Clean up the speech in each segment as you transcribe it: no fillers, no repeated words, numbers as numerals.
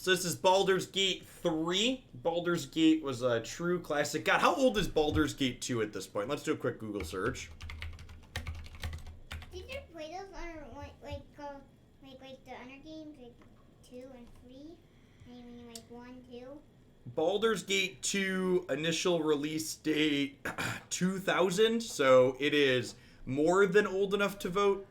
So this is Baldur's Gate 3. Baldur's Gate was a true classic. God, how old is Baldur's Gate 2 at this point? Let's do a quick Google search. Did you play those on like the other games, like 2 and 3? Maybe like 1, 2? Baldur's Gate 2 initial release date 2000, so it is more than old enough to vote.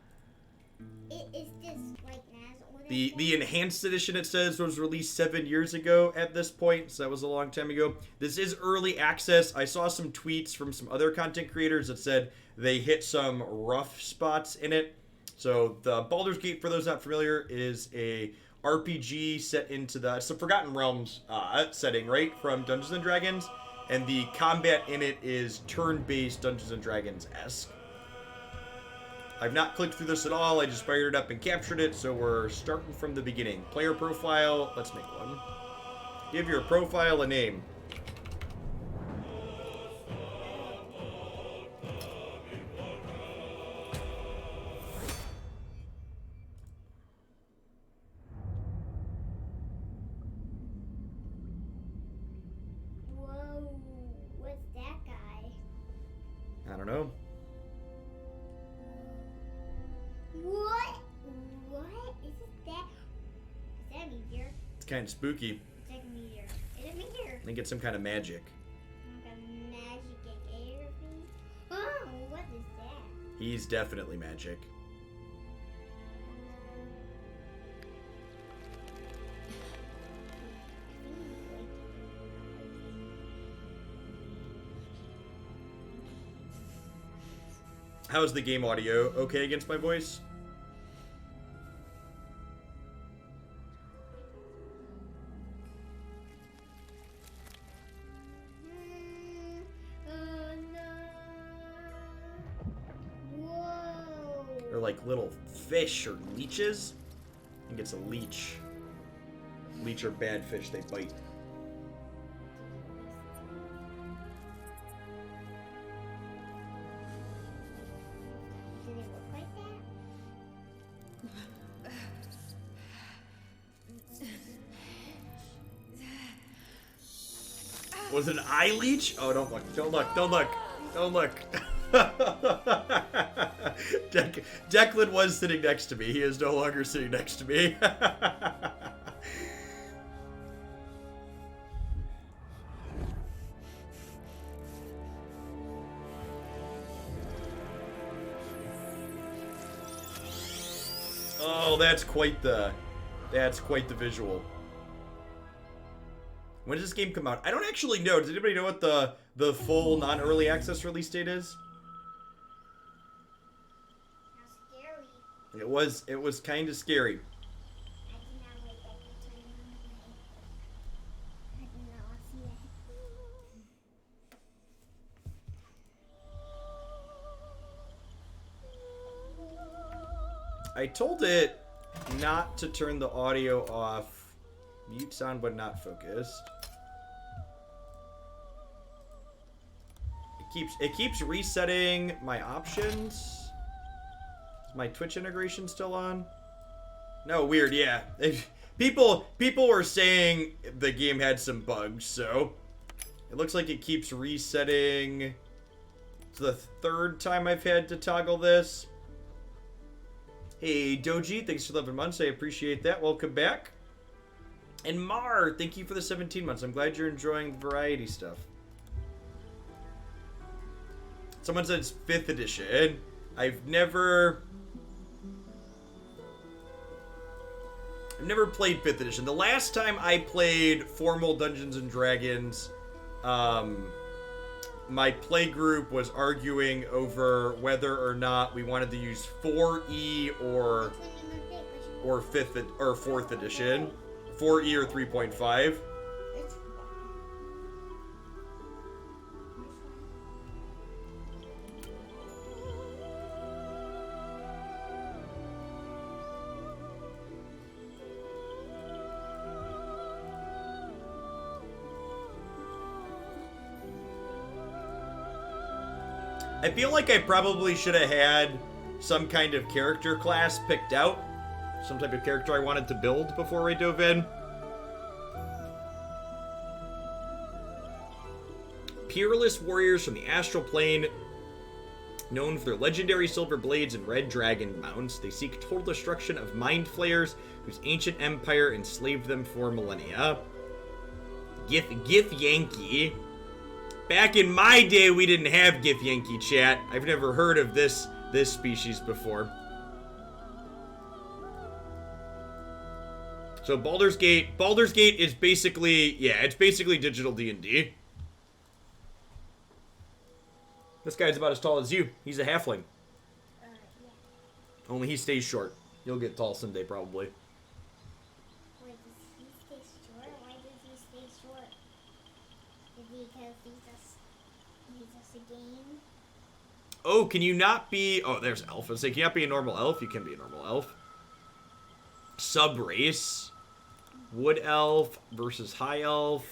Is this like as old as The enhanced edition, it says, was released 7 years ago at this point, so that was a long time ago. This is early access. I saw some tweets from some other content creators that said they hit some rough spots in it. So the Baldur's Gate, for those not familiar, is a RPG set into it's the Forgotten Realms setting, right, from Dungeons and Dragons, and the combat in it is turn-based Dungeons and Dragons-esque. I've not clicked through this at all. I just fired it up and captured it, so we're starting from the beginning. Player profile. Let's make one. Give your profile a name. Whoa, what's that guy? I don't know. What? Is that a meteor? It's kind of spooky. It's like a meteor. It's a meteor. I think it's some kind of magic. Like a magic air thing. Oh, what is that? He's definitely magic. How's the game audio? Okay against my voice? Whoa. Or like little fish or leeches? I think it's a leech. Leech are bad fish, they bite. Do they look like that? Was it an eye leech? Oh, don't look, don't look, don't look, don't look. Declan was sitting next to me. He is no longer sitting next to me. Oh, that's quite the visual. When does this game come out? I don't actually know. Does anybody know what the full non-early access release date is? How scary. It was kind of scary. I did not wait that to turn on. I did not see that. I told it not to turn the audio off. Mute sound but not focused. It keeps resetting my options. Is my Twitch integration still on? No, weird, yeah. People were saying the game had some bugs, so it looks like it keeps resetting. It's the third time I've had to toggle this. Hey, Doji, thanks for 11 months. I appreciate that. Welcome back. And Mar, thank you for the 17 months. I'm glad you're enjoying the variety stuff. Someone said it's 5th edition. I've never played 5th edition. The last time I played formal Dungeons and Dragons, my play group was arguing over whether or not we wanted to use 4E or 5th or 4th edition, 4E or 3.5. I feel like I probably should have had some kind of character class picked out. Some type of character I wanted to build before I dove in. peerless warriors from the astral plane, known for their legendary silver blades and red dragon mounts. They seek total destruction of mind flayers whose ancient empire enslaved them for millennia. Gith Yankee. Back in my day, we didn't have Gith Yankee, chat. I've never heard of this species before. So Baldur's Gate is basically, yeah, it's basically digital D&D. This guy's about as tall as you. He's a halfling. Yeah. Only he stays short. He'll get tall someday, probably. Wait, does he stay short? Why does he stay short? Is it because he's just a game? Oh, can you not be... Oh, there's elf. I was saying, can you not be a normal elf? You can be a normal elf. Sub-race. Wood elf versus high elf.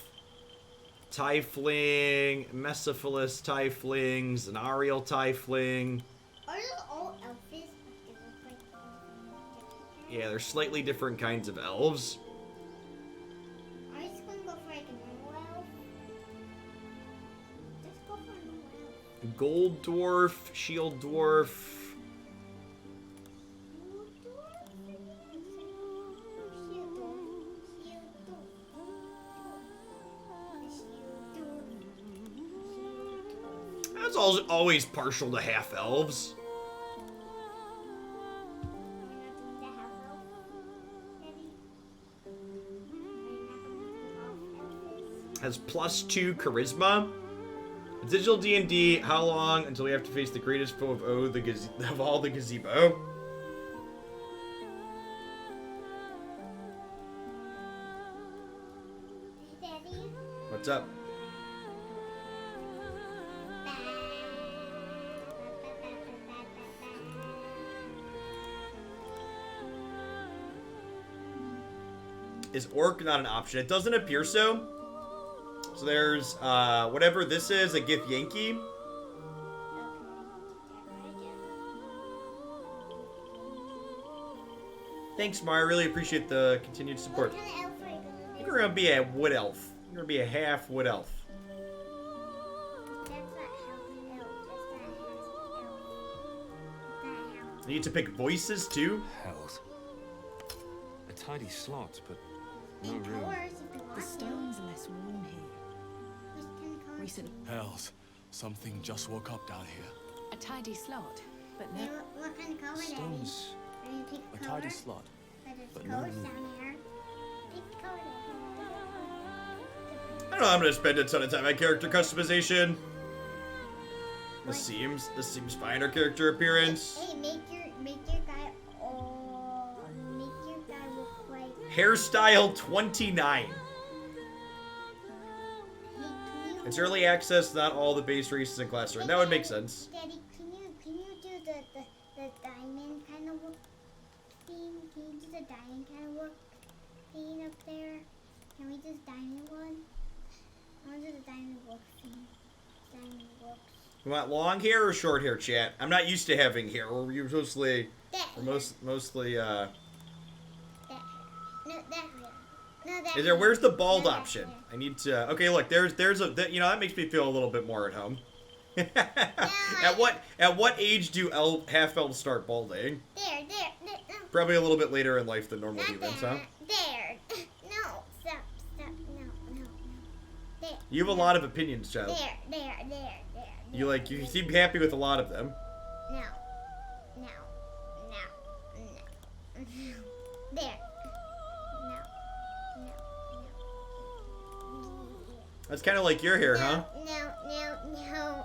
Tiefling. Mesophilus tiefling. Zenarial tiefling. Are those all elfish? They look like Yeah, they're slightly different kinds of elves. Are you just gonna go for like a normal elf? Just go for a normal elf. Gold dwarf. Shield dwarf. I was always partial to half elves. Has +2 charisma. Digital D&D. How long until we have to face the greatest foe of all the gazebo? What's up? Is orc not an option? It doesn't appear so. So there's, whatever this is, a Gith Yankee. Thanks, Mar. I really appreciate the continued support. What kind of elf are you gonna I think we're gonna be a wood elf. We're gonna be a half wood elf. That's not half elf. That's not half elf. I need to pick voices too. Hells. A tidy slot, but no In room. colors, if you want The to. stone's less worn here. Which kind of colors? Recent Hells, something just woke up down here. a tidy slot, but Hey, no. what kind of color, Daddy? Stones. Are you pick A color? tidy slot. But there's but no colors room. down here. Pick color, I don't know. I'm gonna spend a ton of time on character customization. This seems fine. Our character appearance. Hey, make your guy. Oh, make your guy look like. Hairstyle 29. Hey, can you? It's early access. Not all the base races and classes are in. That would make sense. Daddy, can you do the diamond kind of look thing? Can you do the diamond kind of look thing up there? Can we just diamond one? I want to do the diamond look thing. Diamond looks. You want long hair or short hair, chat? I'm not used to having hair. We're mostly, That. mostly. That. No, that. No, that. Is there? Where's the bald No, that option? hair. I need to. Okay, look. There's you know, that makes me feel a little bit more at home. At what age do half elves start balding? There, no. Probably a little bit later in life than normal Not humans, there. huh? There. No, stop, no. There. You have a lot of opinions, child. There. You seem happy with a lot of them. No. There. No. That's kind of like your hair, huh? No.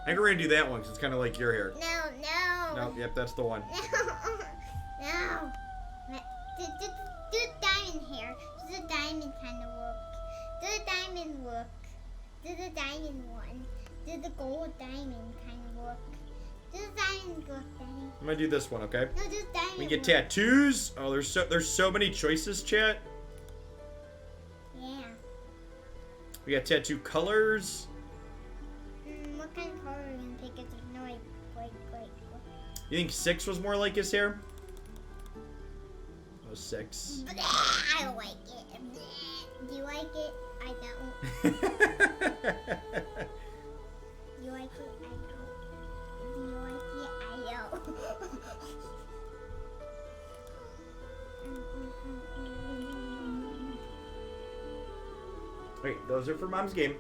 I think we're gonna do that one because it's kind of like your hair. No. No, yep, that's the one. No. Do diamond hair. Do the diamond kind of look. Do the diamond look. Do the diamond one. Do the gold diamond kind of look. Do the diamond look, Daddy. I'm gonna do this one, okay? No, do the diamond We get look. tattoos. Oh, there's so many choices, chat. Yeah. We got tattoo colors. What kind of color are you gonna pick if there's no like. You think 6 was more like his hair? Oh, 6. I don't like it. Do you like it? I don't. Wait, those are for Mom's game.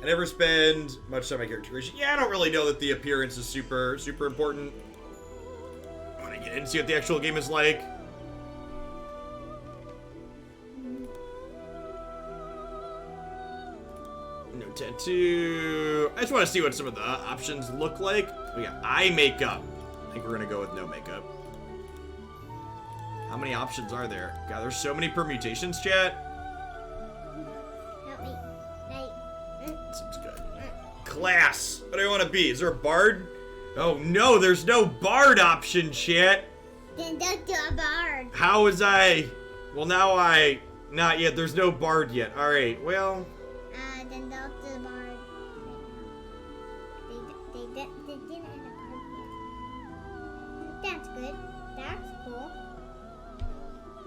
I never spend much time on character creation. Yeah, I don't really know that the appearance is super important. I want to get in and see what the actual game is like. No tattoo. I just want to see what some of the options look like. We got eye makeup. I think we're going to go with no makeup. How many options are there? God, there's so many permutations, chat. Help me. Seems good. Class. What do I want to be? Is there a bard? Oh no, there's no bard option, chat. Then don't do a bard. How was I? Well, now I. Not yet. There's no bard yet. All right. Well. Then don't do the bard. They didn't add a bard yet. That's good. That's cool.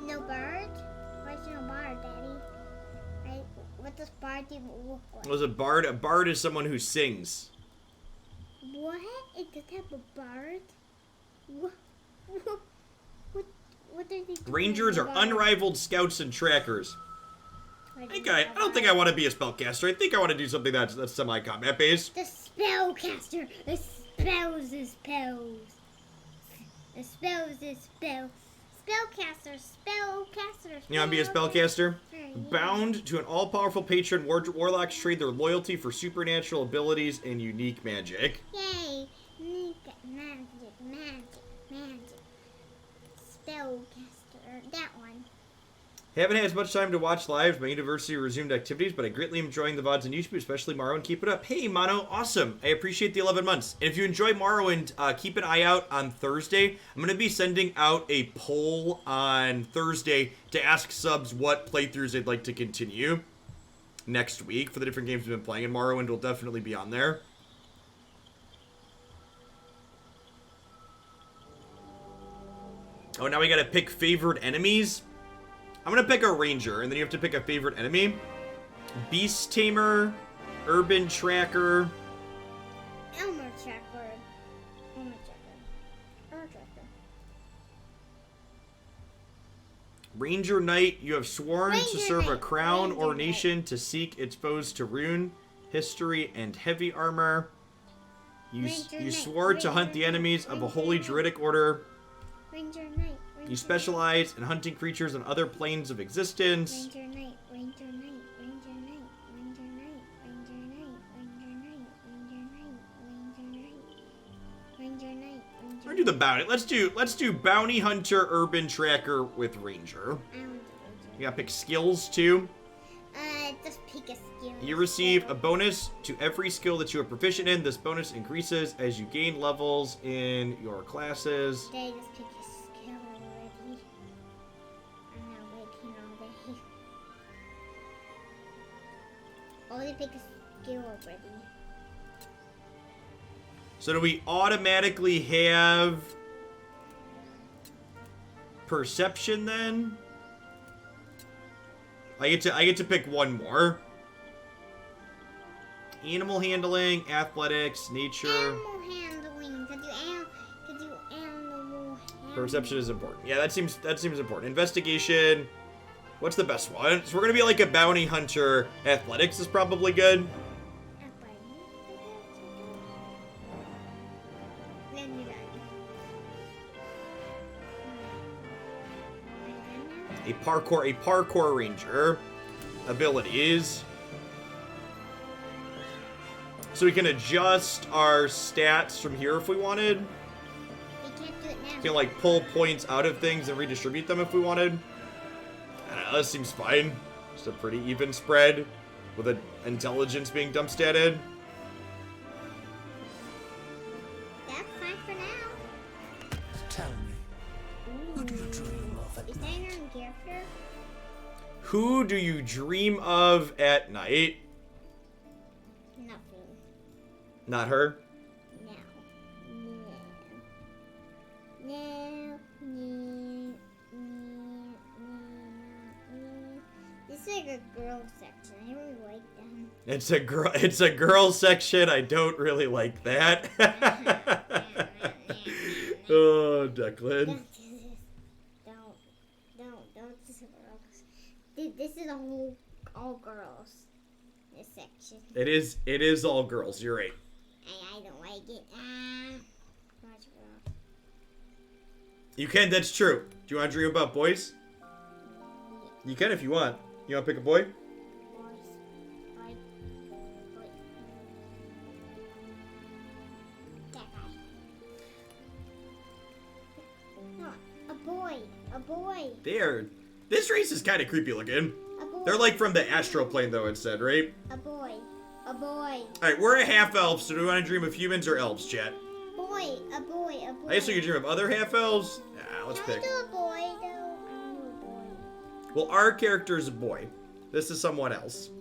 No bard? Why is there no bard, Daddy? Right? What does bard even look like? Was a bard? A bard is someone who sings. What? It does have a bard? What are they doing? Rangers are Bard? unrivaled scouts and trackers. I don't think I want to be a spellcaster. I think I want to do something that's semi-combat based. The spellcaster. The spells is spells. The spells is spells. Spellcaster. You want to be a spellcaster? Yeah. Bound to an all-powerful patron, warlocks trade their loyalty for supernatural abilities and unique magic. Yay. Magic. Spellcaster. That one. Haven't had as much time to watch lives. My university resumed activities, but I greatly enjoying the VODs on YouTube, especially Morrowind. Keep it up. Hey, Mono, awesome. I appreciate the 11 months. And if you enjoy Morrowind, keep an eye out on Thursday. I'm going to be sending out a poll on Thursday to ask subs what playthroughs they'd like to continue next week for the different games we've been playing, and Morrowind will definitely be on there. Oh, now we got to pick favored enemies. I'm going to pick a ranger, and then you have to pick a favorite enemy. Beast Tamer, Urban Tracker. Elmer Tracker. Ranger Knight, you have sworn Ranger to serve a Knight, crown Ranger or Knight. nation to seek its foes to ruin, history, and heavy armor. You Ranger Knight, swore to hunt the Ranger enemies Knight, of a Ranger holy Knight. druidic order. Ranger Knight. You specialize in hunting creatures on other planes of existence. Ranger Knight. Ranger Knight. Ranger Knight. Ranger Knight. Ranger Knight. Ranger Knight. Ranger Knight. Ranger Knight. Ranger Knight. We're gonna do the bounty. Let's do bounty hunter, urban tracker with ranger. I don't do You gotta pick skills too. Ranger. Just pick a skill. You receive a bonus to every skill that you are proficient in. This bonus increases as you gain levels in your classes. They just pick a skill already. I'm not waiting all day. Only pick a skill already. So do we automatically have perception then? I get to pick one more. Animal handling, athletics, nature. Animal handling. Could you animal handling? Perception is important. Yeah, that seems important. Investigation. What's the best one? So we're gonna be like a bounty hunter. Athletics is probably good. A parkour ranger. Abilities. So we can adjust our stats from here if we wanted. We can't do it now. We can like pull points out of things and redistribute them if we wanted. I don't know, that seems fine. Just a pretty even spread with an intelligence being dump statted. That's fine for now. Tell me, who do you dream of at Is that your own character? Who do you dream of at night? Nothing. Not her? No. No. No. This is like a girl section. I don't really like them. It's a girl section. I don't really like that. Oh, Declan. Don't do this. Don't do this. This is all girls. This section. It is all girls. You're right. I don't like it. Watch girl. You can. That's true. Do you want to dream about boys? You can if you want. You want to pick a boy? Boys. Boy. That guy. No, a boy. A boy. This race is kind of creepy looking. A boy. They're like from the astral plane, though, it said, right? A boy. A boy. Alright, we're a half elf, so do we want to dream of humans or elves, chat? Boy. A boy. A boy. I guess we could dream of other half elves. Let's Can pick. I do a boy, though? I do a boy. Well, our character is a boy. This is someone else.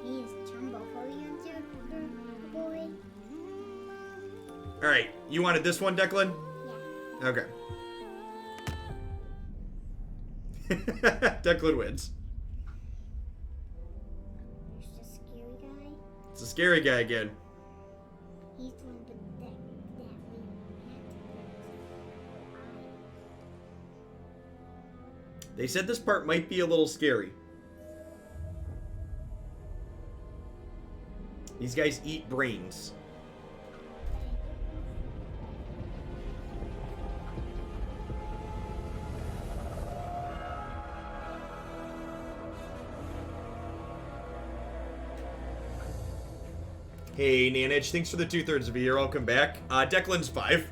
He's Jumbo Foliancer, a boy. Alright, you wanted this one, Declan? Yeah. Okay. Declan wins. There's the scary guy. It's a scary guy again. He's the one with that we had to They said this part might be a little scary. These guys eat brains. Hey, Nanage, thanks for the 2/3 of a year. Welcome back. Declan's 5.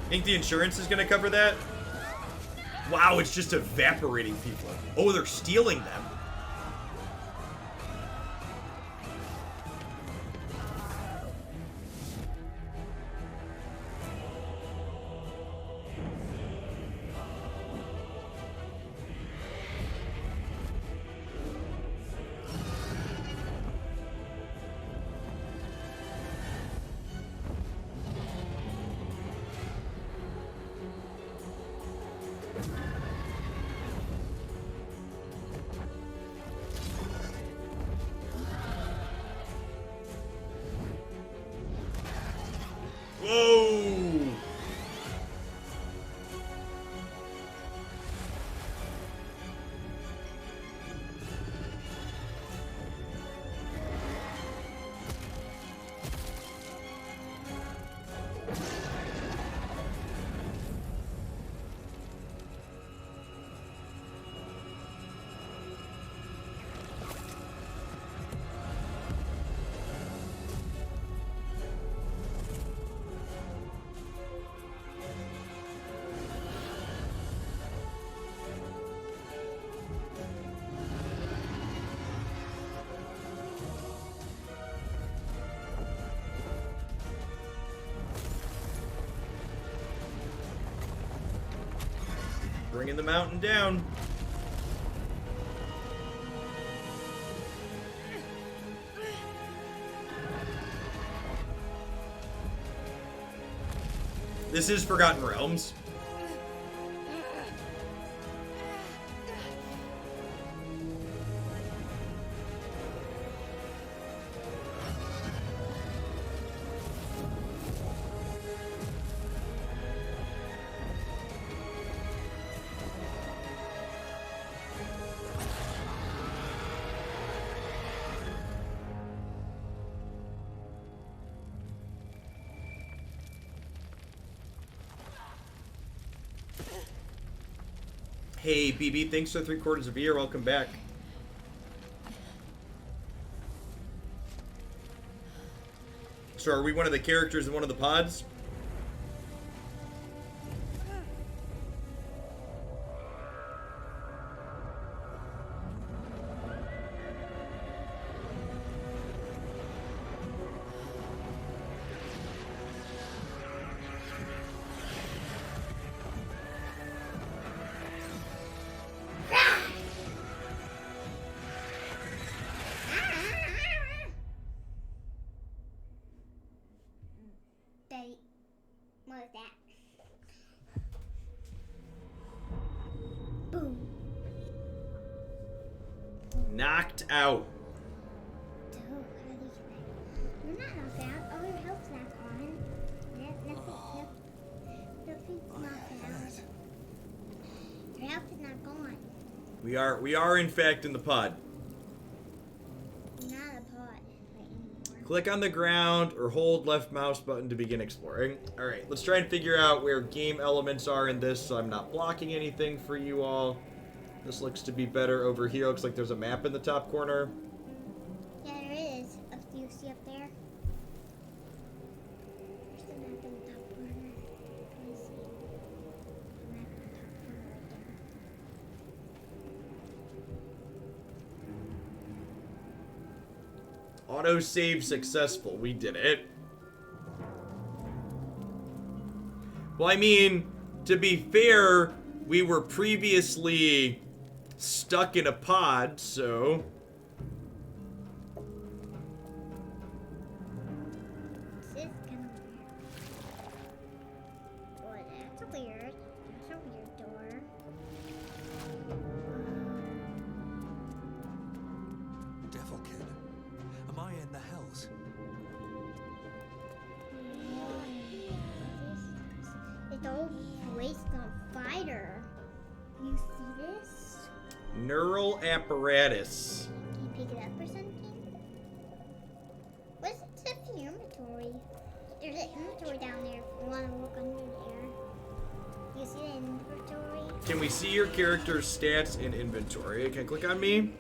Think the insurance is going to cover that? Wow, it's just evaporating people. Oh, they're stealing them. Whoa! Bringing the mountain down. This is Forgotten Realms. Hey, BB, thanks for 3/4 of a year. Welcome back. So are we one of the characters in one of the pods? What was that? Boom. Knocked out. So, how do you get that? We're not knocked out. Oh, your health's not on. Nothing's knocked out. Your health is not gone. We are in fact in the pod. Not a pod right anymore. Click on the ground or hold left mouse button to begin exploring. All right, let's try and figure out where game elements are in this so I'm not blocking anything for you all. This looks to be better over here. Looks like there's a map in the top corner. Yeah, there is. Do you see up there? There's the map in the top corner. Can you see? The map in the top corner right there. Autosave successful. We did it. Well, I mean, to be fair, we were previously stuck in a pod, so... This is kind of weird. Boy, that's weird. That's a weird door. Devil kid. Am I in the hells? It's all placed on fire. You see this? Neural apparatus. Can you pick it up or something? What's in the inventory? There's an inventory down there if you want to look under there. You see the inventory? Can we see your character's stats in inventory? Can I click on me?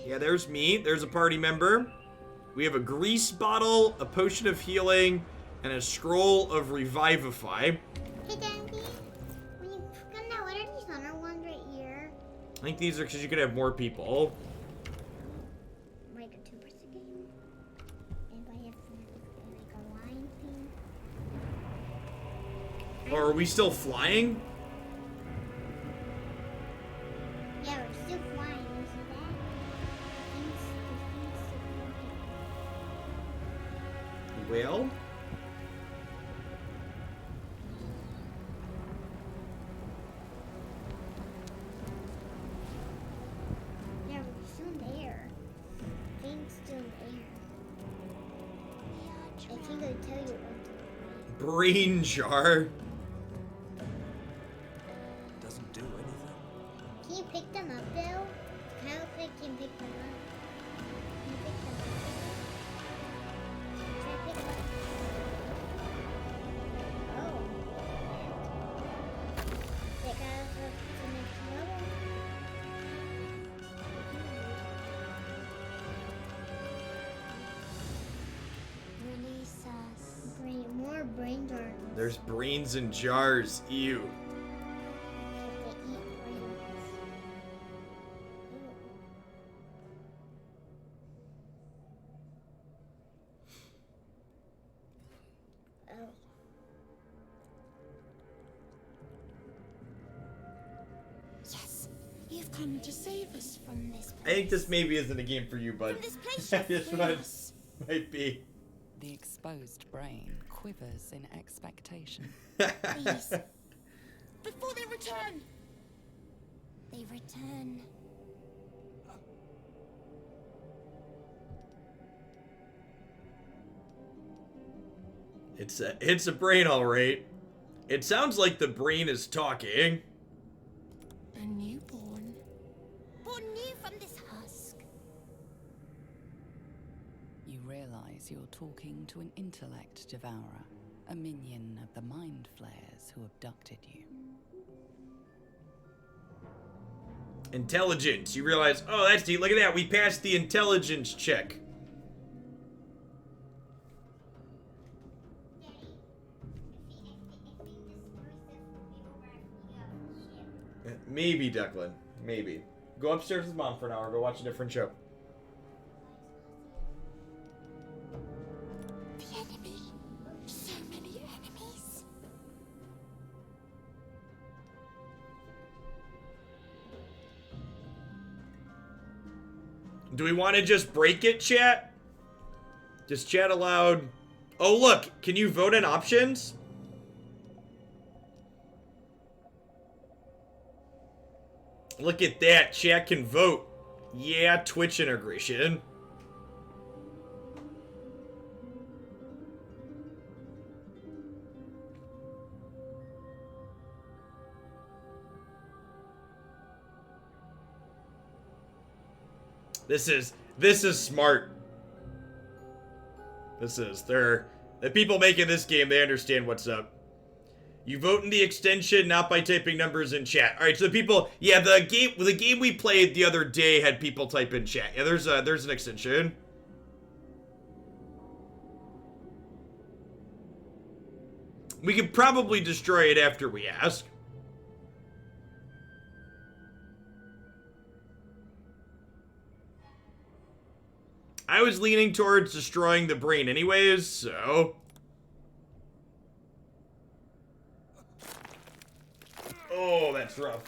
Yeah, there's me. There's a party member. We have a grease bottle, a potion of healing, and a scroll of revivify. Hey, Dandy. When you click on that, what are these other ones right here? I think these are because you could have more people. Like a 2% game? Anybody have like a line thing? Or are we still flying? Yeah, we're still flying. You see that? The thing's still flying. Well, Yeah, we're still there. Thing's still there. I think I tell you what. brain jar. Doesn't do anything. Can you pick them up though? How quick can you pick them up? Can you pick them up? Try to pick them up. Oh. They got us up to the next level. Release us. More brain jars. There's brains in jars. Ew. They eat brains. Ew. Oh. Yes, you've come to save us from this place. I think this maybe isn't a game for you, bud. From this place, This one might be. The exposed brain quivers in expectation. Please. Before they return. They return. It's a brain, all right. It sounds like the brain is talking. A newborn. Born new from this husk. You realize you're talking to an intellect devourer, a minion of the mind flayers who abducted you. Intelligence. You realize, oh, that's neat. Look at that. We passed the intelligence check. Maybe, Declan. Maybe. Go upstairs with Mom for an hour. Go watch a different show. The enemy. So many enemies. Do we want to just break it, chat? Just chat aloud. Oh, look. Can you vote in options? Look at that. Chat can vote. Yeah, Twitch integration. This is smart. The people making this game, they understand what's up. You vote in the extension, not by typing numbers in chat. All right, so the people, yeah, the game we played the other day had people type in chat. Yeah, there's an extension. We could probably destroy it after we ask. I was leaning towards destroying the brain anyways, so... Oh, that's rough.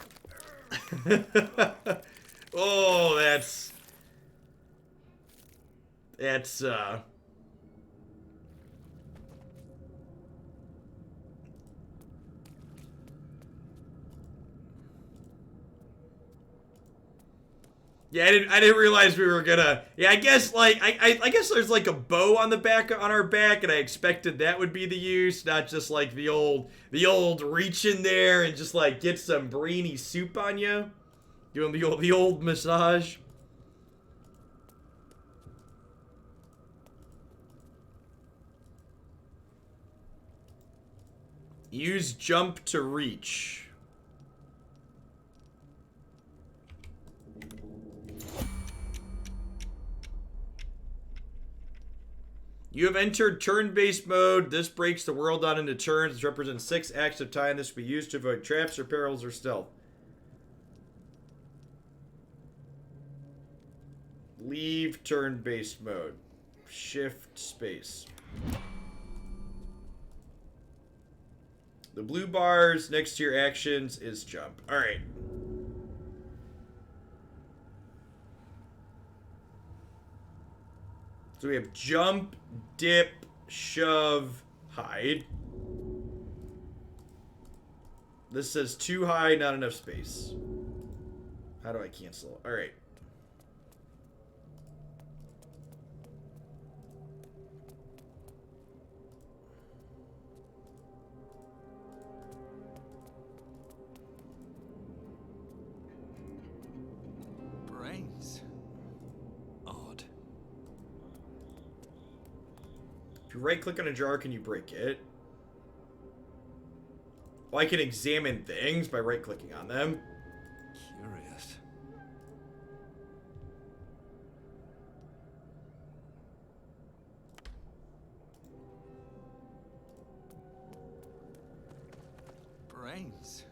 Oh, that's... Yeah, I didn't realize we were gonna... Yeah, I guess, like, I guess there's, like, a bow on our back, and I expected that would be the use, not just, like, the old reach in there and just, like, get some brainy soup on you. Doing the old massage. Use jump to reach. You have entered turn-based mode. This breaks the world down into turns, which represents 6 acts of time. This will be used to avoid traps or perils or stealth. Leave turn-based mode. Shift space. The blue bars next to your actions is jump. Alright. So we have jump, dip, shove, hide. This says too high, not enough space. How do I cancel? Alright. Brains. Odd. If you right click on a jar, can you break it? Well, I can examine things by right clicking on them. Curious. Brains.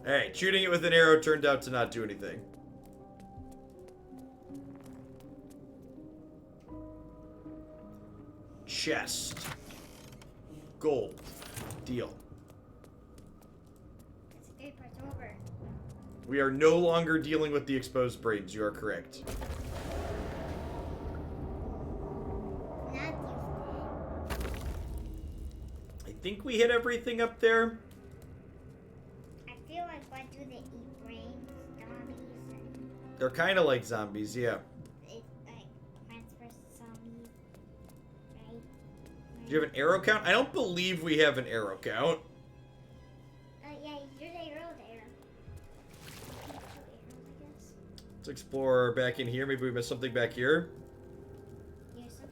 Alright, shooting it with an arrow turned out to not do anything. Chest. Gold. Deal. That's a good part's over. We are no longer dealing with the exposed brains. You are correct. Not used I think we hit everything up there. I feel like what do they eat brains, zombies, and They're kind of like zombies, yeah. it's like Plants vs. Zombies, right? Do you have an arrow count? I don't believe we have an arrow count. Yeah, there's an arrow there. 2 arrows, I guess. Let's explore back in here. Maybe we missed something back here. Here's something.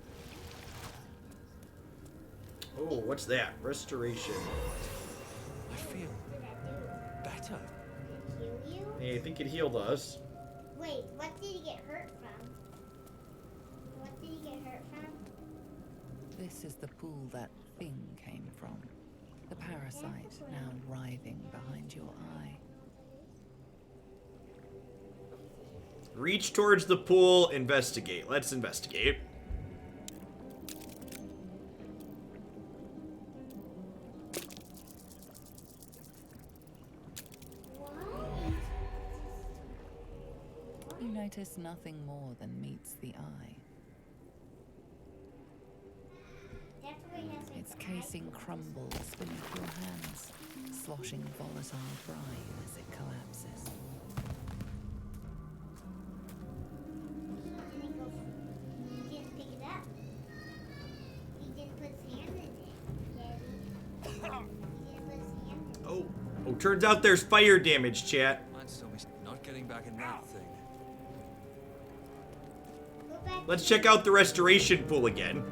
Oh, what's that? Restoration. I feel What did that better. do? Did it heal you? Hey, I think it healed us. Wait, what did he get hurt from? What did he get hurt from? This is the pool that thing came from. The parasite now writhing behind your eye. Reach towards the pool. Investigate. Let's investigate. you notice nothing more than meets the eye. Definitely has like Its the casing crumbles beneath your hands, sloshing volatile brine as it collapses. He didn't pick it up. He didn't put his hand in it, Daddy. He didn't put his hand in it. Oh, turns out there's fire damage, chat. Mine's still not getting back in that thing. Go back. Let's check out the restoration pool again.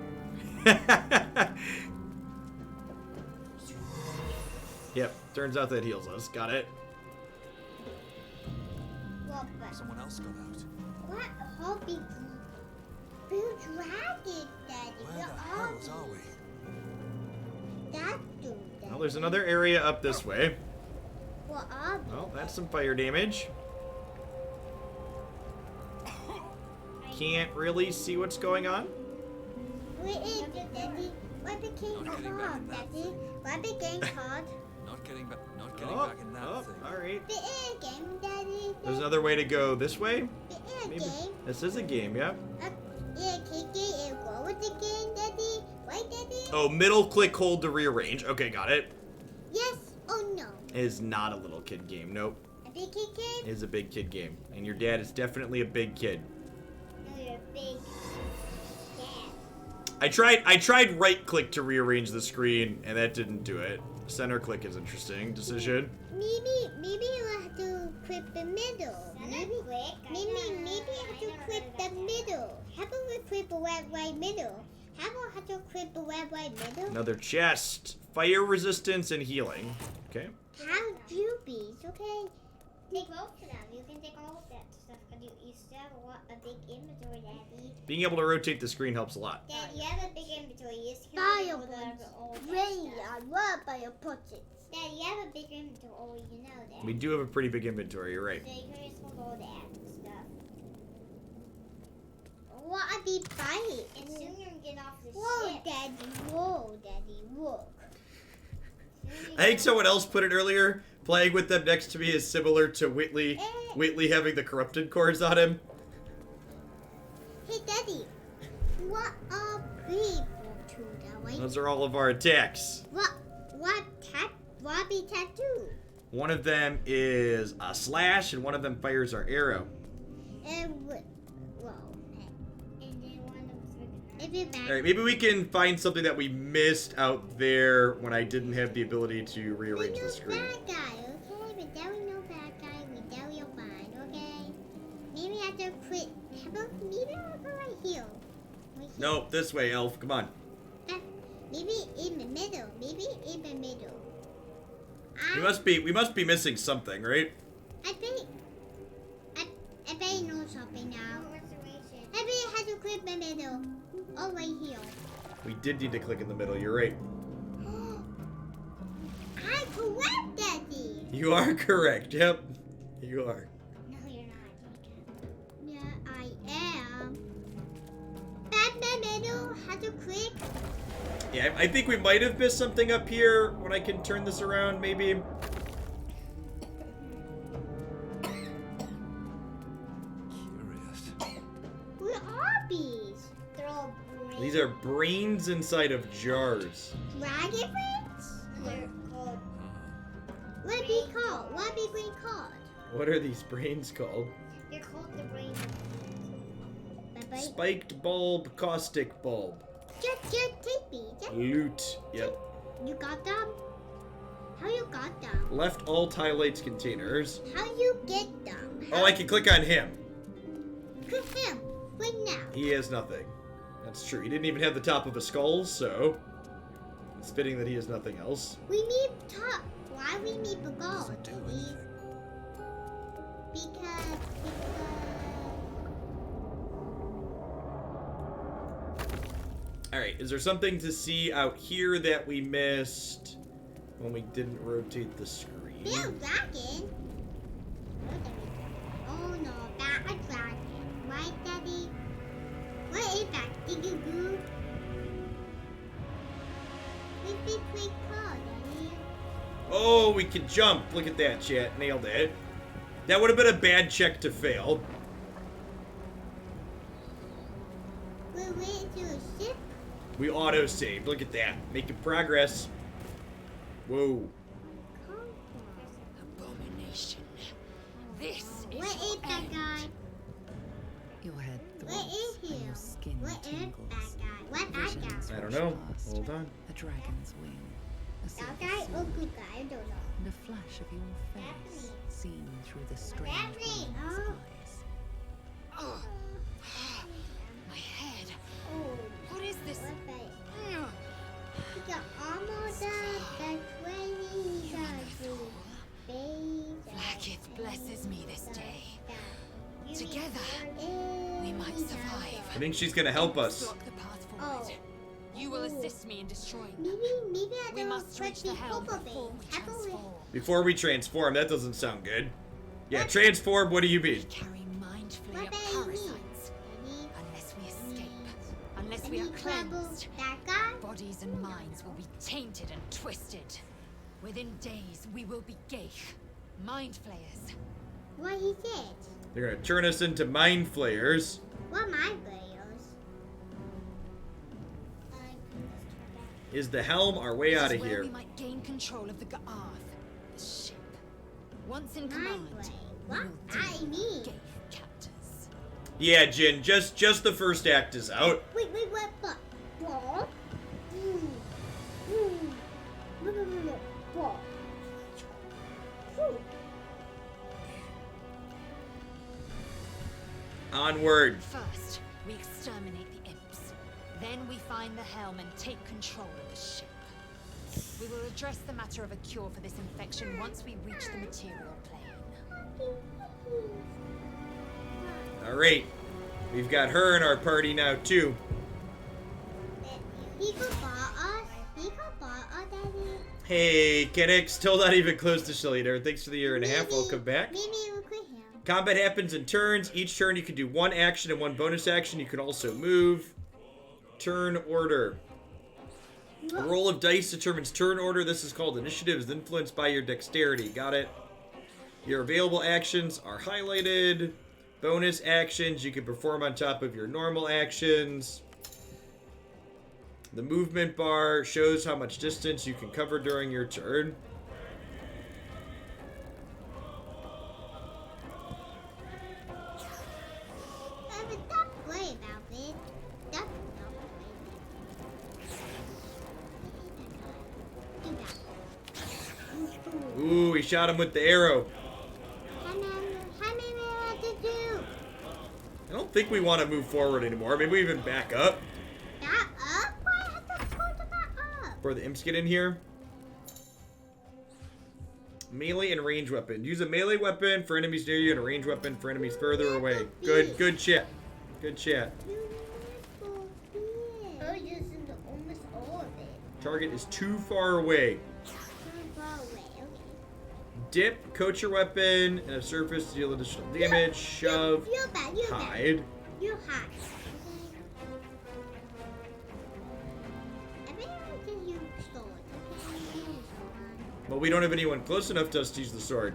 Yep, turns out that heals us. Got it. Well, but Someone else got out. what hobby blue dragon, Daddy? Where You're the all hells are we? that dude, Daddy. Well, there's another area up this way. What are we? Well, that's some fire damage. Can't really see what's going on. Where is it, Daddy? What became Not getting back called, in that Daddy? thing. What became called? Not getting back in that Oh, thing. all right. The air game, Daddy. There's another way to go this way. The air Maybe. game. This is a game, yeah. Yeah, KK, and go with the game, Daddy. Right, Daddy? Oh, middle click hold to rearrange. Okay, got it. Yes or no? It is not a little kid game. Nope. A big kid game? It is a big kid game. And your dad is definitely a big kid. No, you're a big dad. I tried right click to rearrange the screen and that didn't do it. Center click is interesting decision. Maybe you have to clip the middle. Maybe you have to clip the middle. How about we clip the right middle? How about have to clip the right middle? Another chest. Fire resistance and healing. Okay. How rubies, okay? Take both of them. You can take all of that stuff because you still have a big inventory, Daddy. Being able to rotate the screen helps a lot. Dad, you have a big inventory. You just can't go there for all that stuff. I love biopods. Dad, you have a big inventory. You know that. We do have a pretty big inventory, you're right. So you can just hold all that stuff. What a big fight. And soon you're gonna get off the ship. Whoa, Daddy, look. I think someone else put it earlier. Playing with them next to me is similar to Whitley. Whitley having the corrupted cores on him. Hey, Daddy. What are people to that way? Those are all of our attacks. What be tattoo? One of them is a slash, and one of them fires our arrow. And then one of if you're back. All right, maybe we can find something that we missed out there when I didn't have the ability to rearrange the screen. Bad guy, okay? But now we know bad guy. We know you're fine, okay? Maybe I have to quit. How about maybe I'll go right here. Right here. Nope, this way, Elf. Come on. Maybe in the middle. Maybe in the middle. We must be missing something, right? I bet you know something now. I bet you have to click the middle. Oh, right here. We did need to click in the middle. You're right. I'm correct, Daddy. You are correct. Yep, you are. No, you're not. Yeah, I am. Back the middle. Have to click. Yeah, I think we might have missed something up here when I can turn this around, maybe. Curious. Where are these? They're all brains. These are brains inside of jars. Dragon brains? They're called. What be called? What be brain called? What are these brains called? They're called the brain. Bye-bye. Spiked bulb, caustic bulb. Just tapey. Loot. Yep. You got them? How you got them? Left all tilates containers. How you get them? Oh, I can click on him. Click him right now. He has nothing. That's true. He didn't even have the top of a skull, so it's fitting that he has nothing else. We need top. Why we need the gold? Doesn't do anything. Because. Alright, is there something to see out here that we missed when we didn't rotate the screen? Bill Dragon? Oh no, that's a dragon. Right, Daddy? What is that? Diggy-goo? What's this place called, Daddy? Oh, we can jump. Look at that, chat. Nailed it. That would have been a bad check to fail. We went to a ship. We auto-saved. Look at that. Making progress. Whoa. Abomination. This is What is that guy? Your head What throbs is and he? your skin What is tingles. that guy? What that Visions guy? I don't rush know. past. Hold on. A dragon's wing, a That silver guy or sword, good guy? I don't know. and a flash of your face seen through the strange happening? woman's Oh. eyes. Oh. My head. Oh, What is this? what the? Ugh. He got almost up. That's when he got to Blackith blesses me this day. Together, we might survive. I think she's gonna help us. Block the path forward. Oh. You will assist me in destroying them. Maybe I We don't must reach the helm before we transform. Before we transform, that doesn't sound good. Yeah, transform, what do you We mean? carry mind What flayer about you? parasites. Unless we escape, unless we are cleansed, That guy? bodies and minds will be tainted and twisted. Within days, we will be Gaich, mind flayers. What he said? They're gonna turn us into mind flayers. What my videos? Is the helm our way out This of is where here? we might gain control of the Ga'arth, the ship. Once in My command, way. we What? will I deal mean. with Gaich captors. Yeah, Jin, just the first act is out. Wait, what? Ball? Ball. Onward. First, we exterminate the imps. Then we find the helm and take control of the ship. We will address the matter of a cure for this infection once we reach the material plane. Alright. We've got her in our party now, too. He could bought us. He could bought us, Daddy. Hey, Kenix, still not even close to Shadowheart. Thanks for the year and a half. Welcome back. Maybe we'll quit him. Combat happens in turns. Each turn you can do one action and one bonus action. You can also move. Turn order. The roll of dice determines turn order. This is called initiative. Is influenced by your dexterity. Got it? Your available actions are highlighted. Bonus actions you can perform on top of your normal actions. The movement bar shows how much distance you can cover during your turn. But don't worry about it. Don't worry. Do that. Ooh, he shot him with the arrow. How many minutes to do? I don't think we want to move forward anymore. Maybe we even back up That up? Why I have to pull the back up? before the imps get in here. Melee and range weapon. Use a melee weapon for enemies near you and a range weapon for enemies further away. Good chat. Good chat. Oh, using almost all of it. Target is too far away. Too far away. Okay. Dip, coat your weapon, and a surface to deal additional damage. Shove, You're bad. You're bad. hide. You're hot. I bet I can use sword. Okay. But we don't have anyone close enough to us to use the sword.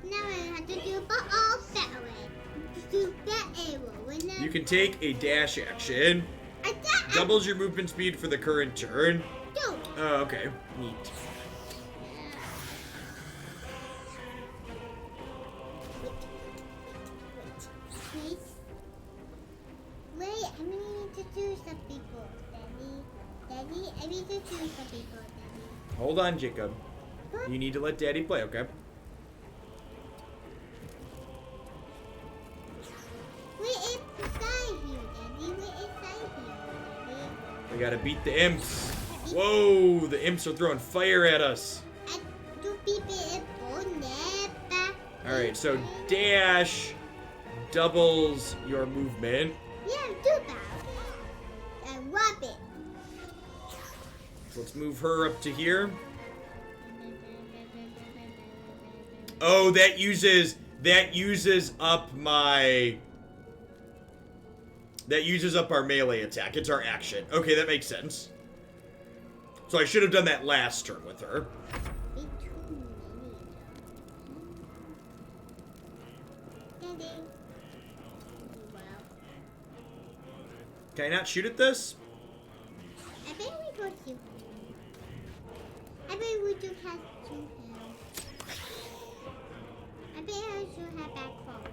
Now I have to do but all that way. Do that arrow. You can take a dash action. Doubles your movement speed for the current turn. Do. Oh, okay. Neat. Wait, I need to do some people, Daddy. I need to do some people, Daddy. Hold on, Jacob. You need to let Daddy play, okay? We're inside here, Daddy. We're inside here, Daddy. We gotta beat the imps. Whoa, the imps are throwing fire at us. And do people in Bonetta. Alright, so dash doubles your movement. Yeah, do that. And rub it. So let's move her up to here. Oh, that uses up my... That uses up our melee attack. It's our action. Okay, that makes sense. So I should have done that last turn with her. Be too many. landing. Wow. Can I not shoot at this? I bet we could shoot. I bet we do have to him. I bet I should have back falls.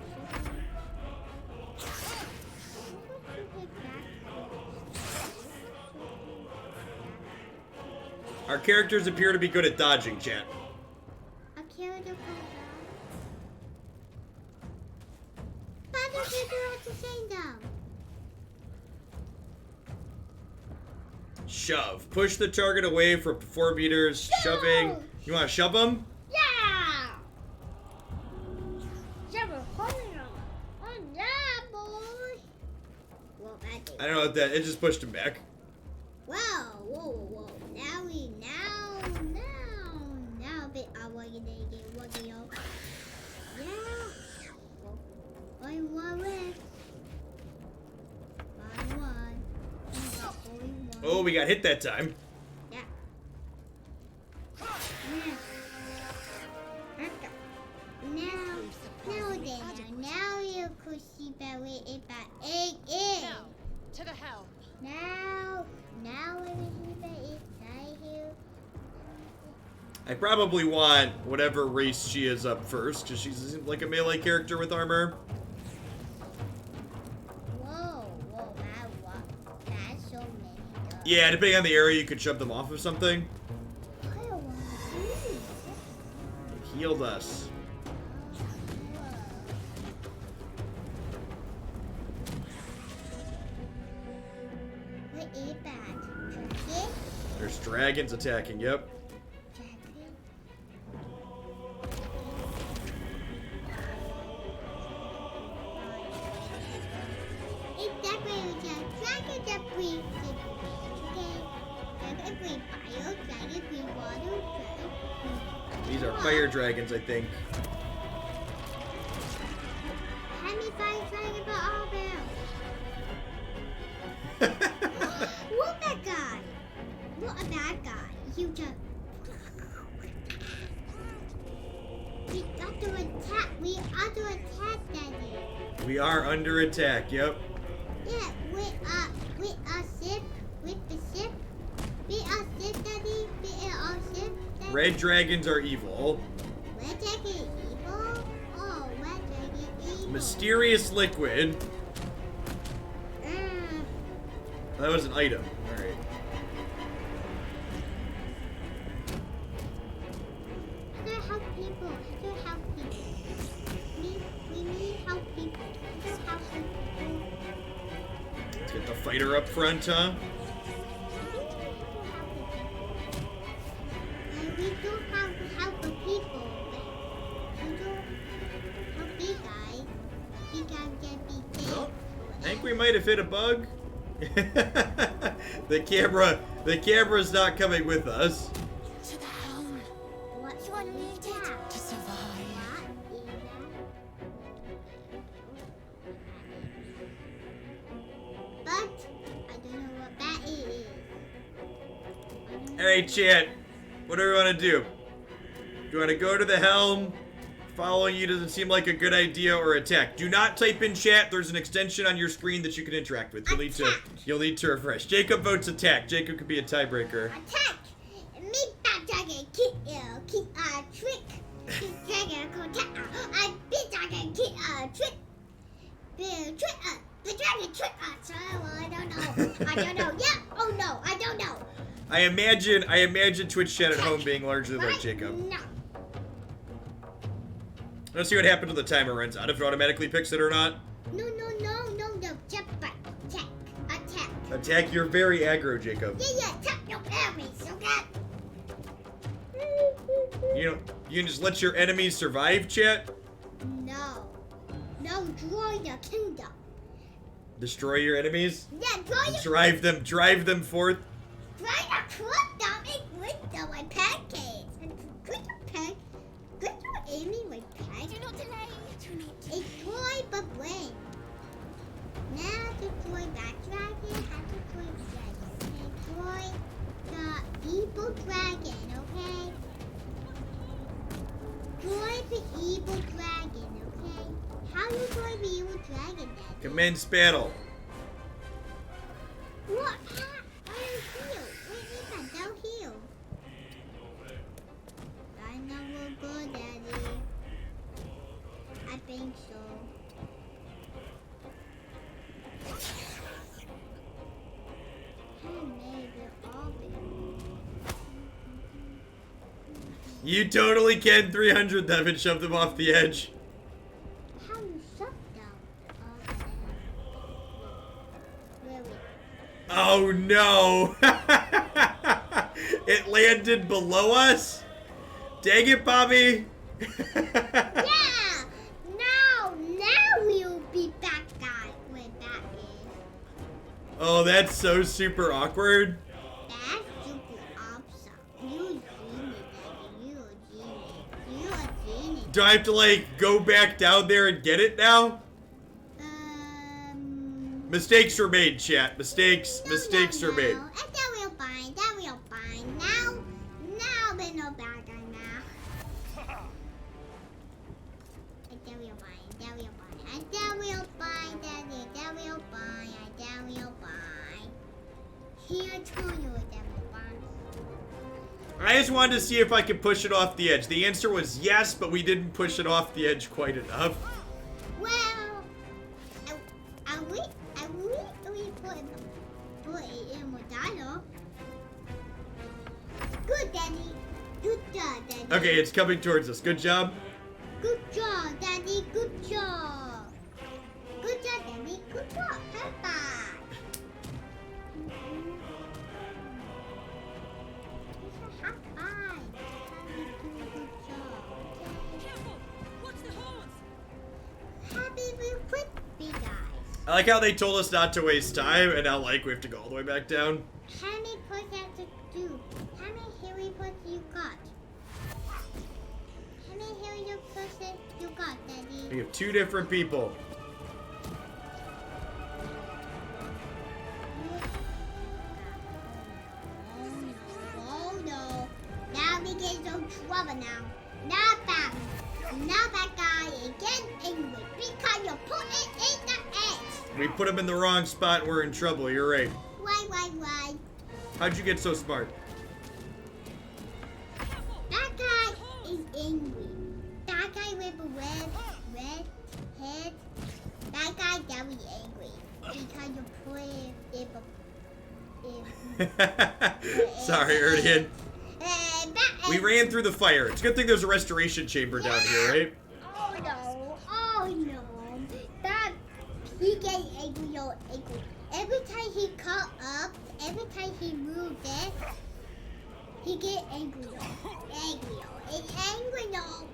Our characters appear to be good at dodging, chat. A character from Baldur did you have to say them? Shove. Push the target away for 4 meters. Shoving. You want to shove them? Yeah! Never holding them. Oh yeah, boy! Well, that did. I don't know what that. It just pushed him back. Whoa, whoa, whoa. Now, bit working on. Yeah. One left. One. Oh, we got hit that time. Yeah. Now you could see that way about 8 in. Now, to the helm. Now everything that is right here. I probably want whatever race she is up first, because she's like a melee character with armor. Whoa, that's so many. Yeah, depending on the area, you could shove them off of something. I don't want to do this. It healed us. What is that? Dragon? There's dragons attacking, yep. Dragon? It's that way we just dragon that breathes. Okay? Dragon breathe fire, dragon breathe water, dragon. These are fire dragons, I think. How many fire dragons but all there? Look that guy! Look at that guy. He just. We under attack. We under attack, Daddy. We are under attack, yep. Yeah, with a ship, with the ship. With a ship, Daddy. With a ship. Daddy. Red dragons are evil. Red dragon evil. Oh, red dragon evil. Mysterious liquid. That was an item. Alright. How to help people? How to help people? We need help people. How to help people? Let's get the fighter up front, huh? We do have to help the people. We do help big guys. Big guys can be dead. Oh, I think we might have hit a bug. the camera's not coming with us. To the helm. What You are is needed that? to survive. What is that? But I don't know what that is. Alright, chat. What do we want to do? Do you want to go to the helm? Following you doesn't seem like a good idea, or attack. Do not type in chat. There's an extension on your screen that you can interact with. You'll need to refresh. Jacob votes attack. Jacob could be a tiebreaker. Attack! Me bad dragon keep trick. Keep dragon attack. I big dragon keep trick. Big trick the dragon trick us. Oh, I don't know. Yeah. Oh no, I don't know. I imagine Twitch chat at home being largely like Right? Jacob. No. Let's see what happens when the timer runs out. If it automatically picks it or not. No. Jump back. Attack. Attack. You're very aggro, Jacob. Yeah. Attack. No enemies. Okay. You can just let your enemies survive, chat. No. Destroy the kingdom. Destroy your enemies. Yeah, destroy Drive them forth. the kingdom. With the pancakes. Good to Amy with pancakes. Do not delay. Do not delay. Destroy the brain. Now destroy that dragon. How to destroy the dragon? Destroy the evil dragon, okay? Destroy the evil dragon, How you going to be able to dragon that? Commence battle. What? Why are you heal? Wait, don't heal. I know we'll go, Daddy. I think so. You totally can 300 them and shove them off the edge. How you shut down? Where we? Oh no! It landed below us? Dang it, Bobby! Yeah! Now we'll be back where that is. Oh, that's so super awkward. That's super awesome. You a genius, Daddy. You a genius. You a genius. Do I have to, like, go back down there and get it now? Mistakes were made, chat. Mistakes were made. That we'll find. That we'll find. Now we're no bad guy now. That we'll find. That we'll find. That we'll find. That we'll find. That we'll find. Here, tell you what that we'll find. I just wanted to see if I could push it off the edge. The answer was yes, but we didn't push it off the edge quite enough. Well, I we put it in Modano. Good, Daddy. Good job, Daddy. Okay, it's coming towards us. Good job. Good job, Daddy. Good job. Good job, Daddy. Good job. High five. It's a high five. Daddy, do a good job. Careful! Watch the horns! Happy we quit, big guys. I like how they told us not to waste time, and now, like, we have to go all the way back down. How many push have to do? How many hairy push you got? How many hairy pushes you got, Daddy? We have two different people. Oh no. Now we get some trouble now. Now that guy is getting angry because you put it in the edge. We put him in the wrong spot, we're in trouble, you're right. Why? How'd you get so smart? That guy is angry. That guy with a red head. That guy very angry because you put it in Sorry, Erdian. We ran through the fire. It's a good thing there's a restoration chamber down here, right? Oh no. That he get angry. Every time he caught up, every time he moved it, he get angry. It's angry though.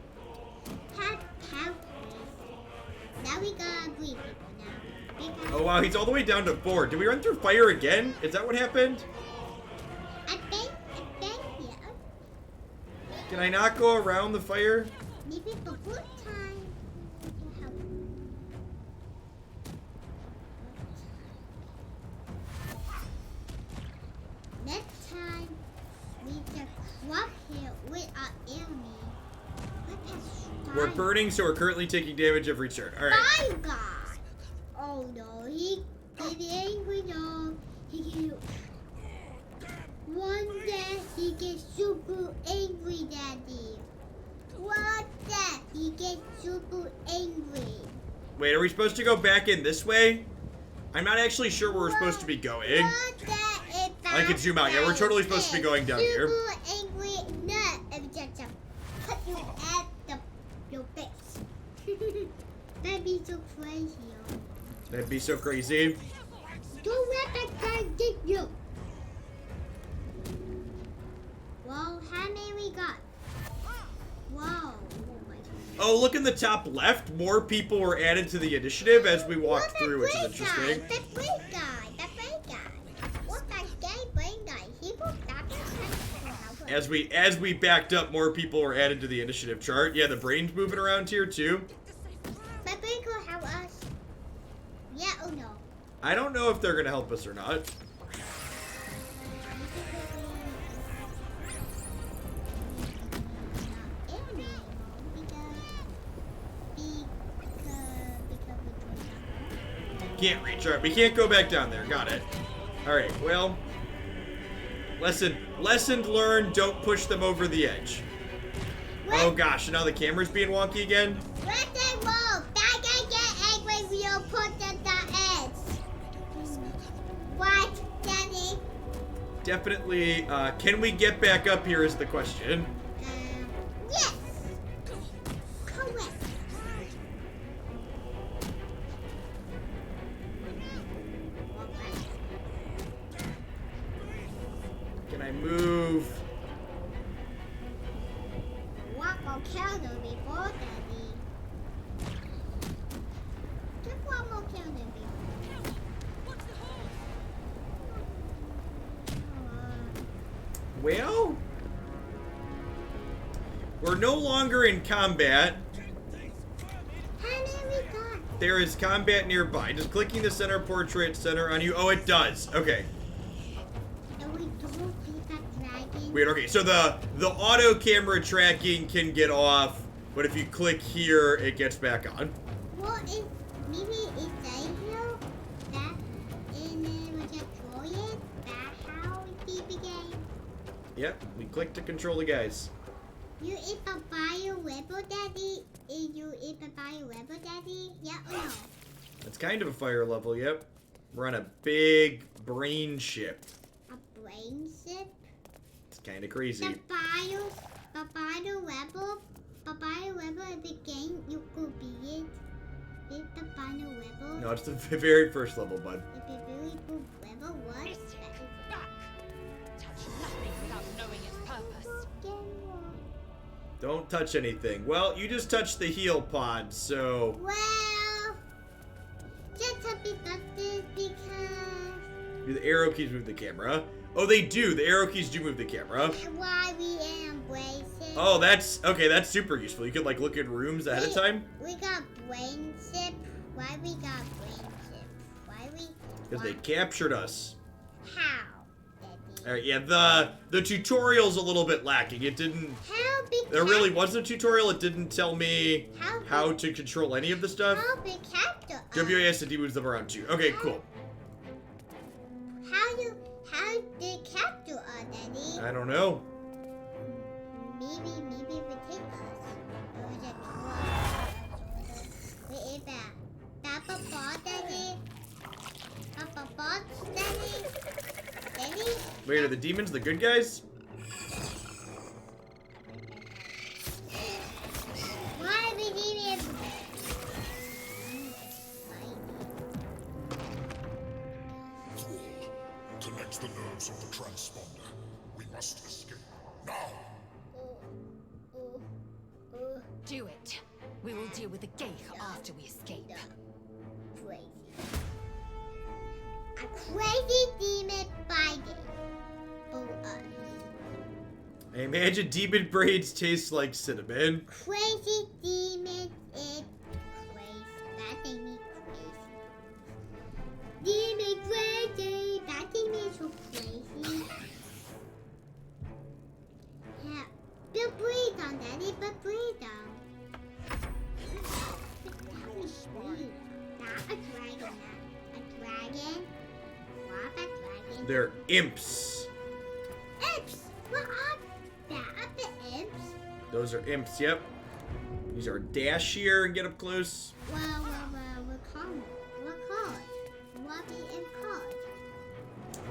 Now we gotta breathe people now. Oh wow, he's all the way down to 4. Did we run through fire again? Is that what happened? I think, yeah. Can I not go around the fire? Maybe for good time. We can help. Next time, we can crop here with our enemy. We're burning, so we're currently taking damage every turn. Alright. Fire guy! Oh no, he get angry now. He get one day he gets super angry, Daddy. One day he gets super angry. Wait, are we supposed to go back in this way? I'm not actually sure where we're supposed to be going. I can zoom out. Yeah, we're totally supposed to be going down here. Super angry, no, just put you at your face. That'd be so crazy. That'd be so crazy. Don't let that guy get you. Whoa, how many we got? Whoa. Oh my God. Oh, look in the top left. More people were added to the initiative as we walked through, which is interesting. That brain guy. What that gay brain guy? He was back As we backed up, more people were added to the initiative chart. Yeah, the brain's moving around here too. That brain could help us. Yeah or no? I don't know if they're gonna help us or not. can't reach. All right, we can't go back down there. Got it. All right, well, lesson learned. Don't push them over the edge. Oh gosh, now the camera's being wonky again. Where's the rope? That guy get angry when you put the edge. What, Daddy? Definitely. Can we get back up here is the question. Yes. Correct. Can I move? What will kill them before, Daddy? Just one more kill them before. Well, we're no longer in combat. How many we got? There is combat nearby. Just clicking the center portrait center on you. Oh, it does. Okay. And we don't see that dragon. Weird. Okay, so the auto camera tracking can get off, but if you click here, it gets back on. Well, maybe it's here. That and then we control it. That's how we keep the game. Yep, we click to control the guys. You eat a bio rebel, Daddy? You eat a bio rebel, Daddy? Yeah or no? It's kind of a fire level. Yep. We're on a big brain ship. A brain ship? It's kind of crazy. The bio rebel is the game you could be it. It's the bio rebel. No, it's the very first level, bud. It's a very good rebel. What? Mistress, back. Touch nothing without knowing its purpose. Don't touch anything. Well, you just touched the heal pod, so... Well, just to be this because... Do the arrow keys move the camera? Oh, they do. The arrow keys do move the camera. Why we embrace it. Oh, that's... Okay, that's super useful. You could, like, look at rooms ahead of time. We got brain ship. Why we got brain ship? Why we... Because they captured us. How, Daddy? Alright, yeah, the tutorial's a little bit lacking. It didn't... How big... There really wasn't a tutorial. It didn't tell me how to control any of the stuff. How big capture us? WAS and D moves them around too. Okay, cool. How they capture us, Daddy? I don't know. Maybe we take us. Or is it close? We eat that. Papa ball, Daddy? Papa ball, Daddy? Daddy? Wait, are the demons the good guys? Why are we eating? Connect the nerves of the transponder. We must escape. Now! Do it. We will deal with the Geich after we escape. Crazy. A crazy demon fighting for us. I imagine demon braids taste like cinnamon. Crazy demon is crazy. That thing is crazy. Demon crazy. That thing is so crazy. Yeah. But breathe on, Daddy. But breathe on. Not a dragon. A dragon. What a dragon? They're imps. Imps. What are that? The imps? Those are imps, yep. These are dash here and get up close. Well, we're called. What the imp called?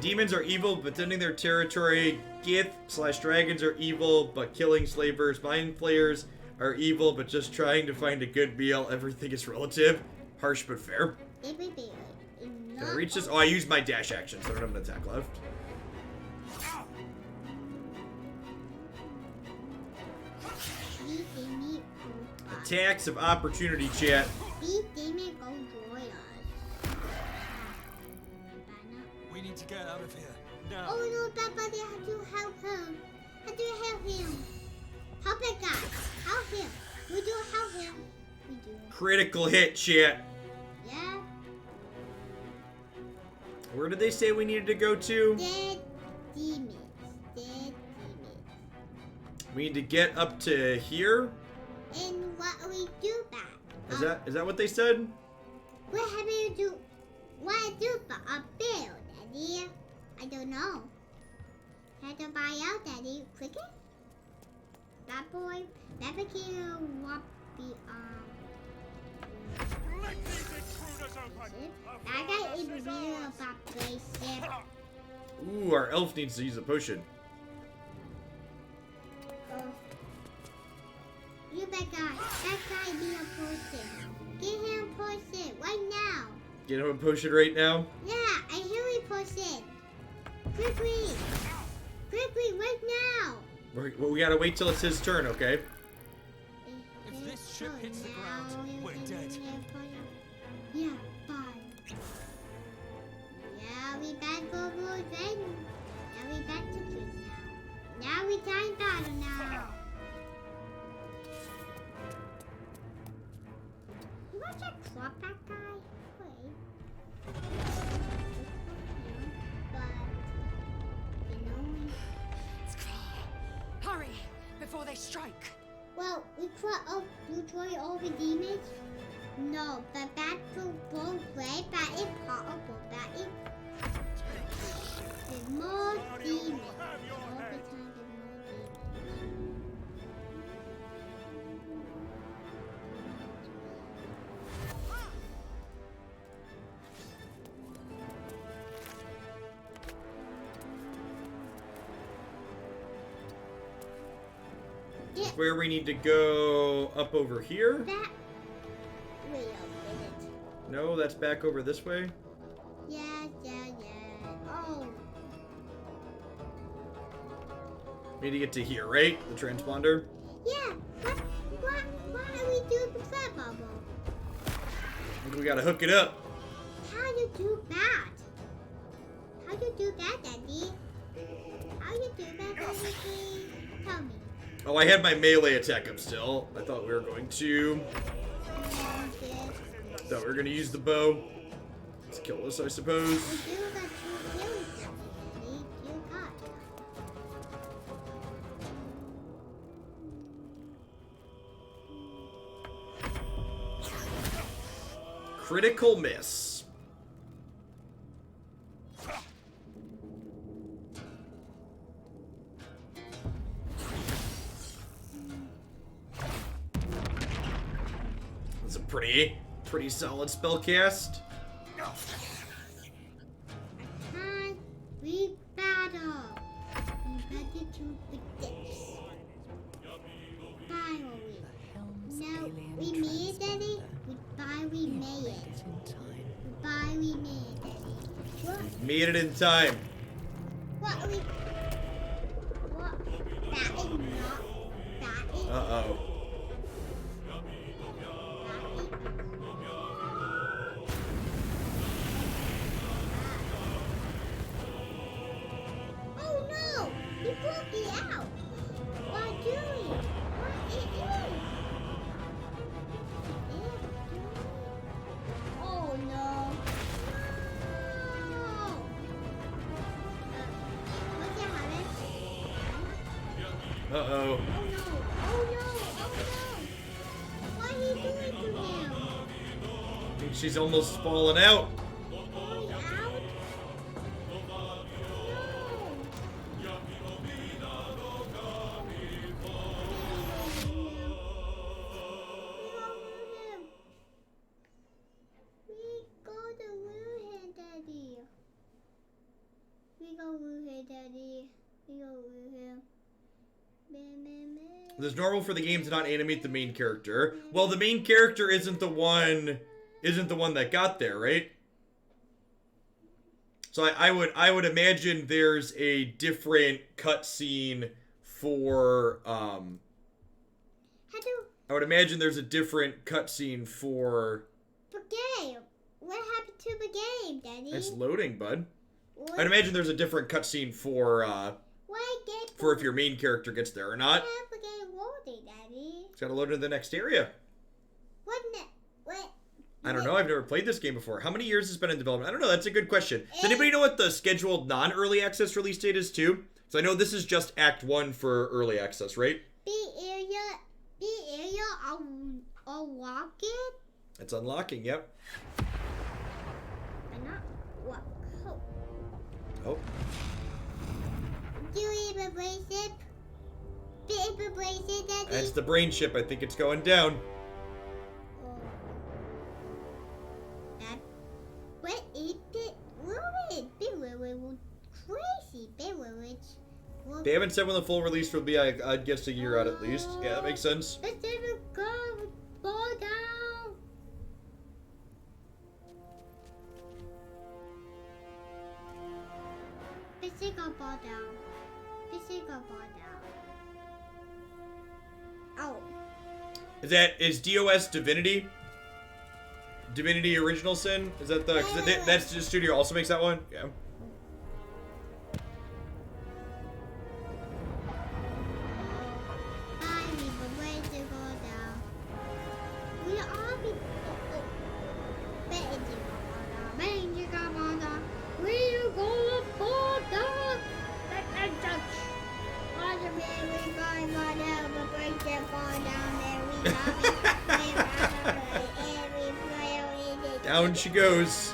Demons are evil, but defending their territory. Gith/dragons are evil, but killing slavers. Mind flayers are evil, but just trying to find a good meal. Everything is relative. Harsh but fair. It would be Can I reach this? Oh, I used my dash action, so I don't have an attack left. Attacks of opportunity, chat. We need to get out of here. Now. Oh no, Papa, they have to help him. How do you help him? Help that guy. Help him. We do help him. We do. Critical hit, chat. Yeah. Where did they say we needed to go to? Dead demons. Dead demons. We need to get up to here. And what we do back? Is that what they said? What have you do? What I do for a bill, Daddy? I don't know. Had to buy out, Daddy. Click it. That boy. That became what be That guy is really about spaceship. Ooh, our elf needs to use a potion. Oh. You bad guy. That guy need a potion. Get him a potion right now. Get him a potion right now? Yeah, I hear we potion. Quickly. Quickly, right now. Well, we gotta wait till it's his turn, okay? If this ship hits the ground, we're dead. Yeah, bye. Yeah, we back over then. Now we back to drink now. Now we time battle now. You want to club that guy? Wait. But, you know. Hurry, before they strike. Well, we destroy all the demons? No, but that's the wrong way. That is possible. That is. There's more demons. All the time there's more demons. Yeah, Where we need to go up over here? that. Wait a minute. No, that's back over this way. Yeah. Oh. We need to get to here, right? The transponder. Yeah. Why do we do the fat bubble? I think we gotta hook it up. How you do that? How you do that, Daddy? How you do that, Daddy? Please tell me. Oh, I had my melee attack up still. I thought we were going to. Thought we were gonna use the bow. Let's kill this, I suppose. You got 2 kills, Daddy. You got. Critical miss. That's a pretty solid spell cast. Time we battle. We ready to the dips. Finally. The helm's No, alien we made it, Daddy. transponder. Goodbye, we You made made it. it in time. Goodbye, we made it, Daddy. What? Made it in time. What are we? What? That is not. That is. Uh-oh. Oh no! He broke me out! What are you doing? What are you doing? Oh no! No! What's that, Harris? Uh-oh. Oh no! Oh no! Oh no! What are you doing to him? I think she's almost fallen out. Going out? It's normal for the game to not animate the main character. Well, the main character isn't the one that got there, right? So I would imagine there's a different cutscene for I would imagine there's a different cutscene for. The game. What happened to the game, Daddy? It's loading, bud. What? I'd imagine there's a different cutscene for Why get for if your main character gets there or not. have the game loading, Daddy? It's gotta load into the next area. What? I don't know. I've never played this game before. How many years has it been in development? I don't know. That's a good question. Does anybody know what the scheduled non-early access release date is too? So I know this is just Act 1 for early access, right? The area, I'll lock it. It's unlocking, yep. But not What? Oh. Oh. Do you have a bracelet? Paper bracelet, Daddy? That's the brain ship. I think it's going down. Oh. That. What is it? Ruined. They were crazy. They were rich. They haven't said when the full release will be. I'd guess a year out at least. Yeah, that makes sense. Let's never go. Fall down. Let's take a ball down. Let's take a ball down. Oh. Is DOS Divinity? Divinity Original Sin? Is that the? 'Cause that's the studio also makes that one. Yeah. I need a way to go down. We all be. Benji, come on down. We go fall down. Let's touch. On the way we going on down, but break the fall down there. We got it. Down she goes.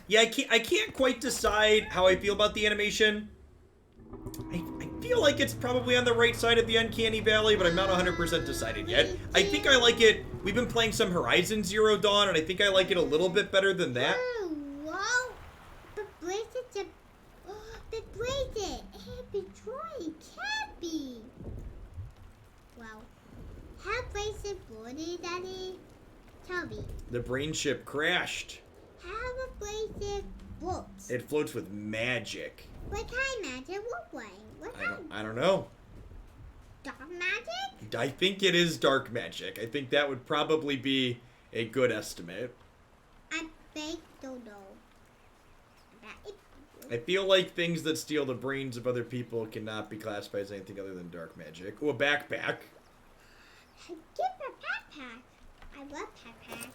Yeah, I can't quite decide how I feel about the animation. I feel like it's probably on the right side of the Uncanny Valley, but I'm not 100% decided yet. I think I like it. We've been playing some Horizon Zero Dawn, and I think I like it a little bit better than that. Whoa! The bracelet, the bracelet, Detroit can't be. Well, how bracelet floated, Daddy? Tell me. The brain ship crashed. How a bracelet floats? It floats with magic. What kind of magic? What way? What kind? I don't know. Dark magic? I think it is dark magic. I think that would probably be a good estimate. I don't know. I feel like things that steal the brains of other people cannot be classified as anything other than dark magic. Oh, a backpack. Give a backpack. I love backpacks.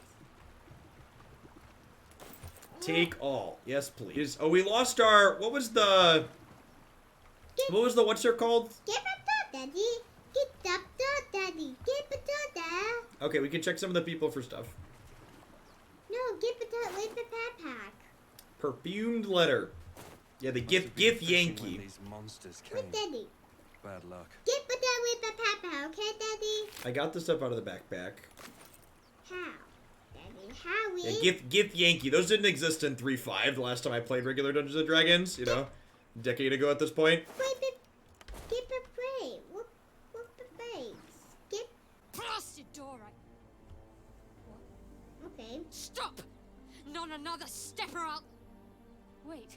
Take all. Yes, please. Oh, we lost our... what's her called? Give a dot, Daddy. Get the dot, Daddy. Give a dot, Dad. Okay, we can check some of the people for stuff. No, give a dot with the backpack. Perfumed letter. Yeah, the gift Yankee. These monsters came. With Daddy. Bad luck. Give a dot with the backpack, okay, Daddy? I got the stuff out of the backpack. How? Daddy, how we? Yeah, gift Yankee. Those didn't exist in 3.5 the last time I played regular Dungeons and Dragons, you know? A decade ago at this point. Give a break. What the break? Skip. Blasted door! Okay. Stop! Not another step or I'll... Wait.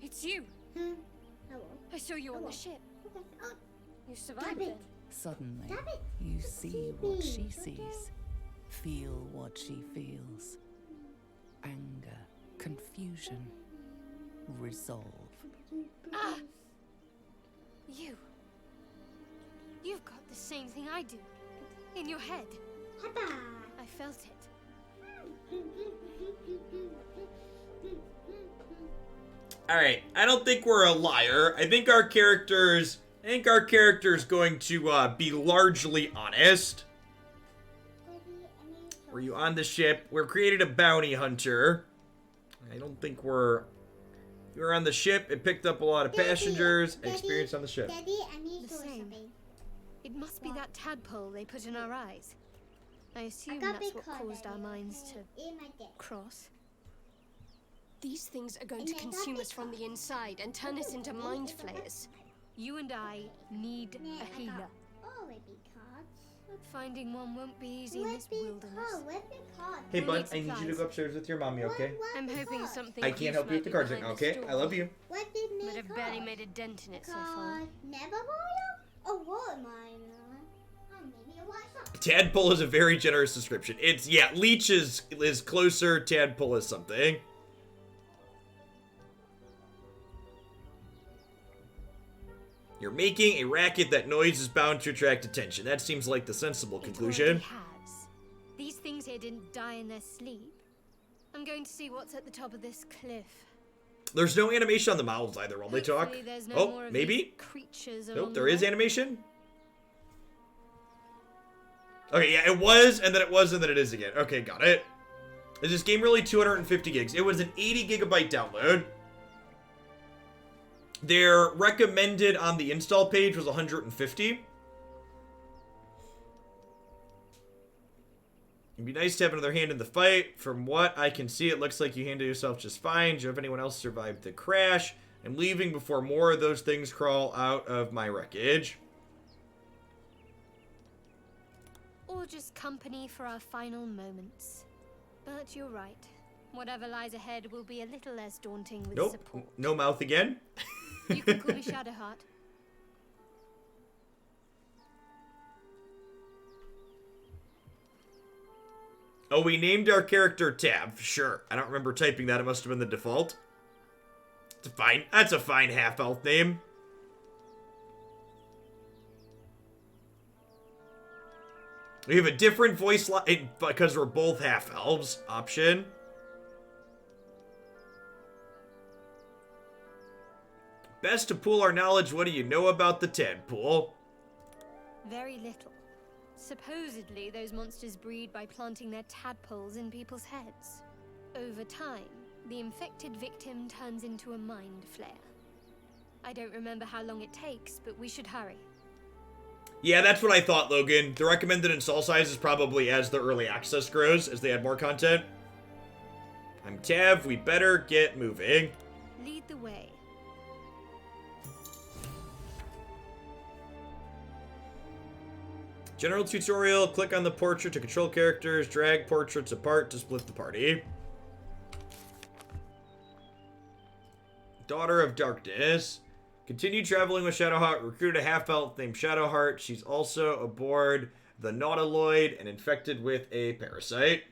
It's you. Hello. I saw you on the ship. Okay. Oh, You stop survived it. then. Suddenly, Stop it. you see what she It's okay. sees, feel what she feels. Anger, confusion, resolve. Ah! You've got the same thing I do. In your head. Haba. I felt it. Alright, I don't think we're a liar. I think our character's going to be largely honest. Were you on the ship? We're created a bounty hunter. I don't think you were on the ship. It picked up a lot of passengers. Experience on the ship. Daddy, I need The to same. something. It must be that tadpole they put in our eyes. I assume got that's big what card, caused our Daddy. minds to In my dick. cross. These things are going And to I got consume big us from the inside and turn us into mind flayers. You and I need Yeah, a I healer. got all my big cards. Finding one won't be easy in this wilderness. What big card? Hey, We'll bud, need I need you to supplies. go upstairs with your mommy, okay? I'm hoping something. I can't help you with the useful cards right now, might be okay? behind I this love door. you. What did me But I've barely made a dent in it so far. Never hold Oh, what am I on? Maybe a WhatsApp. Tadpole is a very generous description. It's, yeah, Leech is closer, Tadpole is something. You're making a racket. That noise is bound to attract attention. That seems like the sensible conclusion. It already has. These things things here didn't die in their sleep. I'm going to see what's at the top of this cliff. There's no animation on the mouths either while they talk. Hopefully there's no Oh, more of maybe? these creatures along Nope, there the is way. animation. Okay, yeah, it was, and then it was, and then it is again. Okay, got it. Is this game really 250 gigs? It was an 80 gigabyte download. Their recommended on the install page was 150. It'd be nice to have another hand in the fight. From what I can see, it looks like you handled yourself just fine. Do you have anyone else survived the crash? I'm leaving before more of those things crawl out of my wreckage. Or just company for our final moments. But you're right. Whatever lies ahead will be a little less daunting with Nope. support. No mouth again. You can call me Shadowheart. Oh, we named our character Tab. Sure. I don't remember typing that. It must have been the default. It's fine. That's a fine half-elf name. We have a different voice line because we're both half-elves option. Best to pool our knowledge. What do you know about the tadpole? Very little. Supposedly, those monsters breed by planting their tadpoles in people's heads. Over time, the infected victim turns into a mind flayer. I don't remember how long it takes, but we should hurry. Yeah, that's what I thought, Logan. The recommended install size is probably as the early access grows, as they add more content. I'm Tav. We better get moving. Lead the way. General tutorial, click on the portrait to control characters, drag portraits apart to split the party. Daughter of Darkness. Continue traveling with Shadowheart, recruit a half-elf named Shadowheart. She's also aboard the nautiloid and infected with a parasite.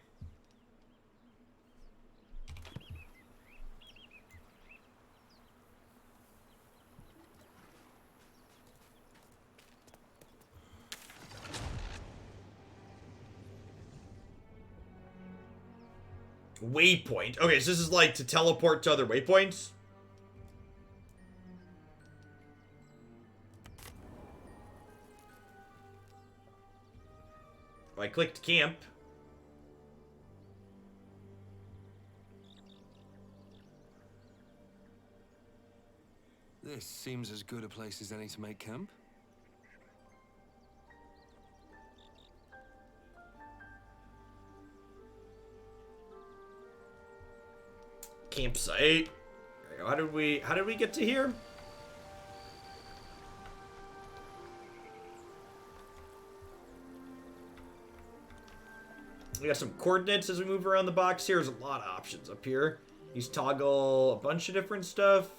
Waypoint. Okay, so this is like to teleport to other waypoints? I clicked camp. This seems as good a place as any to make camp. Campsite. How did we get to here? We got some coordinates as we move around the box here. There's a lot of options up here. These toggle a bunch of different stuff.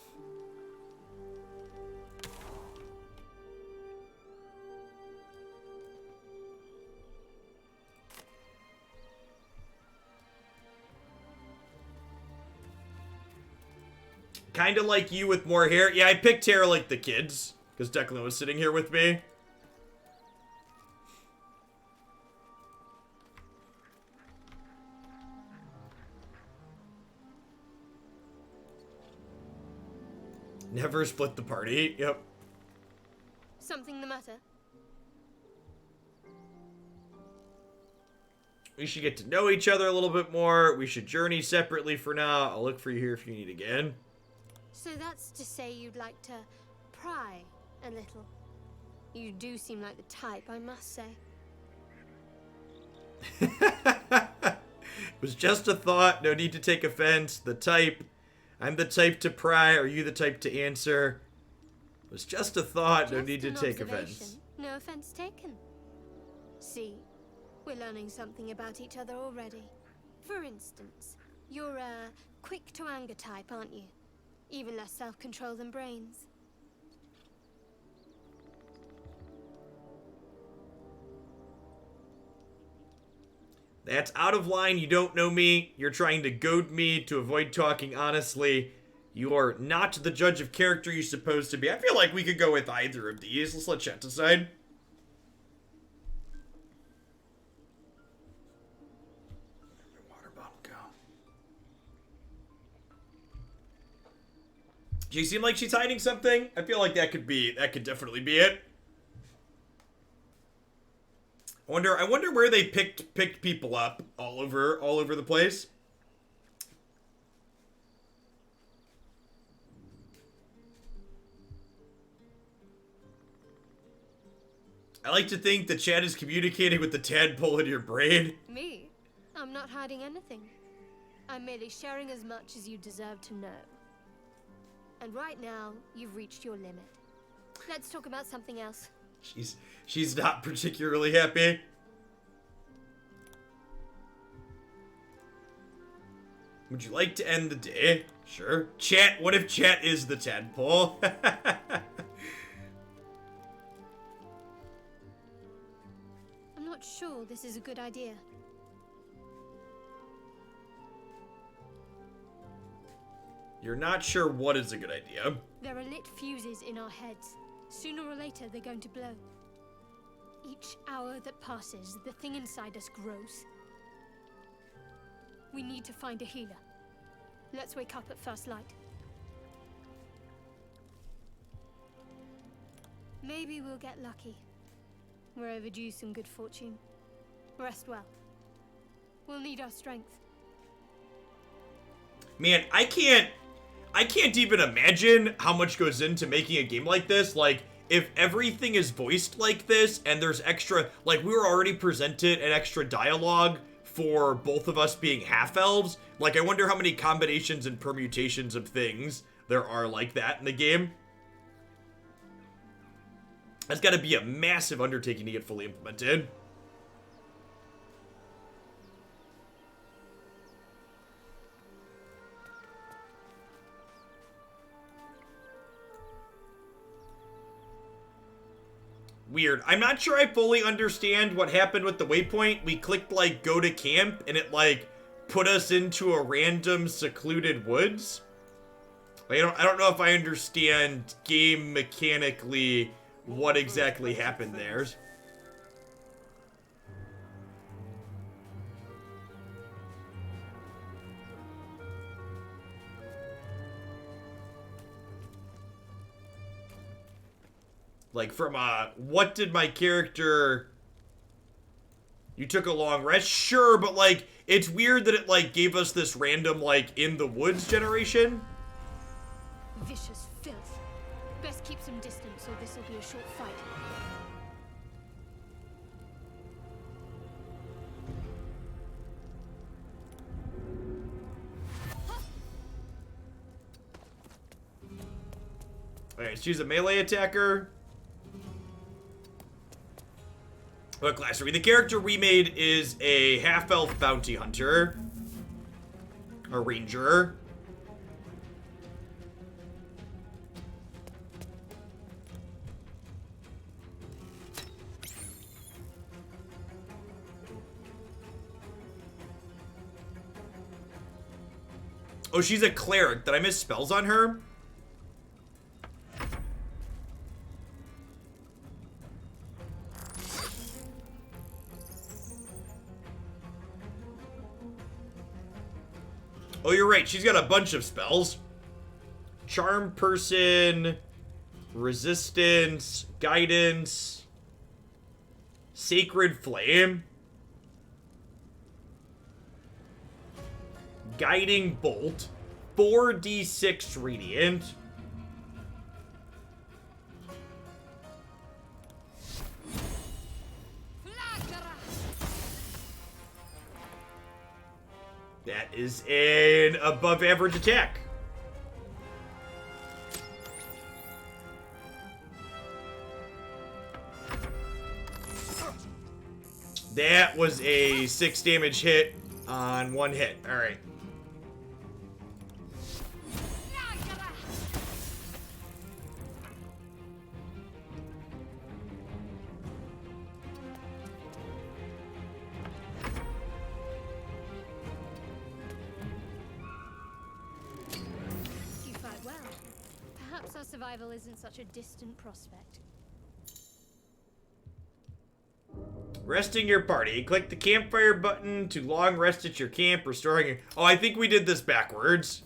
Kind of like you with more hair. Yeah, I picked hair like the kids, because Declan was sitting here with me. Never split the party. Yep. Something the matter? We should get to know each other a little bit more. We should journey separately for now. I'll look for you here if you need again. So that's to say you'd like to pry a little. You do seem like the type, I must say. It was just a thought. No need to take offense. The type. I'm the type to pry. Are you the type to answer? It was just a thought. No need to Just an take offense. observation. No offense taken. See, we're learning something about each other already. For instance, you're a quick to anger type, aren't you? Even less self-control than brains. That's out of line. You don't know me. You're trying to goad me to avoid talking honestly. You're not the judge of character you're supposed to be. I feel like we could go with either of these. Let's let chat decide. She seemed like she's hiding something. I feel like that could definitely be it. I wonder where they picked people up all over the place. I like to think the chat is communicating with the tadpole in your brain. Me? I'm not hiding anything. I'm merely sharing as much as you deserve to know. And right now, you've reached your limit. Let's talk about something else. She's not particularly happy. Would you like to end the day? Sure. Chat, what if chat is the tadpole? I'm not sure this is a good idea. You're not sure what is a good idea. There are lit fuses in our heads. Sooner or later, they're going to blow. Each hour that passes, the thing inside us grows. We need to find a healer. Let's wake up at first light. Maybe we'll get lucky. We're overdue some good fortune. Rest well. We'll need our strength. Man, I can't even imagine how much goes into making a game like this. Like, if everything is voiced like this and there's extra, like, we were already presented an extra dialogue for both of us being half-elves. Like, I wonder how many combinations and permutations of things there are like that in the game. That's got to be a massive undertaking to get fully implemented. Weird. I'm not sure I fully understand what happened with the waypoint. We clicked, like, go to camp, and it, like, put us into a random secluded woods. Like, I don't know if I understand game mechanically what exactly happened there. Like, from, what did my character... You took a long rest? Sure, but, like, it's weird that it, like, gave us this random, like, in the woods generation. Vicious filth. Best keep some distance, or this'll be a short fight. Alright, she's a melee attacker. What class are we? The character we made is a half-elf bounty hunter. A ranger. Oh, she's a cleric. Did I miss spells on her? Oh, you're right. She's got a bunch of spells. Charm person, resistance, guidance, sacred flame, guiding bolt, 4d6 radiant. That is an above average attack. That was a 6 damage hit on 1 hit. All right. You fight well. Perhaps our survival isn't such a distant prospect. Resting your party. Click the campfire button to long rest at your camp, restoring your... Oh, I think we did this backwards.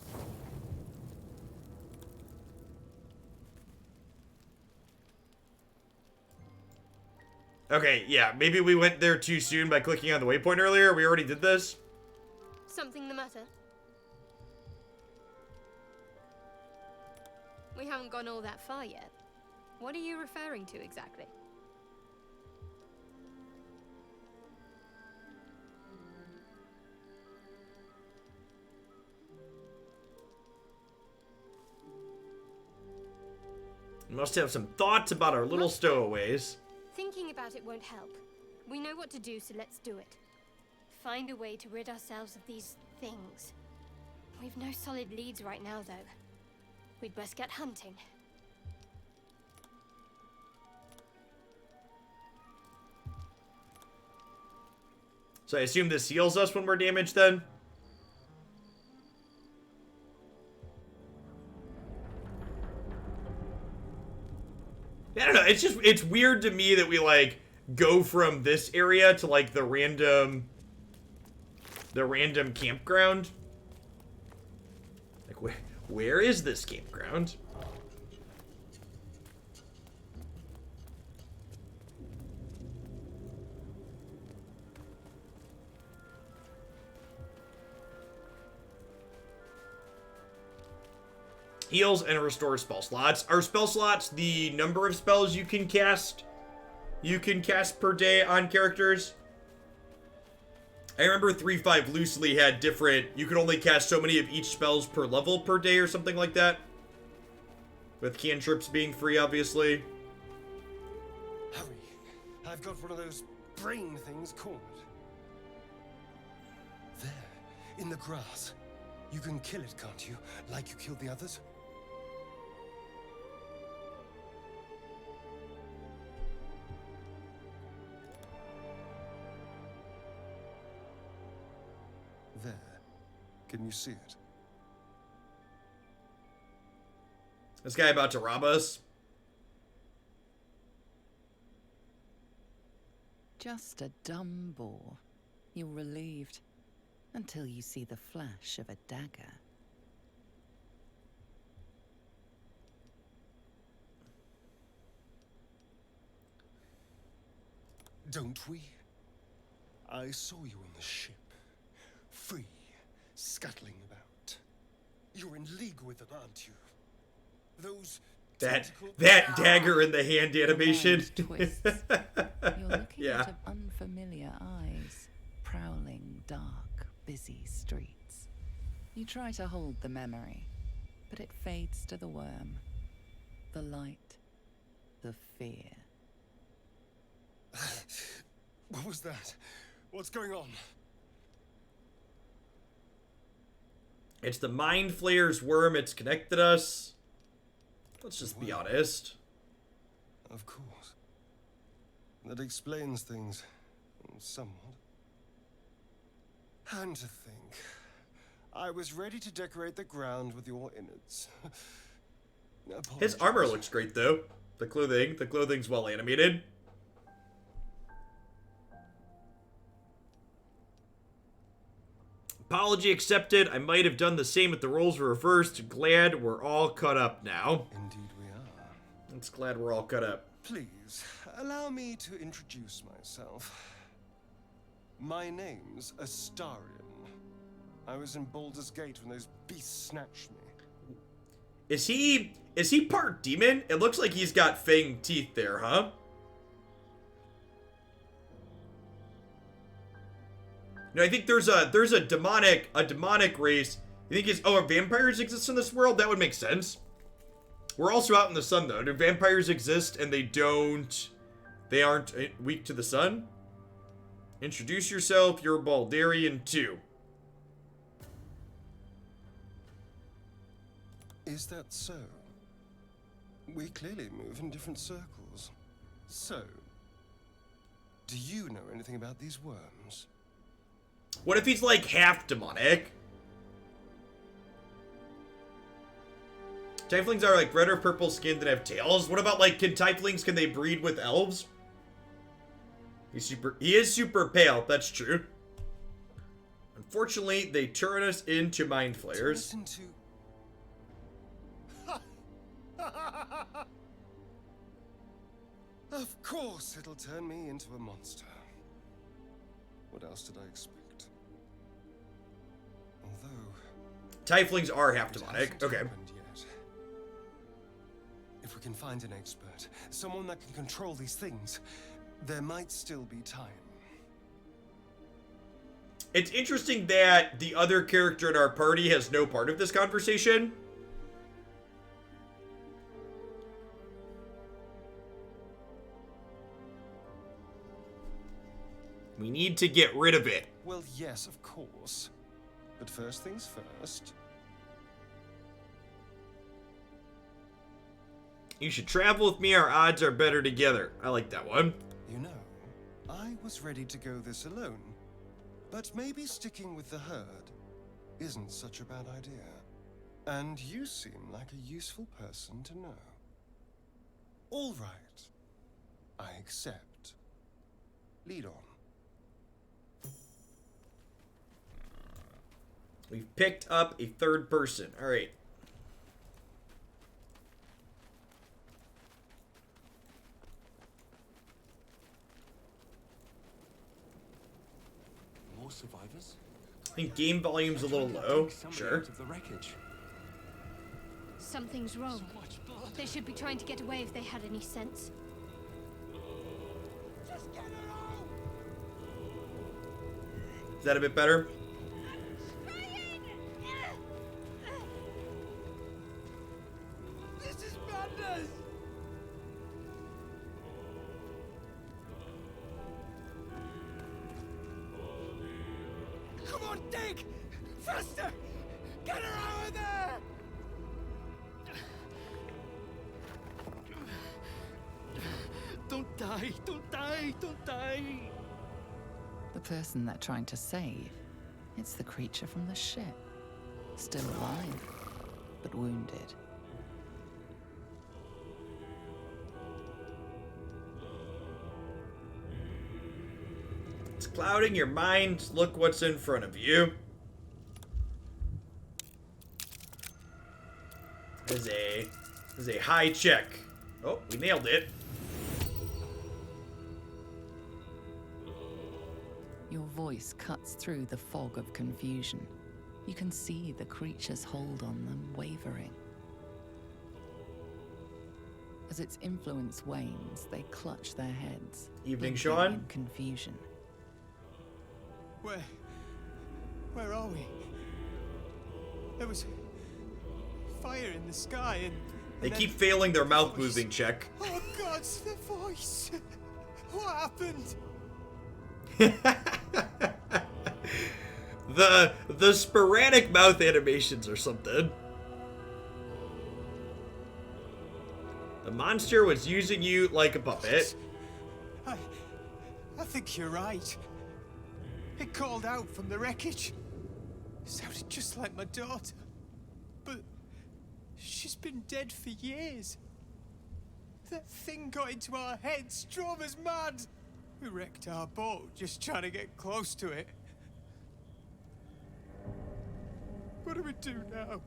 Okay, yeah, maybe we went there too soon by clicking on the waypoint earlier. We already did this. Something the matter? We haven't gone all that far yet. What are you referring to exactly? We must have some thoughts about our little stowaways. Thinking about it won't help. We know what to do, so let's do it. Find a way to rid ourselves of these things. We've no solid leads right now, though. We'd best get hunting. So I assume this heals us when we're damaged then? I don't know, it's weird to me that we, like, go from this area to, like, the random campground. Like, where is this campground? Heals and restores spell slots. Are spell slots the number of spells you can cast per day on characters? I remember 3.5 loosely had different, you could only cast so many of each spells per level per day or something like that. With cantrips being free, obviously. Hurry. I've got one of those brain things cornered. There, in the grass. You can kill it, can't you? Like you killed the others? There. Can you see it? This guy about to rob us? Just a dumb boar. You're relieved. Until you see the flash of a dagger. Don't we? I saw you on the ship. Free, scuttling about. You're in league with them, aren't you? Those that dagger in the hand animation. Twists. You're looking Yeah. out of unfamiliar eyes, prowling dark, busy streets. You try to hold the memory, but it fades to the worm, the light, the fear. What was that? What's going on? It's the Mind Flayer's worm. It's connected us. Let's just be honest. Of course. That explains things. Somewhat. And to think, I was ready to decorate the ground with your innards. His armor looks great, though. The clothing's well animated. Apology accepted. I might have done the same if the roles were reversed. Glad we're all caught up now. Indeed we are. It's glad we're all caught up. Please, allow me to introduce myself. My name's Astarion. I was in Baldur's Gate when those beasts snatched me. Is he part demon? It looks like he's got fang teeth there, huh? No, I think there's a demonic race. You think vampires exist in this world? That would make sense. We're also out in the sun though. Do vampires exist and they aren't weak to the sun? Introduce yourself. You're Baldurian 2. Is that so? We clearly move in different circles. So, do you know anything about these worms? What if he's like half demonic? Tieflings are like red or purple skinned and have tails. What about like, can they breed with elves? He is super pale, that's true. Unfortunately, they turn us into mind flayers. Of course it'll turn me into a monster. What else did I expect? Although... Tieflings are half it demonic. hasn't Okay. happened yet. If we can find an expert, someone that can control these things, there might still be time. It's interesting that the other character in our party has no part of this conversation. We need to get rid of it. Well, yes, of course. But first things first. You should travel with me, our odds are better together. I like that one. You know, I was ready to go this alone. But maybe sticking with the herd isn't such a bad idea. And you seem like a useful person to know. All right. I accept. Lead on. We've picked up a third person. All right. More survivors? I think game volume's a little low. Sure. Out of the wreckage. Something's wrong. They should be trying to get away if they had any sense. Is that a bit better? This is madness! Come on, dig! Faster! Get her out of there! Don't die! Don't die! Don't die! The person they're trying to save, it's the creature from the ship. Still alive, but wounded. It's clouding your mind. Look what's in front of you. There's a high check. Oh, we nailed it. Your voice cuts through the fog of confusion. You can see the creature's hold on them wavering. As its influence wanes, they clutch their heads. Evening, blinking Sean. in confusion. Where are we? There was fire in the sky and They then keep failing their mouth voice. moving check. Oh God, it's the voice! What happened? The sporadic mouth animations or something. The monster was using you like a puppet. I think you're right. It called out from the wreckage. It sounded just like my daughter. But she's been dead for years. That thing got into our heads, drove us mad. We wrecked our boat just trying to get close to it. What do we do now?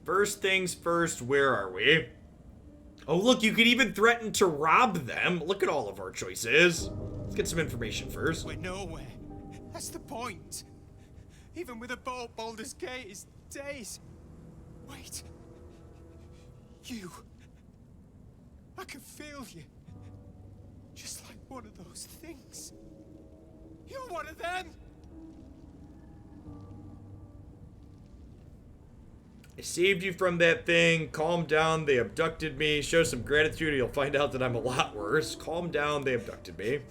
First things first, where are we? Oh, look, you could even threaten to rob them. Look at all of our choices. Let's get some information first. We're nowhere. That's the point. Even with a boat, Baldur's Gate is days. Wait. You. I can feel you. Just like one of those things. You're one of them! I saved you from that thing. Calm down. They abducted me. Show some gratitude. You'll find out that I'm a lot worse. Calm down. They abducted me.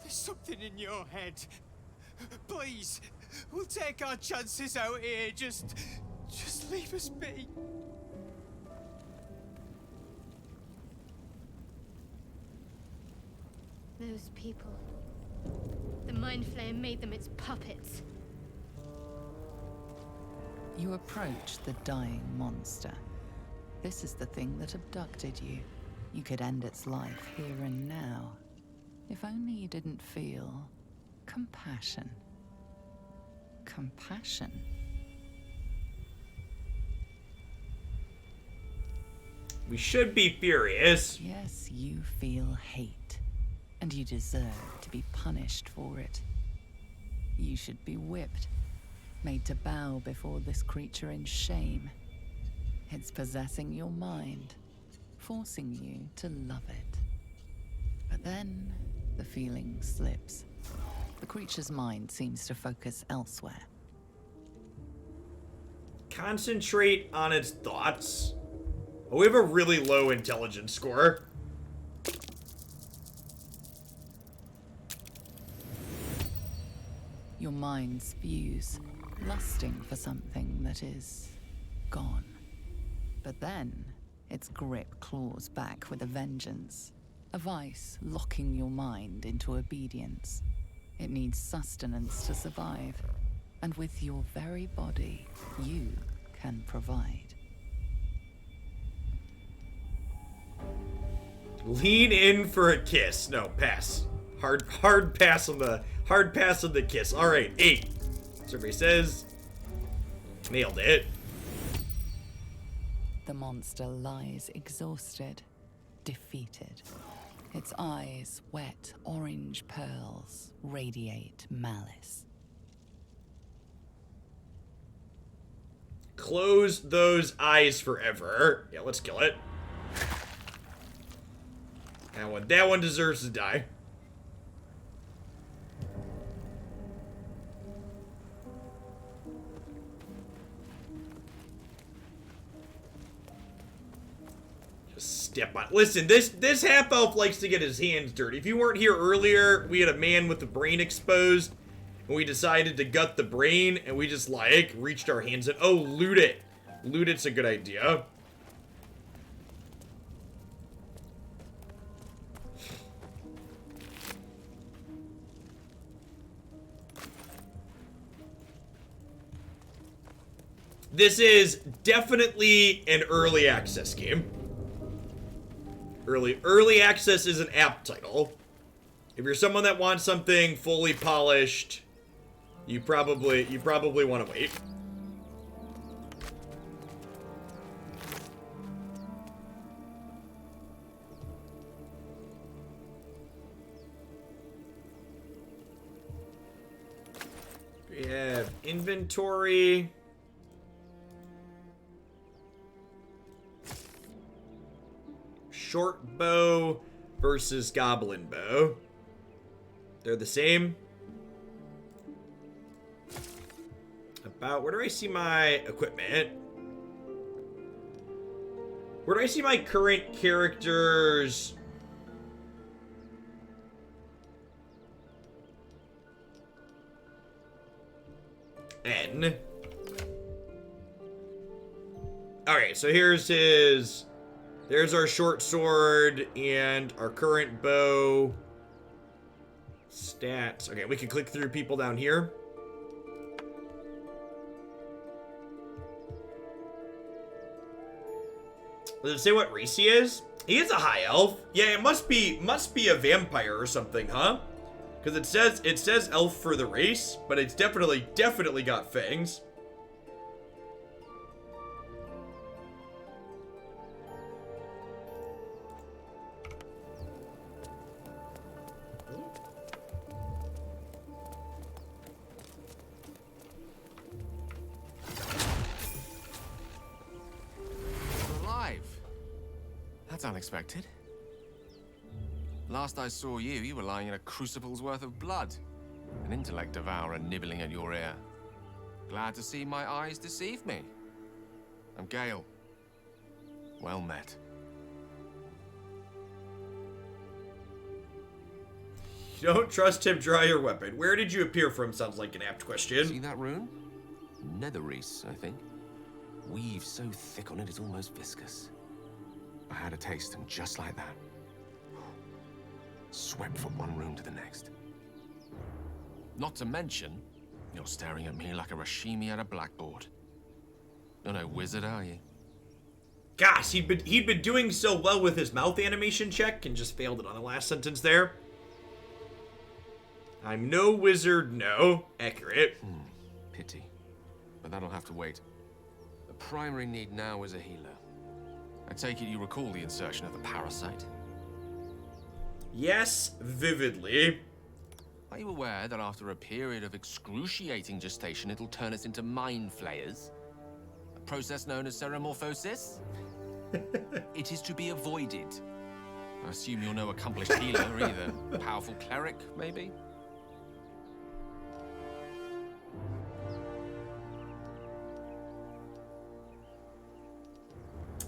There's something in your head. Please, we'll take our chances out here. Just leave us be. Those people. The Mind Flayer made them its puppets. You approach the dying monster. This is the thing that abducted you. You could end its life here and now. If only you didn't feel compassion. Compassion? We should be furious. Yes, you feel hate, and you deserve to be punished for it. You should be whipped, made to bow before this creature in shame. It's possessing your mind, forcing you to love it. But then, the feeling slips. The creature's mind seems to focus elsewhere. Concentrate on its thoughts. Oh, we have a really low intelligence score. Your mind spews, lusting for something that is gone. But then, its grip claws back with a vengeance. A vice locking your mind into obedience. It needs sustenance to survive. And with your very body, you can provide. Lean in for a kiss. No, pass. Hard pass on the kiss. All right, 8. Survey says nailed it. The monster lies exhausted, defeated. Its eyes, wet orange pearls, radiate malice. Close those eyes forever. Yeah, let's kill it. That one deserves to die. Just step on. Listen, this half elf likes to get his hands dirty. If you weren't here earlier, we had a man with the brain exposed, and we decided to gut the brain, and we just like reached our hands in. Oh, loot it. Loot it's a good idea. This is definitely an early access game. Early access is an app title. If you're someone that wants something fully polished, you probably want to wait. We have inventory. Short bow versus goblin bow. They're the same. About, where do I see my equipment? Where do I see my current characters? N. Alright, so here's his... There's our short sword and our current bow. Stats. Okay, we can click through people down here. Does it say what race he is? He is a high elf. Yeah, it must be a vampire or something, huh? Because it says elf for the race, but it's definitely got fangs. That's unexpected. Last I saw you, you were lying in a crucible's worth of blood. An intellect devourer nibbling at your ear. Glad to see my eyes deceive me. I'm Gale. Well met. You don't trust him, draw your weapon. Where did you appear from? Sounds like an apt question. See that rune? Netherreese, I think. Weave so thick on it, it's almost viscous. I had a taste, and just like that, swept from one room to the next. Not to mention, you're staring at me like a Rashimi at a blackboard. You're no wizard, are you? Gosh, he'd been doing so well with his mouth animation check and just failed it on the last sentence there. I'm no wizard, no. Accurate. Pity. But that'll have to wait. The primary need now is a healer. I take it you recall the insertion of the parasite? Yes, vividly. Are you aware that after a period of excruciating gestation, it'll turn us into mind flayers? A process known as ceremorphosis? It is to be avoided. I assume you're no accomplished healer either. A powerful cleric, maybe?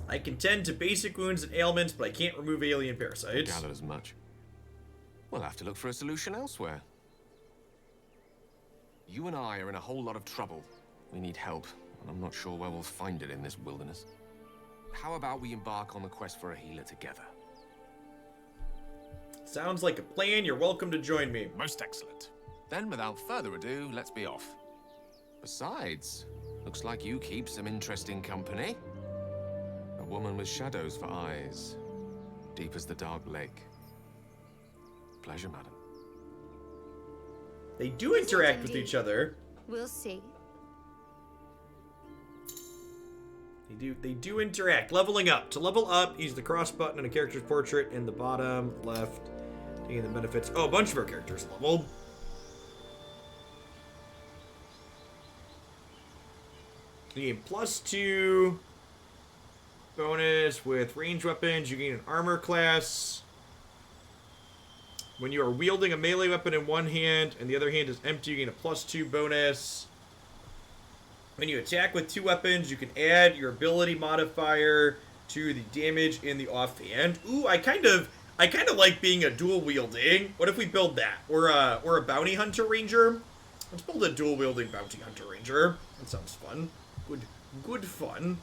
I can tend to basic wounds and ailments, but I can't remove alien parasites. Gathered as much. We'll have to look for a solution elsewhere. You and I are in a whole lot of trouble. We need help, and I'm not sure where we'll find it in this wilderness. How about we embark on the quest for a healer together? Sounds like a plan. You're welcome to join me. Most excellent. Then, without further ado, let's be off. Besides, looks like you keep some interesting company. A woman with shadows for eyes, deep as the dark lake. Pleasure, madam. They do interact with each other. We'll see. They do interact. Leveling up. To level up, use the cross button on a character's portrait in the bottom left. Taking the benefits. Oh, a bunch of our characters leveled. You gain +2 bonus with ranged weapons. You gain an armor class. When you are wielding a melee weapon in one hand and the other hand is empty, you gain a +2 bonus. When you attack with two weapons, you can add your ability modifier to the damage in the offhand. Ooh, I kind of like being a dual wielding. What if we build that? Or a bounty hunter ranger? Let's build a dual wielding bounty hunter ranger. That sounds fun. Good fun.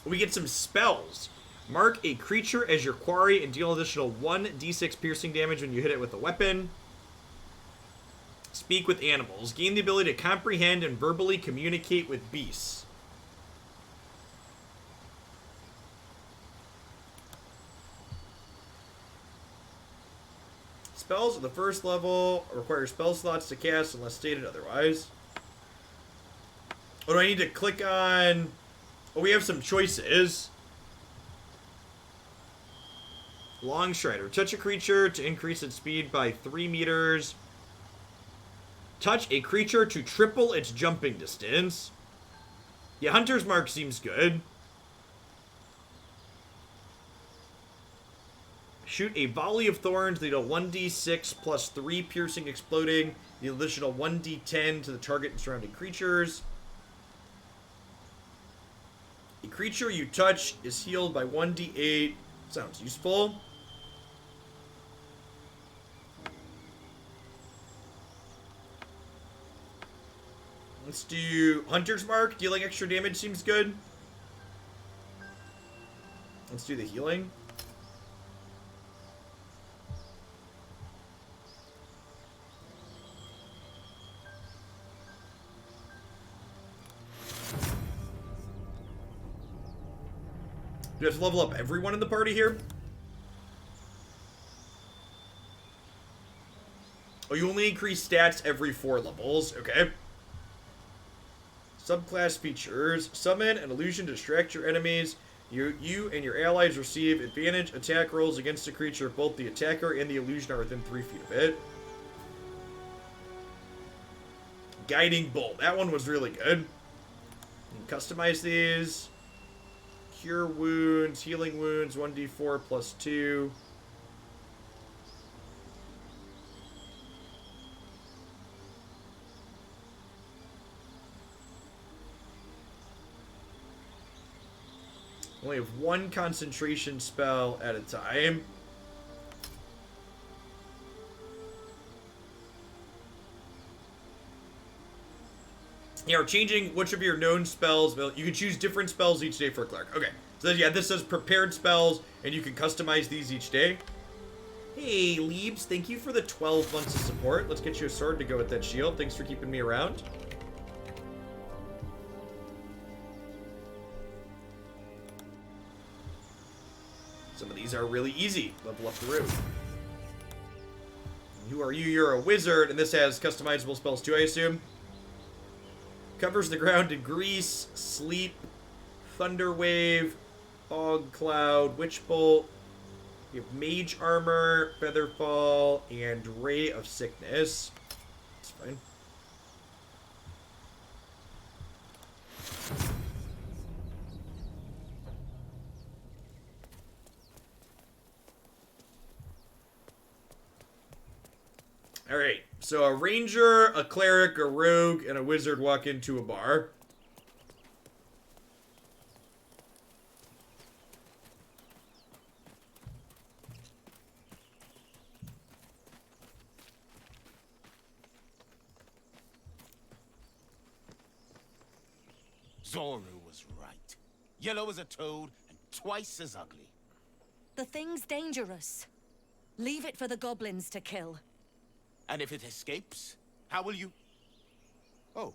We get some spells. Mark a creature as your quarry and deal additional 1d6 piercing damage when you hit it with a weapon. Speak with animals. Gain the ability to comprehend and verbally communicate with beasts. Spells at the first level require spell slots to cast unless stated otherwise. Oh, do I need to click on... Oh, we have some choices. Long Strider. Touch a creature to increase its speed by 3 meters. Touch a creature to triple its jumping distance. Yeah, Hunter's Mark seems good. Shoot a volley of thorns, lead a 1d6 plus 3 piercing exploding, the additional 1d10 to the target and surrounding creatures. A creature you touch is healed by 1d8. Sounds useful. Let's do Hunter's Mark. Dealing extra damage seems good. Let's do the healing. Do you have to level up everyone in the party here? Oh, you only increase stats every 4 levels. Okay. Subclass features. Summon an illusion to distract your enemies. You and your allies receive advantage attack rolls against a creature if both the attacker and the illusion are within 3 feet of it. Guiding Bolt. That one was really good. You can customize these. Cure wounds, healing wounds, 1d4 plus 2. Only have 1 concentration spell at a time. Yeah, we're changing which of your known spells. You can choose different spells each day for a cleric. Okay. So yeah, this says prepared spells, and you can customize these each day. Hey, Leebs, thank you for the 12 months of support. Let's get you a sword to go with that shield. Thanks for keeping me around. Some of these are really easy. Level up through. Who are you? You're a wizard, and this has customizable spells too, I assume. Covers the ground in grease, sleep, Thunder Wave, Fog Cloud, Witch Bolt. We have Mage Armor, Featherfall, and Ray of Sickness. That's fine. Alright, so a ranger, a cleric, a rogue, and a wizard walk into a bar. Zoru was right. Yellow as a toad and twice as ugly. The thing's dangerous. Leave it for the goblins to kill. And if it escapes, how will you... Oh,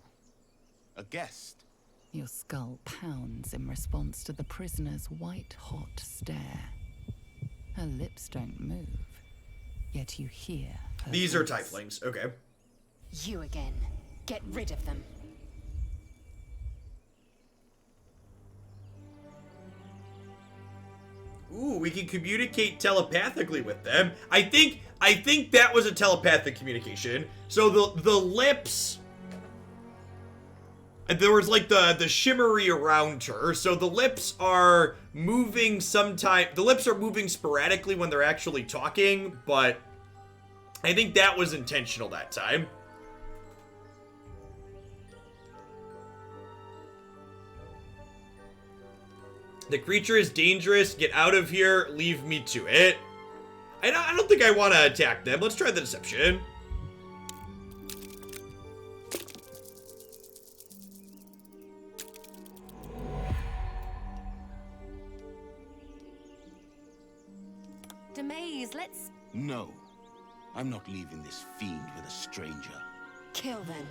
a guest. Your skull pounds in response to the prisoner's white-hot stare. Her lips don't move, yet you hear her These are voice. tieflings, okay. You again. Get rid of them. Ooh, we can communicate telepathically with them. I think that was a telepathic communication. So the lips, there was like the shimmery around her. So the lips are moving sometime. The lips are moving sporadically when they're actually talking, but I think that was intentional that time. The creature is dangerous. Get out of here. Leave me to it. I don't think I want to attack them. Let's try the deception. Demaze, let's... No. I'm not leaving this fiend with a stranger. Kill them.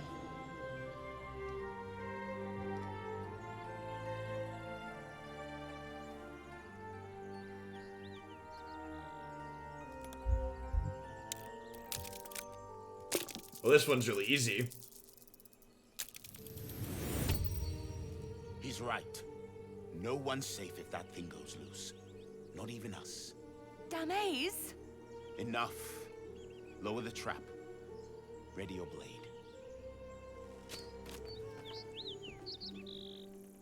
Well, this one's really easy. He's right. No one's safe if that thing goes loose. Not even us. Demaze? Enough. Lower the trap. Ready your blade.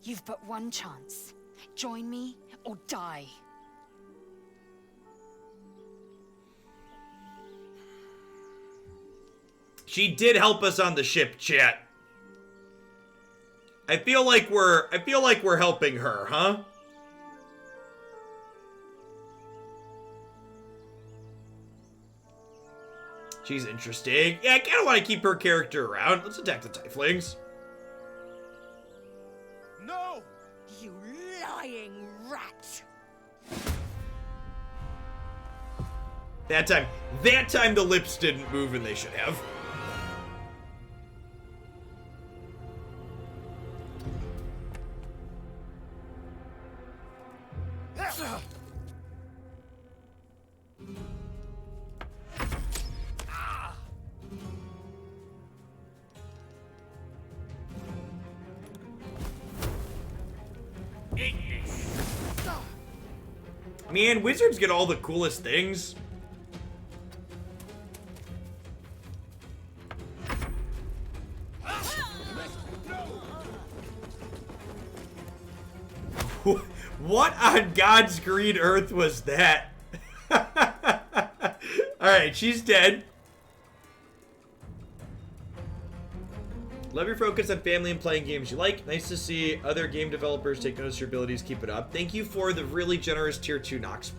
You've but one chance. Join me or die. She did help us on the ship, chat. I feel like we're helping her, huh? She's interesting. Yeah, I kind of want to keep her character around. Let's attack the tieflings. No! You lying rat! That time the lips didn't move and they should have. Man, wizards get all the coolest things. What on God's green earth was that? Alright, she's dead. Love your focus on family and playing games you like. Nice to see other game developers take notice of your abilities. Keep it up. Thank you for the really generous tier 2 Nox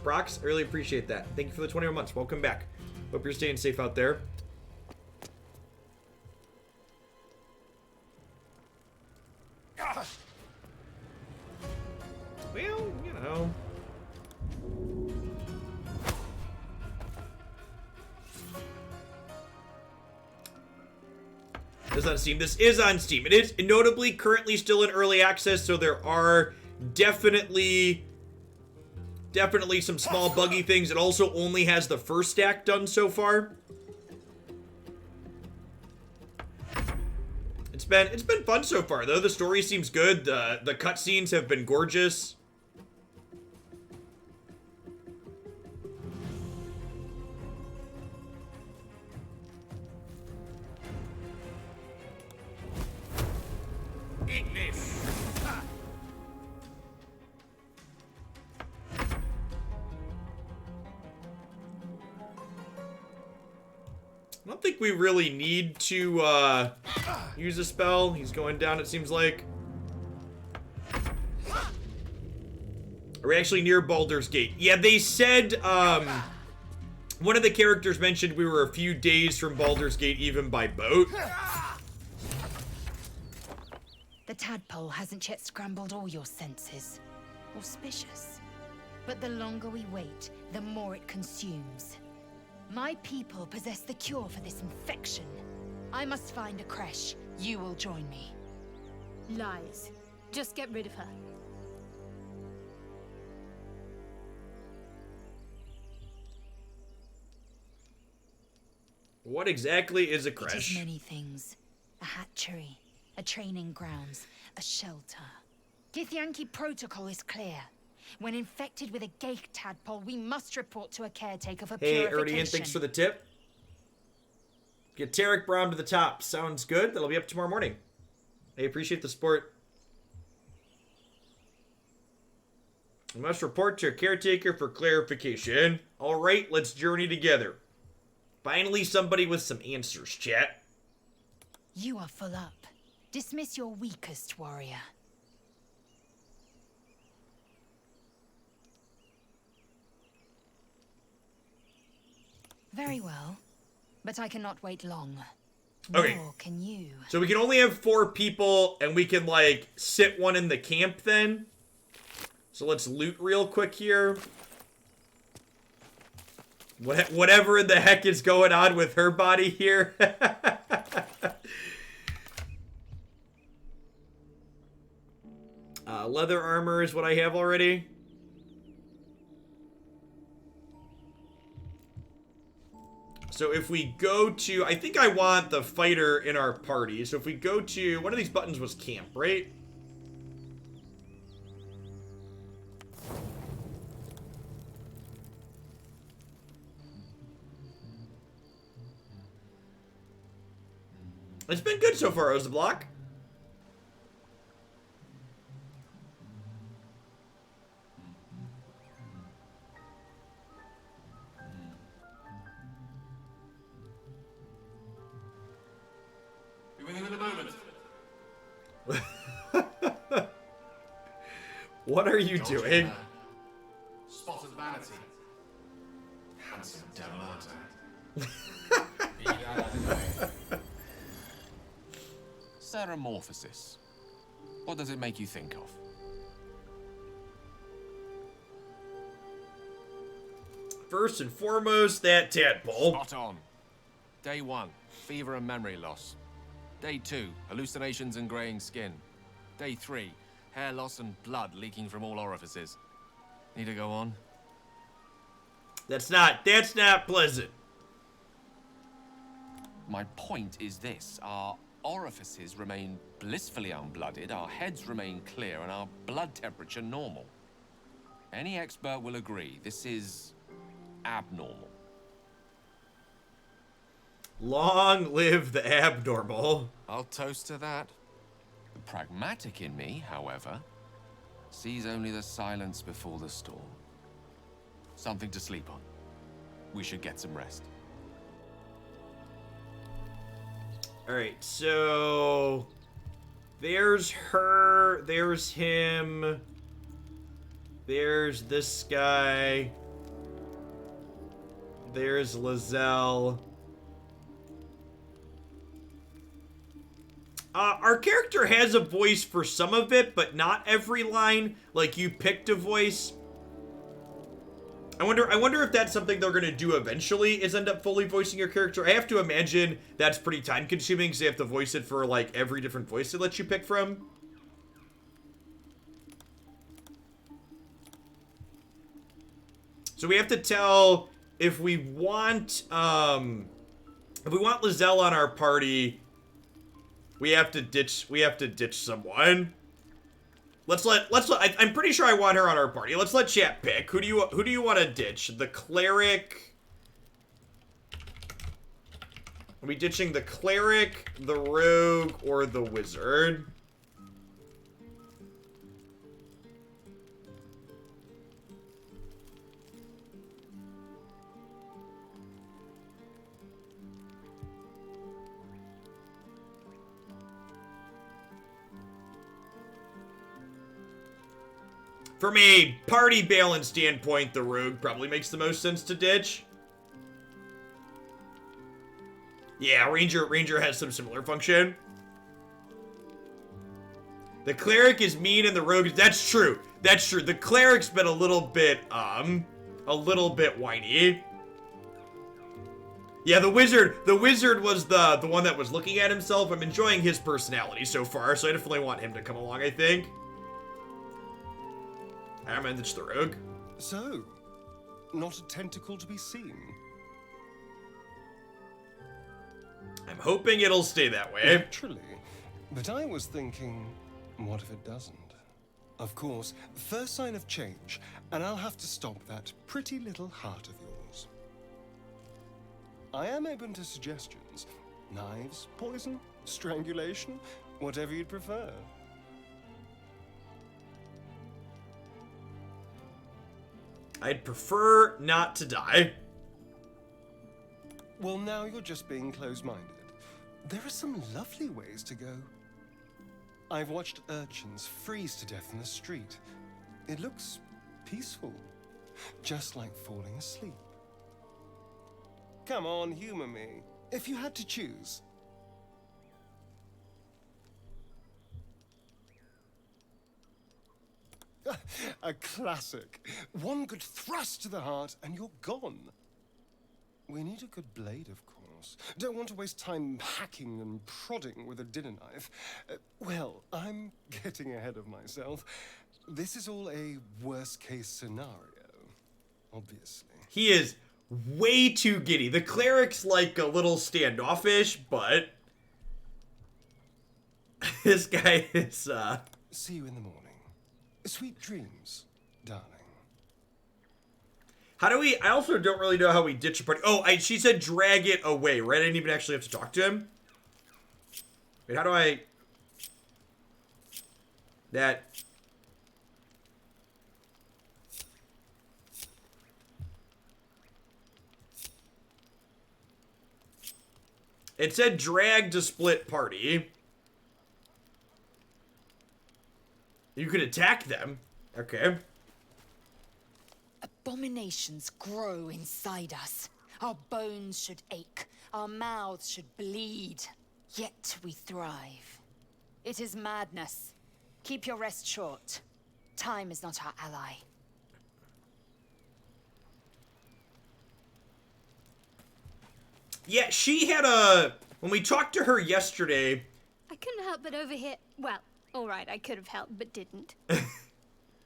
Prox. I really appreciate that. Thank you for the 21 months. Welcome back. Hope you're staying safe out there. Well, you know. This is on Steam. This is on Steam. It is notably currently still in early access, so there are definitely some small buggy things. It also only has the first stack done so far. It's been fun so far though. The story seems good. The cutscenes have been gorgeous. Eat this. I don't think we really need to use a spell. He's going down, it seems like. Are we actually near Baldur's Gate? Yeah, they said, one of the characters mentioned we were a few days from Baldur's Gate even by boat. The tadpole hasn't yet scrambled all your senses. Auspicious. But the longer we wait, the more it consumes. My people possess the cure for this infection. I must find a creche. You will join me. Lies. Just get rid of her. What exactly is a It is creche? many things. A hatchery, a training grounds, a shelter. Githyanki protocol is clear. When infected with a ghaik tadpole, we must report to a caretaker for Hey, purification. Erdian, thanks for the tip. Get Tarek Braum to the top. Sounds good. That'll be up tomorrow morning. I appreciate the support. You must report to a caretaker for clarification. All right, let's journey together. Finally, somebody with some answers, chat. You are full up. Dismiss your weakest warrior. Very well, but I cannot wait long. Okay. Nor can you. So we can only have 4 people, and we can, like, sit one in the camp then. So let's loot real quick here. Whatever the heck is going on with her body here. Leather armor is what I have already. So if we go to, I think I want the fighter in our party. So if we go to, one of these buttons was camp, right? It's been good so far, Ozablock. Be with you in a moment. What are you doing? Spotted vanity. Handsome devil, aren't I? Be that as it may. Ceramorphosis. What does it make you think of? First and foremost, that tadpole. Spot on. Day 1, fever and memory loss. Day 2, hallucinations and graying skin. Day 3, hair loss and blood leaking from all orifices. Need to go on? That's not pleasant. My point is this. Our orifices remain blissfully unblooded, our heads remain clear, and our blood temperature normal. Any expert will agree this is abnormal. Long live the abnormal. I'll toast to that. The pragmatic in me, however, sees only the silence before the storm. Something to sleep on. We should get some rest. Alright, so there's her, there's him, there's this guy, there's Lae'zel. Our character has a voice for some of it, but not every line. Like, you picked a voice. I wonder if that's something they're gonna do eventually, is end up fully voicing your character. I have to imagine that's pretty time consuming, because they have to voice it for, like, every different voice it lets you pick from. So we have to tell if we want Lae'zel on our party, We have to ditch someone. I'm pretty sure I want her on our party. Let's let chat pick. Who do you want to ditch? The cleric. Are we ditching the cleric, the rogue, or the wizard? From a party balance standpoint, the rogue probably makes the most sense to ditch. Yeah, Ranger has some similar function. The cleric is mean and the rogue is... That's true. That's true. The cleric's been a little bit whiny. Yeah, the wizard was the one that was looking at himself. I'm enjoying his personality so far, so I definitely want him to come along, I think. I'm gonna ditch the rogue. So, not a tentacle to be seen. I'm hoping it'll stay that way. Naturally. But I was thinking, what if it doesn't? Of course, first sign of change, and I'll have to stop that pretty little heart of yours. I am open to suggestions. Knives, poison, strangulation, whatever you'd prefer. I'd prefer not to die. Well, now you're just being closed-minded. There are some lovely ways to go. I've watched urchins freeze to death in the street. It looks peaceful, just like falling asleep. Come on, humor me. If you had to choose. A classic. One good thrust to the heart and you're gone. We need a good blade, of course. Don't want to waste time hacking and prodding with a dinner knife. Well, I'm getting ahead of myself. This is all a worst-case scenario, obviously. He is way too giddy. The cleric's like a little standoffish, but this guy is, See you in the morning. Sweet dreams, darling. How do we... I also don't really know how we ditch a party. Oh, she said drag it away, right? I didn't even actually have to talk to him. Wait, how do I... That... It said drag to split party. You could attack them. Okay. Abominations grow inside us. Our bones should ache. Our mouths should bleed. Yet we thrive. It is madness. Keep your rest short. Time is not our ally. Yeah, she had a... When we talked to her yesterday... I couldn't help but overhear... Well, alright, I could have helped, but didn't.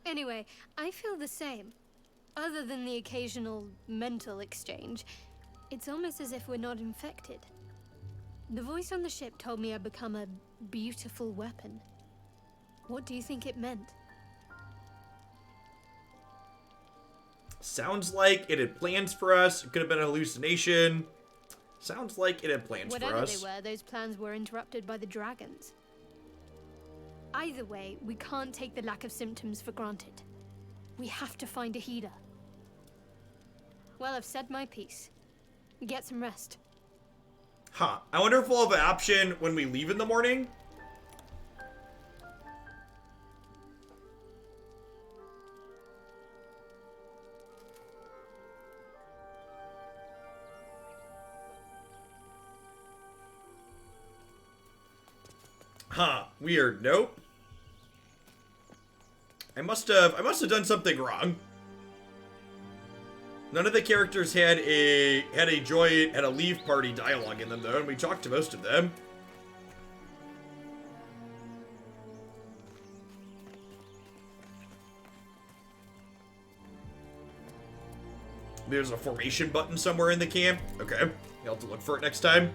Anyway, I feel the same. Other than the occasional mental exchange, it's almost as if we're not infected. The voice on the ship told me I'd become a beautiful weapon. What do you think it meant? Sounds like it had plans for us. It could have been a hallucination. Sounds like it had plans Whatever for us. they were, those plans were interrupted by the dragons. Either way, we can't take the lack of symptoms for granted. We have to find a healer. Well, I've said my piece. Get some rest. Huh. I wonder if we'll have an option when we leave in the morning. Huh. Weird. Nope. I must have done something wrong. None of the characters had a leave party dialogue in them though, and we talked to most of them. There's a formation button somewhere in the camp. Okay. You'll have to look for it next time.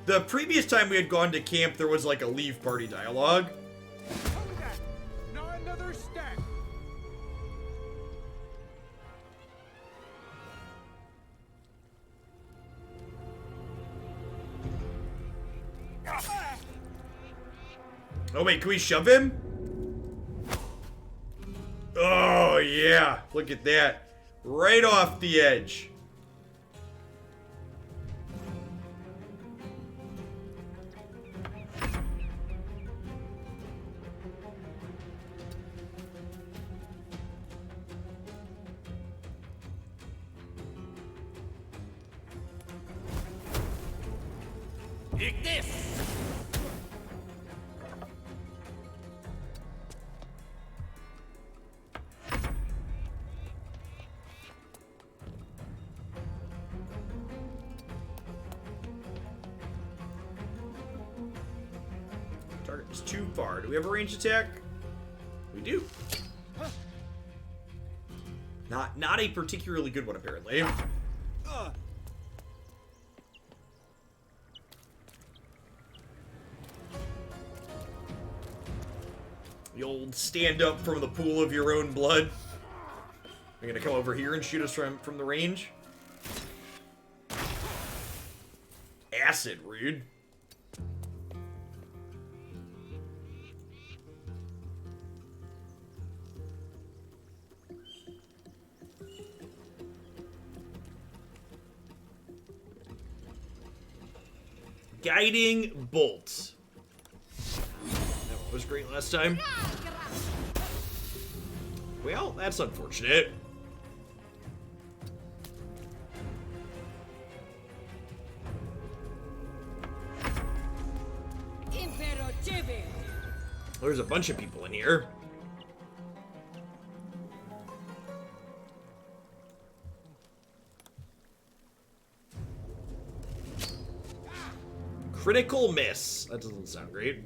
The previous time we had gone to camp, there was like a leave party dialogue. Not another step. Oh wait, can we shove him? Oh yeah, look at that. Right off the edge. Take this! Target is too far. Do we have a ranged attack? We do. Not a particularly good one, apparently. The old stand up from the pool of your own blood. You're gonna come over here and shoot us from the range? Acid, rude. Guiding bolt. That one was great last time. Well, that's unfortunate. There's a bunch of people in here. Critical miss. That doesn't sound great.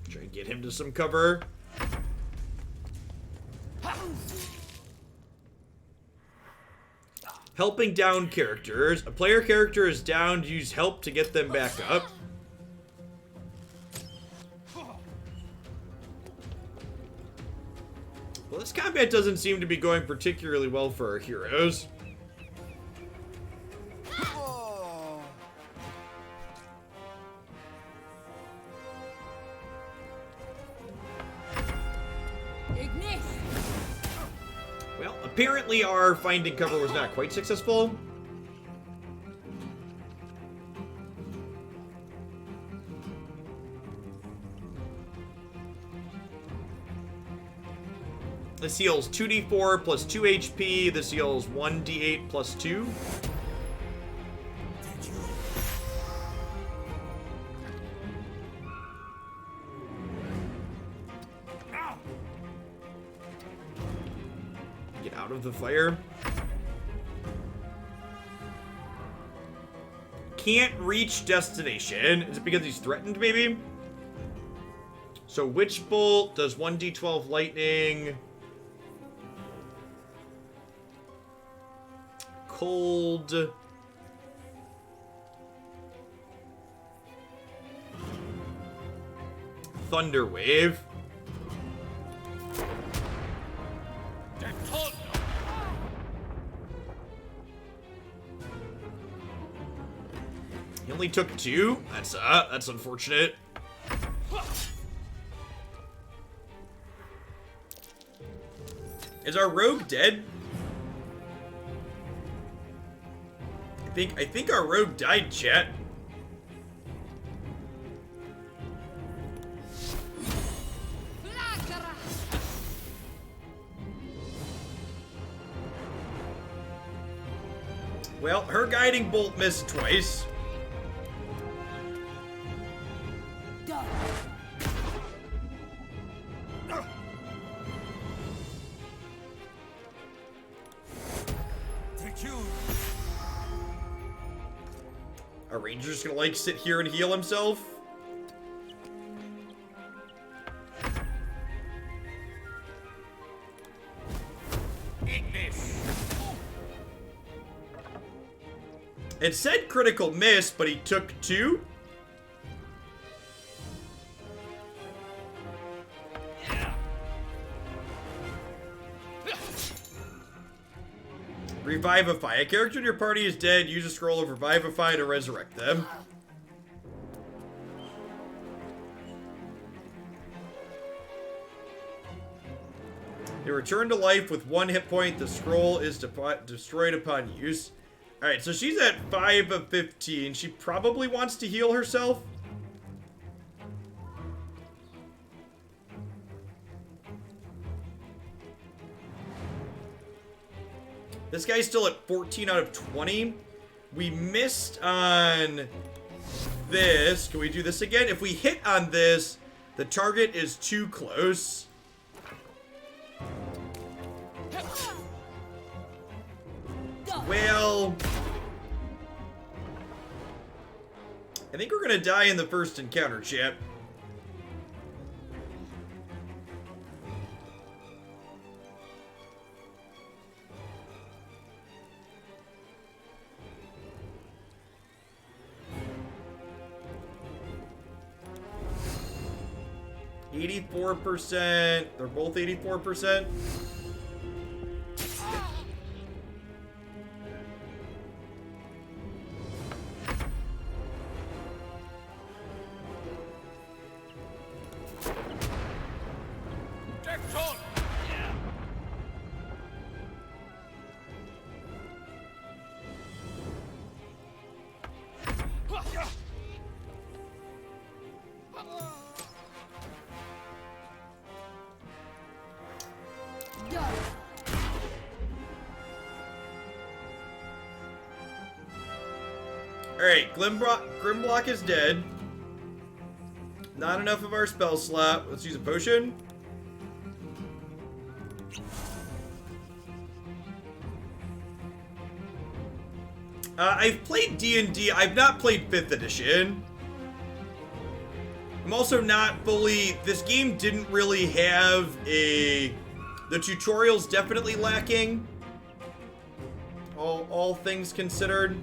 Try and get him to some cover. Helping down characters. A player character is downed. Use help to get them back up. Well, this combat doesn't seem to be going particularly well for our heroes. Well, apparently our finding cover was not quite successful. This heals 2d4 plus 2 HP. This heals 1d8 plus 2. Get out of the fire. Can't reach destination. Is it because he's threatened, maybe? So Witch Bolt does 1d12 lightning. Cold. Thunder Wave. He only took 2. That's unfortunate. Is our rogue dead? I think our rogue died, chat. Well, her guiding bolt missed twice. Our ranger's gonna like sit here and heal himself. Eat this. It said critical miss, but he took 2. Revivify. A character in your party is dead. Use a scroll of Revivify to resurrect them. They return to life with 1 hit point. The scroll is destroyed upon use. Alright, so she's at 5 of 15. She probably wants to heal herself. This guy's still at 14 out of 20. We missed on this. Can we do this again? If we hit on this, the target is too close. Well, I think we're gonna die in the first encounter, chat. %. They're both 84%. Alright, Grimblock is dead. Not enough of our spell slot. Let's use a potion. I've played D&D. I've not played 5th edition. I'm also not fully... This game didn't really have a... The tutorial's definitely lacking. All things considered.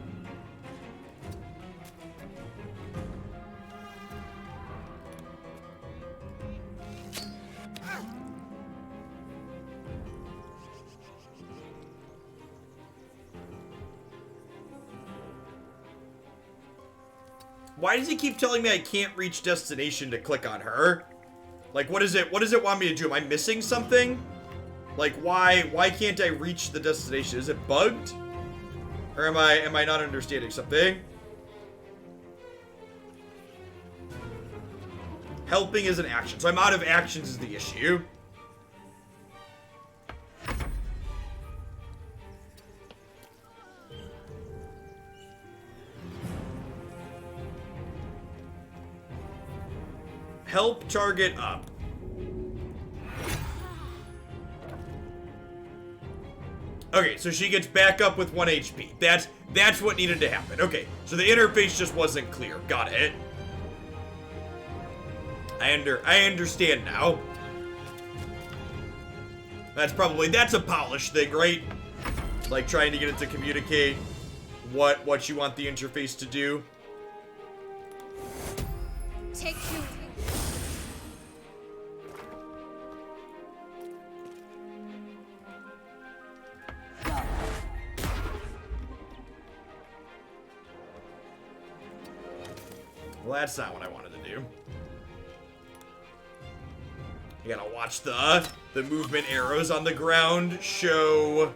Why does he keep telling me I can't reach destination to click on her? Like, what is it want me to do? Am I missing something? Like, why can't I reach the destination? Is it bugged? Or am I not understanding something? Helping is an action, so I'm out of actions is the issue. Help target up. Okay, so she gets back up with 1 HP. That's what needed to happen. Okay, so the interface just wasn't clear. Got it. I understand now. That's a polished thing, right? Like trying to get it to communicate what you want the interface to do. Take you. Well, that's not what I wanted to do. You gotta watch the movement arrows on the ground show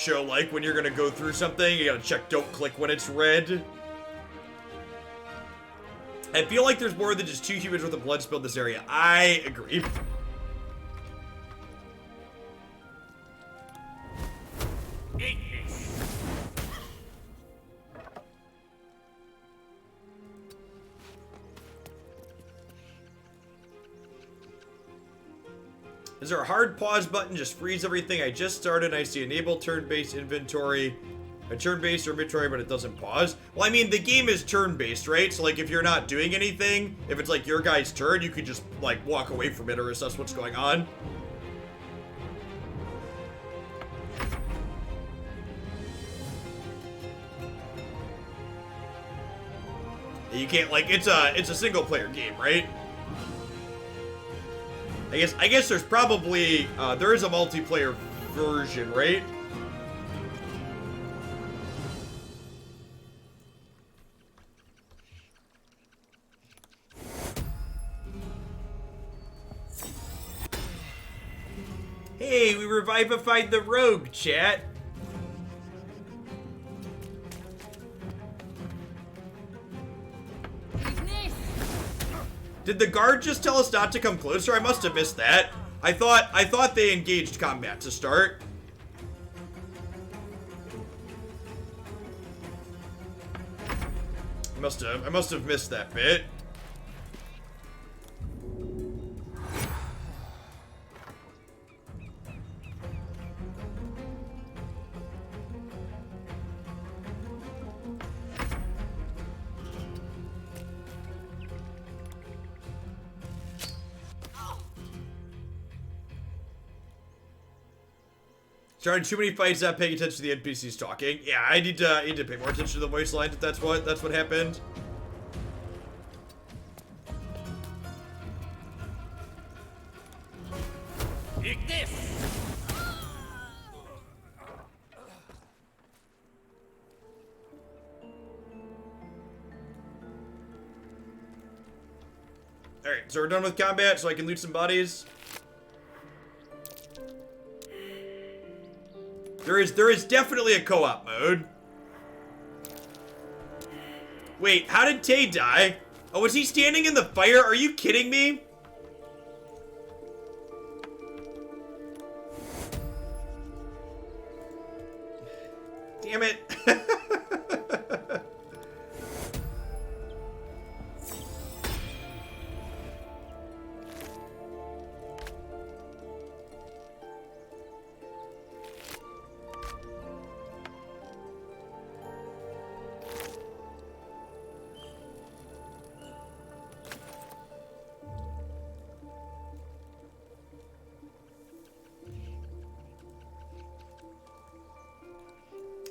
like when you're gonna go through something. You gotta check don't click when it's red. I feel like there's more than just 2 humans worth of blood spilled in this area. I agree. Is there a hard pause button? Just freeze everything. I just started and I see enable turn-based inventory. A turn-based inventory, but it doesn't pause. Well, I mean, the game is turn-based, right? So, like, if you're not doing anything, if it's, like, your guy's turn, you could just, like, walk away from it or assess what's going on. You can't, like, it's a single player game, right? I guess there's probably there is a multiplayer version, right? Hey, we revivified the rogue, chat. Did the guard just tell us not to come closer? I must have missed that. I thought they engaged combat to start. I must have missed that bit. Starting too many fights, not paying attention to the NPCs talking. Yeah, I need to pay more attention to the voice lines if that's what happened. Take this! Alright, so we're done with combat, so I can loot some bodies. There is definitely a co-op mode. Wait, how did Tay die? Oh, was he standing in the fire? Are you kidding me? Damn it.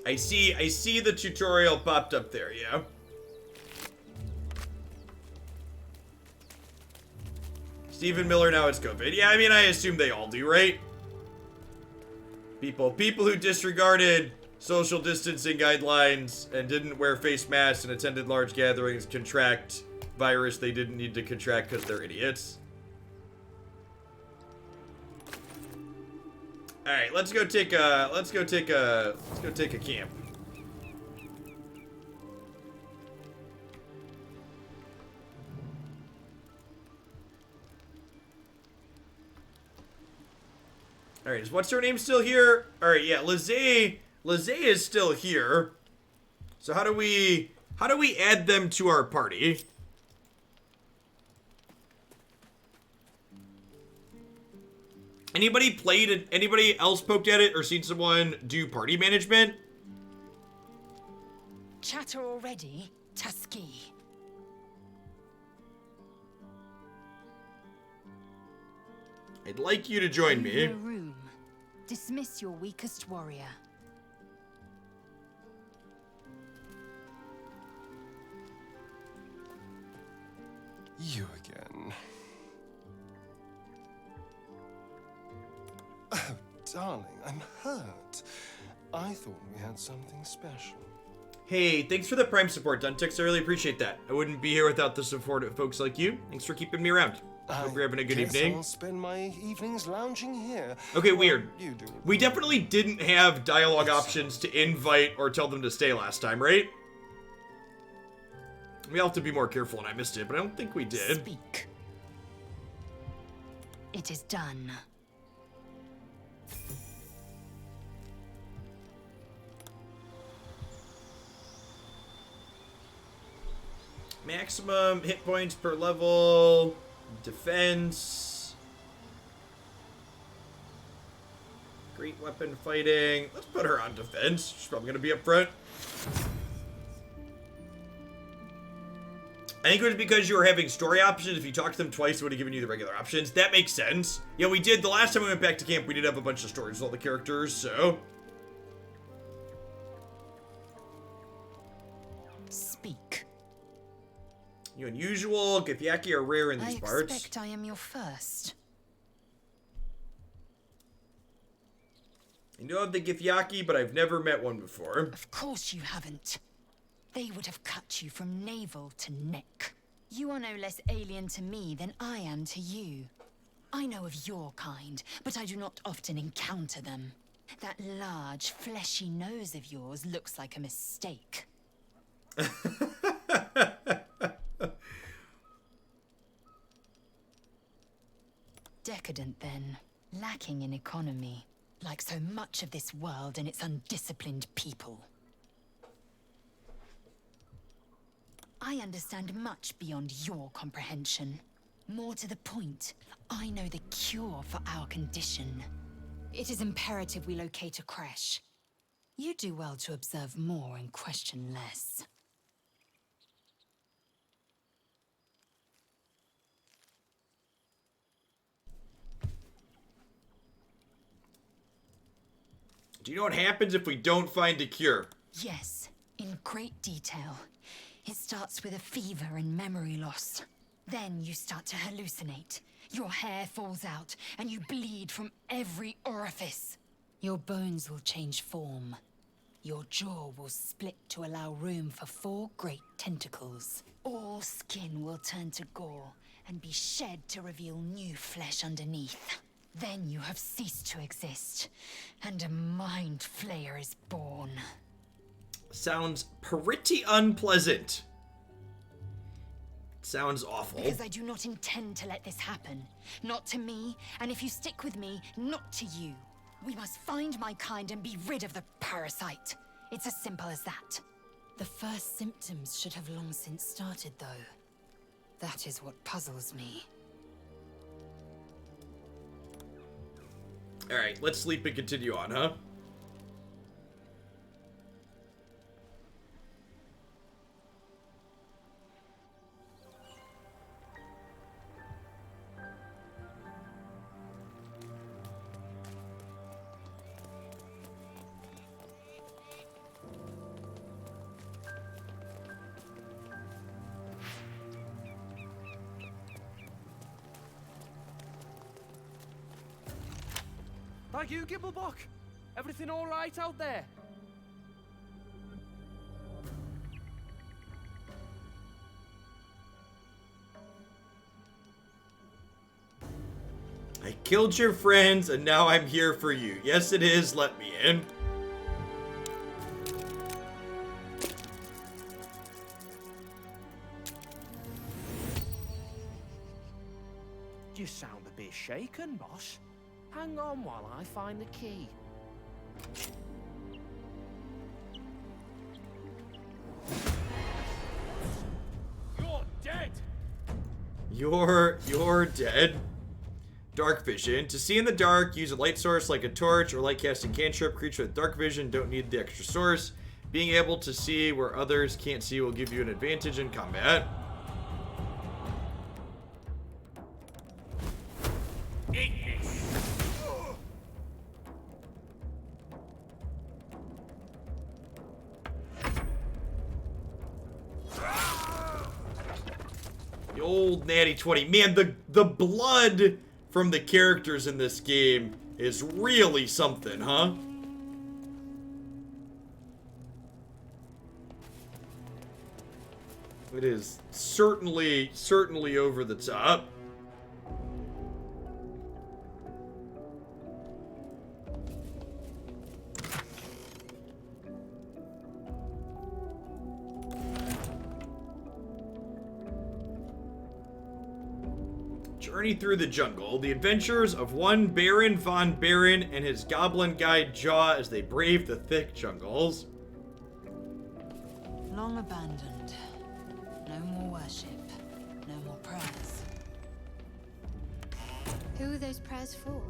I see the tutorial popped up there, yeah. Stephen Miller now has COVID. Yeah, I mean, I assume they all do, right? People who disregarded social distancing guidelines and didn't wear face masks and attended large gatherings contract virus they didn't need to contract because they're idiots. All right, let's go take a camp. All right, is what's her name still here? All right, yeah, Lae'zel is still here. So how do we add them to our party? Anybody else poked at it or seen someone do party management? Chatter already, Tusky. I'd like you to join me. Leave the room. Dismiss your weakest warrior. You again. Oh, darling, I'm hurt. I thought we had something special. Hey, thanks for the Prime support, Duntix. I really appreciate that. I wouldn't be here without the support of folks like you. Thanks for keeping me around. Hope you're having a good evening. I'll spend my evenings lounging here. Okay, weird. You do. We definitely didn't have dialogue options to invite or tell them to stay last time, right? We'll have to be more careful, and I missed it, but I don't think we did. Speak. It is done. Maximum hit points per level, defense, great weapon fighting. Let's put her on defense. She's probably going to be up front. I think it was because you were having story options. If you talked to them twice, it would have given you the regular options. That makes sense. Yeah, we did. The last time we went back to camp, we did have a bunch of stories with all the characters, so. Speak. You unusual. Githyanki are rare in these I parts. expect I am your first. I know of the Githyanki, but I've never met one before. Of course you haven't. They would have cut you from navel to neck. You are no less alien to me than I am to you. I know of your kind, but I do not often encounter them. That large, fleshy nose of yours looks like a mistake. Decadent, then. Lacking in economy. Like so much of this world and its undisciplined people. I understand much beyond your comprehension. More to the point, I know the cure for our condition. It is imperative we locate a crash. You do well to observe more and question less. Do you know what happens if we don't find a cure? Yes, in great detail. It starts with a fever and memory loss. Then you start to hallucinate. Your hair falls out, and you bleed from every orifice. Your bones will change form. Your jaw will split to allow room for 4 great tentacles. All skin will turn to gore and be shed to reveal new flesh underneath. Then you have ceased to exist, and a mind flayer is born. Sounds pretty unpleasant. Sounds awful. Because I do not intend to let this happen. Not to me, and if you stick with me, not to you. We must find my kind and be rid of the parasite. It's as simple as that. The first symptoms should have long since started, though. That is what puzzles me. Alright, let's sleep and continue on, huh? Thank you, Gibblebock. Everything all right out there? I killed your friends, and now I'm here for you. Yes, it is. Let me in. You sound a bit shaken, boss. Hang on while I find the key. You're dead! You're dead. Dark vision. To see in the dark, use a light source like a torch or light casting cantrip. Creature with dark vision don't need the extra source. Being able to see where others can't see will give you an advantage in combat. The old natty 20. Man, the blood from the characters in this game is really something, huh? It is certainly over the top. Journey through the jungle. The adventures of one Baron von Baron and his goblin guide Jaw as they brave the thick jungles. Long abandoned. No more worship. No more prayers. Who are those prayers for?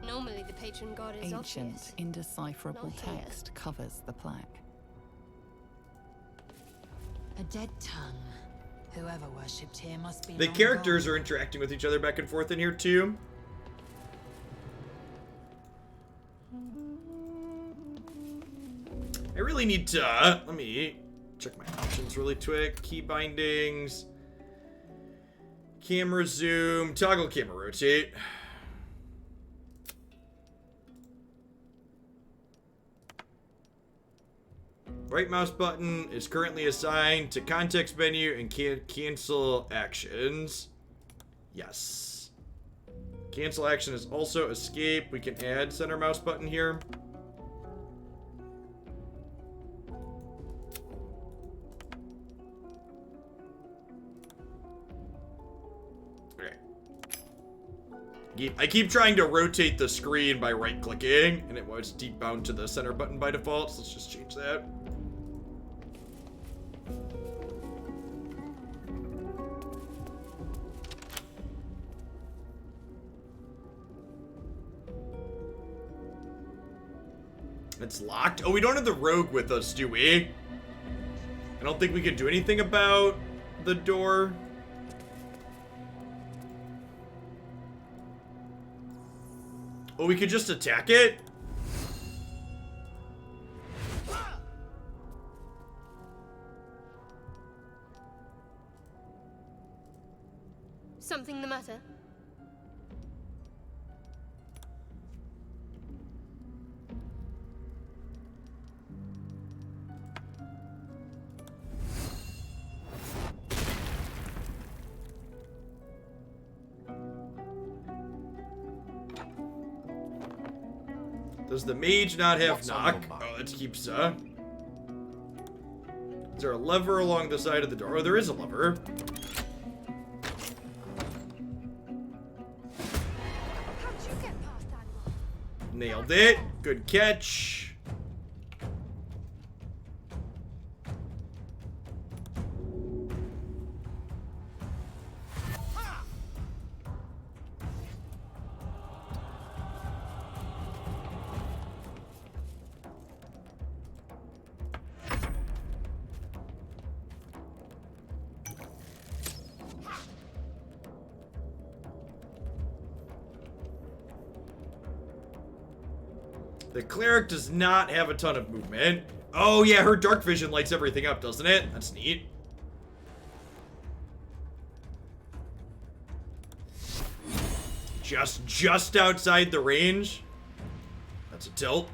Normally the patron god is Ancient, obvious. indecipherable Not here. text covers the plaque. A dead tongue. Whoever worshipped here must be The long characters gone. are interacting with each other back and forth in here too. I really need to let me check my options really quick. Key bindings. Camera zoom. Toggle camera rotate. Right mouse button is currently assigned to context menu and can't cancel actions. Yes. Cancel action is also escape. We can add center mouse button here. Okay. I keep trying to rotate the screen by right clicking, and it was deep bound to the center button by default, so let's just change that. It's locked. Oh, we don't have the rogue with us, do we? I don't think we can do anything about the door. Oh, we could just attack it? Something the matter? Does the mage not have knock? Oh, that keeps, Is there a lever along the side of the door? Oh, there is a lever. How'd you get past that one? Nailed it. Good catch. The cleric does not have a ton of movement. Oh yeah, her dark vision lights everything up, doesn't it? That's neat. Just outside the range. That's a tilt.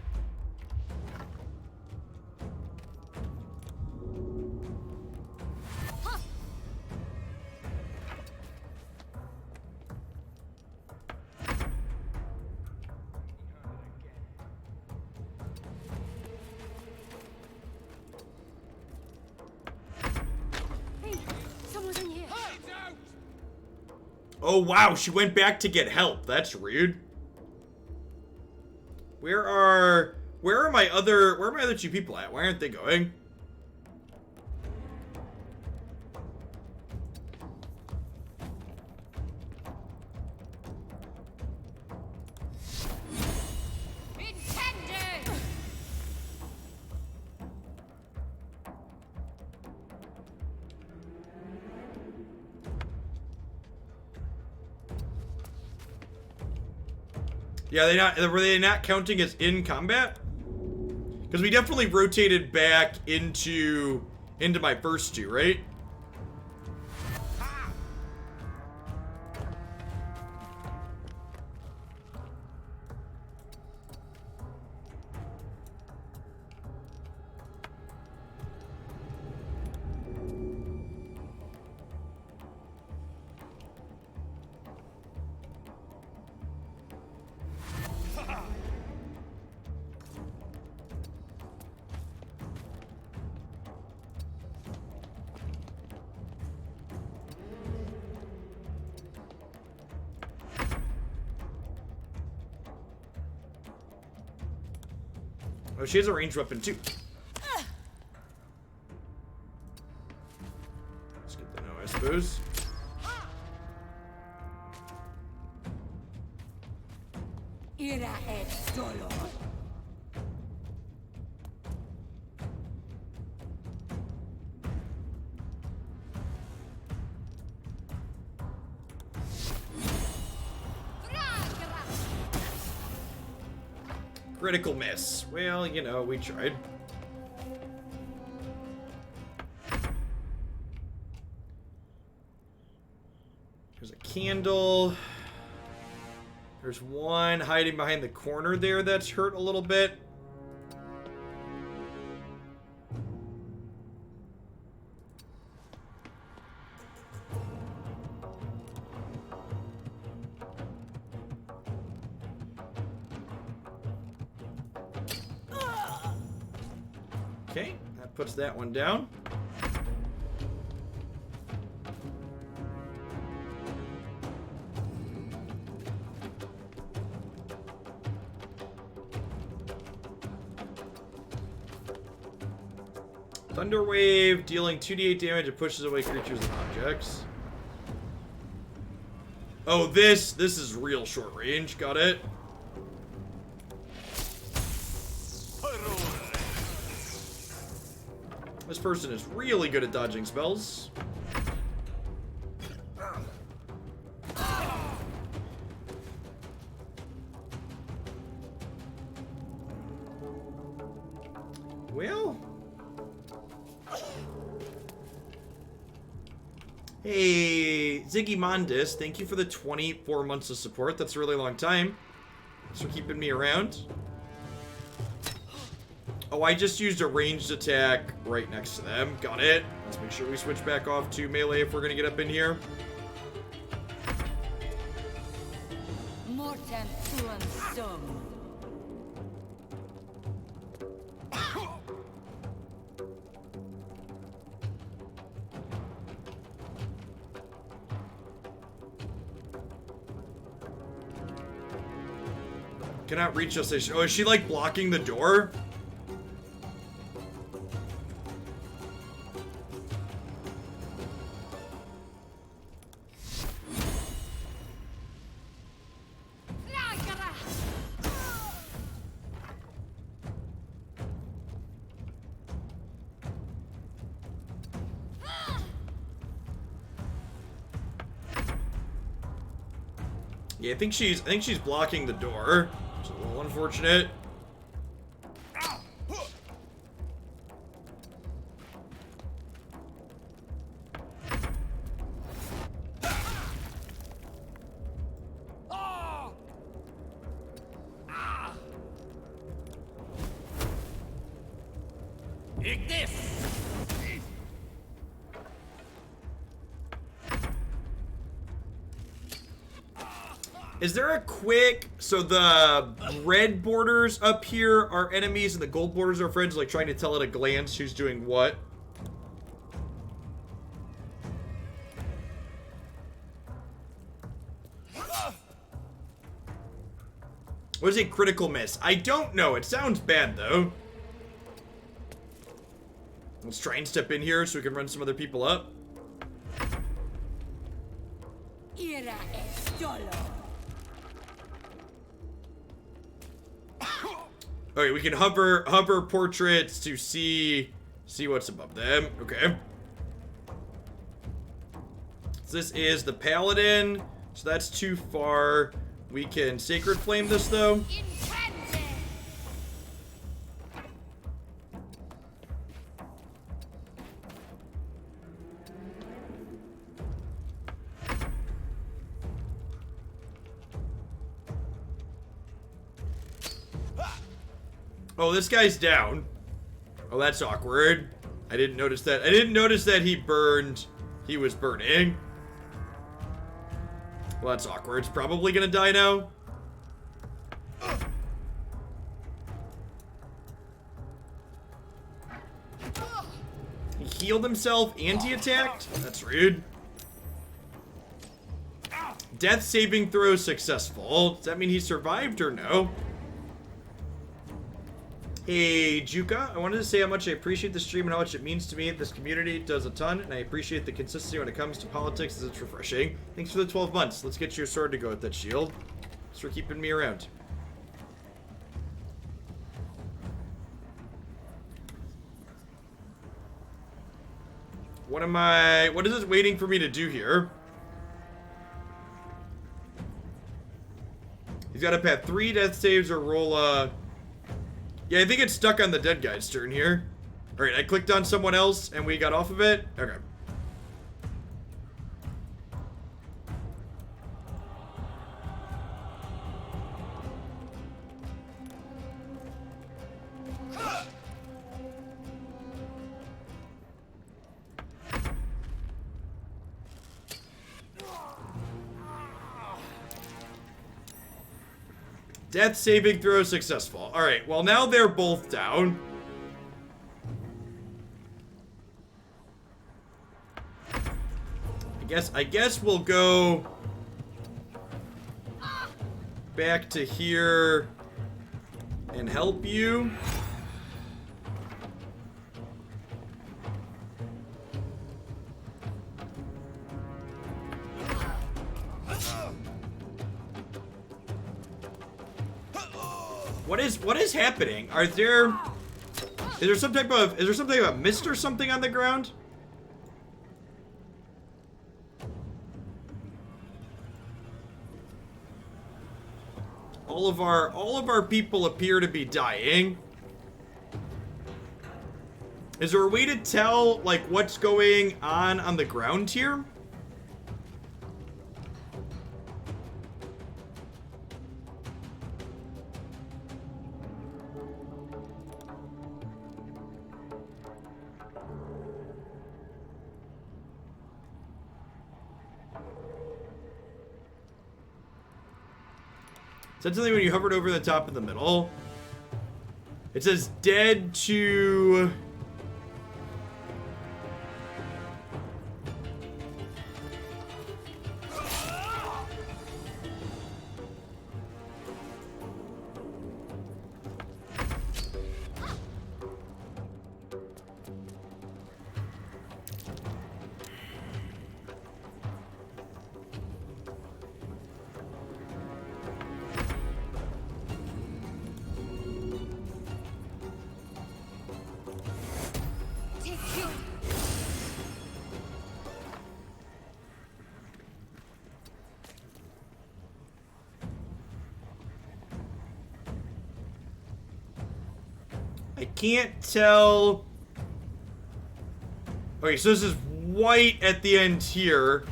Oh wow, she went back to get help. That's rude. Where are my other two people at? Why aren't they going? Yeah, were they not counting as in combat? Because we definitely rotated back into my first two, right? Oh, she has a ranged weapon too. Let's get the no, I suppose. Critical miss. Well, you know, we tried. There's a candle. There's one hiding behind the corner there that's hurt a little bit. Okay, that puts that one down. Thunder Wave, dealing 2d8 damage, it pushes away creatures and objects. Oh, this is real short range, got it. This person is really good at dodging spells. Well. Hey, Ziggy Mondis, thank you for the 24 months of support. That's a really long time. Thanks for keeping me around. Oh, I just used a ranged attack right next to them. Got it. Let's make sure we switch back off to melee if we're gonna get up in here. Mortem tuum sum. Cannot reach us. Oh, is she like blocking the door? Yeah, I think she's blocking the door. It's a little unfortunate. Is there a quick... So the red borders up here are enemies and the gold borders are friends, like trying to tell at a glance who's doing what? What is a critical miss? I don't know. It sounds bad, though. Let's try and step in here so we can run some other people up. Ira es dolo. Okay, we can hover portraits to see what's above them. Okay. So this is the paladin. So that's too far. We can sacred flame this though. Oh, this guy's down. Oh, that's awkward. I didn't notice that. I didn't notice that he burned. He was burning. Well, that's awkward. It's probably gonna die now. He healed himself and he attacked? That's rude. Death saving throw successful. Does that mean he survived or no? Hey, Juka, I wanted to say how much I appreciate the stream and how much it means to me. This community does a ton, and I appreciate the consistency when it comes to politics, as it's refreshing. Thanks for the 12 months. Let's get your sword to go with that shield. Thanks for keeping me around. What is it waiting for me to do here? He's got to have 3 death saves or roll Yeah, I think it's stuck on the dead guy's turn here. Alright, I clicked on someone else and we got off of it. Okay. Death saving throw successful. Alright, well now they're both down. I guess we'll go back to here and help you. What is happening? Is there something about mist or something on the ground? All of our people appear to be dying. Is there a way to tell like what's going on the ground here? Said something when you hovered over the top in the middle. It says dead to... I can't tell. Okay, so this is white at the end here.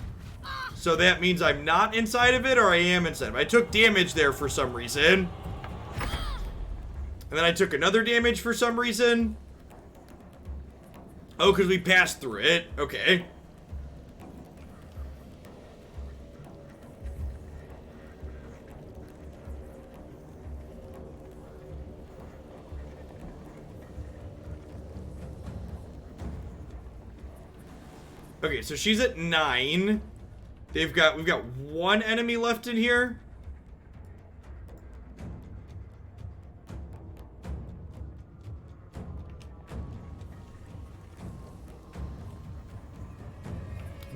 So that means I'm not inside of it, or I am inside of it. I took damage there for some reason. And then I took another damage for some reason. Oh, because we passed through it. Okay. Okay, so she's at 9. We've got one enemy left in here.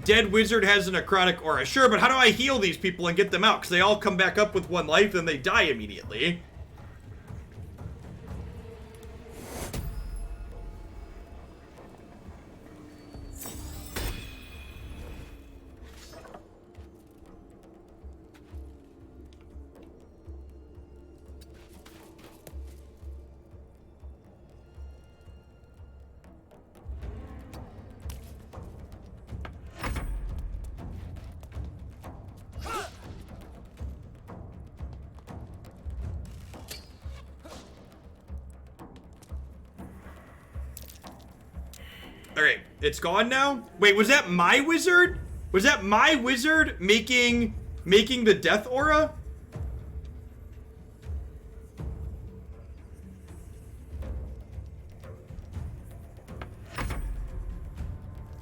Dead wizard has a necrotic aura. Sure, but how do I heal these people and get them out? Because they all come back up with 1 life and they die immediately. Alright, it's gone now? Wait, was that my wizard? Was that my wizard making the death aura?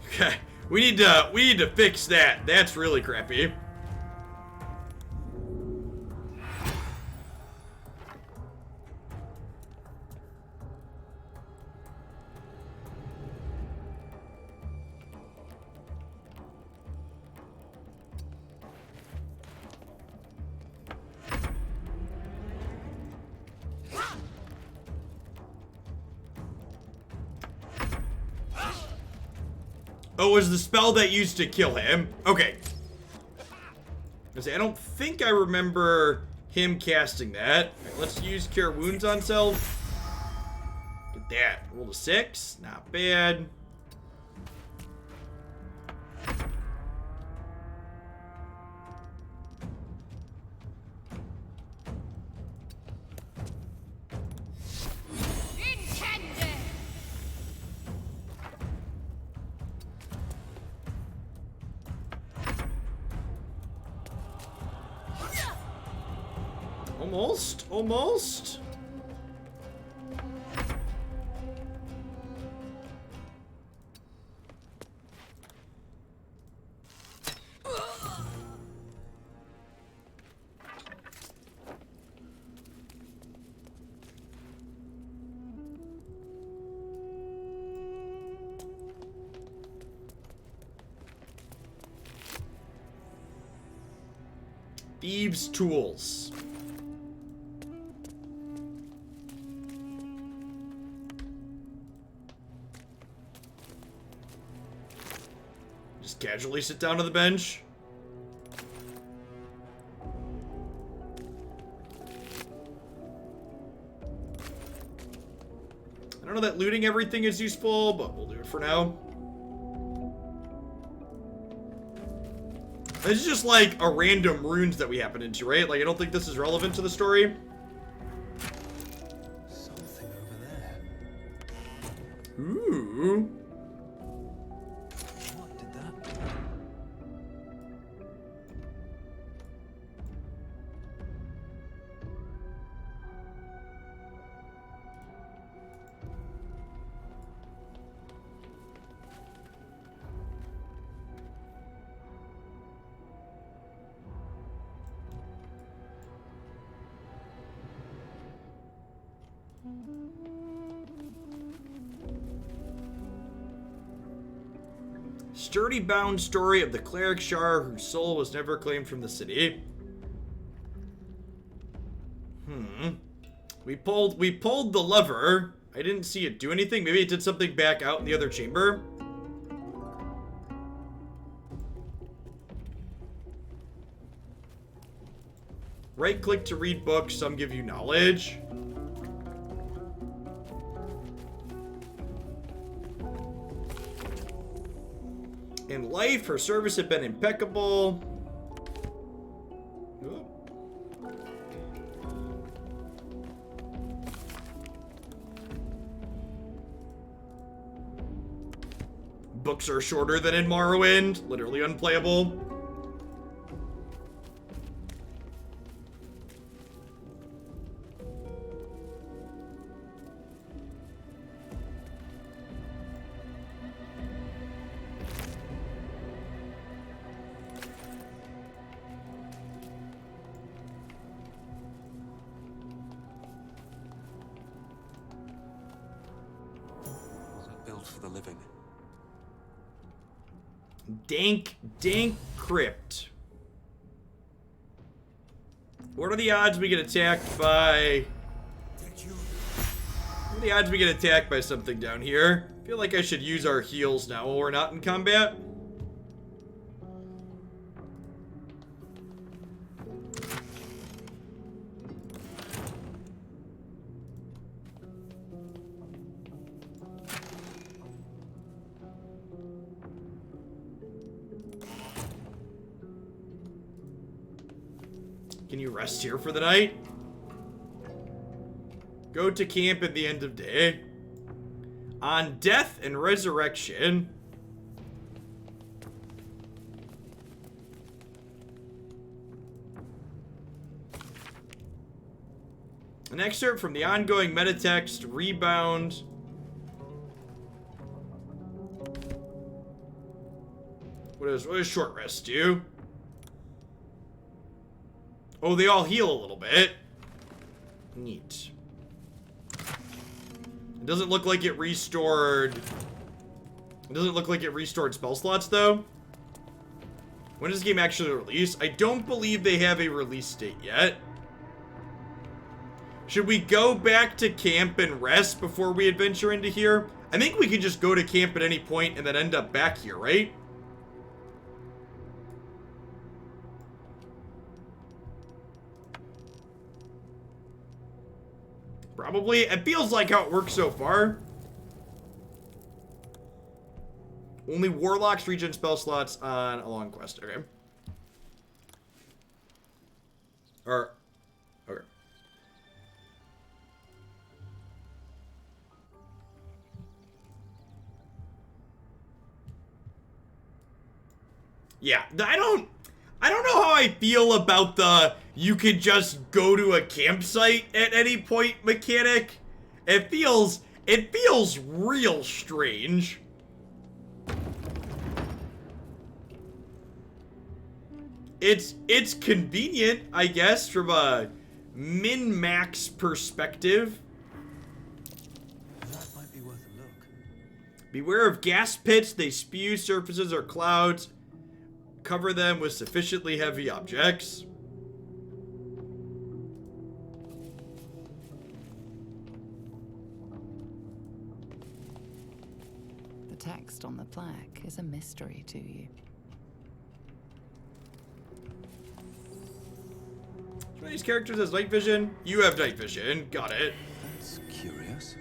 Okay, we need to fix that. That's really crappy. Oh, it was the spell that used to kill him. Okay. I don't think I remember him casting that. Right, let's use Cure Wounds on self. Get that. Roll a 6. Not bad. Almost. Almost. Thieves' tools. Just casually sit down to the bench. I don't know that looting everything is useful, but we'll do it for now. This is just like a random runes that we happen into, right? Like, I don't think this is relevant to the story. Something over there. Ooh. What did that do? Sturdy bound story of the cleric Shar whose soul was never claimed from the city. We pulled the lever. I didn't see it do anything. Maybe it did something back out in the other chamber. Right click to read books. Some give you knowledge. In life, her service had been impeccable. Ooh. Books are shorter than in Morrowind, literally unplayable. Built for the living. Dank crypt. What are the odds we get attacked by... What are the odds we get attacked by something down here? I feel like I should use our heals now while we're not in combat. Can you rest here for the night? Go to camp at the end of day. On death and resurrection. An excerpt from the ongoing metatext, Rebound. What does short rest do? Oh, they all heal a little bit. Neat. It doesn't look like it restored... It doesn't look like it restored spell slots, though. When does this game actually release? I don't believe they have a release date yet. Should we go back to camp and rest before we adventure into here? I think we could just go to camp at any point and then end up back here, right? Probably. It feels like how it works so far. Only warlocks regen spell slots on a long quest. Okay. Or... Okay. Yeah, I I don't know how I feel about the you could just go to a campsite at any point mechanic. It feels real strange. It's convenient, I guess, from a min-max perspective. That might be worth a look. Beware of gas pits. They spew surfaces or clouds. Cover them with sufficiently heavy objects. The text on the plaque is a mystery to you. One of these characters has night vision. You have night vision. Got it. That's curious.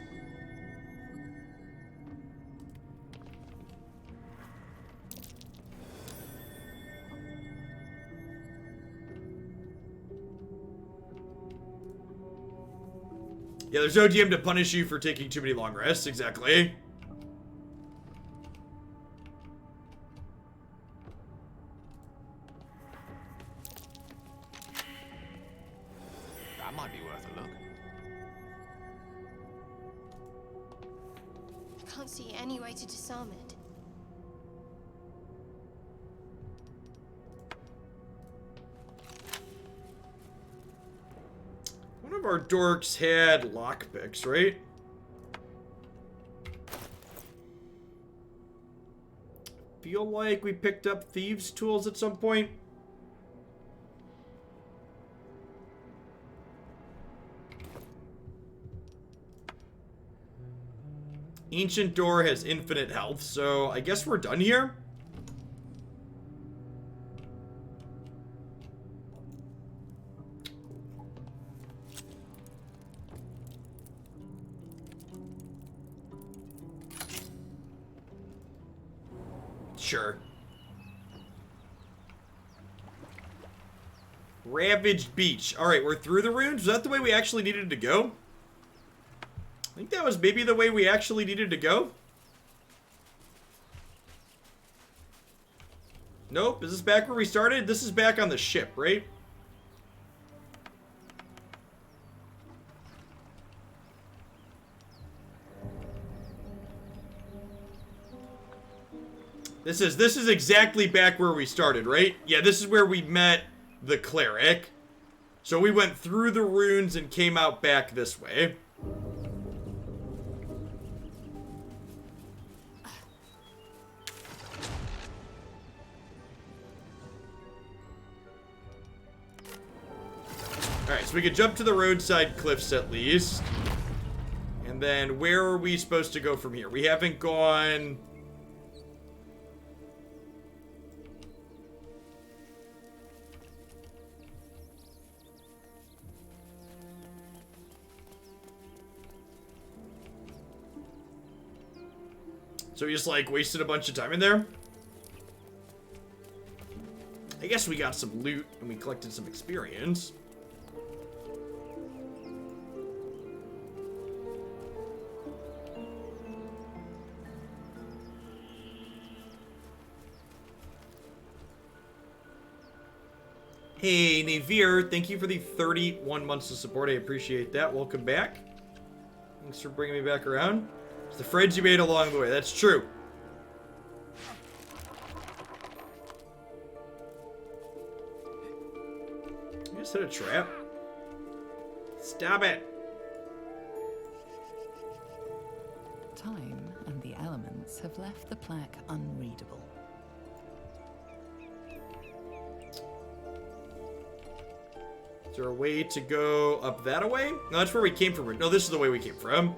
Yeah, there's no DM to punish you for taking too many long rests. Exactly. That might be worth a look. I can't see any way to disarm it. One of our dorks had lockpicks, right? Feel like we picked up thieves' tools at some point. Ancient door has infinite health, so I guess we're done here. Sure. Ravaged Beach. Alright, we're through the ruins. Was that the way we actually needed to go? I think that was maybe the way we actually needed to go. Nope. Is this back where we started? This is back on the ship, right? This is exactly back where we started, right? Yeah, this is where we met the cleric. So we went through the ruins and came out back this way. Alright, so we could jump to the roadside cliffs at least. And then where are we supposed to go from here? We haven't gone... So we just, like, wasted a bunch of time in there? I guess we got some loot and we collected some experience. Hey, Navir, thank you for the 31 months of support. I appreciate that. Welcome back. Thanks for bringing me back around. It's the friends you made along the way. That's true. You just hit a trap. Stop it. Time and the elements have left the plaque unreadable. Is there a way to go up that way? No, that's where we came from. No, this is the way we came from.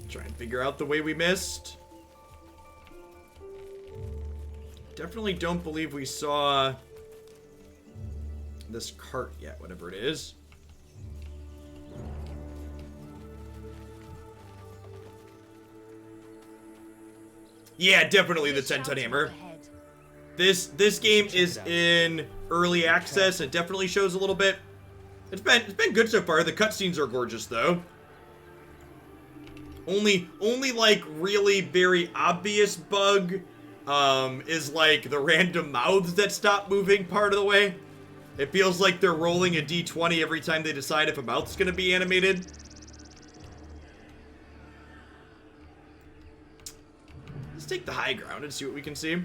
Try and figure out the way we missed. Definitely don't believe we saw this cart yet, whatever it is. Yeah, definitely the 10-ton hammer. This game is in early access. It definitely shows a little bit. It's been good so far. The cutscenes are gorgeous though. Only like really very obvious bug is like the random mouths that stop moving part of the way. It feels like they're rolling a d20 every time they decide if a mouth's gonna be animated. Let's take the high ground and see what we can see.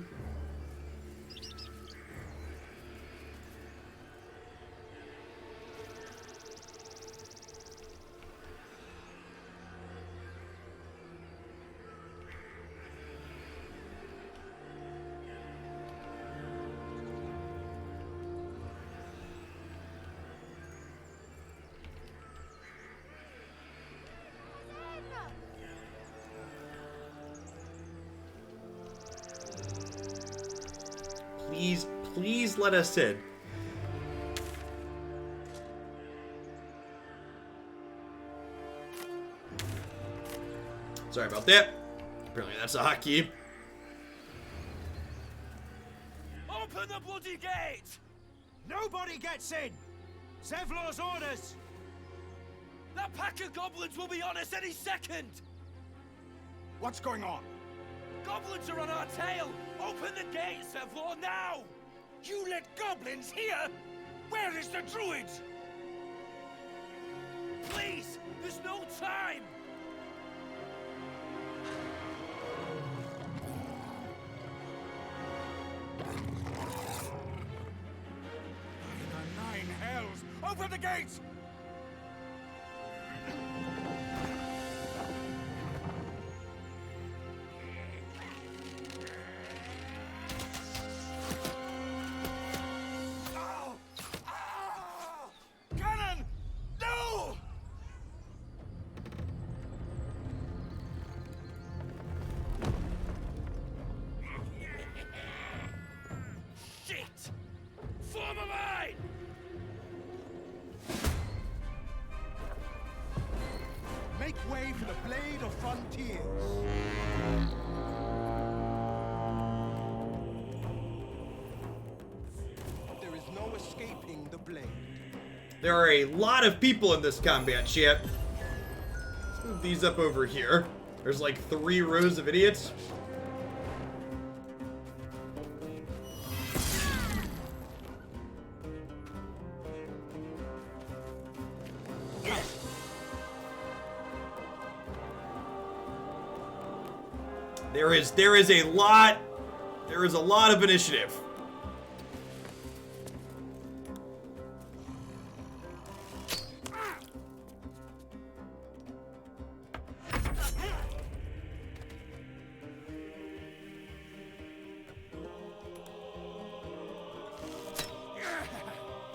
Please let us in. Sorry about that. Apparently that's a hotkey. Open the bloody gate! Nobody gets in! Zevlor's orders! That pack of goblins will be on us any second! What's going on? Goblins are on our tail! Open the gate, Zevlor, now! You let goblins here? Where is the Druid? Please! There's no time! By the 9 hells! Open the gates! Make way for the Blade of Frontiers. There is no escaping the blade. There are a lot of people in this combat, chat. Let's move these up over here. There's like 3 rows of idiots. There is a lot of initiative.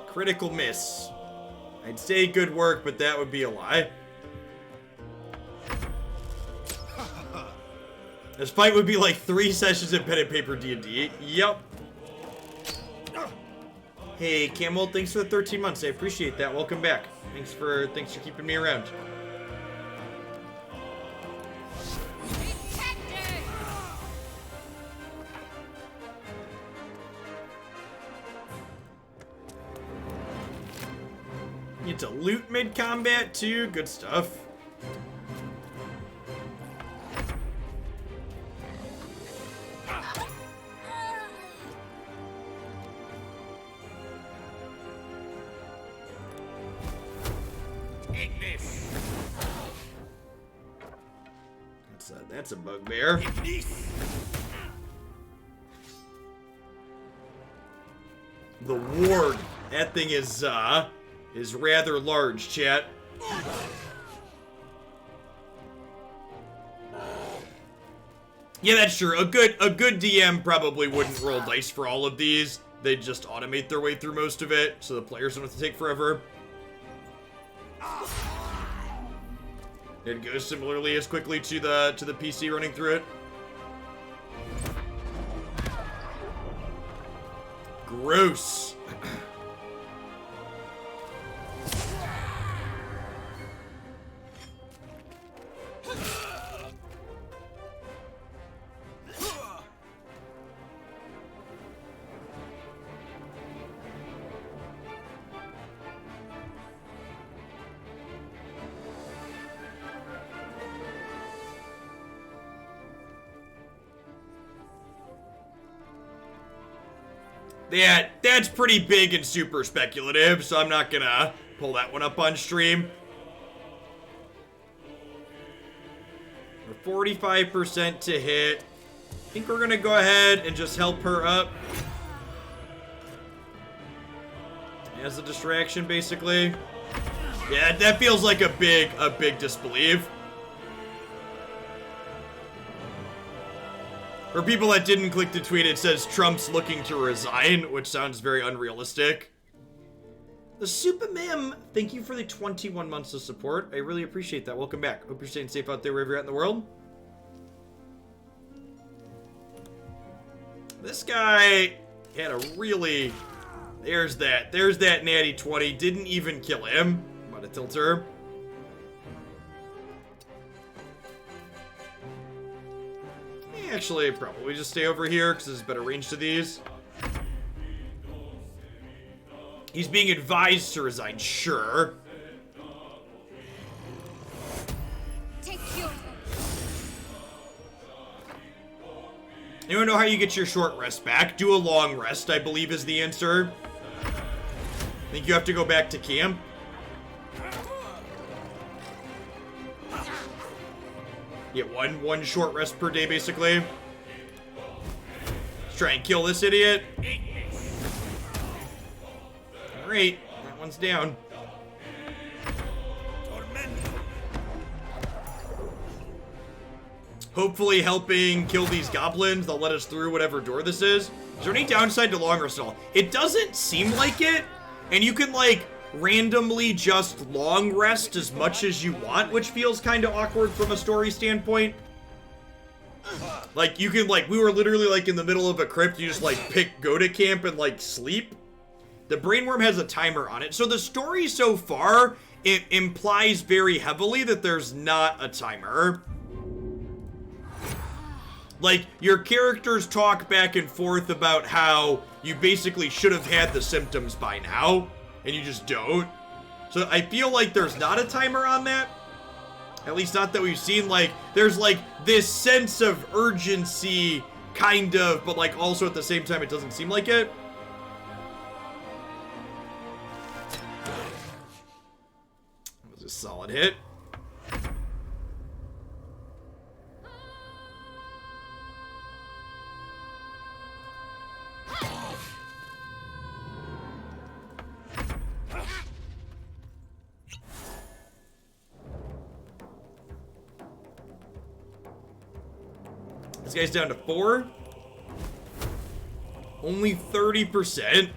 Critical miss. I'd say good work, but that would be a lie. This fight would be like 3 sessions of pen and paper D&D. Yep. Hey, Camel, thanks for the 13 months. I appreciate that. Welcome back. Thanks for keeping me around. You get to loot mid-combat too. Good stuff. That's a bugbear. The ward. That thing is rather large, chat. Yeah, that's true. A good DM probably wouldn't roll dice for all of these. They'd just automate their way through most of it, so the players don't have to take forever. It goes similarly as quickly to the PC running through it. Gross. Yeah, that's pretty big and super speculative, so I'm not gonna pull that one up on stream. We're 45% to hit. I think we're gonna go ahead and just help her up. As a distraction, basically. Yeah, that feels like a big disbelief. For people that didn't click the tweet, it says Trump's looking to resign, which sounds very unrealistic. The Super Mem, thank you for the 21 months of support. I really appreciate that. Welcome back. Hope you're staying safe out there wherever you're at in the world. This guy had a really... There's that natty 20. Didn't even kill him. I'm about to tilt her. Actually, probably just stay over here because there's better range to these. He's being advised to resign, sure. Anyone know how you get your short rest back? Do a long rest, I believe is the answer. I think you have to go back to camp. Get one short rest per day, basically. Let's try and kill this idiot. Alright, that one's down. Hopefully helping kill these goblins. They'll let us through whatever door this is. Is there any downside to long rest at all? It doesn't seem like it. And you can, like, randomly just long rest as much as you want, which feels kind of awkward from a story standpoint. Like, you can, like, we were literally, like, in the middle of a crypt. You just, like, go to camp and, like, sleep. The brainworm has a timer on it. So the story so far, it implies very heavily that there's not a timer. Like, your characters talk back and forth about how you basically should have had the symptoms by now, and you just don't. So I feel like there's not a timer on that. At least not that we've seen. Like, there's, like, this sense of urgency, kind of, but, like, also at the same time, it doesn't seem like it. That was a solid hit. This guy's down to 4. Only 30%.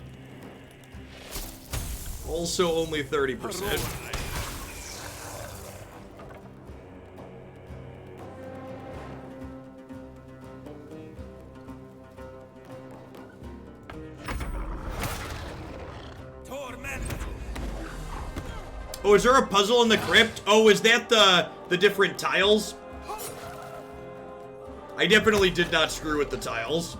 Also only 30%. Oh, is there a puzzle in the crypt? Oh, is that the different tiles? I definitely did not screw with the tiles.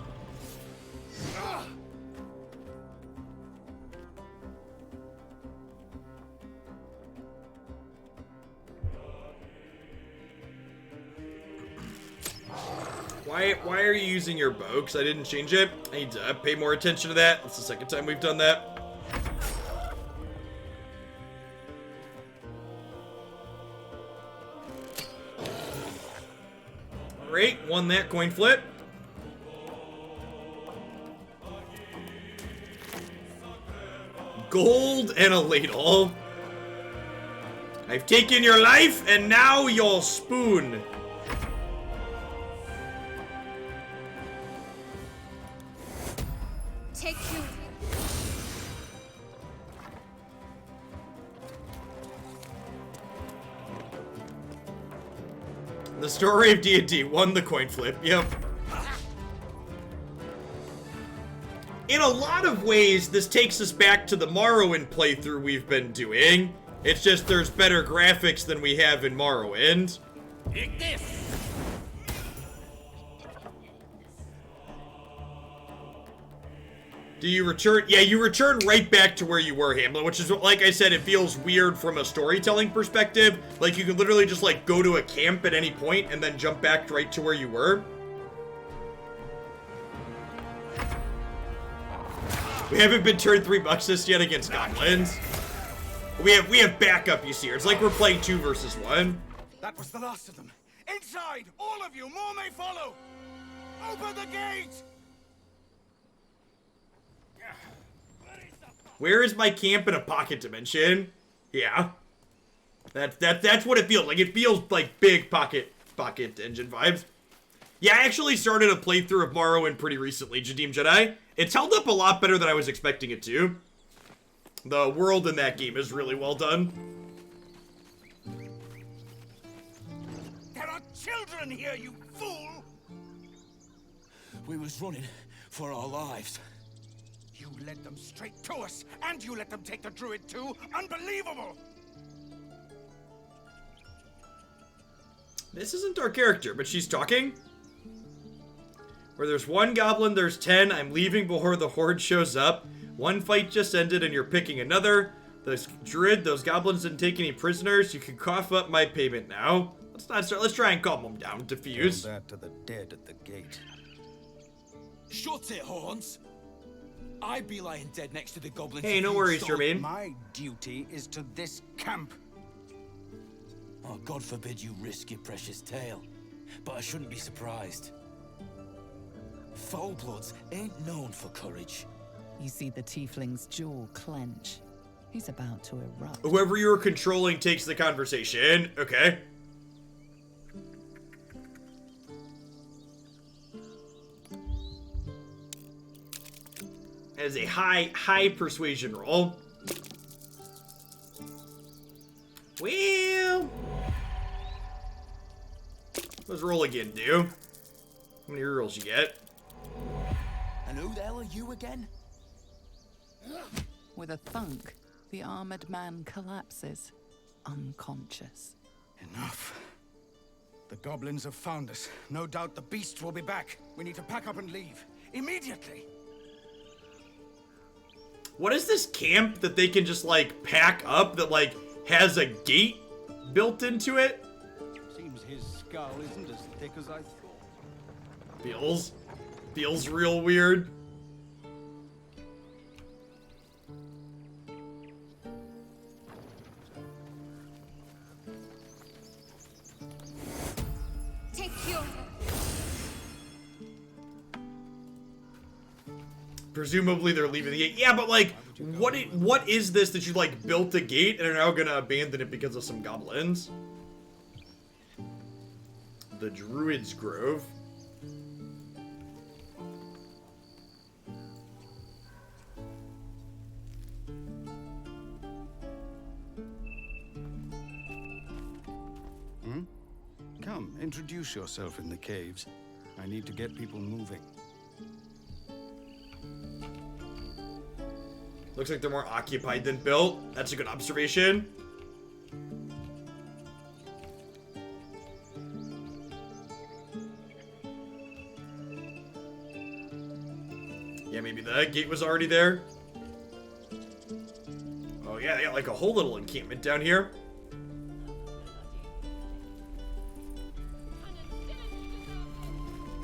Why are you using your bow? Because I didn't change it. I need to pay more attention to that. That's the second time we've done that. Great, won that coin flip. Gold and a ladle. I've taken your life and now your spoon. Take you. The story of D&D won the coin flip, yep. In a lot of ways, this takes us back to the Morrowind playthrough we've been doing. It's just there's better graphics than we have in Morrowind. Take this. Do you return? Yeah, you return right back to where you were, Hamlet, which is, like I said, it feels weird from a storytelling perspective. Like, you can literally just, like, go to a camp at any point and then jump back right to where you were. We haven't been turned $3 just yet against goblins. We have backup, you see. It's like we're playing 2 versus 1. That was the last of them. Inside! All of you! More may follow! Open the gate! Where is my camp in a pocket dimension? Yeah. That's what it feels like. It feels like big pocket engine vibes. Yeah, I actually started a playthrough of Morrowind pretty recently, Jadim Jedi. It's held up a lot better than I was expecting it to. The world in that game is really well done. There are children here, you fool! We was running for our lives. You led them straight to us, and you let them take the Druid too? Unbelievable! This isn't our character, but she's talking. Where there's 1 goblin, there's 10. I'm leaving before the horde shows up. 1 fight just ended and you're picking another. Those Druid, those goblins didn't take any prisoners. You can cough up my payment now. Let's try and calm them down. Diffuse. Tell that to the dead at the gate. Shut it, Horns! I'd be lying dead next to the goblins. Hey, no worries, Jermaine. My duty is to this camp. Oh, God forbid you risk your precious tail. But I shouldn't be surprised. Foulbloods ain't known for courage. You see the tiefling's jaw clench. He's about to erupt. Whoever you're controlling takes the conversation. Okay. That is a high persuasion roll. Well, let's roll again, dude. How many rerolls you get? And who the hell are you again? With a thunk, the armored man collapses, unconscious. Enough. The goblins have found us. No doubt the beasts will be back. We need to pack up and leave. Immediately. What is this camp that they can just, like, pack up that, like, has a gate built into it? Seems his skull isn't as thick as I thought. Feels real weird. Take your... Presumably they're leaving the gate. Yeah, but like, what is this that you like built a gate and are now gonna abandon it because of some goblins? The Druid's Grove. Come, introduce yourself in the caves. I need to get people moving. Looks like they're more occupied than built. That's a good observation. Yeah, maybe the gate was already there. Oh yeah, they got like a whole little encampment down here.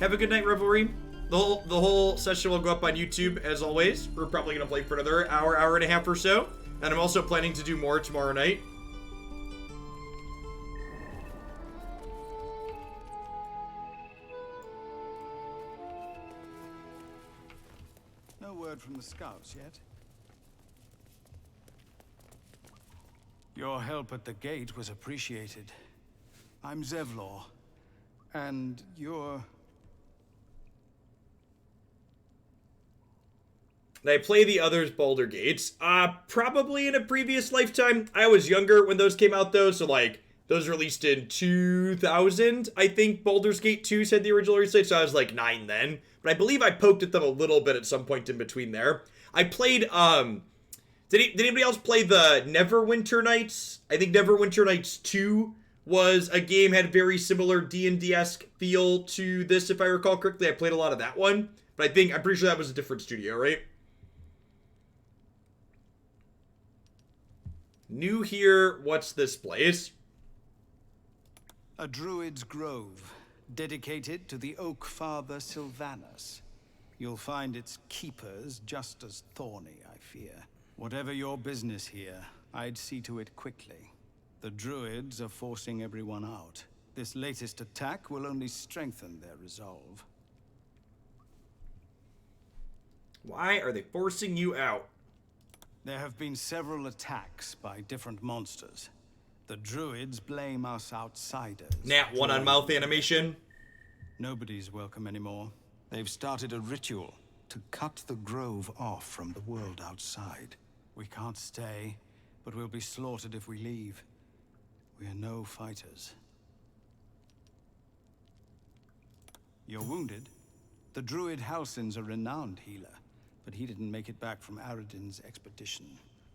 Have a good night, Revelry. The whole session will go up on YouTube, as always. We're probably going to play for another hour and a half or so. And I'm also planning to do more tomorrow night. No word from the scouts yet. Your help at the gate was appreciated. I'm Zevlor. And you're... I play the others Baldur Gates. Probably in a previous lifetime. I was younger when those came out, though, so, like, those released in 2000. I think Baldur's Gate 2 said the original release, so I was, like, 9 then. But I believe I poked at them a little bit at some point in between there. I played, Did anybody else play the Neverwinter Nights? I think Neverwinter Nights 2 was a game, had very similar D&D-esque feel to this, if I recall correctly. I played a lot of that one. But I'm pretty sure that was a different studio, right? New here, what's this place? A Druid's Grove, dedicated to the Oak Father Sylvanus. You'll find its keepers just as thorny, I fear. Whatever your business here, I'd see to it quickly. The Druids are forcing everyone out. This latest attack will only strengthen their resolve. Why are they forcing you out? There have been several attacks by different monsters. The Druids blame us outsiders. Nat one on mouth animation. Nobody's welcome anymore. They've started a ritual to cut the grove off from the world outside. We can't stay, but we'll be slaughtered if we leave. We are no fighters. You're wounded? The Druid Halsin's a renowned healer, but he didn't make it back from Aradin's expedition.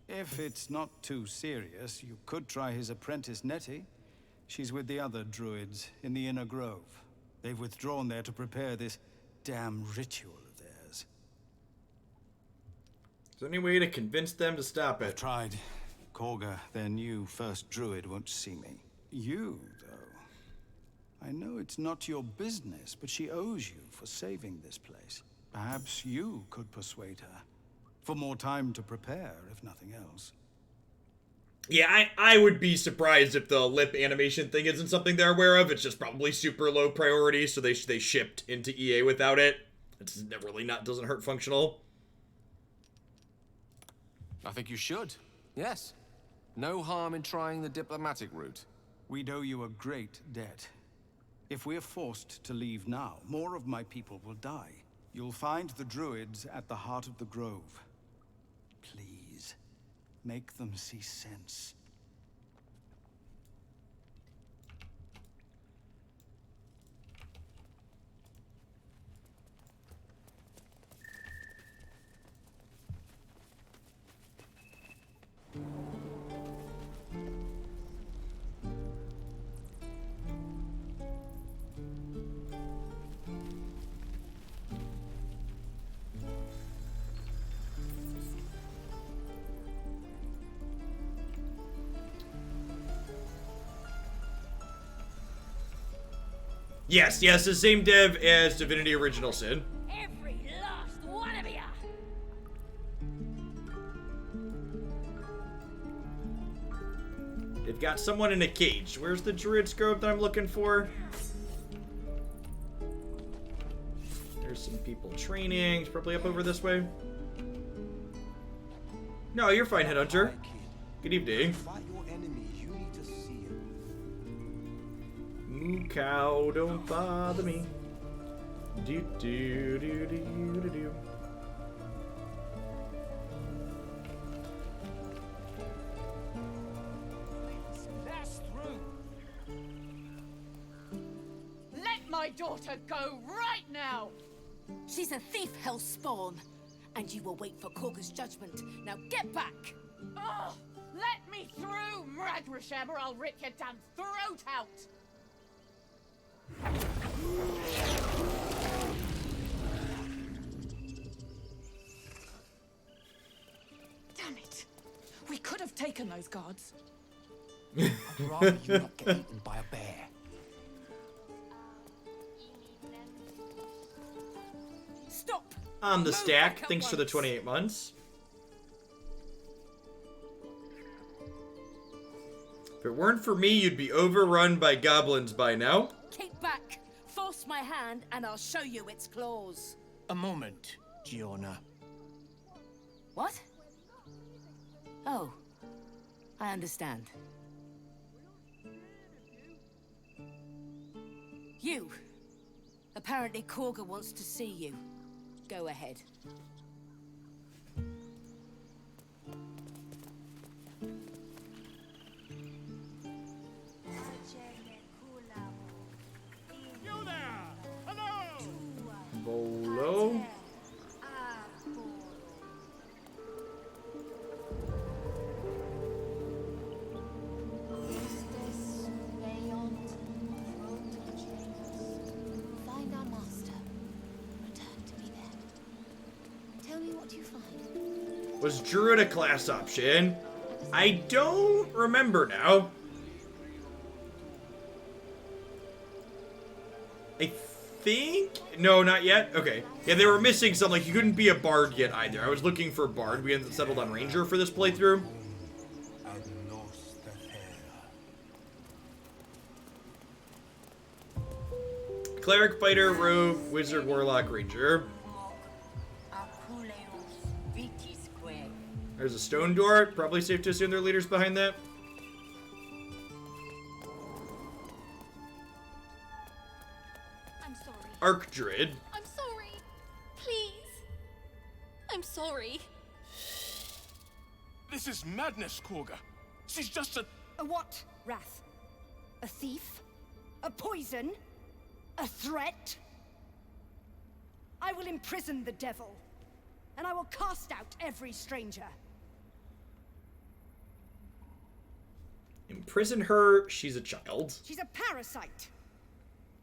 If it's not too serious, you could try his apprentice Nettie. She's with the other Druids in the Inner Grove. They've withdrawn there to prepare this damn ritual of theirs. Is there any way to convince them to stop it? I've tried. Khaga, their new first Druid, won't see me. You, though. I know it's not your business, but she owes you for saving this place. Perhaps you could persuade her. For more time to prepare, if nothing else. Yeah, I would be surprised if the lip animation thing isn't something they're aware of. It's just probably super low priority, so they shipped into EA without it. It's really doesn't hurt functional. I think you should. Yes. No harm in trying the diplomatic route. We'd owe you a great debt. If we're forced to leave now, more of my people will die. You'll find the Druids at the heart of the grove. Please, make them see sense. Yes, the same dev as Divinity Original Sin. Every last one of ya! They've got someone in a cage. Where's the Druid's Grove that I'm looking for? There's some people training. It's probably up over this way. No, you're fine, Headhunter. Good evening. Moo cow, don't bother me. Do do do do do do. Let my daughter go right now! She's a thief, hellspawn. And you will wait for Khaga's judgment. Now get back! Oh, let me through, Mragrashem, or I'll rip your damn throat out! Damn it! We could have taken those guards. I'd rather you not get eaten by a bear. Stop! On the stack, thanks for the 28 months. If it weren't for me, you'd be overrun by goblins by now. Keep back! Force my hand and I'll show you its claws. A moment, Giona. What? Oh, I understand. You. Apparently Khaga wants to see you. Go ahead. You there! Hello! Bolo. Find our master. Return to me then. Tell me what you find. Was Druid a class option? I don't remember now. I think... No, not yet? Okay. Yeah, they were missing some, like, you couldn't be a bard yet either. I was looking for bard. We hadn't settled on ranger for this playthrough. Cleric, fighter, rogue, wizard, warlock, ranger. There's a stone door. Probably safe to assume there are leaders behind that. I'm sorry. Archdruid. I'm sorry. Please. I'm sorry. This is madness, Khaga. She's just a... A what, Wrath? A thief? A poison? A threat? I will imprison the devil, and I will cast out every stranger. Imprison her. She's a child. She's a parasite.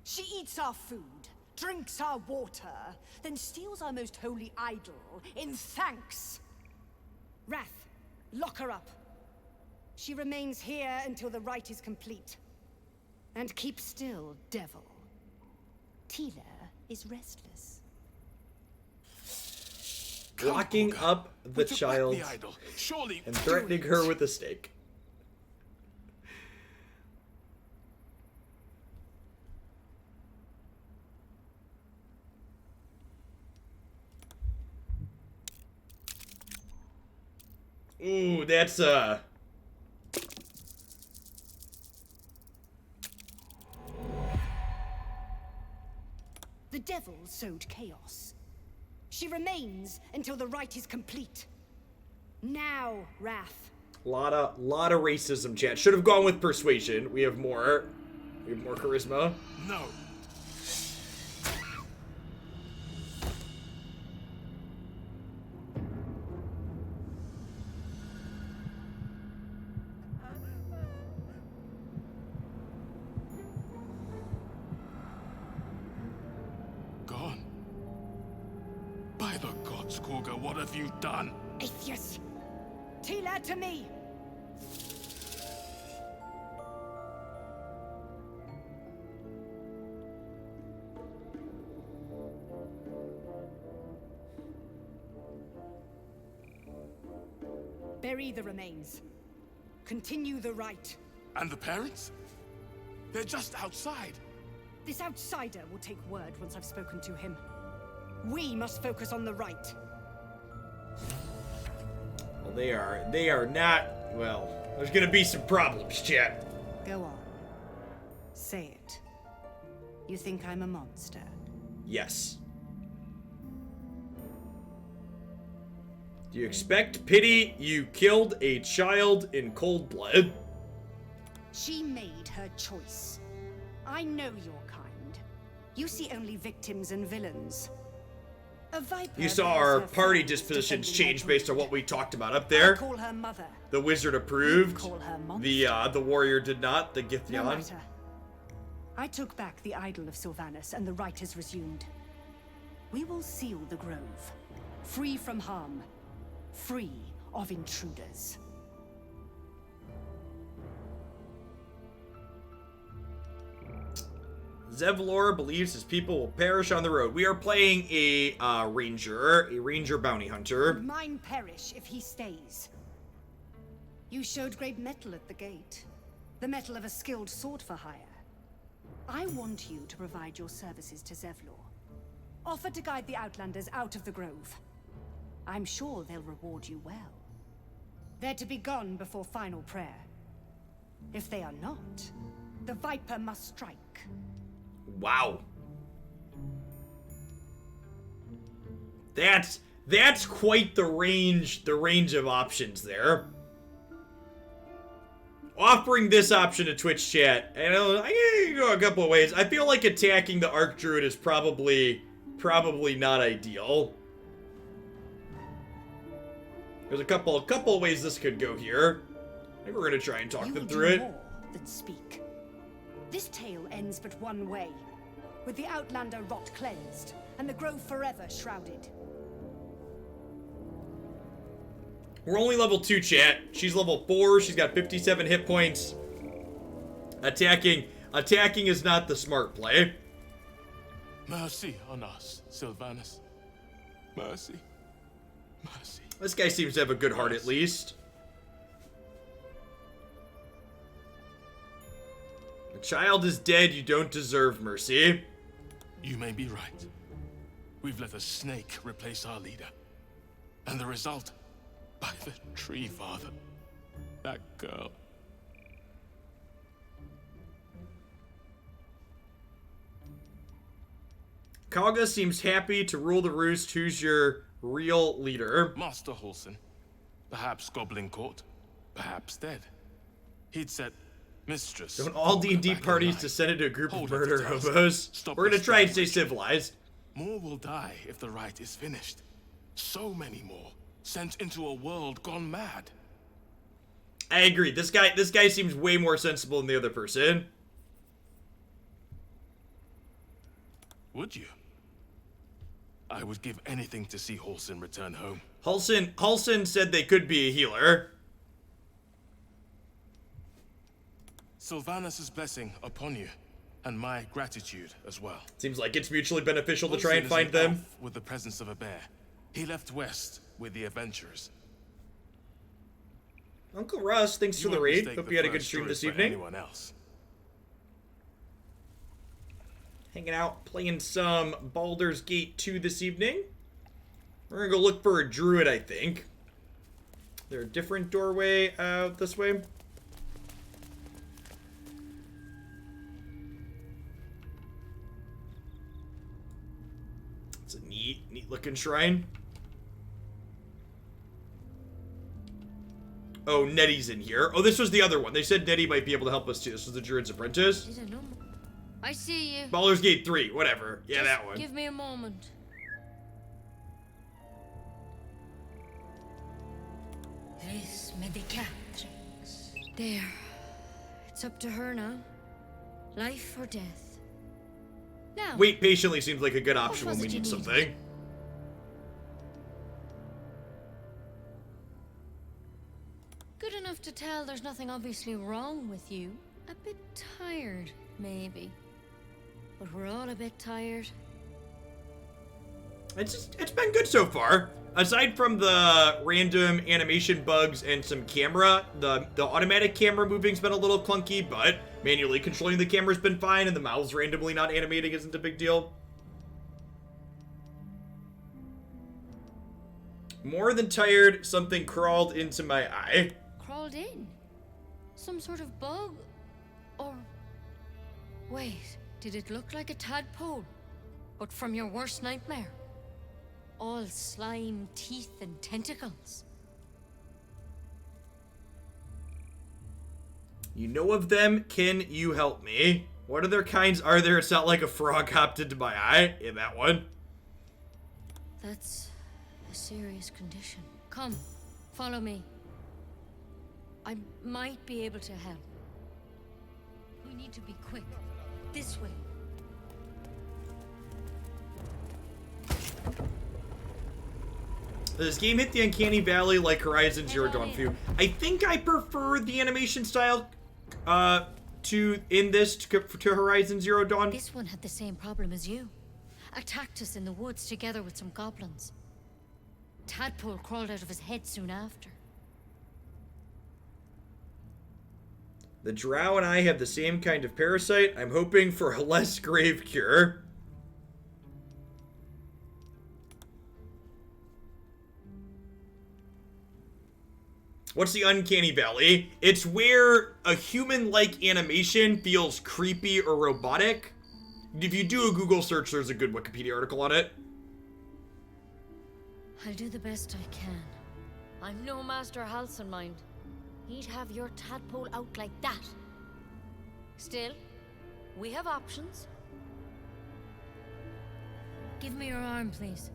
She eats our food, drinks our water, then steals our most holy idol in thanks. Wrath, lock her up. She remains here until the rite is complete. And keep still, devil. Tila is restless. Locking up the child and threatening her with a stake. Ooh, that's The devil sowed chaos. She remains until the rite is complete. Now, Wrath. Lot of racism, chat. Should have gone with persuasion. We have more. We have more charisma. No. Gone. By the gods, Khaga, what have you done? Atheist! Tila to me! Bury the remains. Continue the rite. And the parents? They're just outside. This outsider will take word once I've spoken to him. We must focus on the rite. Well, they are not, well, there's gonna be some problems, chat. Go on. Say it. You think I'm a monster? Yes. Do you expect pity? You killed a child in cold blood. She made her choice. I know your kind. You see only victims and villains. A viper. You saw our party dispositions change based on what we talked about up there. I call her mother. The wizard approved. Call her monster. The warrior did not. The Githyon. No matter. I took back the idol of Sylvanus, and the rite is resumed. We will seal the grove, free from harm, free of intruders. Zevlor believes his people will perish on the road. We are playing a ranger bounty hunter. Would mine perish if he stays? You showed great mettle at the gate. The mettle of a skilled sword for hire. I want you to provide your services to Zevlor. Offer to guide the Outlanders out of the grove. I'm sure they'll reward you well. They're to be gone before final prayer. If they are not, the Viper must strike. Wow. That's quite the range of options there. Offering this option to Twitch chat, and I can go a couple of ways. I feel like attacking the Archdruid is probably not ideal. There's a couple of ways this could go here. I think we're gonna try and talk them through it. More than speak. This tale ends but one way, with the Outlander rot cleansed, and the grove forever shrouded. We're only level 2, chat. She's level 4. She's got 57 hit points. Attacking is not the smart play. Mercy on us, Sylvanus. Mercy. Mercy. This guy seems to have a good heart at least. The child is dead, you don't deserve mercy. You may be right. We've let a snake replace our leader. And the result? By the tree, Father. That girl. Khaga seems happy to rule the roost. Who's your real leader? Master Halsin. Perhaps Goblin caught. Perhaps dead. He'd set Mistress. Don't all D&D parties descend into a group of murder hobos? We're gonna try and stay civilized. More will die if the rite is finished. So many more. Sent into a world gone mad. I agree. This guy seems way more sensible than the other person. Would you? I would give anything to see Halsin return home. Halsin said they could be a healer. Sylvanus' blessing upon you, and my gratitude as well. Seems like it's mutually beneficial to try and Halsin find is an them. elf with the presence of a bear. He left west with the adventurers. Uncle Russ, thanks for the raid. Hope you had a good stream this evening. Anyone else? Hanging out, playing some Baldur's Gate 2 this evening. We're gonna go look for a druid, I think. Is there a different doorway out this way? It's a neat looking shrine. Oh, Nettie's in here. Oh, this was the other one. They said Nettie might be able to help us too. This was the Druid's Apprentice. I see you. Baldur's Gate 3, whatever. Yeah, Just that one. Give me a moment. This medicatrix. There. It's up to her now. Life or death. Now. Wait patiently seems like a good option when we was it need you something. Good enough to tell there's nothing obviously wrong with you. A bit tired, maybe. But we're all a bit tired. It's been good so far. Aside from the random animation bugs and some camera, the automatic camera moving's been a little clunky, but manually controlling the camera's been fine, and the mouths randomly not animating isn't a big deal. More than tired, something crawled into my eye. Crawled in? Some sort of bug? Or... Wait, did it look like a tadpole? But from your worst nightmare? All slime, teeth, and tentacles. You know of them? Can you help me? What other kinds are there? It's not like a frog hopped into my eye in that one. That's a serious condition. Come, follow me. I might be able to help. We need to be quick. This way. This game hit the uncanny valley like Horizon Zero Dawn few. I think I prefer the animation style to Horizon Zero Dawn. This one had the same problem as you. Attacked us in the woods together with some goblins. Tadpole crawled out of his head soon after. The drow and I have the same kind of parasite. I'm hoping for a less grave cure. What's the uncanny valley? It's where a human-like animation feels creepy or robotic. If you do a Google search, there's a good Wikipedia article on it. I'll do the best I can. I'm no Master Halsin, mind. He'd have your tadpole out like that. Still, we have options. Give me your arm, please.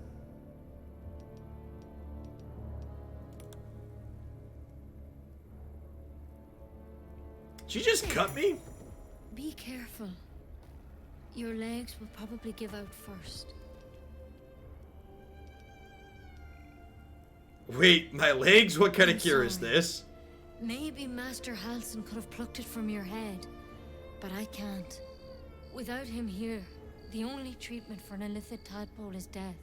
She just cut me? Be careful. Your legs will probably give out first. Wait, my legs? What kind of cure is this? Maybe Master Halsin could have plucked it from your head, but I can't. Without him here, The only treatment for an illicit tadpole is death.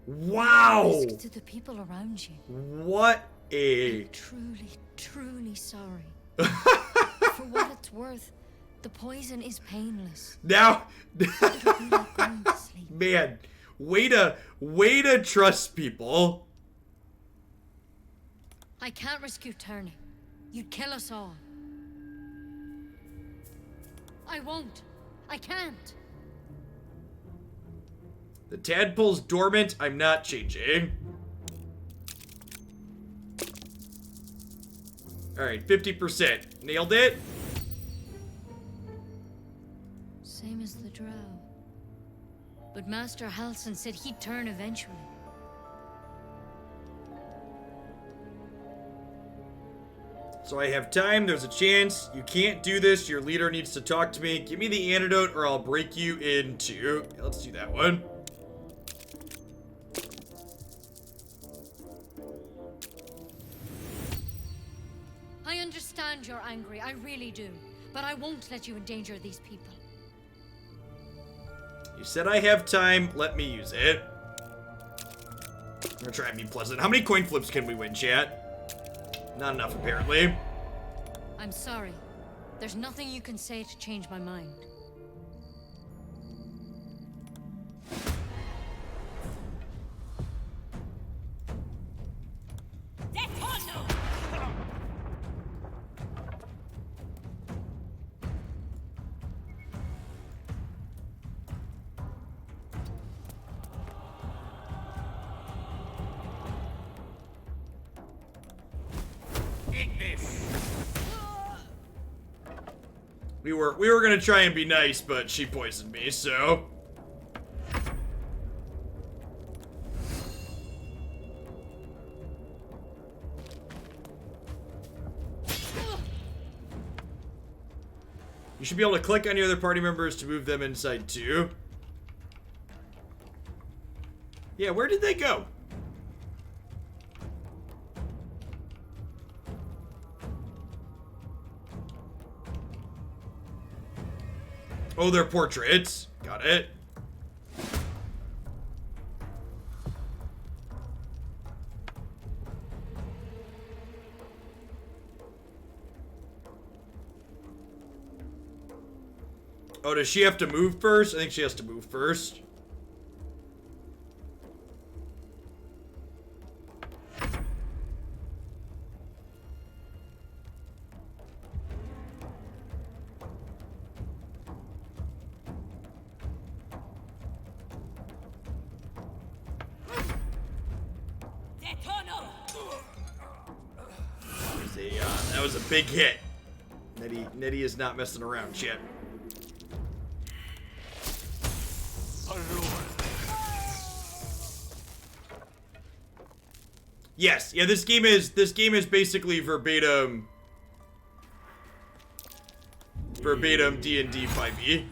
Wow! Risk to the people around you. What a... I'm truly, truly sorry. For what it's worth, the poison is painless. Now... It'll be like going to sleep. Man, way to trust people. I can't risk you turning. You'd kill us all. I won't. I can't. The tadpole's dormant. I'm not changing. Alright, 50%. Nailed it. Same as the drow. But Master Halsin said he'd turn eventually. So I have time. There's a chance. You can't do this. Your leader needs to talk to me. Give me the antidote or I'll break you in two. Let's do that one. I understand you're angry. I really do. But I won't let you endanger these people. You said I have time. Let me use it. I'm gonna try and be pleasant. How many coin flips can we win, chat? Not enough, apparently. I'm sorry. There's nothing you can say to change my mind. We were gonna try and be nice, but she poisoned me, so. You should be able to click on your other party members to move them inside too. Yeah, where did they go? Oh, they're portraits. Got it. Oh, does she have to move first? I think she has to move first. That was a big hit. Nettie is not messing around, chat. Yes, yeah, this game is basically verbatim D&D 5e,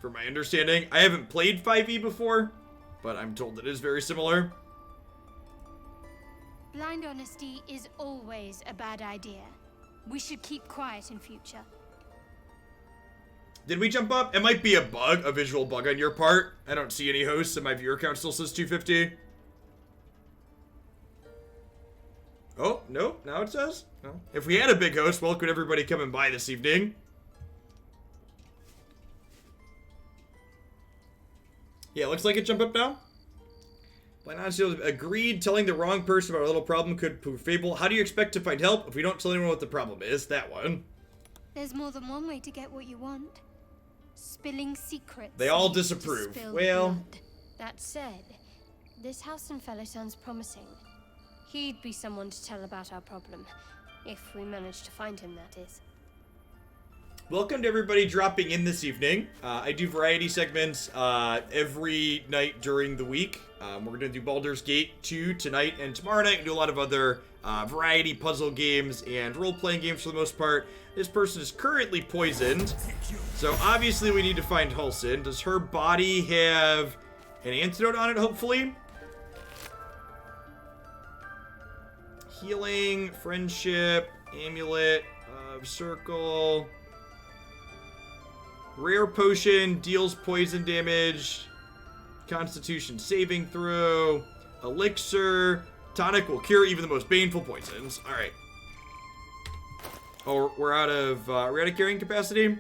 from my understanding. I haven't played 5e before, but I'm told it is very similar. Blind honesty is always a bad idea. We should keep quiet in future. Did we jump up? It might be a bug, a visual bug on your part. I don't see any hosts, and my viewer count still says 250. Oh, no, now it says? No. If we had a big host, well, could everybody come and by this evening? Yeah, looks like it jumped up now. Blind honesty agreed. Telling the wrong person about a little problem could prove fatal. How do you expect to find help if we don't tell anyone what the problem is? That one. There's more than one way to get what you want. Spilling secrets. They all leads to disapprove. spilled Well, blood. That said, this Halsin fellow sounds promising. He'd be someone to tell about our problem. If we manage to find him, that is. welcome to everybody dropping in this evening. I do variety segments every night during the week. We're going to do Baldur's Gate 2 tonight and tomorrow night. We do a lot of other variety puzzle games and role-playing games for the most part. This person is currently poisoned, so obviously we need to find Halsin. Does her body have an antidote on it, hopefully? Healing, friendship, amulet, circle... Rare potion, deals poison damage. Constitution saving throw. Elixir. Tonic will cure even the most baneful poisons. Alright. Oh, we're out of carrying capacity.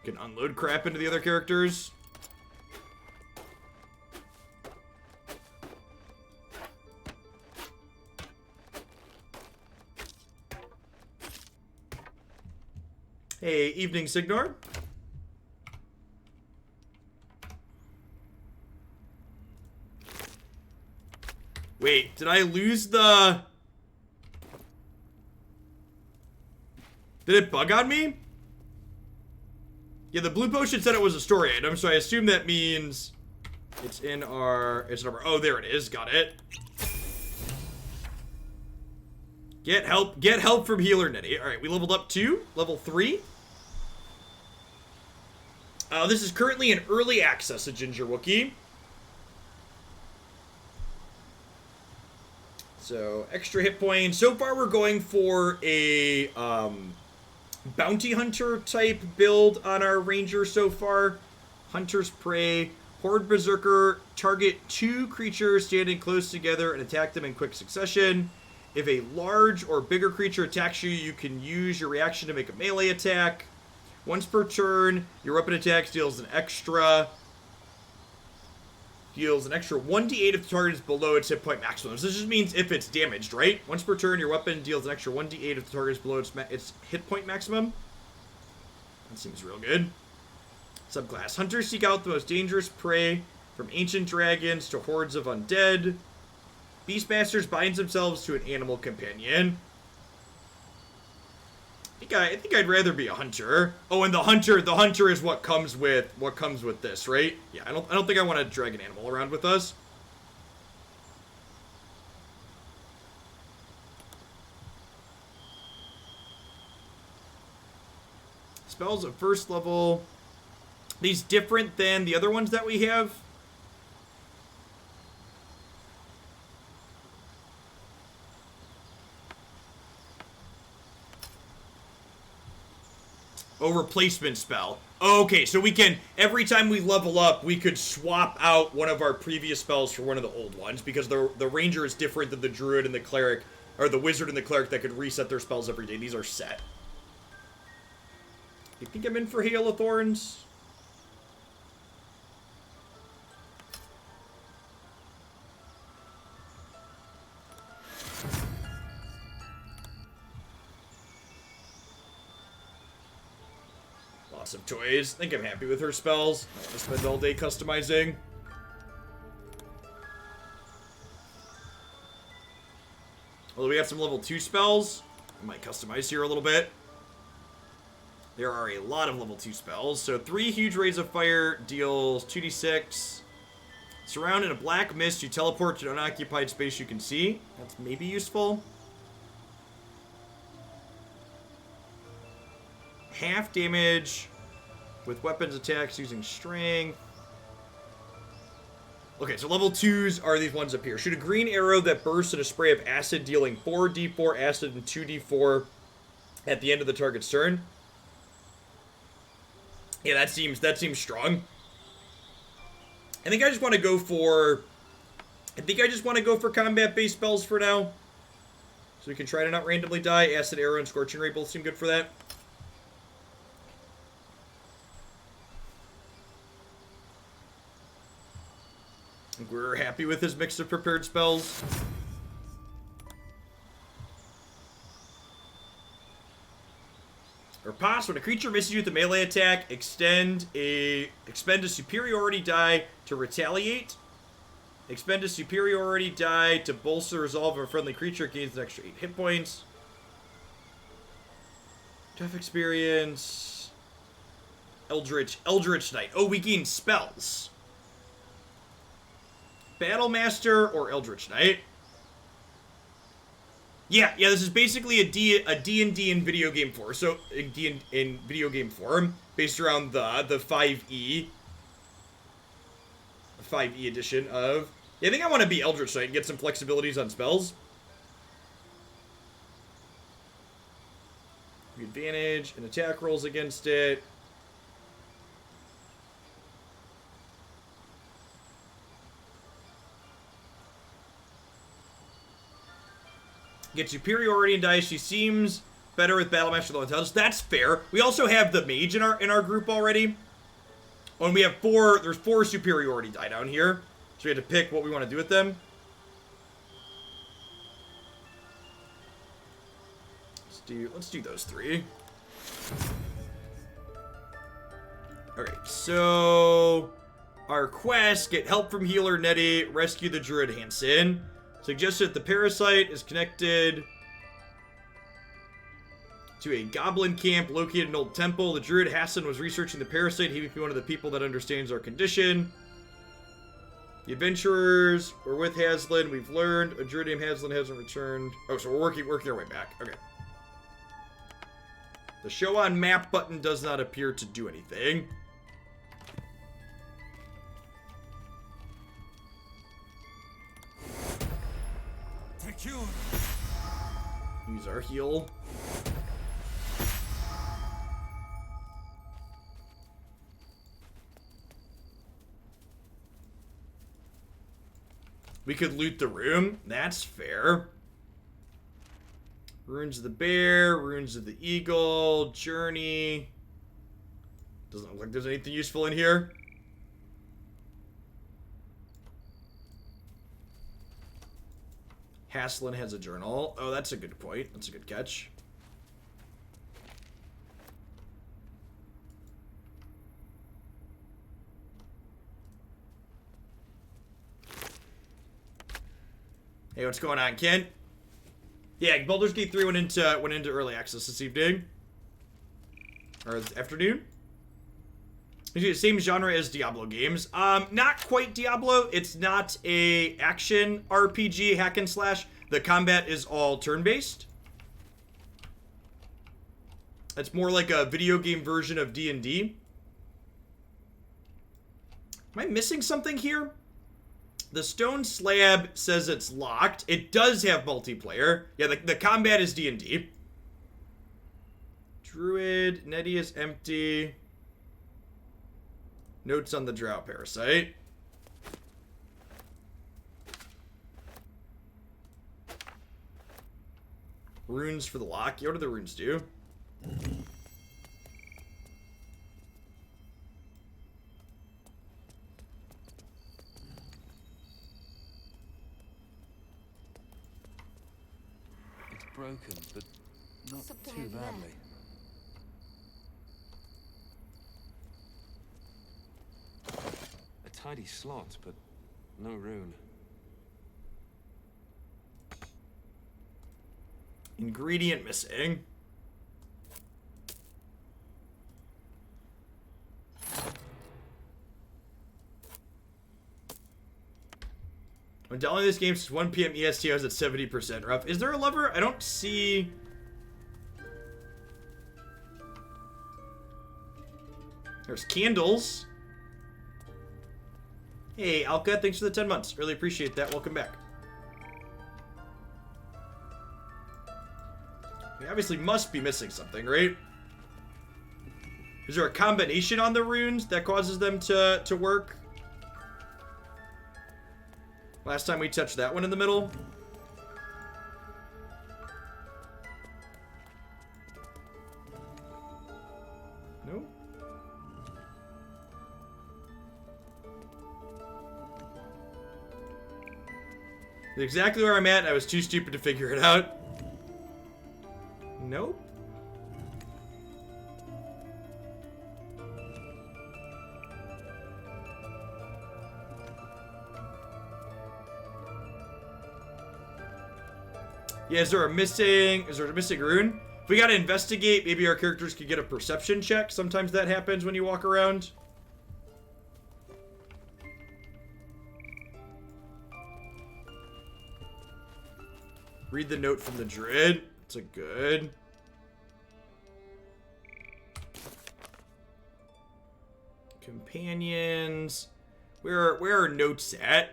Can unload crap into the other characters. Hey, evening, Signor. Wait, did I lose the... Did it bug on me? Yeah, the blue potion said it was a story item, so I assume that means it's in our... Oh, there it is. Got it. Get help from Healer Nitty. Alright, we leveled up 2. Level 3. This is currently in early access, a Ginger Wookiee. So, extra hit points. So far, we're going for a bounty hunter type build on our ranger so far. Hunter's Prey. Horde Berserker. Target 2 creatures standing close together and attack them in quick succession. If a large or bigger creature attacks you, you can use your reaction to make a melee attack. Once per turn, your weapon attack deals an extra 1d8 if the target is below its hit point maximum. So this just means if it's damaged, right? Once per turn, your weapon deals an extra 1d8 if the target is below its hit point maximum. That seems real good. Subclass. Hunters seek out the most dangerous prey, from ancient dragons to hordes of undead. Beastmasters binds themselves to an animal companion. I think I'd rather be a hunter. Oh, and the hunter is what comes with this, right? Yeah, I don't think I want to drag an animal around with us. Spells at first level. These different than the other ones that we have. Oh, replacement spell. Okay, so we can, every time we level up, we could swap out one of our previous spells for one of the old ones, because the ranger is different than the druid and the cleric, or the wizard and the cleric that could reset their spells every day. These are set. You think I'm in for Hail of Thorns? Lots of toys. I think I'm happy with her spells. I want to spend all day customizing. Although we have some level 2 spells, I might customize here a little bit. There are a lot of level 2 spells. So 3 huge rays of fire deals 2d6. Surround in a black mist, you teleport to an unoccupied space you can see. That's maybe useful. Half damage with weapons attacks using strength. Okay, so level 2s are these ones up here. Shoot a green arrow that bursts in a spray of acid, dealing 4d4 acid and 2d4 at the end of the target's turn. Yeah, that seems strong. I think I just want to go for combat-based spells for now. So we can try to not randomly die. Acid arrow and scorching ray both seem good for that. We're happy with his mix of prepared spells. Or pass, when a creature misses you with a melee attack, expend a superiority die to retaliate. Expend a superiority die to bolster the resolve of a friendly creature, gains an extra 8 hit points. Tough experience. Eldritch Knight. Oh, we gain spells. Battlemaster or Eldritch Knight. Yeah, this is basically a D&D in video game form. So, in video game form, based around the 5e edition of... Yeah, I think I want to be Eldritch Knight and get some flexibilities on spells. Advantage and attack rolls against it. Get superiority in dice. She seems better with Battle Master Low Intelligence. That's fair. We also have the mage in our group already. Oh, and we have there's 4 superiority die down here. So we have to pick what we want to do with them. Let's do those 3. Okay, so our quest: get help from healer Nettie, rescue the druid Halsin. Suggested the parasite is connected to a goblin camp located in an old temple. The druid Halsin was researching the parasite. He would be one of the people that understands our condition. The adventurers were with Haslin. We've learned a druid named Haslin hasn't returned. Oh, so we're working our way back. Okay. The show on map button does not appear to do anything. Use our heal. We could loot the room. That's fair. Runes of the bear, runes of the eagle, journey. Doesn't look like there's anything useful in here. Haslin has a journal. Oh, that's a good point. That's a good catch. Hey, what's going on, Ken? Yeah, Baldur's Gate 3 went into early access this evening. Or this afternoon. It's the same genre as Diablo games. Not quite Diablo. It's not a action RPG hack and slash. The combat is all turn-based. It's more like a video game version of D&D. Am I missing something here? The stone slab says it's locked. It does have multiplayer. Yeah, the combat is D&D. Druid, Nettie is empty. Notes on the drow parasite. Runes for the lock. Yeah, what do the runes do? It's broken, but not Something too over there. badly. A tidy slot, but no rune. Ingredient missing. When downloading this game since 1 p.m. EST, I was at 70% rough. Is there a lever? I don't see... There's candles. Hey, Alka, thanks for the 10 months. Really appreciate that. Welcome back. We obviously must be missing something, right? Is there a combination on the runes that causes them to work? Last time we touched that one in the middle. No? Exactly where I'm at. I was too stupid to figure it out. Nope. Yeah, is there a missing rune? If we gotta investigate, maybe our characters could get a perception check. Sometimes that happens when you walk around. Read the note from the Druid. It's a good. Companions. Where are notes at?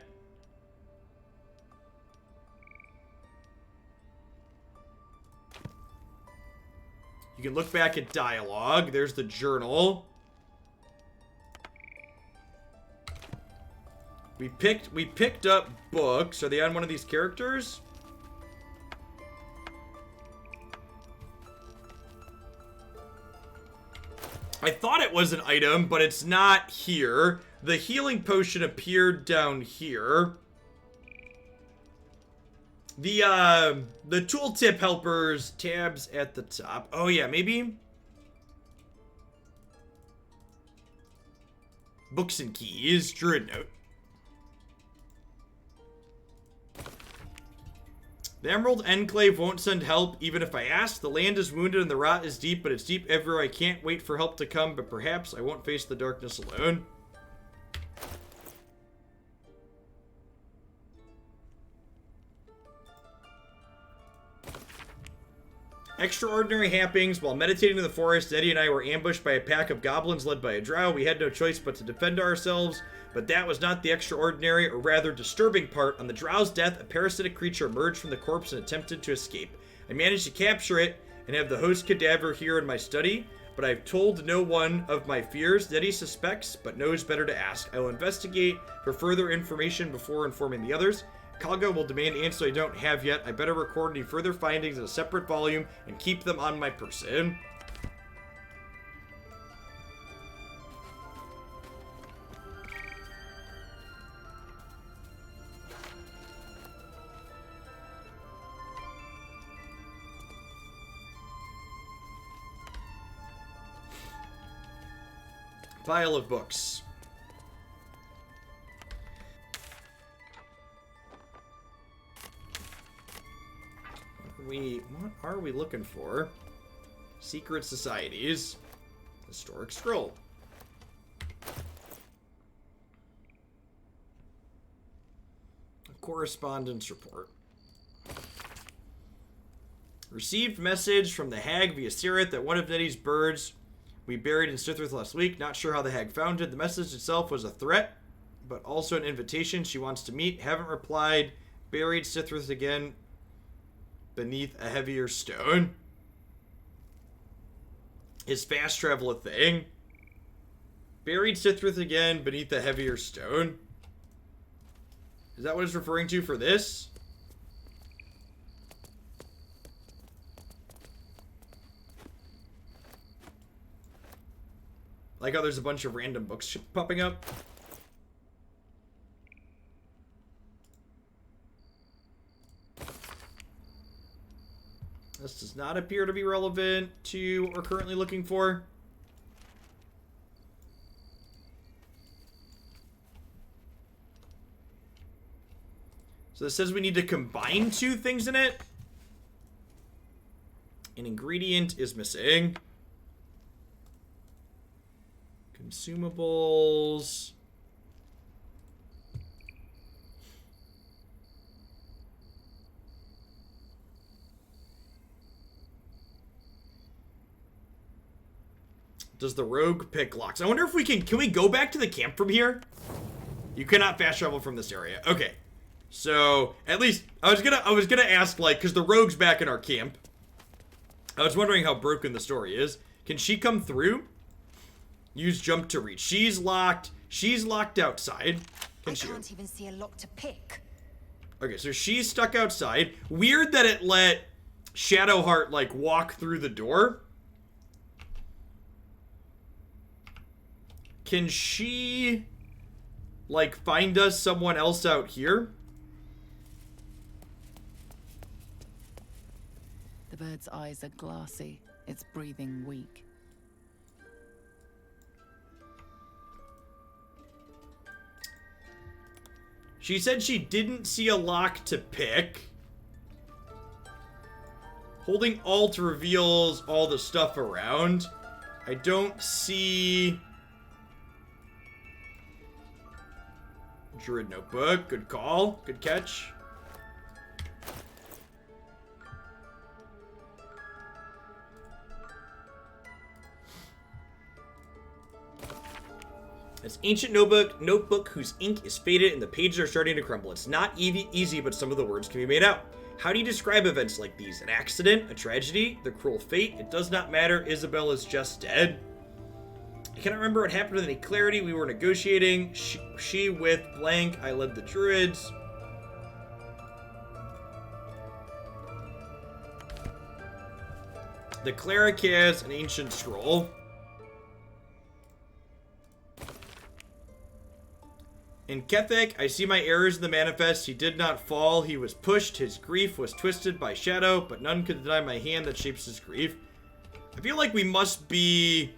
You can look back at dialogue. There's the journal. We picked up books. Are they on one of these characters? I thought it was an item, but it's not here. The healing potion appeared down here. The tooltip helpers tabs at the top. Oh yeah, maybe books and keys. Druid note. The Emerald Enclave won't send help, even if I ask. The land is wounded and the rot is deep, but it's deep everywhere. I can't wait for help to come, but perhaps I won't face the darkness alone. Extraordinary happenings. While meditating in the forest, Eddie and I were ambushed by a pack of goblins led by a drow. We had no choice but to defend ourselves, but that was not the extraordinary, or rather disturbing part. On the drow's death, a parasitic creature emerged from the corpse and attempted to escape. I managed to capture it and have the host cadaver here in my study, but I've told no one of my fears. Eddie suspects, but knows better to ask. I will investigate for further information before informing the others. Khaga will demand answers I don't have yet. I better record any further findings in a separate volume and keep them on my person. Pile of books. What are we looking for? Secret societies. Historic scroll. Correspondence report. Received message from the hag via Sirith that one of Nettie's birds we buried in Sithruth last week. Not sure how the hag found it. The message itself was a threat, but also an invitation. She wants to meet. Haven't replied. Buried Sithruth again beneath a heavier stone. Is fast travel a thing? Buried Sithruth again beneath a heavier stone. Is that what it's referring to for this? Like how there's a bunch of random books popping up. This does not appear to be relevant to what we're currently looking for. So this says we need to combine two things in it. An ingredient is missing. Consumables. Does the rogue pick locks? I wonder if we can we go back to the camp from here? You cannot fast travel from this area. Okay. So, at least, I was gonna ask, like, because the rogue's back in our camp. I was wondering how broken the story is. Can she come through? Use jump to reach. She's locked outside. I can't even see a lock to pick. Okay, so she's stuck outside. Weird that it let Shadowheart, like, walk through the door. Can she, like, find us someone else out here? The bird's eyes are glassy, its breathing weak. She said she didn't see a lock to pick. Holding Alt reveals all the stuff around. I don't see... Druid notebook. Good call. Good catch. It's ancient notebook whose ink is faded and the pages are starting to crumble. It's not easy, but some of the words can be made out. How do you describe events like these? An accident? A tragedy? The cruel fate? It does not matter. Isabel is just dead. I cannot remember what happened with any clarity. We were negotiating. She with blank. I led the Druids. The cleric has an ancient scroll. In Kethek, I see my errors in the manifest. He did not fall. He was pushed. His grief was twisted by shadow, but none could deny my hand that shapes his grief. I feel like we must be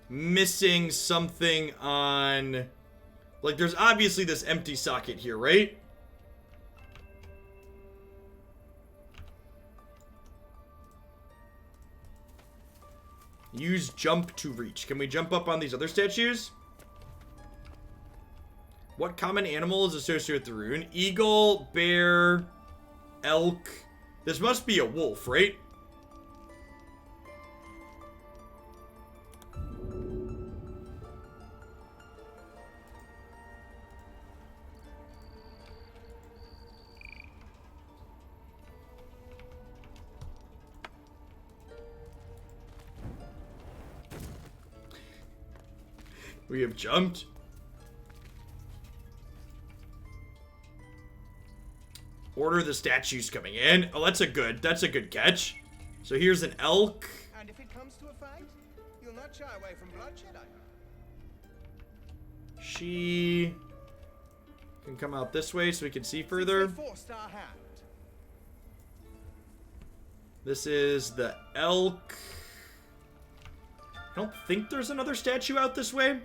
missing something on... Like, there's obviously this empty socket here, right? Use jump to reach. Can we jump up on these other statues? What common animal is associated with the rune? Eagle, bear, elk. This must be a wolf, right? We have jumped. Order the statues coming in. Oh, that's a good catch. So here's an elk. And if it comes to a fight, you'll not shy away from bloodshed, I hope. She can come out this way so we can see further. This is the elk. I don't think there's another statue out this way.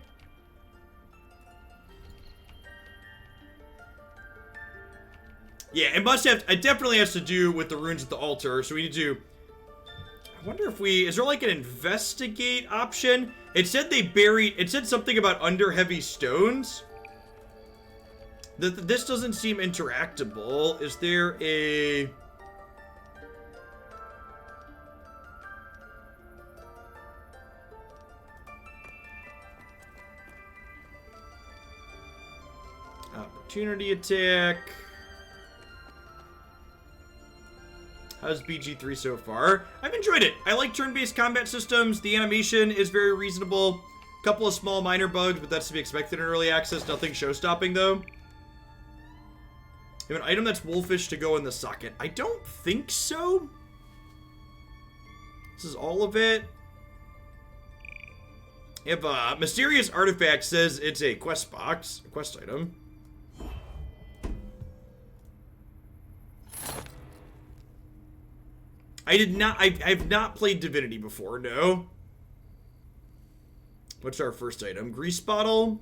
Yeah, it definitely has to do with the runes at the altar, so we need to... I wonder if is there like an investigate option? It said it said something about under heavy stones. This doesn't seem interactable. Is there a... Opportunity attack. How's BG3 so far? I've enjoyed it. I like turn-based combat systems. The animation is very reasonable. A couple of small minor bugs, but that's to be expected in early access. Nothing show-stopping, though. You have an item that's wolfish to go in the socket. I don't think so. This is all of it. If a mysterious artifact says it's a quest box, a quest item. I've not played Divinity before, no. What's our first item? Grease bottle.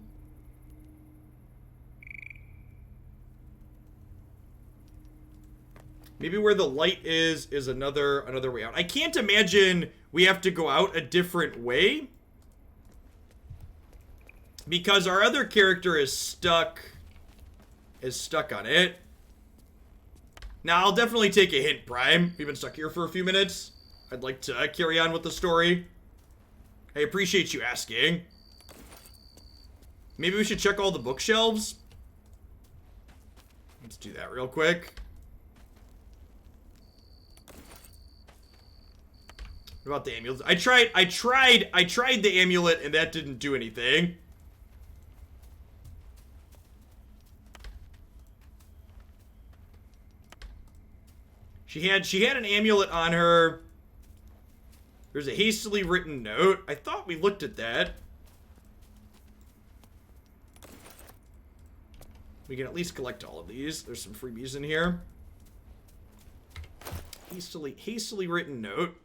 Maybe where the light is another way out. I can't imagine we have to go out a different way. Because our other character is stuck on it. Now, I'll definitely take a hint, Prime. We've been stuck here for a few minutes. I'd like to carry on with the story. I appreciate you asking. Maybe we should check all the bookshelves. Let's do that real quick. What about the amulet? I tried the amulet and that didn't do anything. She had an amulet on her. There's a hastily written note. I thought we looked at that. We can at least collect all of these. There's some freebies in here. Hastily written note.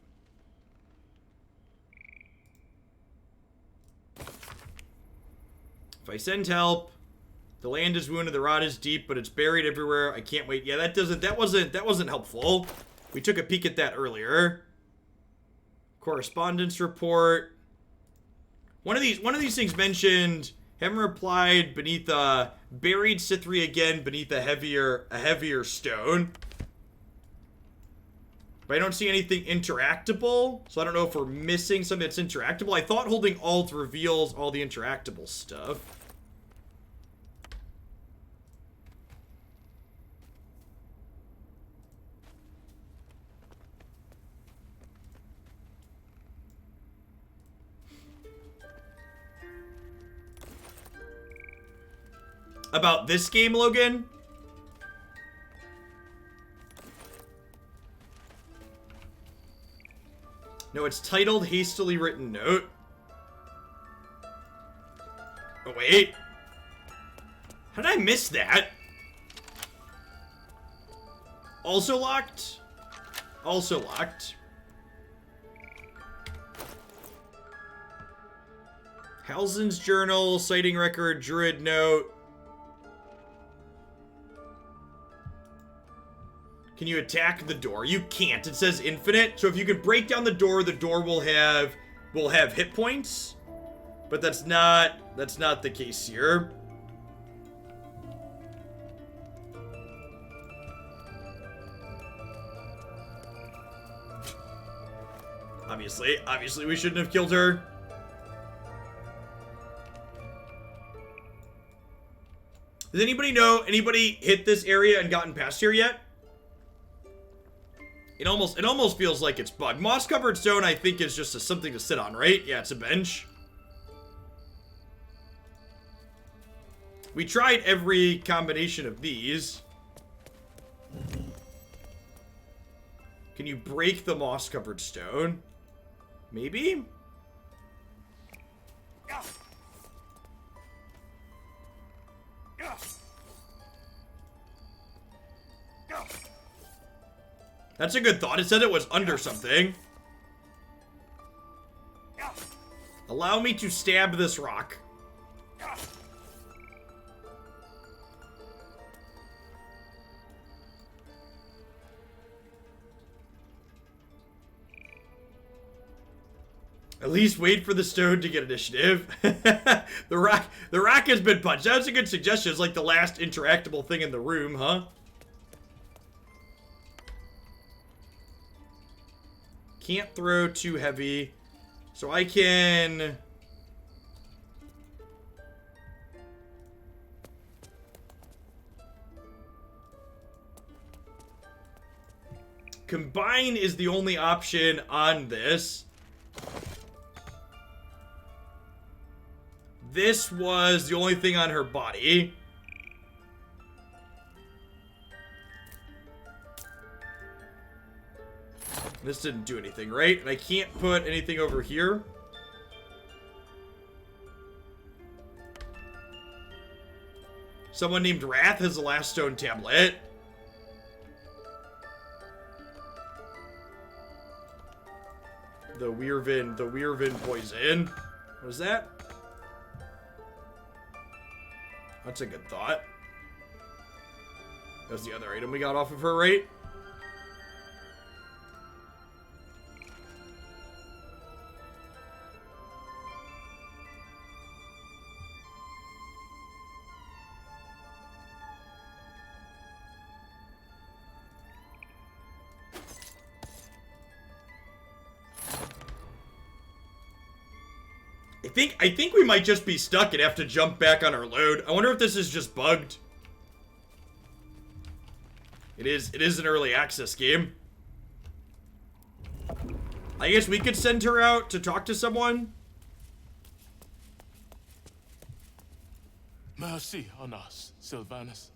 If I send help, the land is wounded, the rot is deep, but it's buried everywhere. I can't wait. Yeah, that wasn't helpful. We took a peek at that earlier. Correspondence report. One of these things mentioned, haven't replied beneath buried Cithri again beneath a heavier stone. But I don't see anything interactable, so I don't know if we're missing something that's interactable. I thought holding Alt reveals all the interactable stuff. About this game, Logan? No, it's titled Hastily Written Note. Oh, wait. How did I miss that? Also locked? Also locked. Halsin's journal, sighting record, Druid note. Can you attack the door? You can't. It says infinite. So if you can break down the door will have hit points. But that's not the case here. Obviously we shouldn't have killed her. Does anybody know anybody hit this area and gotten past here yet? It almost feels like it's bugged. Moss covered stone I think is just something to sit on, right? Yeah, it's a bench. We tried every combination of these. Can you break the moss covered stone? Maybe? That's a good thought. It said it was under something. Allow me to stab this rock. At least wait for the stone to get initiative. The rock has been punched. That's a good suggestion. It's like the last interactable thing in the room, huh? Can't throw too heavy. So I can... Combine is the only option on this. This was the only thing on her body. This didn't do anything, right? And I can't put anything over here. Someone named Wrath has the last stone tablet. The Weirvin poison. What is that? That's a good thought. That was the other item we got off of her, right? I think we might just be stuck and have to jump back on our load. I wonder if this is just bugged. It is an early access game. I guess we could send her out to talk to someone. Mercy on us, Sylvanus.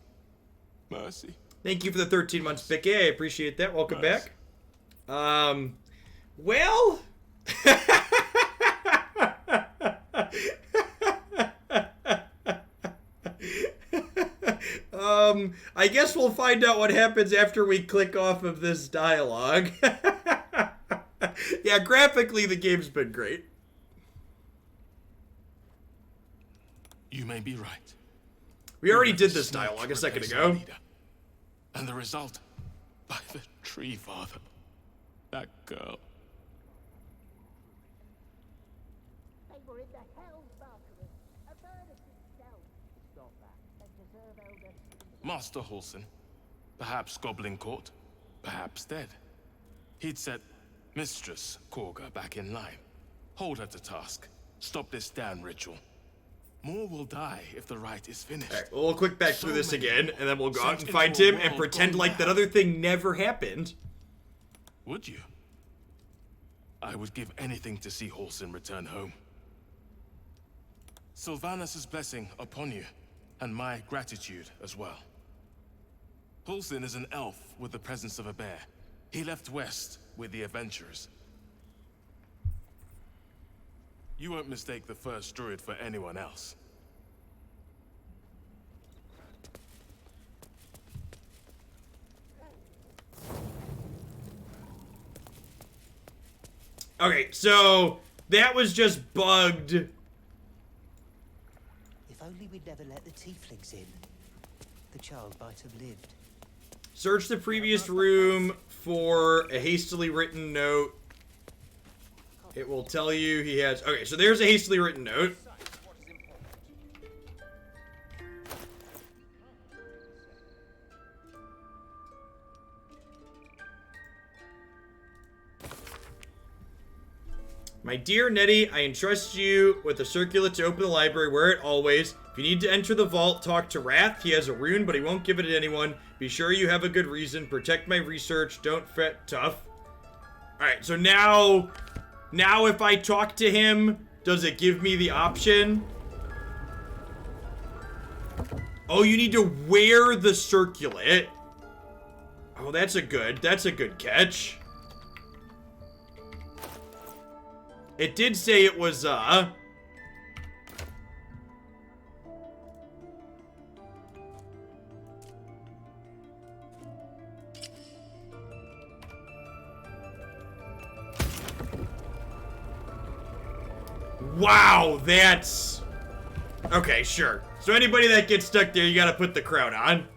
Mercy. Thank you for the 13 months, Vicky. I appreciate that. Welcome back. Well... I guess we'll find out what happens after we click off of this dialogue. Yeah, graphically the game's been great. You may be right. We already did this dialogue a second ago. And the result, by the tree father, that girl. They were in the hell's Valkyrie. A furnace itself. Stop that. They deserve elder. Master Halsin, perhaps Goblin Court, perhaps dead. He'd set Mistress Khaga back in line. Hold her to task. Stop this damn ritual. More will die if the rite is finished. Alright, we'll click back through this again, and then we'll go out and find him and pretend like that other thing never happened. Would you? I would give anything to see Halsin return home. Sylvanus' blessing upon you. and my gratitude as well. Halsin is an elf with the presence of a bear. He left west with the adventurers. You won't mistake the first druid for anyone else. Okay, so that was just bugged. If only we'd never let the tieflings in. The child might have lived. Search the previous room for a hastily written note. It will tell you he has... Okay, so there's a hastily written note. My dear Nettie, I entrust you with a circular to open the library. Wear it always. If you need to enter the vault, talk to Wrath. He has a rune, but he won't give it to anyone. Be sure you have a good reason. Protect my research. Don't fret. Tough. Alright, so now if I talk to him, does it give me the option? Oh, you need to wear the circlet. Oh, that's a good catch. It did say it was, Wow, that's... Okay, sure. So anybody that gets stuck there, you gotta put the crown on.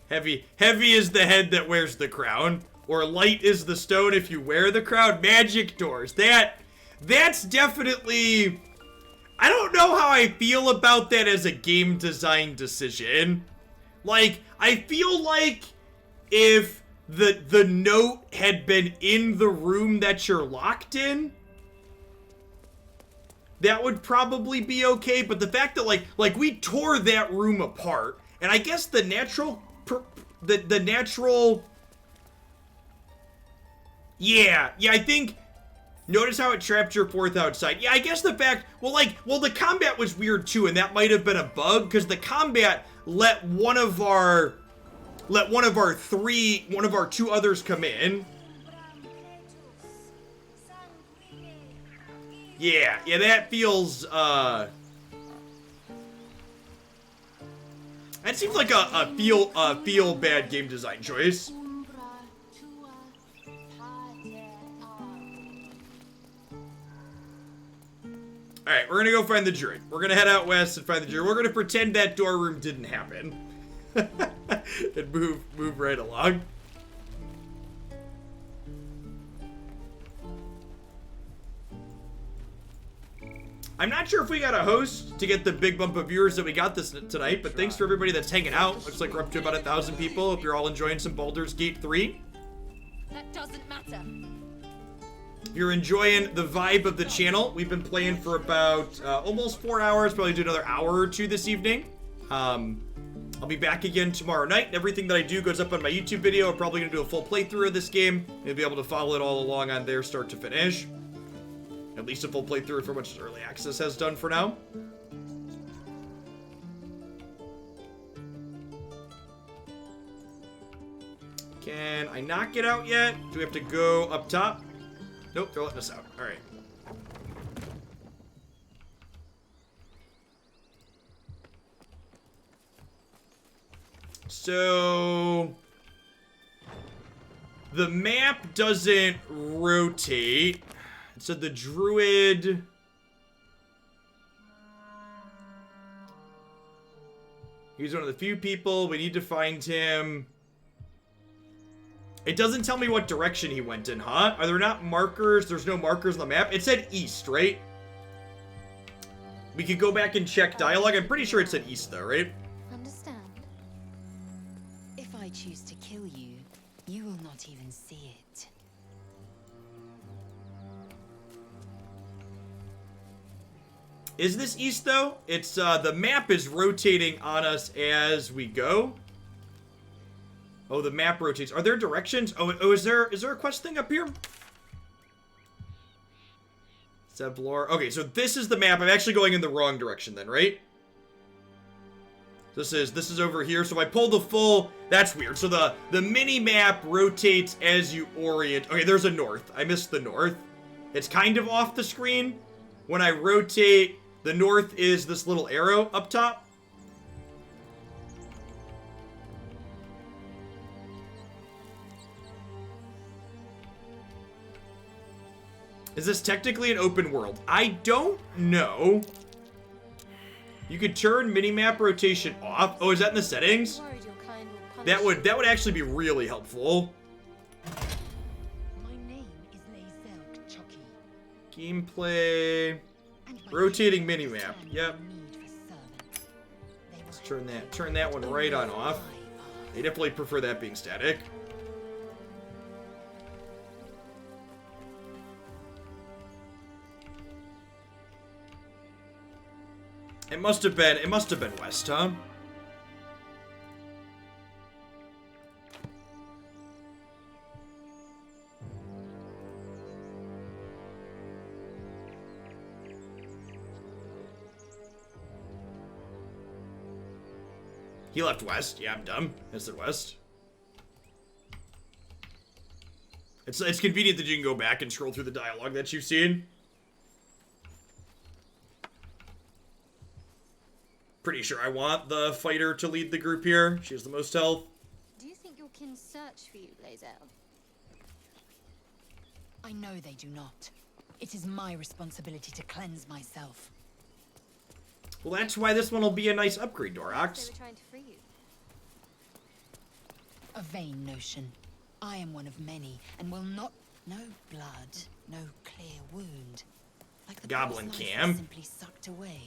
Heavy is the head that wears the crown. Or light is the stone if you wear the crown. Magic doors. That's definitely... I don't know how I feel about that as a game design decision. Like, I feel like if the note had been in the room that you're locked in, that would probably be okay. But the fact that, like we tore that room apart, and I guess the natural... Yeah, I think... Notice how it trapped your fourth outside. Yeah, I guess the fact... Well, the combat was weird, too, and that might have been a bug, because the combat let one of our two others come in. Yeah, that feels, that seems like a feel bad game design choice. Alright, we're gonna go find the Druid. We're gonna head out west and find the Druid. We're gonna pretend that door room didn't happen. And move right along. I'm not sure if we got a host to get the big bump of viewers that we got this tonight, but thanks for everybody that's hanging out. Looks like we're up to about 1,000 people. Hope you're all enjoying some Baldur's Gate 3. That doesn't matter. If you're enjoying the vibe of the channel, we've been playing for about almost 4 hours. Probably do another hour or two this evening. I'll be back again tomorrow night. Everything that I do goes up on my YouTube video. I'm probably going to do a full playthrough of this game. You'll be able to follow it all along on there, start to finish. At least a full playthrough for much early access has done for now. Can I not get out yet? Do we have to go up top? Nope, they're letting us out. All right. So the map doesn't rotate. It said the Druid... He's one of the few people. We need to find him. It doesn't tell me what direction he went in, huh? Are there not markers? There's no markers on the map. It said east, right? We could go back and check dialogue. I'm pretty sure it said east, though, right? Understand? If I choose to kill you, you will not even see it. Is this east, though? It's, the map is rotating on us as we go. Oh, the map rotates. Are there directions? Oh, is there a quest thing up here? Zevlor. Okay, so this is the map. I'm actually going in the wrong direction then, right? This is over here. So if I pull the full, that's weird. So the mini map rotates as you orient. Okay, there's a north. I missed the north. It's kind of off the screen. When I rotate, the north is this little arrow up top. Is this technically an open world? I don't know. You could turn minimap rotation off. Oh, is that in the settings? That would actually be really helpful. My name is Lae'zel Chucky. Gameplay. Rotating minimap. Yep. Let's turn that one right on off. They definitely prefer that being static. It must have been west, huh? He left west. Yeah, I'm dumb. I said west. It's convenient that you can go back and scroll through the dialogue that you've seen. Pretty sure I want the fighter to lead the group here. She has the most health. Do you think your kin search for you, Lae'zel? I know they do not. It is my responsibility to cleanse myself. Well, that's why this one will be a nice upgrade, They Dorox. were trying to free you. A vain notion. I am one of many, and will not... No blood, no clear wound. Like the Goblin past life camp. is simply sucked away.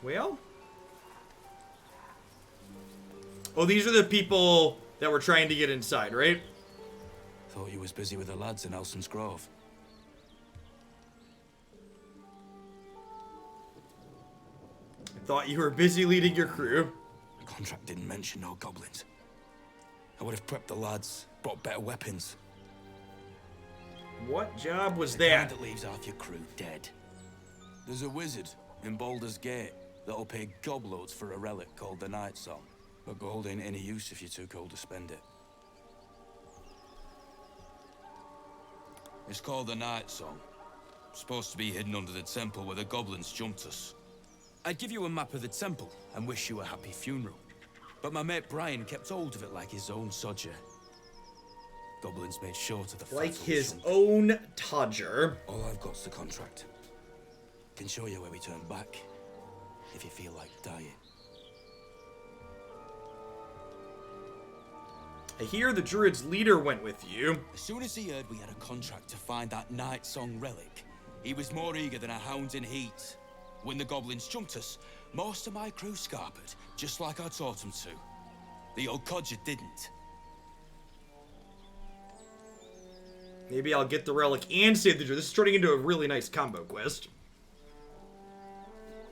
Well? Oh, these are the people that were trying to get inside, right? Thought you was busy with the lads in Halsin's Grove. I thought you were busy leading your crew. The contract didn't mention no goblins. I would have prepped the lads, brought better weapons. What job was The kind that? that leaves half your crew dead. There's a wizard in Baldur's Gate that'll pay gobloads for a relic called the Night Song. But gold ain't any use if you're too cold to spend it. It's called the Night Song. Supposed to be hidden under the temple where the goblins jumped us. I'd give you a map of the temple and wish you a happy funeral. But my mate Brian kept hold of it like his own sodger. Goblins made sure to the Like fatal his chunk. own Todger. All I've got's the contract. Can show you where we turn back, if you feel like dying. I hear the Druid's leader went with you. As soon as he heard we had a contract to find that Night Song relic, he was more eager than a hound in heat. When the goblins jumped us, most of my crew scarpered, just like I taught them to. The old codger didn't. Maybe I'll get the relic and save the Druid. This is turning into a really nice combo quest.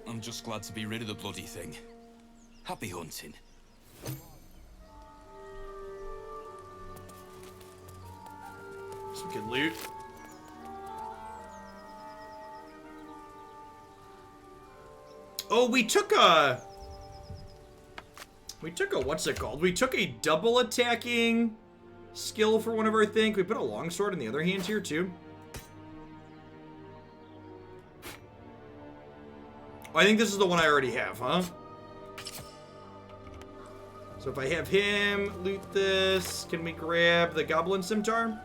I'm just glad to be rid of the bloody thing. Happy hunting. Some good loot. Oh, we took a, what's it called? We took a double attacking skill for one of our things. We put a longsword in the other hand here too. Oh, I think this is the one I already have, huh? So if I have him loot this, can we grab the Goblin Scimitar?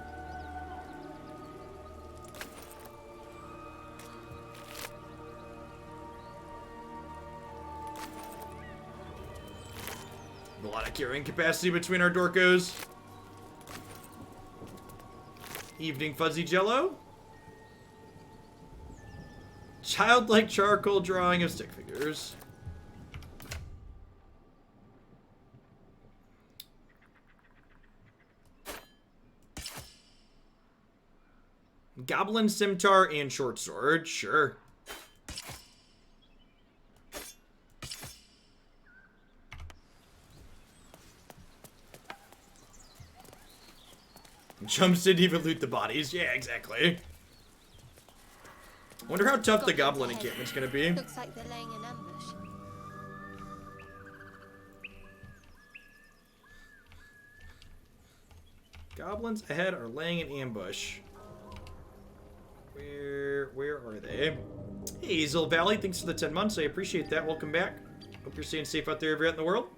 A lot of carrying capacity between our Dorkos. Evening Fuzzy Jello. Childlike charcoal drawing of stick figures. Goblin Scimitar and Short Sword, sure. Jumps didn't even loot the bodies. Yeah, exactly. Wonder how tough the goblin encampment's gonna be. Looks like they're laying an ambush. Goblins ahead are laying an ambush. Where are they? Hey, Lae'zel Valley, thanks for the 10 months. I appreciate that. Welcome back. Hope you're staying safe out there everywhere in the world.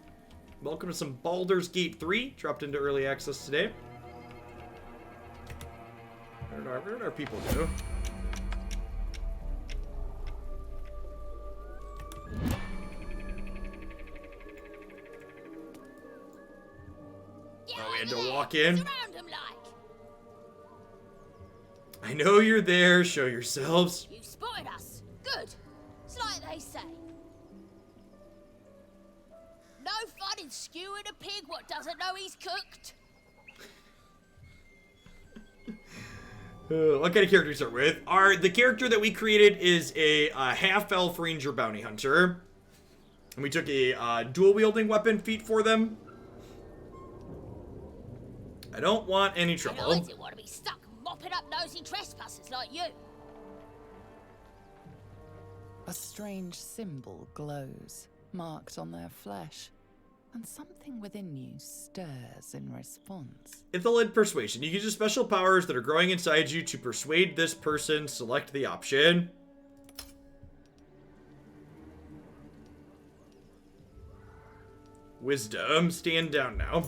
Welcome to some Baldur's Gate 3. Dropped into early access today. Where did our people go? Oh, we had to walk in. I know you're there. Show yourselves. You spotted us. Good. It's like they say. No fun in skewing a pig what doesn't know he's cooked. What kind of character do we start with? The character that we created is a half-elf ranger bounty hunter. And we took a dual-wielding weapon feat for them. I don't want any trouble. And I didn't want to be stuck mopping up nosy trespassers like you. A strange symbol glows, marked on their flesh, and something within you stirs in response. Infiltrating persuasion. You can use special powers that are growing inside you to persuade this person. Select the option. Wisdom. Stand down now.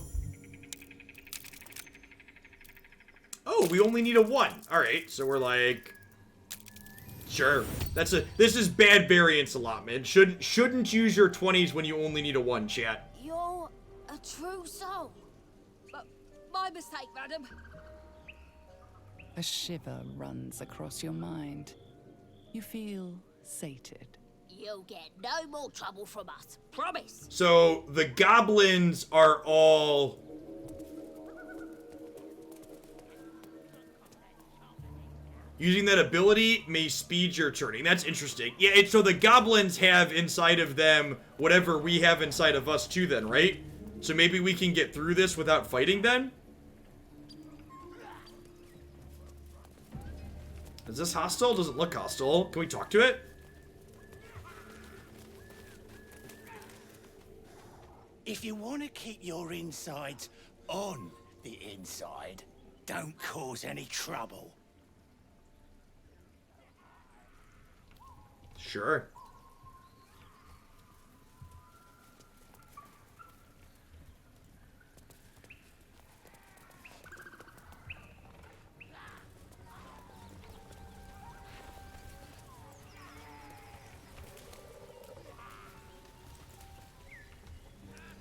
Oh, we only need a 1. Alright, so we're like... Sure. This is bad variance allotment. Shouldn't use your 20s when you only need a 1, chat. You're a true soul. But my mistake, madam. A shiver runs across your mind. You feel sated. You'll get no more trouble from us. Promise. So, the goblins are all... Using that ability may speed your turning. That's interesting. Yeah, so the goblins have inside of them whatever we have inside of us too then, right? So maybe we can get through this without fighting then? Is this hostile? Doesn't look hostile. Can we talk to it? If you want to keep your insides on the inside, don't cause any trouble. Sure.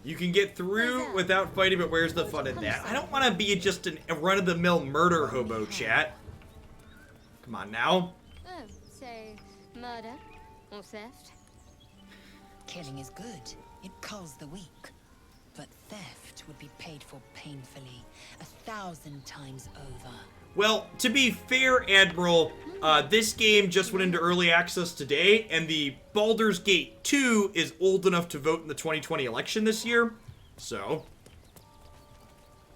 You can get through without fighting, but where's the fun in that? I don't want to be just a run-of-the-mill murder hobo, chat. Come on now. Oh, say murder or theft? Killing is good. It culls the weak. But theft would be paid for painfully, 1,000 times over. Well, to be fair, Admiral, this game just went into early access today, and the Baldur's Gate 2 is old enough to vote in the 2020 election this year. So,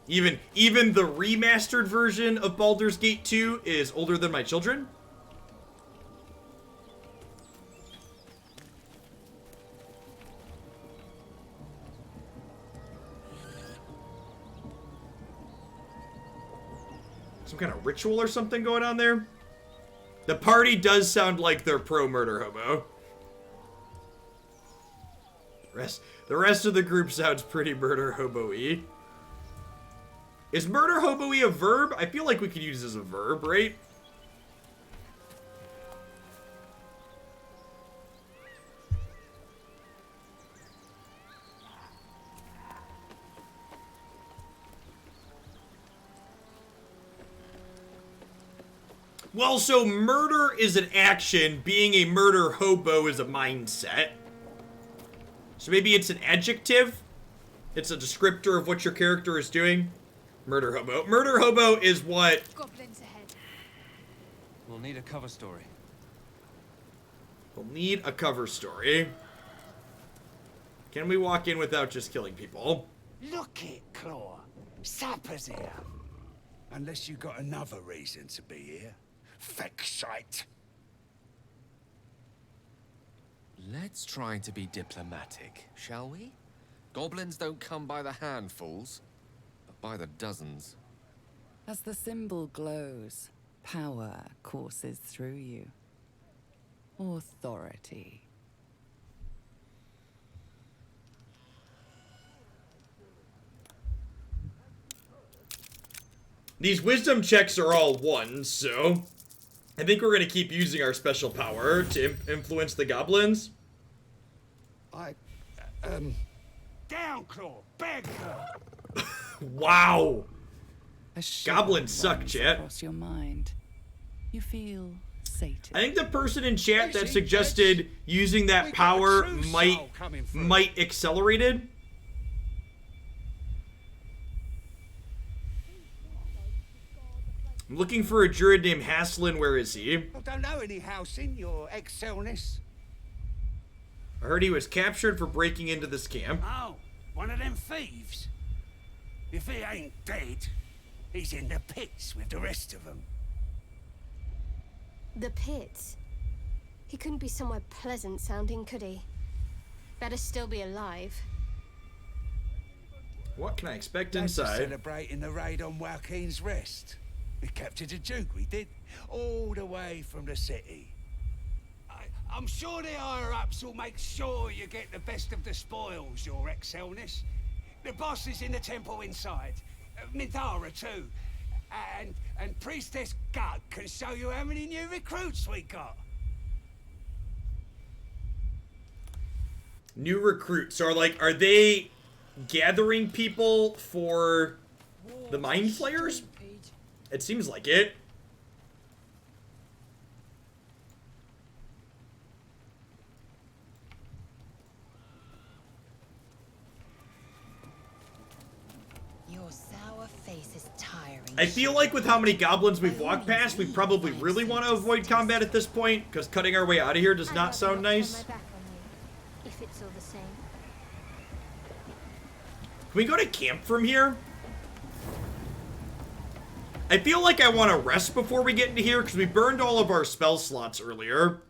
even the remastered version of Baldur's Gate 2 is older than my children. Some kind of ritual or something going on there? The party does sound like they're pro-murder hobo. The rest of the group sounds pretty murder hobo-y. Is murder hobo-y a verb? I feel like we could use it as a verb, right? Well, so murder is an action, being a murder hobo is a mindset. So maybe it's an adjective? It's a descriptor of what your character is doing? Murder hobo. Murder hobo is what... Goblins ahead. We'll need a cover story. We'll need a cover story. Can we walk in without just killing people? Look it, Claw. Sapper's here. Unless you got another reason to be here. Feck shite. Let's try to be diplomatic, shall we? Goblins don't come by the handfuls, but by the dozens. As the symbol glows, power courses through you. Authority. These wisdom checks are all 1, so I think we're going to keep using our special power to influence the goblins. Downclaw, beg her. Wow. A shiver Goblins suck, runs chat. across your mind. You feel sated. I think the person in chat that suggested using that power might accelerate it. I'm looking for a druid named Halsin. Where is he? I don't know any Halsin, your excelness. I heard he was captured for breaking into this camp. Oh, one of them thieves. If he ain't dead, he's in the pits with the rest of them. The pits? He couldn't be somewhere pleasant sounding, could he? Better still be alive. What can I expect That's inside? Celebrating the raid on Joaquin's Rest. We captured a Duke, we did. All the way from the city. I'm sure the higher-ups will make sure you get the best of the spoils, your excelness. The boss is in the temple inside. Midara too. And Priestess Gut can show you how many new recruits we got. New recruits. So are they gathering people for the Mind Flayers? It seems like it. Your sour face is tiring. I feel like with how many goblins we've walked past, we probably really want to avoid combat at this point, because cutting our way out of here does not sound nice. If it's all the same. Can we go to camp from here? I feel like I want to rest before we get into here, because we burned all of our spell slots earlier.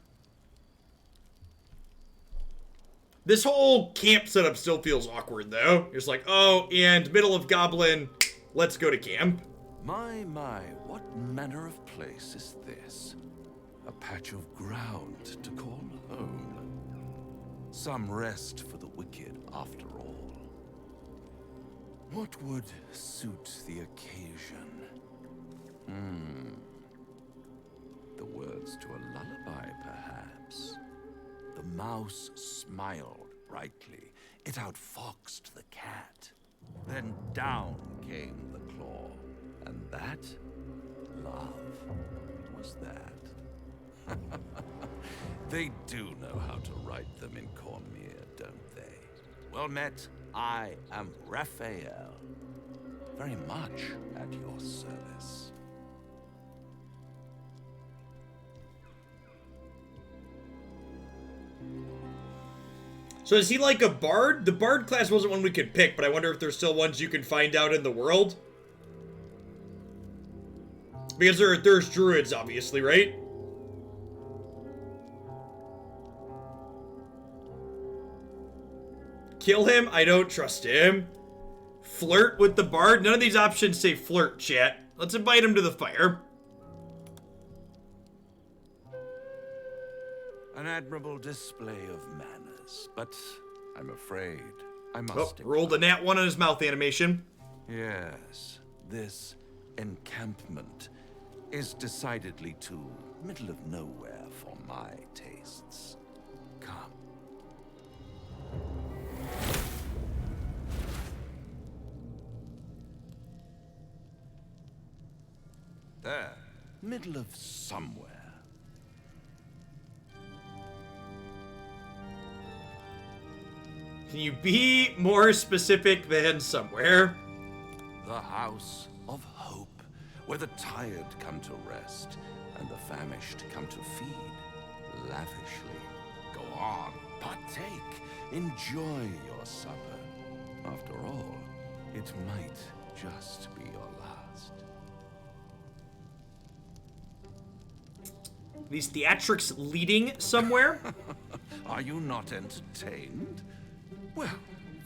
This whole camp setup still feels awkward, though. It's like, oh, and middle of Goblin, let's go to camp. My, what manner of place is this? A patch of ground to call home. Some rest for the wicked, after all. What would suit the occasion? The words to a lullaby, perhaps. The mouse smiled brightly. It outfoxed the cat. Then down came the claw. And that, love, was that. They do know how to write them in Cormier, don't they? Well met, I am Raphael. Very much at your service. So is he like a bard? The bard class wasn't one we could pick, but I wonder if there's still ones you can find out in the world. Because there's druids, obviously, right? Kill him? I don't trust him. Flirt with the bard? None of these options say flirt, chat. Let's invite him to the fire. An admirable display of manners, but I'm afraid I must... Oh, rolled a nat 1 on his mouth animation. Yes, this encampment is decidedly too middle of nowhere for my tastes. Come. There, middle of somewhere. Can you be more specific than somewhere? The House of Hope, where the tired come to rest and the famished come to feed lavishly. Go on, partake, enjoy your supper. After all, it might just be your last. These theatrics leading somewhere? Are you not entertained? Well,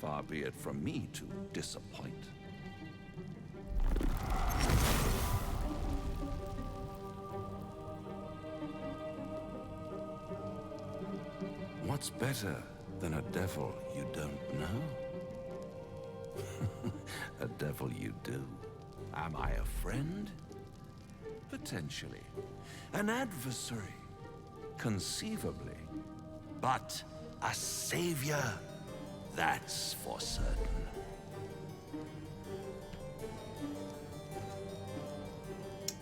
far be it from me to disappoint. What's better than a devil you don't know? A devil you do. Am I a friend? Potentially. An adversary? Conceivably. But a savior? That's for certain.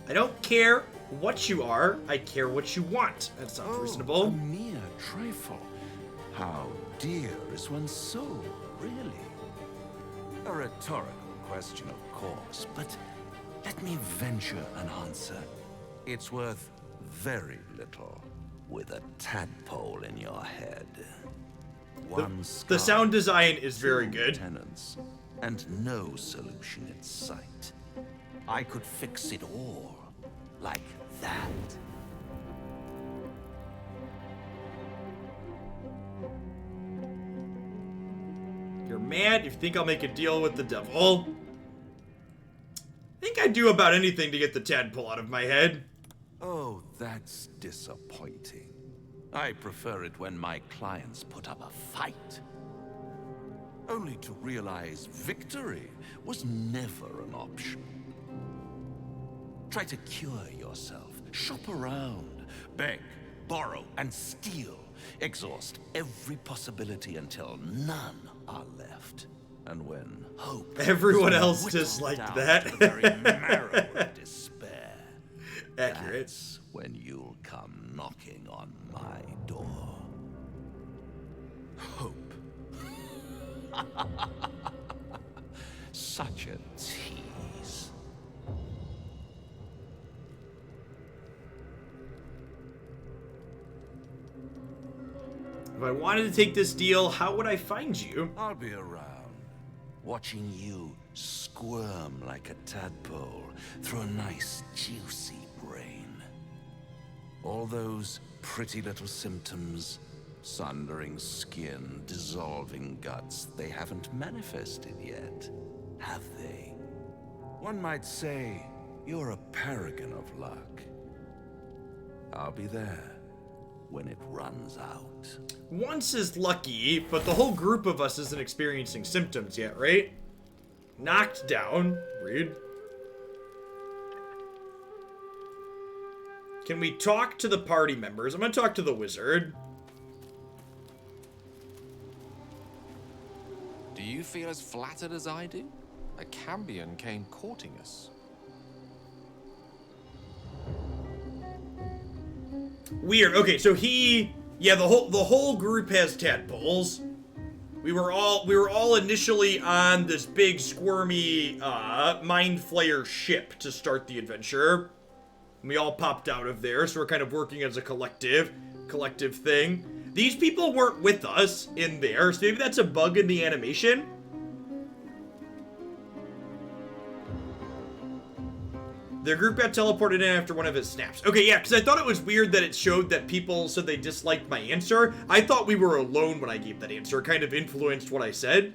I don't care what you are, I care what you want. That sounds reasonable. A mere trifle. How dear is one's soul, really? A rhetorical question, of course, but let me venture an answer. It's worth very little with a tadpole in your head. The sound design is very good. Tenants, and no solution in sight. I could fix it all like that. You're mad if you think I'll make a deal with the devil. I think I'd do about anything to get the tadpole out of my head. Oh, that's disappointing. I prefer it when my clients put up a fight. Only to realize victory was never an option. Try to cure yourself, shop around, beg, borrow, and steal. Exhaust every possibility until none are left. And when hope... Everyone else disliked that. The very marrow of despair. Accurate. That's when you'll come knocking on my door. Hope. Such a tease. If I wanted to take this deal, how would I find you? I'll be around, watching you squirm like a tadpole through a nice, juicy brain. All those pretty little symptoms, sundering skin, dissolving guts, they haven't manifested yet, have they? One might say you're a paragon of luck. I'll be there when it runs out. Once is lucky, but the whole group of us isn't experiencing symptoms yet, right? Knocked down. Rude. Can we talk to the party members? I'm gonna talk to the wizard. Do you feel as flattered as I do? A Cambion came courting us. Weird. Okay, so yeah, the whole group has tadpoles. We were all initially on this big squirmy mind flayer ship to start the adventure. And we all popped out of there, so we're kind of working as a collective thing. These people weren't with us in there, so maybe that's a bug in the animation. The group got teleported in after one of his snaps. Okay, yeah, because I thought it was weird that it showed that people said they disliked my answer. I thought we were alone when I gave that answer. It kind of influenced what I said.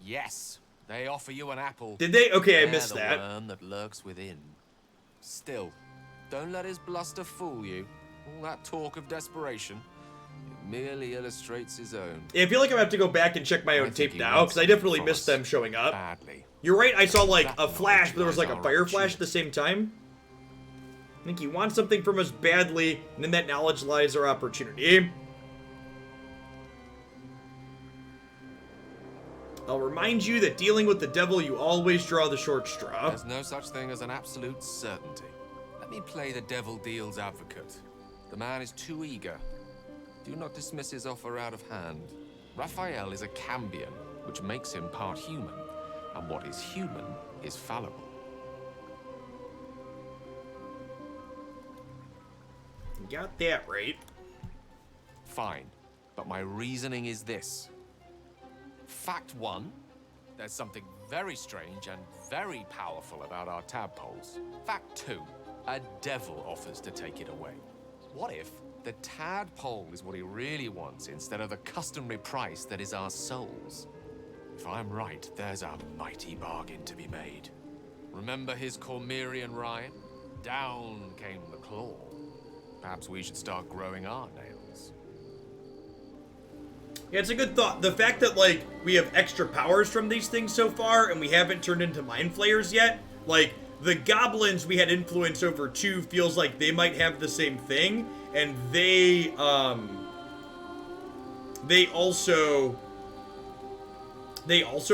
Yes, they offer you an apple. Did they? Okay, I They're missed the that. worm that lurks within. Still, don't let his bluster fool you. All that talk of desperation, it merely illustrates his own. Yeah, I feel like I'm gonna have to go back and check my own tape now, because I definitely missed them showing up. Badly. You're right, I saw like a flash, but there was like a fire flash at the same time. I think he wants something from us badly, and in that knowledge lies our opportunity. I'll remind you that dealing with the devil, you always draw the short straw. There's no such thing as an absolute certainty. Let me play the devil deals advocate. The man is too eager. Do not dismiss his offer out of hand. Raphael is a Cambion, which makes him part human, and what is human is fallible. You got that right. Fine, but my reasoning is this. Fact 1, There's something very strange and very powerful about our tadpoles. Fact 2, a devil offers to take it away. What if the tadpole is what he really wants instead of the customary price that is our souls? If I'm right, there's a mighty bargain to be made. Remember his Cormyrean rhyme? Down came the claw. Perhaps we should start growing our nails. Yeah, it's a good thought. The fact that, like, we have extra powers from these things so far, and we haven't turned into mind flayers yet, like, the goblins we had influence over too feels like they might have the same thing, and they also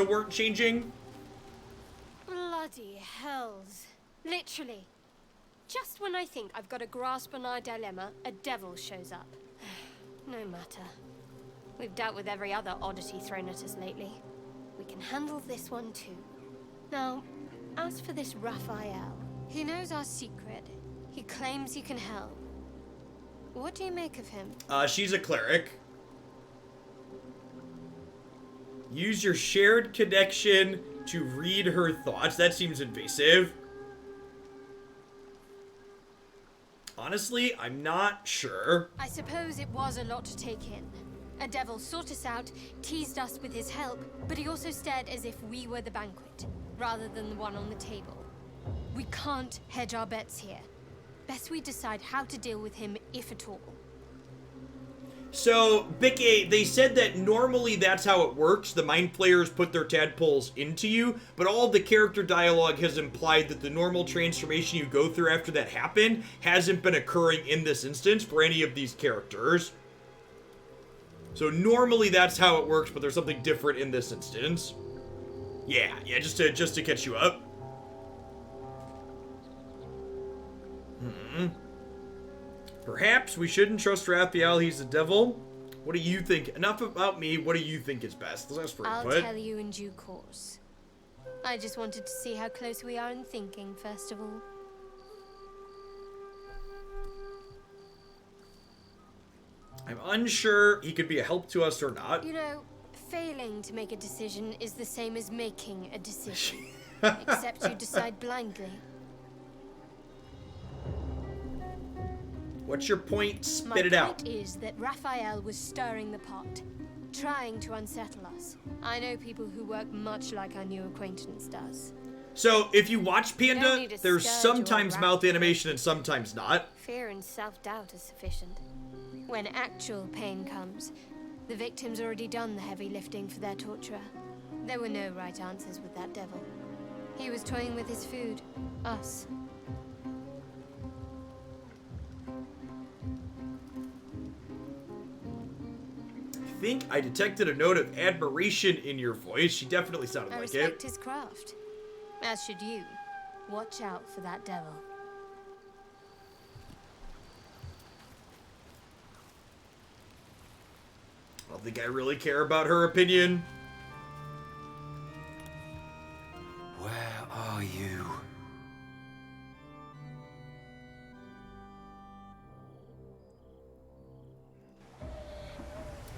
weren't changing. Bloody hells. Literally. Just when I think I've got a grasp on our dilemma, a devil shows up. No matter. We've dealt with every other oddity thrown at us lately. We can handle this one too. Now, as for this Raphael, he knows our secret. He claims he can help. What do you make of him? She's a cleric. Use your shared connection to read her thoughts. That seems invasive. Honestly, I'm not sure. I suppose it was a lot to take in. A devil sought us out, teased us with his help, but he also stared as if we were the banquet, rather than the one on the table. We can't hedge our bets here. Best we decide how to deal with him, if at all. So, Bikke, they said that normally that's how it works. The mind players put their tadpoles into you, but all of the character dialogue has implied that the normal transformation you go through after that happened hasn't been occurring in this instance for any of these characters. So normally that's how it works, but there's something different in this instance. Yeah, just to catch you up. Perhaps we shouldn't trust Raphael, he's the devil. What do you think? Enough about me, what do you think is best? Let's ask for input. I'll tell you in due course. I just wanted to see how close we are in thinking, first of all. I'm unsure he could be a help to us or not. You know, failing to make a decision is the same as making a decision. Except you decide blindly. What's your point? Spit it out. My point is that Raphael was stirring the pot, trying to unsettle us. I know people who work much like our new acquaintance does. So, if you watch Panda, there's sometimes mouth animation and sometimes not. Fear and self-doubt is sufficient. When actual pain comes, the victim's already done the heavy lifting for their torturer. There were no right answers with that devil. He was toying with his food, us. I think I detected a note of admiration in your voice. She definitely sounded like it. I respect his craft. As should you. Watch out for that devil. I don't think I really care about her opinion. Where are you?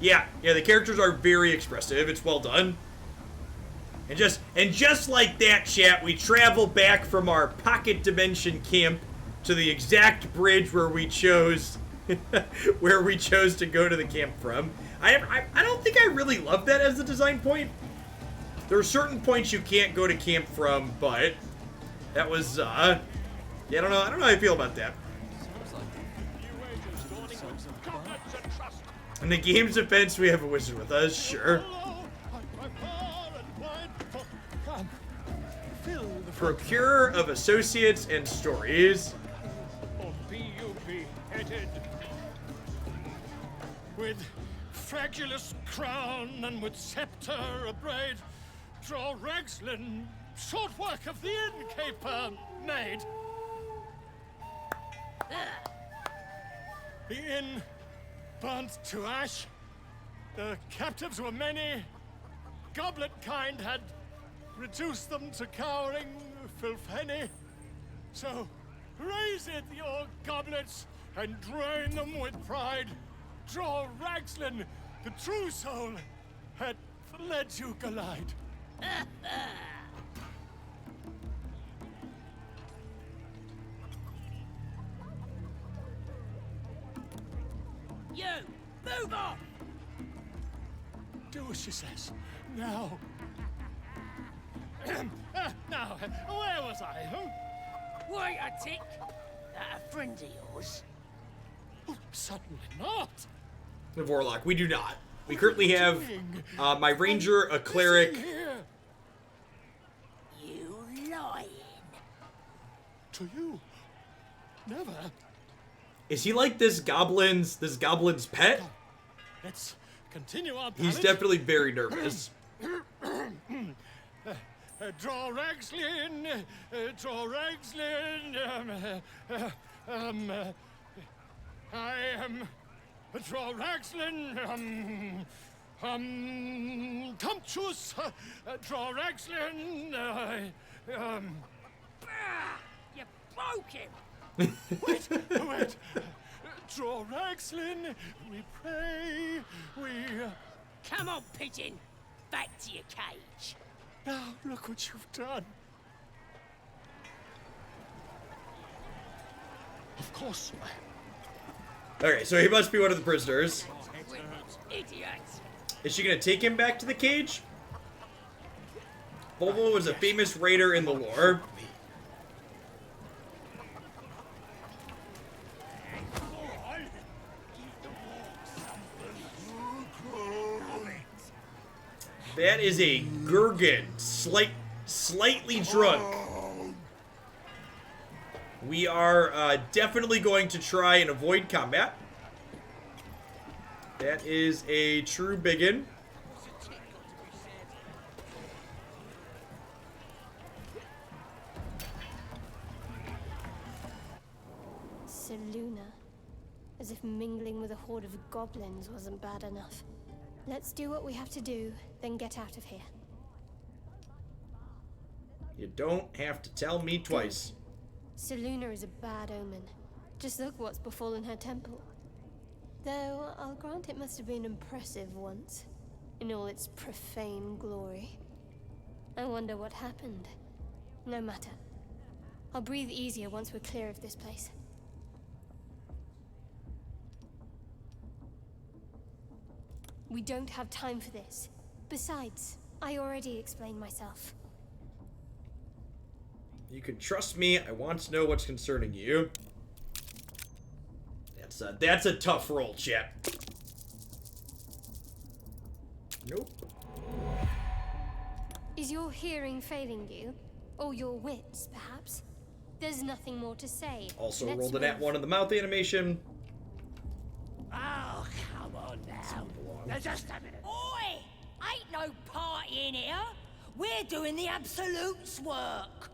Yeah, the characters are very expressive. It's well done. And just like that, chat, we travel back from our pocket dimension camp to the exact bridge where we chose to go to the camp from. I don't think I really love that as a design point. There are certain points you can't go to camp from, but that was yeah, I don't know how I feel about that. In the game's defense, we have a wizard with us, sure. Procurer of associates and stories. Or be you beheaded with fragulous crown and with scepter abraid, draw Ragslin, short work of the innkeeper made. The inn burnt to ash. The captives were many. Goblet kind had reduced them to cowering filfenny. So raise it, your goblets, and drain them with pride. Draw Ragslin, the true soul, had led you glide. You! Move off! Do as she says. Now. Now, where was I? Wait a tick! That a friend of yours? Oh, certainly not. The Warlock, we do not. We currently have my Ranger, a Cleric. You lying. To you. Never. Is he like this goblin's pet? Let's continue our He's ballad. definitely very nervous. Draw Ragslin, draw Ragslin, I am draw Ragslin, Tumptuous, draw Ragslin, You broke him! wait, draw Ragslin, we pray, we... Come on, pigeon! Back to your cage! Now, look what you've done. Of course. Okay, so he must be one of the prisoners. Idiot! Is she gonna take him back to the cage? Volvo was a famous raider in the lore. That is a Gurgan, slightly drunk. We are definitely going to try and avoid combat. That is a true biggin. Seluna. As if mingling with a horde of goblins wasn't bad enough. Let's do what we have to do, then get out of here. You don't have to tell me twice. Seluna is a bad omen. Just look what's befallen her temple. Though, I'll grant it must have been impressive once, in all its profane glory. I wonder what happened. No matter. I'll breathe easier once we're clear of this place. We don't have time for this. Besides, I already explained myself. You can trust me. I want to know what's concerning you. That's a tough roll, chap. Nope. Is your hearing failing you? Or your wits, perhaps? There's nothing more to say. Also Let's rolled an at move. one in the mouth animation. Oh, come on now. Now just a minute. Oi! Ain't no party in here. We're doing the Absolute's work.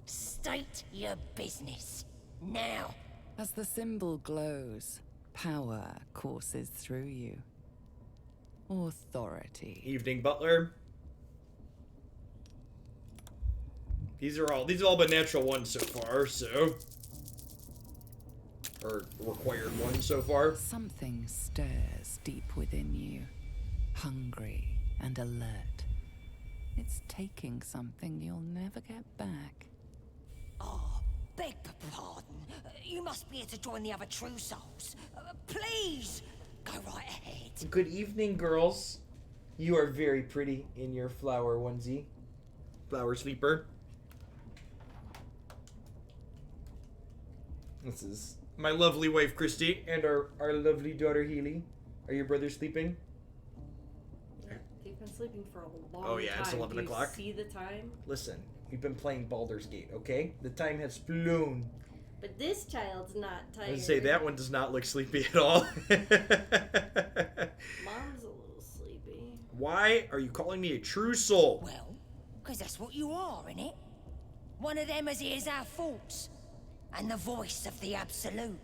State your business. Now. As the symbol glows, power courses through you. Authority. Evening, Butler. These have all been natural ones so far, so. Or required ones so far. Something stirs deep within you, hungry and alert. It's taking something you'll never get back. Oh, beg pardon. You must be here to join the other true souls. Please, go right ahead. Good evening, girls. You are very pretty in your flower onesie. Flower sleeper. This is my lovely wife, Christy, and our lovely daughter, Healy. Are your brothers sleeping? They've been sleeping for a long time. Oh yeah, it's 11 Do you o'clock. See the time? Listen, we've been playing Baldur's Gate, okay? The time has flown. But this child's not tired. I would say that one does not look sleepy at all. Mom's a little sleepy. Why are you calling me a true soul? Well, because that's what you are, innit? One of them as hears our thoughts. And the voice of the Absolute.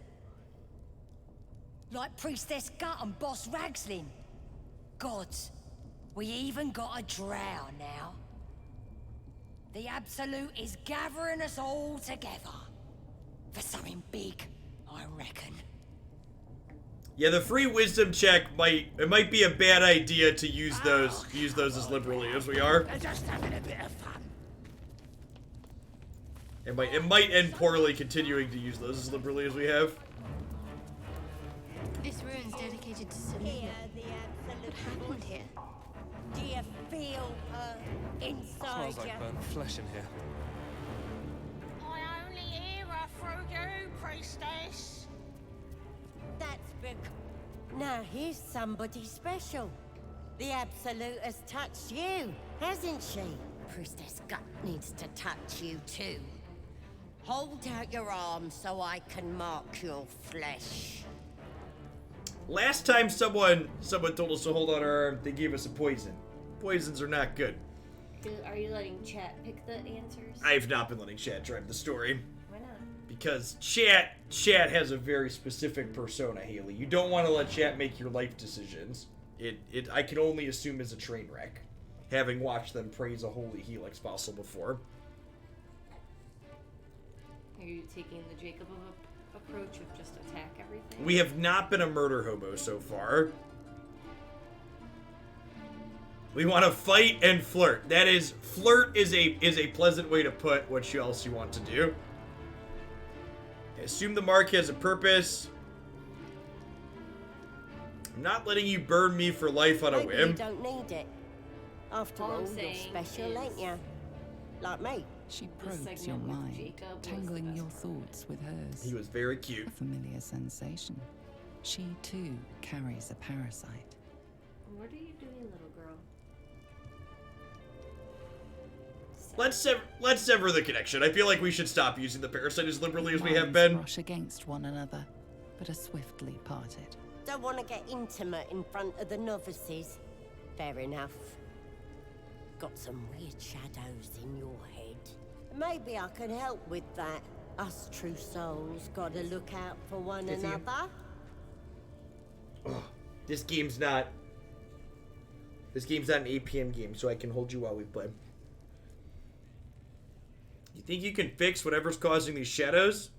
Like Priestess Gut and Boss Ragslin. Gods, we even got a drow now. The Absolute is gathering us all together. For something big, I reckon. Yeah, the free wisdom check might be a bad idea to use those as liberally as we are. They're just having a bit of fun. It might end poorly continuing to use those as liberally as we have. This ruin's dedicated to Selena. What happened here? Do you feel her inside Smells you? like burnt flesh in here. I only hear her through you, priestess. That's big. Now here's somebody special. The Absolute has touched you, hasn't she? Priestess Gut needs to touch you too. Hold out your arm so I can mark your flesh. Last time someone told us to hold on our arm, they gave us a poison. Poisons are not good. Are you letting chat pick the answers? I have not been letting chat drive the story. Why not? Because chat has a very specific persona, Haley. You don't want to let chat make your life decisions. I can only assume is a train wreck, having watched them praise a holy helix fossil before. Are you taking the Jacob approach of just attack everything? We have not been a murder hobo so far. We want to fight and flirt. That is, flirt is a pleasant way to put what else you want to do. Assume the mark has a purpose. I'm not letting you burn me for life on a Maybe whim. you don't need it. After All I'm all, you're saying special, is- ain't you? Like me. She This probes your segment with mind, Jacob was the tangling best your part. thoughts with hers. He was very cute. A familiar sensation. She too carries a parasite. What are you doing, little girl? Let's sever the connection. I feel like we should stop using the parasite as liberally as we have Minds been. brush against one another, but are swiftly parted. Don't want to get intimate in front of the novices. Fair enough. Got some weird shadows in your head. Maybe I can help with that. Us true souls gotta look out for one If you- another. This game's not an 8 p.m. game, so I can hold you while we play. You think you can fix whatever's causing these shadows?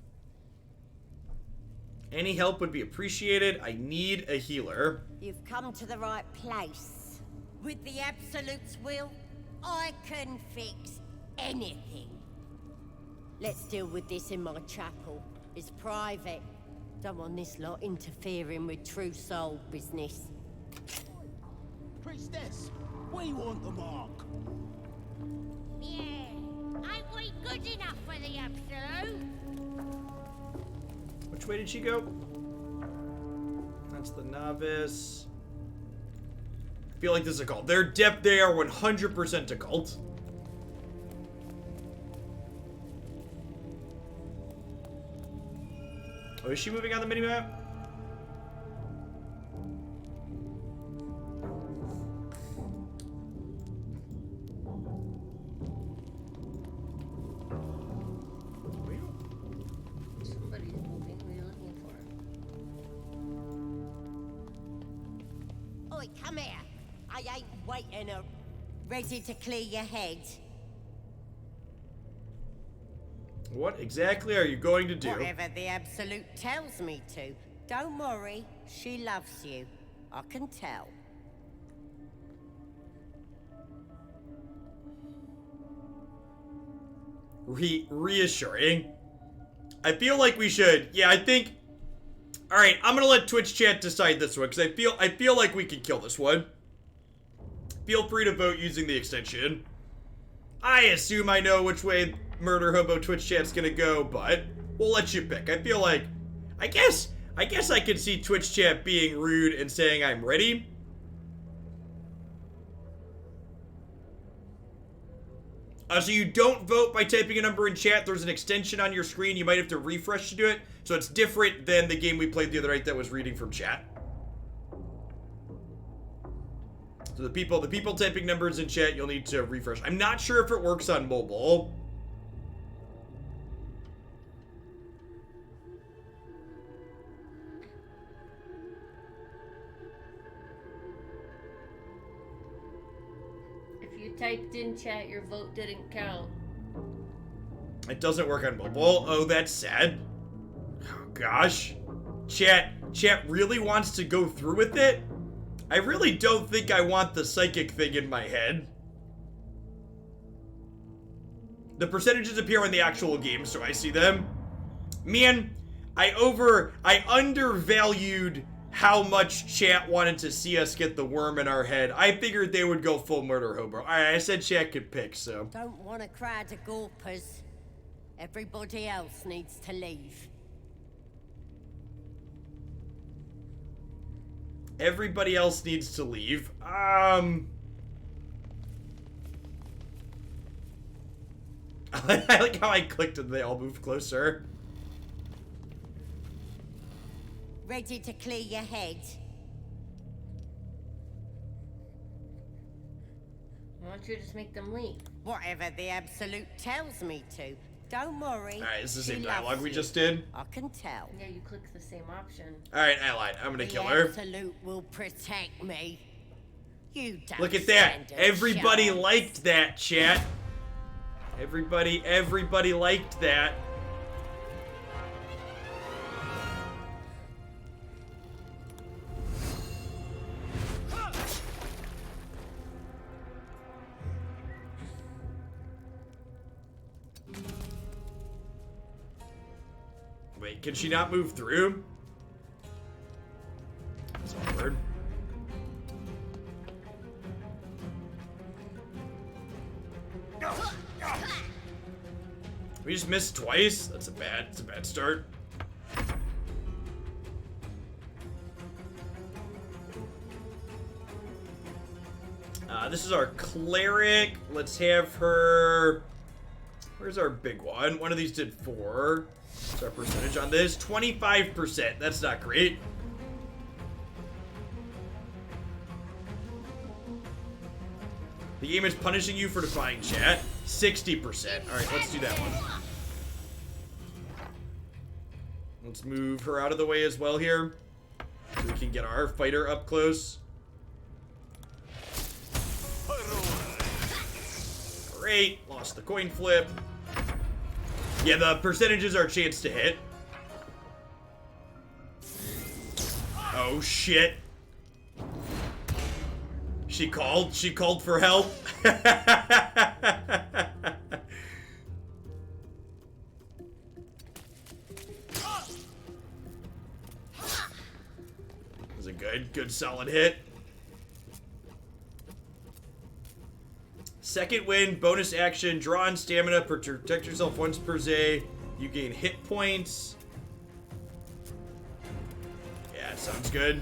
Any help would be appreciated. I need a healer. You've come to the right place. With the Absolute's will, I can fix anything. Let's deal with this in my chapel. It's private. Don't want this lot interfering with true soul business. Priestess, we want the mark. Yeah, ain't we good enough for the Absolute? Which way did she go? That's the novice. I feel like this is a cult. They are 100% a cult. Oh, is she moving on the minimap? Somebody's moving. What are you looking for? Oi, come here. I ain't waiting ready to clear your head. What exactly are you going to do? Whatever the Absolute tells me to. Don't worry, she loves you. I can tell. Reassuring. I feel like we should. Yeah, I think. All right, I'm gonna let Twitch chat decide this one because I feel like we can kill this one. Feel free to vote using the extension. I assume I know which way Murder Hobo Twitch chat's gonna go, but we'll let you pick. I feel like, I guess I could see Twitch chat being rude and saying I'm ready. So you don't vote by typing a number in chat. There's an extension on your screen. You might have to refresh to do it. So it's different than the game we played the other night that was reading from chat. So the people typing numbers in chat, you'll need to refresh. I'm not sure if it works on mobile. If you typed in chat, your vote didn't count. It doesn't work on mobile. Oh, that's sad. Oh, gosh. Chat Chat really wants to go through with it. I really don't think I want the psychic thing in my head. The percentages appear in the actual game, so I see them. Man, I undervalued how much chat wanted to see us get the worm in our head. I figured they would go full murder hobo. Alright, I said chat could pick, so. Don't want a crowd of gawpers. Everybody else needs to leave. Everybody else needs to leave. I like how I clicked and they all moved closer. Ready to clear your head? Why don't you just make them leave? Whatever the Absolute tells me to. Don't worry. Alright, is this the she same dialogue loves we you. just did? I can tell. Yeah, you click the same option. Alright, I lied. I'm gonna The kill her. Absolute will protect me. You don't Look at that. stand a Everybody chance. liked that, chat. Everybody liked that. Wait, can she not move through? That's awkward. We just missed twice? That's a bad start. This is our cleric. Let's have her... Where's our big one? One of these did 4. What's our percentage on this? 25%. That's not great. The game is punishing you for defying chat. 60%. Alright, let's do that one. Let's move her out of the way as well here. So we can get our fighter up close. Great. Lost the coin flip. Yeah, the percentages are chance to hit. Oh, shit. She called for help. Was a good solid hit. Second win, bonus action, draw on stamina, protect yourself once per day. You gain hit points. Yeah, sounds good.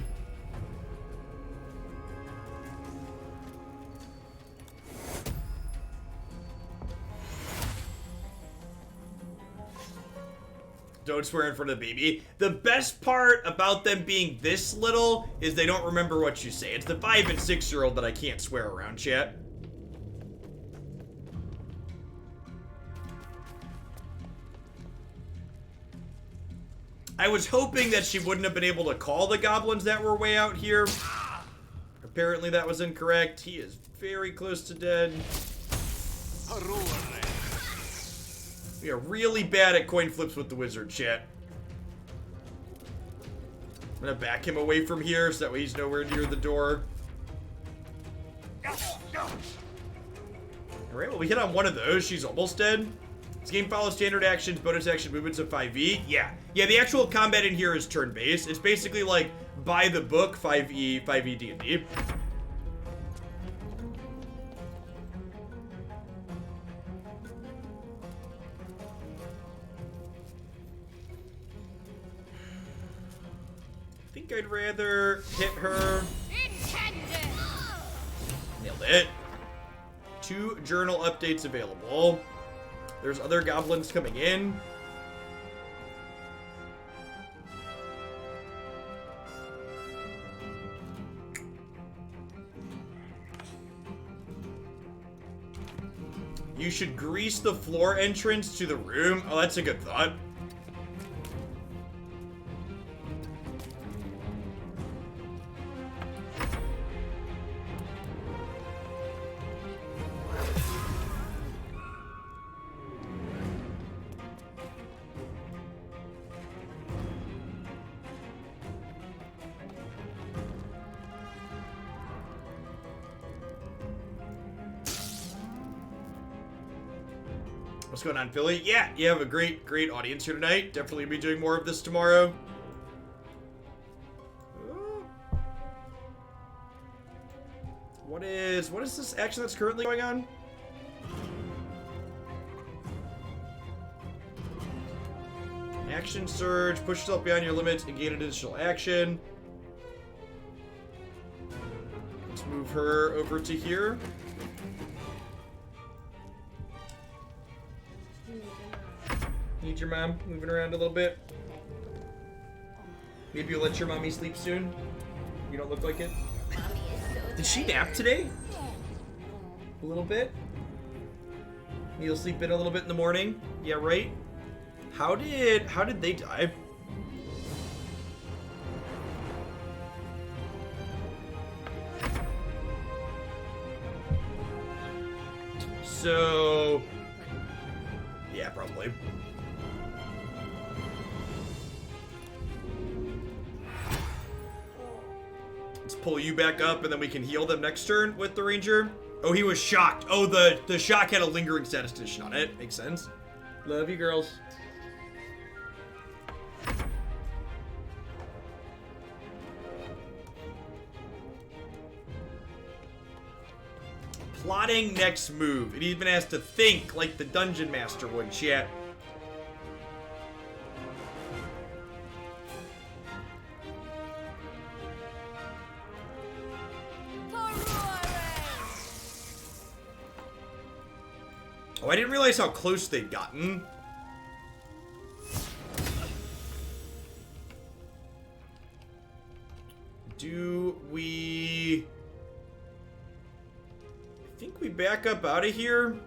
Don't swear in front of the baby. The best part about them being this little is they don't remember what you say. It's the 5- and 6-year-old that I can't swear around, chat. I was hoping that she wouldn't have been able to call the goblins that were way out here. Apparently that was incorrect. He is very close to dead. We are really bad at coin flips with the wizard, chat. I'm gonna back him away from here so that way he's nowhere near the door. Alright, well we hit on one of those. She's almost dead. This game follows standard actions, bonus action movements of 5e. Yeah, the actual combat in here is turn-based. It's basically like by the book 5e D&D. I think I'd rather hit her. Nailed it. 2 journal updates available. There's other goblins coming in. You should grease the floor entrance to the room. Oh, that's a good thought. What's going on, Philly? Yeah, you have a great audience here tonight. Definitely be doing more of this tomorrow. What is this action that's currently going on? Action surge, push yourself beyond your limits and gain an additional action. Let's move her over to here. Need your mom moving around a little bit. Maybe you'll let your mommy sleep soon. You don't look like it. Did she nap today? A little bit? You'll sleep in a little bit in the morning? Yeah, right? How did they die? So yeah, probably. Let's pull you back up and then we can heal them next turn with the ranger. Oh, he was shocked. Oh, the shock had a lingering status condition on it. Makes sense. Love you, girls. Plotting next move. It even has to think like the dungeon master would, chat. Oh, I didn't realize how close they'd gotten. Do we... I think we back up out of here.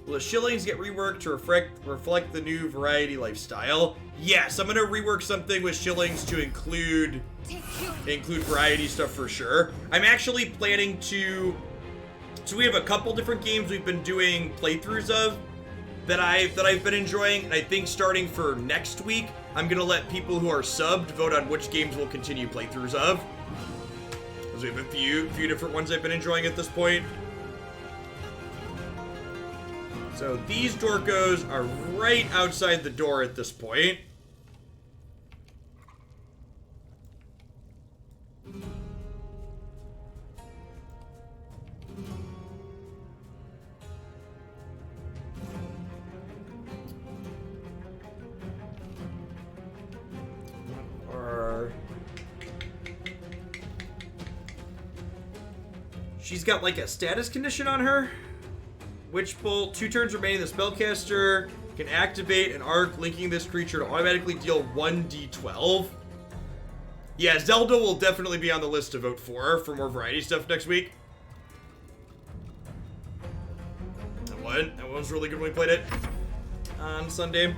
Will the shillings get reworked to reflect the new variety lifestyle? Yes, I'm gonna rework something with shillings to include variety stuff for sure. I'm actually planning to... So we have a couple different games we've been doing playthroughs of that I've been enjoying, and I think starting for next week, I'm gonna let people who are subbed vote on which games we'll continue playthroughs of. Because we have a few different ones I've been enjoying at this point. So these Dorkos are right outside the door at this point. She's got like a status condition on her. Witch Bolt, 2 turns remaining, the spellcaster can activate an arc linking this creature to automatically deal 1d12. Yeah, Zelda will definitely be on the list to vote for more variety stuff next week. That was really good when we played it on Sunday.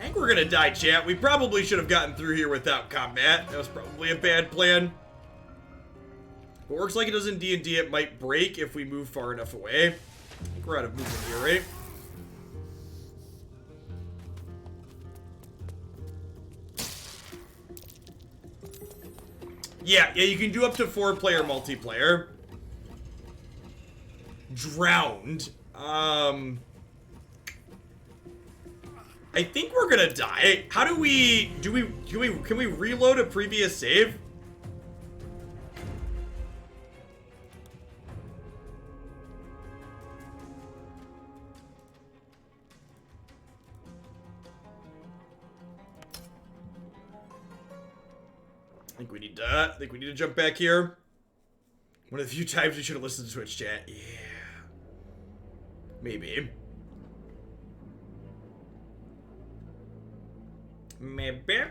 I think we're gonna die, chat. We probably should have gotten through here without combat. That was probably a bad plan. But it works like it does in D&D. It might break if we move far enough away. I think we're out of movement here, right? Yeah, you can do up to 4-player multiplayer. Drowned. I think we're gonna die. How do we... Can we reload a previous save? I think we need to jump back here. One of the few times we should have listened to Twitch chat. Yeah. Maybe. Maybe.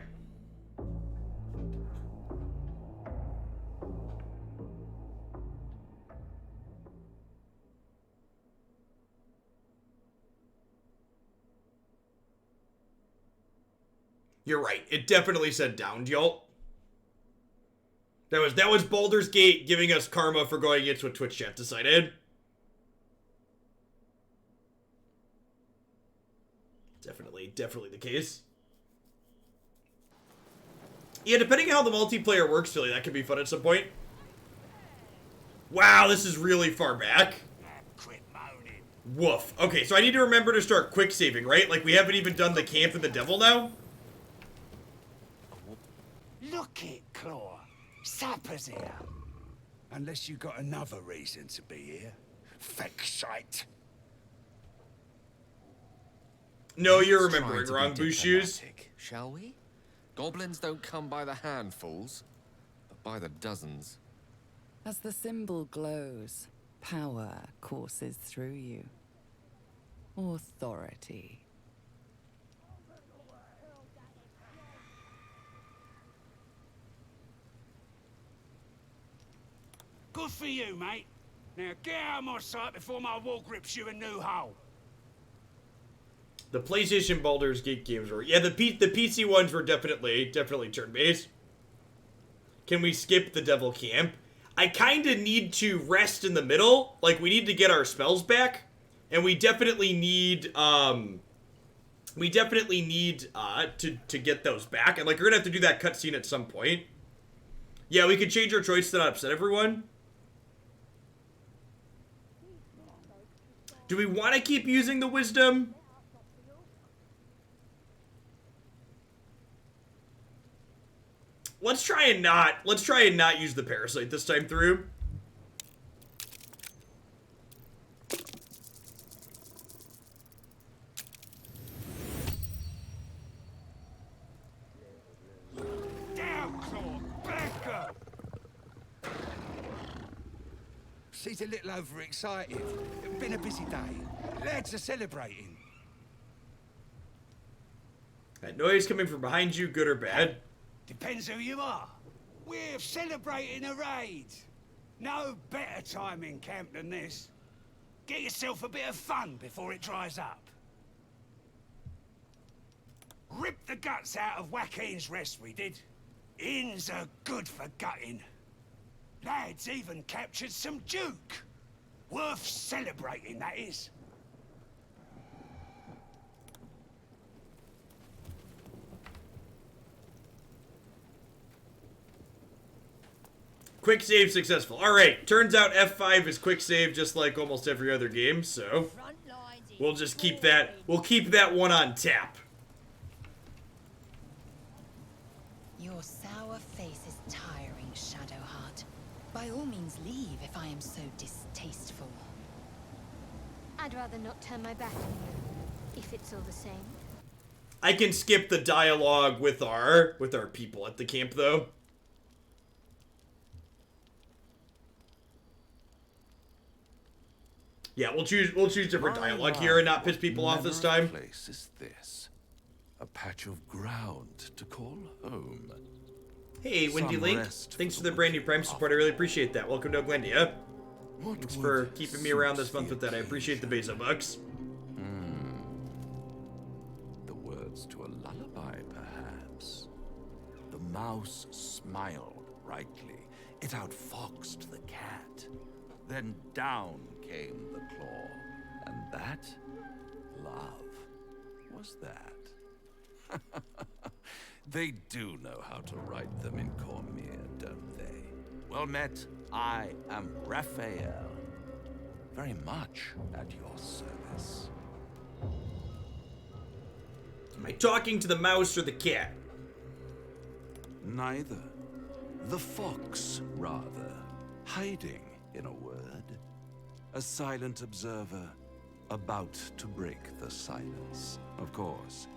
You're right. It definitely said downed, y'all. That was Baldur's Gate giving us karma for going against what Twitch chat decided. Definitely the case. Yeah, depending on how the multiplayer works, Philly, that could be fun at some point. Wow, this is really far back. Woof. Okay, so I need to remember to start quick saving, right? Like, we haven't even done the camp and the devil now? Look it, Claw. Sapper's here. Unless you got another reason to be here. Feck shite. No, you're Let's remembering try to wrong, be Boo Shoes. diplomatic, shall we? Goblins don't come by the handfuls, but by the dozens. As the symbol glows, power courses through you. Authority. Good for you, mate. Now get out of my sight before my wall grips you a new hole. The PlayStation Baldur's Gate games were... Yeah, the PC ones were definitely turn-based. Can we skip the devil camp? I kind of need to rest in the middle. Like, we need to get our spells back. And we definitely need, to get those back. And, like, we're gonna have to do that cutscene at some point. Yeah, we could change our choice to not upset everyone. Do we want to keep using the wisdom? Let's try and not use the parasite this time through. Down, Claw! Back up! She's a little overexcited. It's been a busy day. Lads are celebrating. That noise coming from behind you, good or bad? Depends who you are. We're celebrating a raid. No better time in camp than this. Get yourself a bit of fun before it dries up. Rip the guts out of Joaquin's rest, we did. Inns are good for gutting. Lads even captured some Duke. Worth celebrating, that is. Quick save successful. Alright, turns out F5 is quick save just like almost every other game, so we'll just keep that, one on tap. Your sour face is tiring, Shadowheart. By all means leave if I am so distasteful. I'd rather not turn my back on you, if it's all the same. I can skip the dialogue with our people at the camp though. Yeah, we'll choose different dialogue here and not piss people off this time. Place is this? A patch of ground to call home. Hey, Windy Link. Thanks for the brand new Prime support. I really appreciate that. Welcome to Glendia. Thanks for keeping me around this month with that. I appreciate the Beza bucks. The words to a lullaby, perhaps. The mouse smiled brightly. It outfoxed the cat. Then down came the claw. And that, love, was that. They do know how to write them in Cormier, don't they? Well met, I am Raphael. Very much at your service. Am I talking to the mouse or the cat? Neither. The fox, rather. Hiding, in a word. A silent observer, about to break the silence. Of course,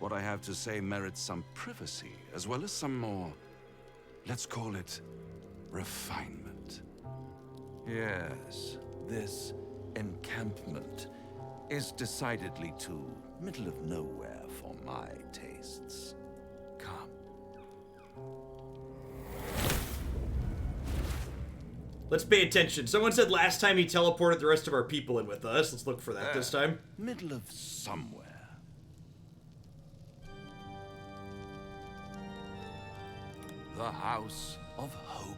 what I have to say merits some privacy, as well as some more, let's call it, refinement. Yes, this encampment is decidedly too middle of nowhere for my tastes. Come. Let's pay attention. Someone said last time he teleported the rest of our people in with us. Let's look for that this time. Middle of somewhere. The House of hope,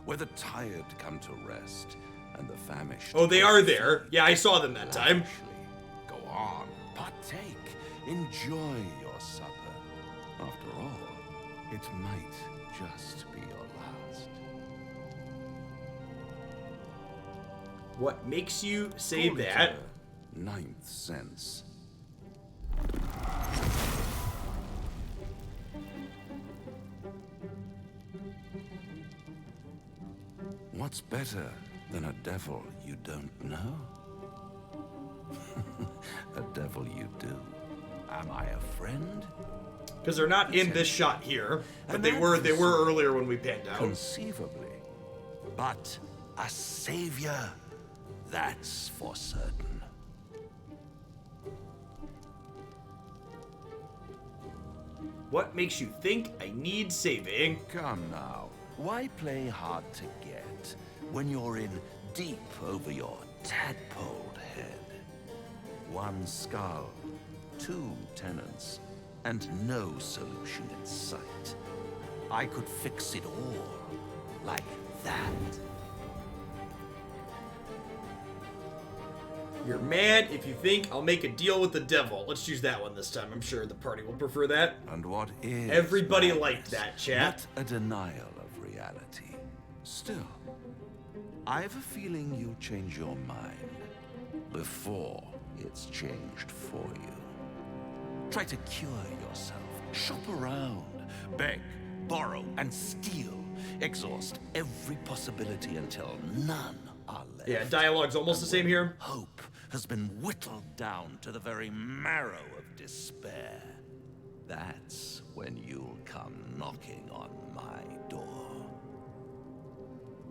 where the tired come to rest and the famished. Oh, they are there. Yeah, I saw them that time. Go on, partake, enjoy your supper. After all, it might just be your last. What makes you say that? Ninth sense. What's better than a devil you don't know? A devil you do. Am I a friend? Because they're not in this shot here, but they were earlier when we panned out. Conceivably. But a savior, that's for certain. What makes you think I need saving? Come now, why play hard to get when you're in deep over your tadpoled head? One skull, 2 tenants, and no solution in sight. I could fix it all, like that. You're mad if you think I'll make a deal with the devil. Let's use that one this time. I'm sure the party will prefer that. And what is Everybody madness? liked that, chat. Not a denial of reality. Still, I have a feeling you'll change your mind before it's changed for you. Try to cure yourself. Shop around. Beg, borrow, and steal. Exhaust every possibility until none are left. Yeah, dialogue's almost the same here. Hope has been whittled down to the very marrow of despair. That's when you'll come knocking on my door.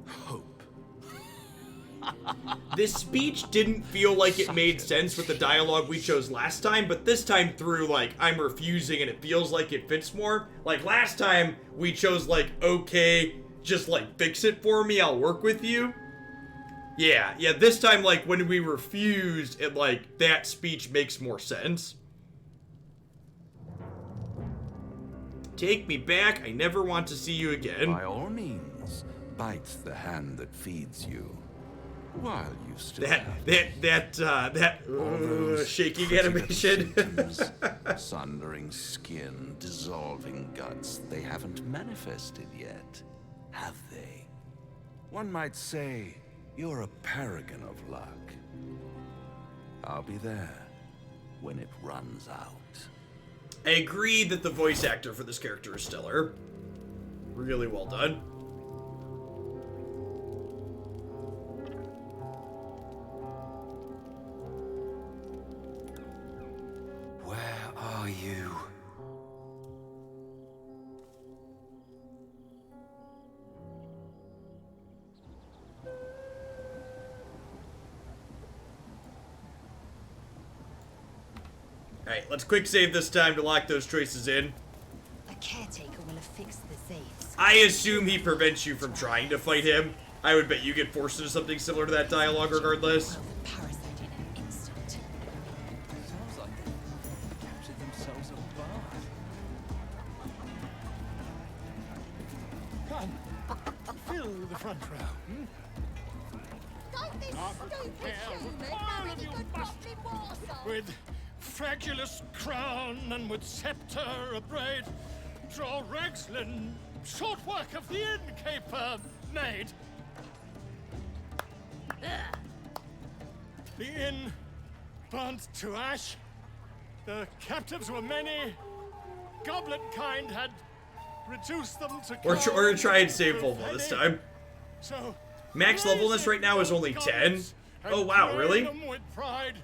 Hope. This speech didn't feel like it made sense with the dialogue we chose last time, but this time through, like, I'm refusing and it feels like it fits more. Like, last time we chose, like, okay, just, like, fix it for me, I'll work with you. Yeah, this time, like, when we refused, it, like, that speech makes more sense. Take me back, I never want to see you again. By all means, bite the hand that feeds you. While you still shaking animation. symptoms, sundering skin, dissolving guts, they haven't manifested yet, have they? One might say you're a paragon of luck. I'll be there when it runs out. I agree that the voice actor for this character is stellar. Really well done. Where are you? Alright, let's quick save this time to lock those choices in. A caretaker will have fixed the Zaves. I assume he prevents you from trying to fight him. I would bet you get forced into something similar to that dialogue regardless. Parasite in an instant. Sounds like they captured themselves a bar. Come, fill the front row. Don't this stupid human know any good bottling water? With fragulous crown and with scepter abraid, draw Ragslin, short work of the innkeeper made. The inn burnt to ash. The captives were many. Goblin kind had reduced them to. We're gonna try and save Volvo this time. So Max levelness right now is only 10. Oh wow, really?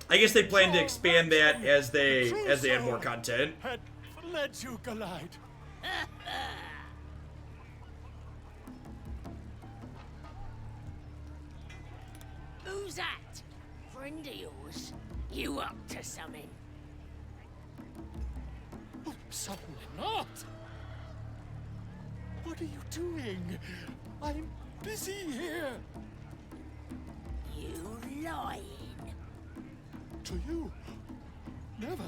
I guess they plan to expand that as they add more content. Had led you glide. Who's that? Friend of yours? You up to something? Oh, certainly not. What are you doing? I'm busy here. You lying. To you? Never.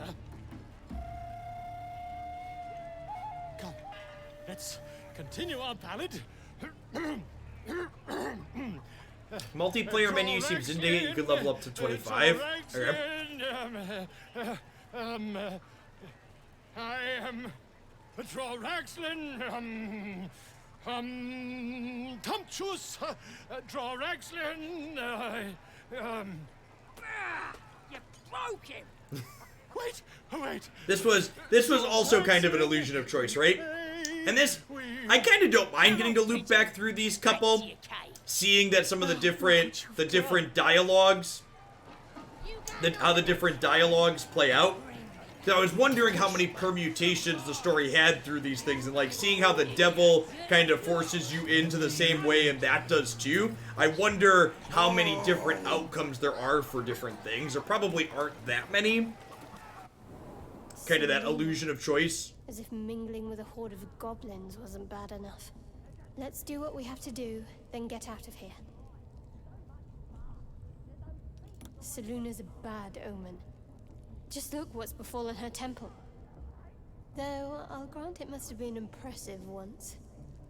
Come, let's continue our ballad. Multiplayer menu seems indicate you could level up to 25. Okay. I am Droraxlin, Tumptuous, Droraxlin, You broke him! Wait. This was also kind of an illusion of choice, right? And this, I kind of don't mind getting to loop back through these couple, seeing that some of the different dialogues, how the different dialogues play out. So I was wondering how many permutations the story had through these things, and like seeing how the devil kind of forces you into the same way, and that does too. I wonder how many different outcomes there are for different things. There probably aren't that many. Kind of that illusion of choice. As if mingling with a horde of goblins wasn't bad enough. Let's do what we have to do, then get out of here. Seluna's a bad omen. Just look what's befallen her temple. Though, I'll grant it must have been impressive once,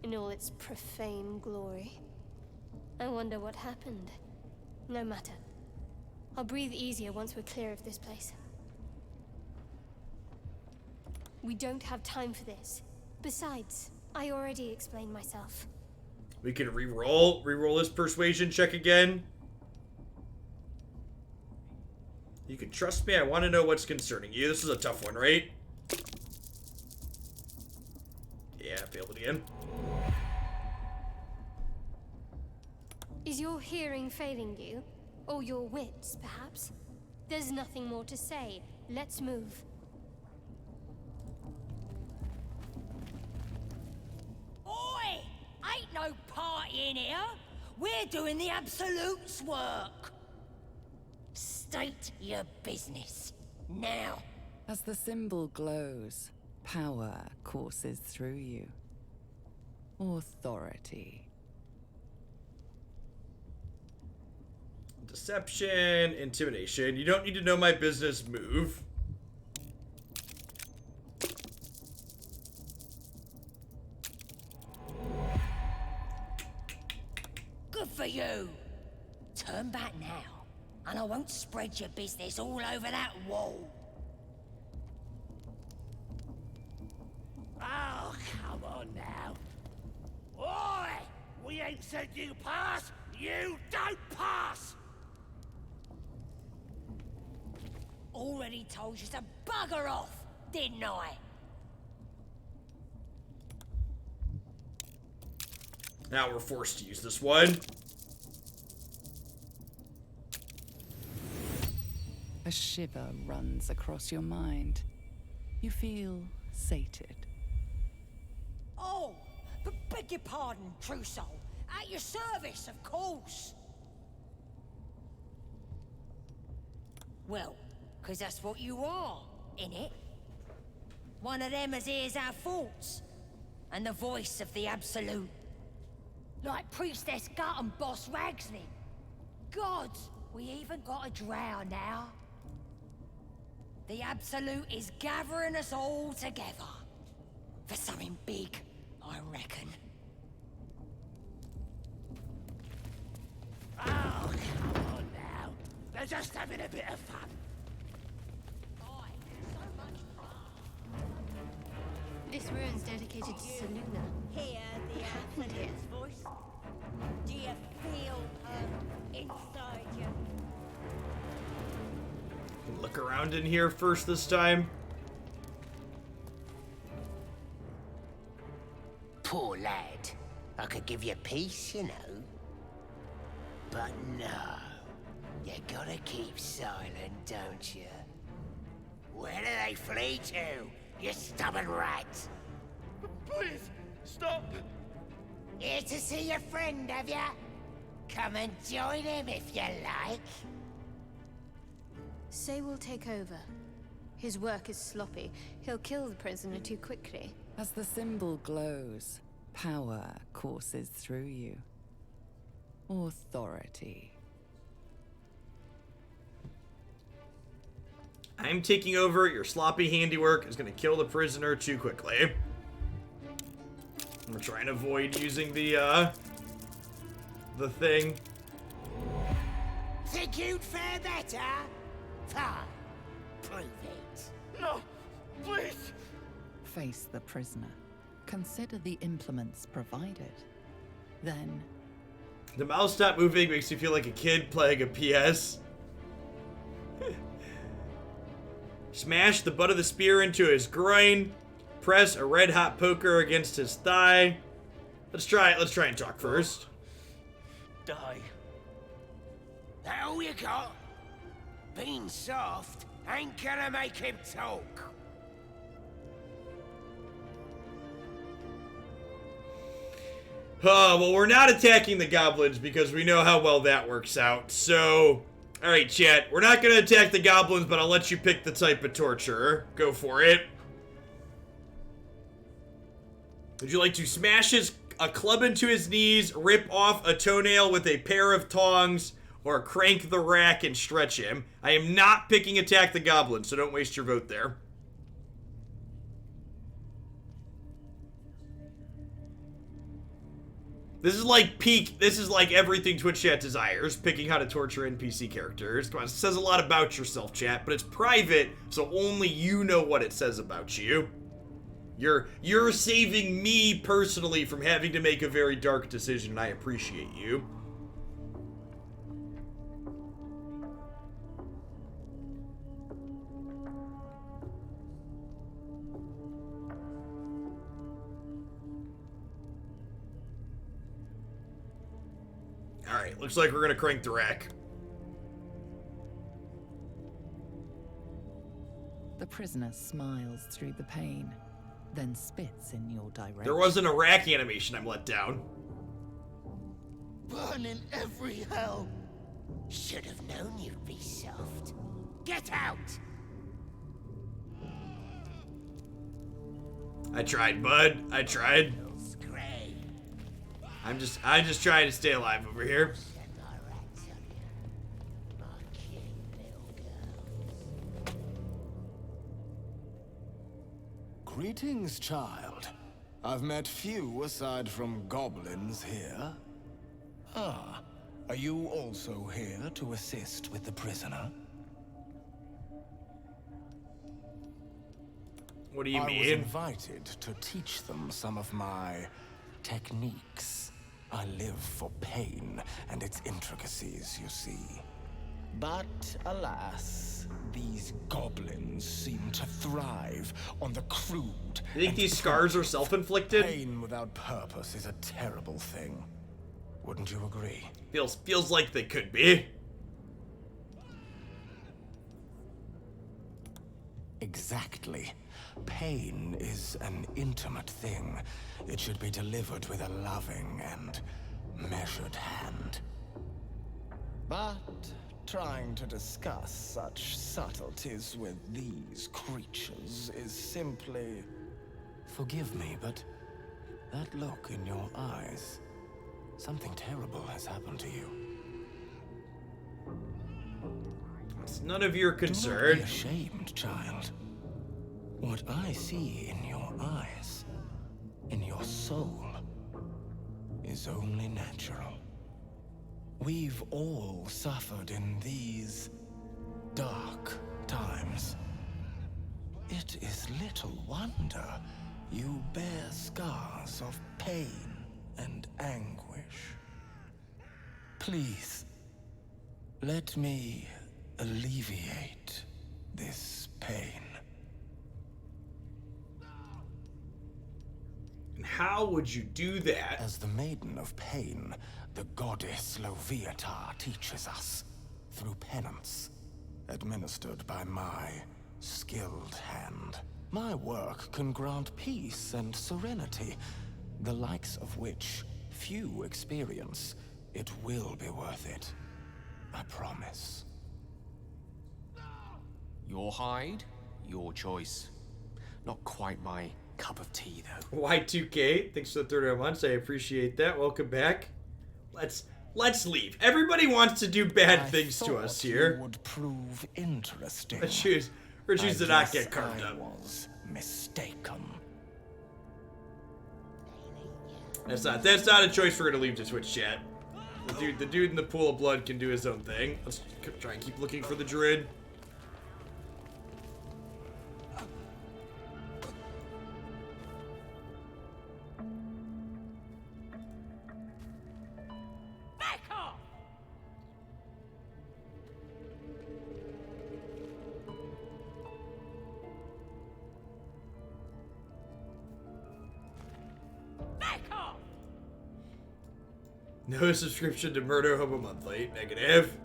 in all its profane glory. I wonder what happened. No matter. I'll breathe easier once we're clear of this place. We don't have time for this. Besides, I already explained myself. We can re-roll this persuasion check again. You can trust me, I want to know what's concerning you. This is a tough one, right? Yeah, I failed it again. Is your hearing failing you? Or your wits, perhaps? There's nothing more to say. Let's move. Oi! Ain't no party in here. We're doing the Absolute's work. State your business. Now. As the symbol glows, power courses through you. Authority. Deception, intimidation. You don't need to know my business. Move. Good for you. Turn back now, and I won't spread your business all over that wall. Oh, come on now. Oi! We ain't said you pass. You don't pass! Already told you to bugger off, didn't I? Now we're forced to use this one. A shiver runs across your mind. You feel sated. Oh, but beg your pardon, true soul. At your service, of course. Well, 'cause that's what you are, innit? One of them as hears our thoughts, and the voice of the Absolute. Like Priestess Gut and Boss Ragsley. Gods, we even got a drow now. The Absolute is gathering us all together. For something big, I reckon. Oh, come on now. They're just having a bit of fun. This rune's dedicated to Seluna. Hear the Absolute's voice? Do you feel her inside you? Look around in here first this time. Poor lad. I could give you peace, you know. But no. You gotta keep silent, don't you? Where do they flee to, you stubborn rat? Please, stop. Here to see your friend, have ya? Come and join him if you like. Say we'll take over. His work is sloppy. He'll kill the prisoner too quickly. As the symbol glows, power courses through you. Authority. I'm taking over. Your sloppy handiwork is going to kill the prisoner too quickly. We're trying to avoid using the the thing. Think you'd fare better? Fine. Prove it. No, please. Face the prisoner. Consider the implements provided. Then... The mouse stop moving makes you feel like a kid playing a PS. Smash the butt of the spear into his groin. Press a red hot poker against his thigh. Let's try it. Let's try and talk first. Die. That all you got? Being soft ain't gonna make him talk. Well, we're not attacking the goblins because we know how well that works out. So, alright, chat. We're not gonna attack the goblins, but I'll let you pick the type of torturer. Go for it. Would you like to smash a club into his knees, rip off a toenail with a pair of tongs, or crank the rack and stretch him? I am not picking attack the goblin, so don't waste your vote there. This is like everything Twitch chat desires, picking how to torture NPC characters. Come on, it says a lot about yourself, chat, but it's private, so only you know what it says about you. You're saving me personally from having to make a very dark decision, and I appreciate you. Alright, looks like we're gonna crank the rack. The prisoner smiles through the pain, then spits in your direction. There wasn't a rack animation, I'm let down. Burn in every hell. Should have known you'd be soft. Get out! I tried, bud. I tried. I'm just trying to stay alive over here. Greetings, child. I've met few aside from goblins here. Ah, are you also here to assist with the prisoner? What do you mean? I was invited to teach them some of my techniques. I live for pain and its intricacies, you see. But alas, these goblins seem to thrive on the crude. You think these scars are self-inflicted? Pain without purpose is a terrible thing. Wouldn't you agree? Feels like they could be. Exactly. Pain is an intimate thing. It should be delivered with a loving and measured hand. But trying to discuss such subtleties with these creatures is simply... Forgive me, but that look in your eyes, something terrible has happened to you. It's none of your concern. Do not be ashamed, child. What I see in your eyes, in your soul, is only natural. We've all suffered in these dark times. It is little wonder you bear scars of pain and anguish. Please, let me alleviate this pain. And how would you do that? As the Maiden of Pain, the goddess Loviatar teaches us through penance, administered by my skilled hand. My work can grant peace and serenity, the likes of which few experience. It will be worth it. I promise. Your hide, your choice. Not quite my cup of tea, though. Y2K, thanks for the 30 months. I appreciate that. Welcome back. Let's leave. Everybody wants to do bad things to us here. Would prove interesting. We're choose to not get carved up. Was mistaken. That's not a choice we're gonna leave to Twitch chat. The dude in the pool of blood can do his own thing. Let's try and keep looking for the Druid. Back off! Back off! No subscription to Murder Hobo Monthly. Negative.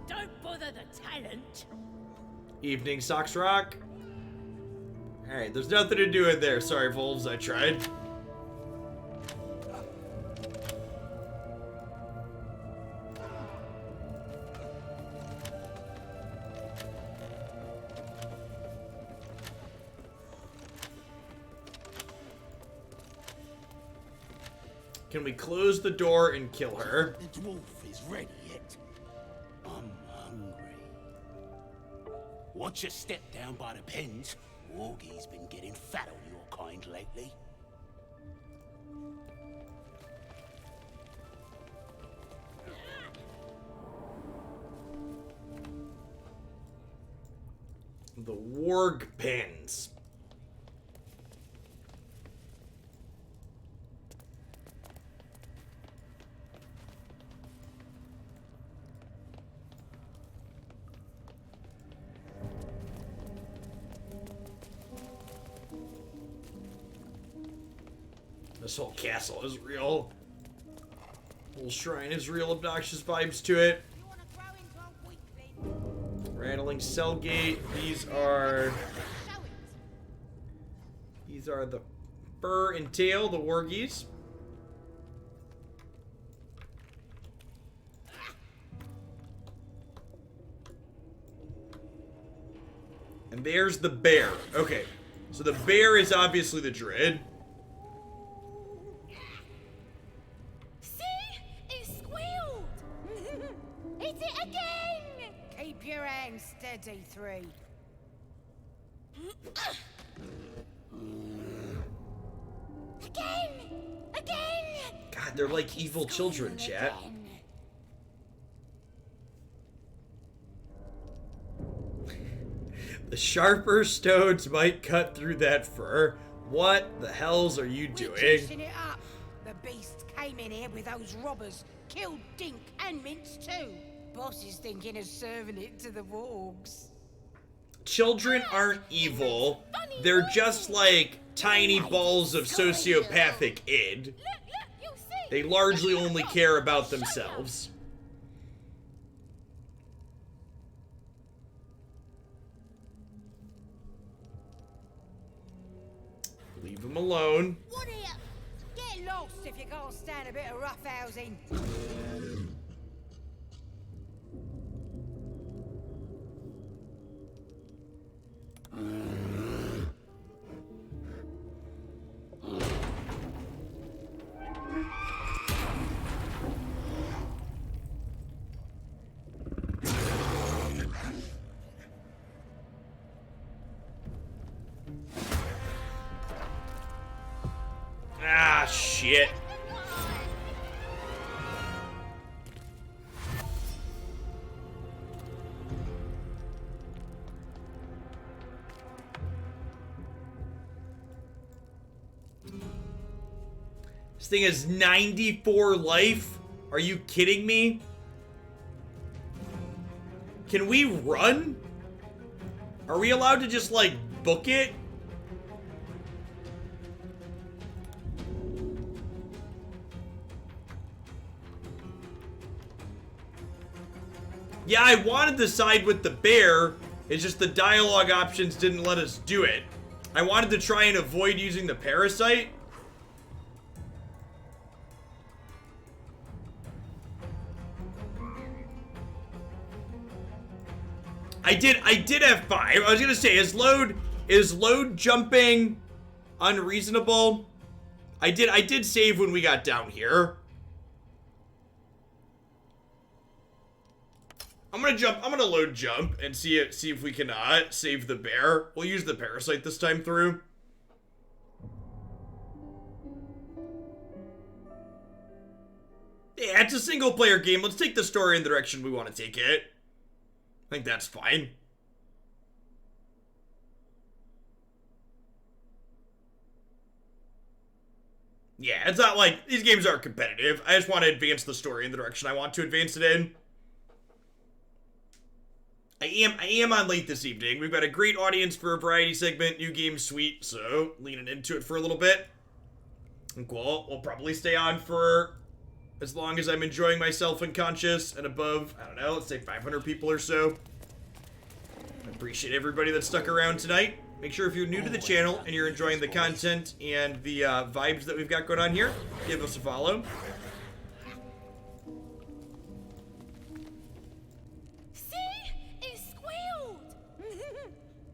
Don't bother the talent. Evening Socks Rock. Alright, there's nothing to do in there. Sorry, Wolves, I tried. Can we close the door and kill her? The dwarf is ready yet. I'm hungry. Watch your step down by the pens. Wargie's been getting fat on your kind lately. The warg pens. This whole castle is real. Whole shrine is real obnoxious vibes to it. Rattling cell gate. These are the fur and tail, the wargies. And there's the bear. Okay, so the bear is obviously the Druid. Hit it again! Keep your hands steady, three. Again! Again! God, they're like evil children, chat. The sharper stones might cut through that fur. What the hells are you doing? Juicing it up. The beast came in here with those robbers, killed Dink and Mince too. Boss is thinking of serving it to the wargs. Children aren't evil. They're just like tiny balls of sociopathic id. They largely only care about themselves. Leave them alone. What are you? Get lost if you can't stand a bit of roughhousing. Ah, shit. This thing has 94 life? Are you kidding me? Can we run? Are we allowed to just, like, book it? Yeah, I wanted to side with the bear. It's just the dialogue options didn't let us do it. I wanted to try and avoid using the parasite. I did have 5. I was gonna say, is load jumping unreasonable? I did save when we got down here. I'm gonna load jump and see if we can save the bear. We'll use the parasite this time through. it's a single player game. Let's take the story in the direction we want to take it. I think that's fine. Yeah, it's not like these games aren't competitive. I just want to advance the story in the direction I want to advance it in. I am on late this evening. We've got a great audience for a variety segment, new game suite, so leaning into it for a little bit. And we'll probably stay on for as long as I'm enjoying myself and conscious and above, I don't know, let's say 500 people or so. I appreciate everybody that stuck around tonight. Make sure if you're new to the channel and you're enjoying the content and the vibes that we've got going on here, give us a follow. See? It squealed!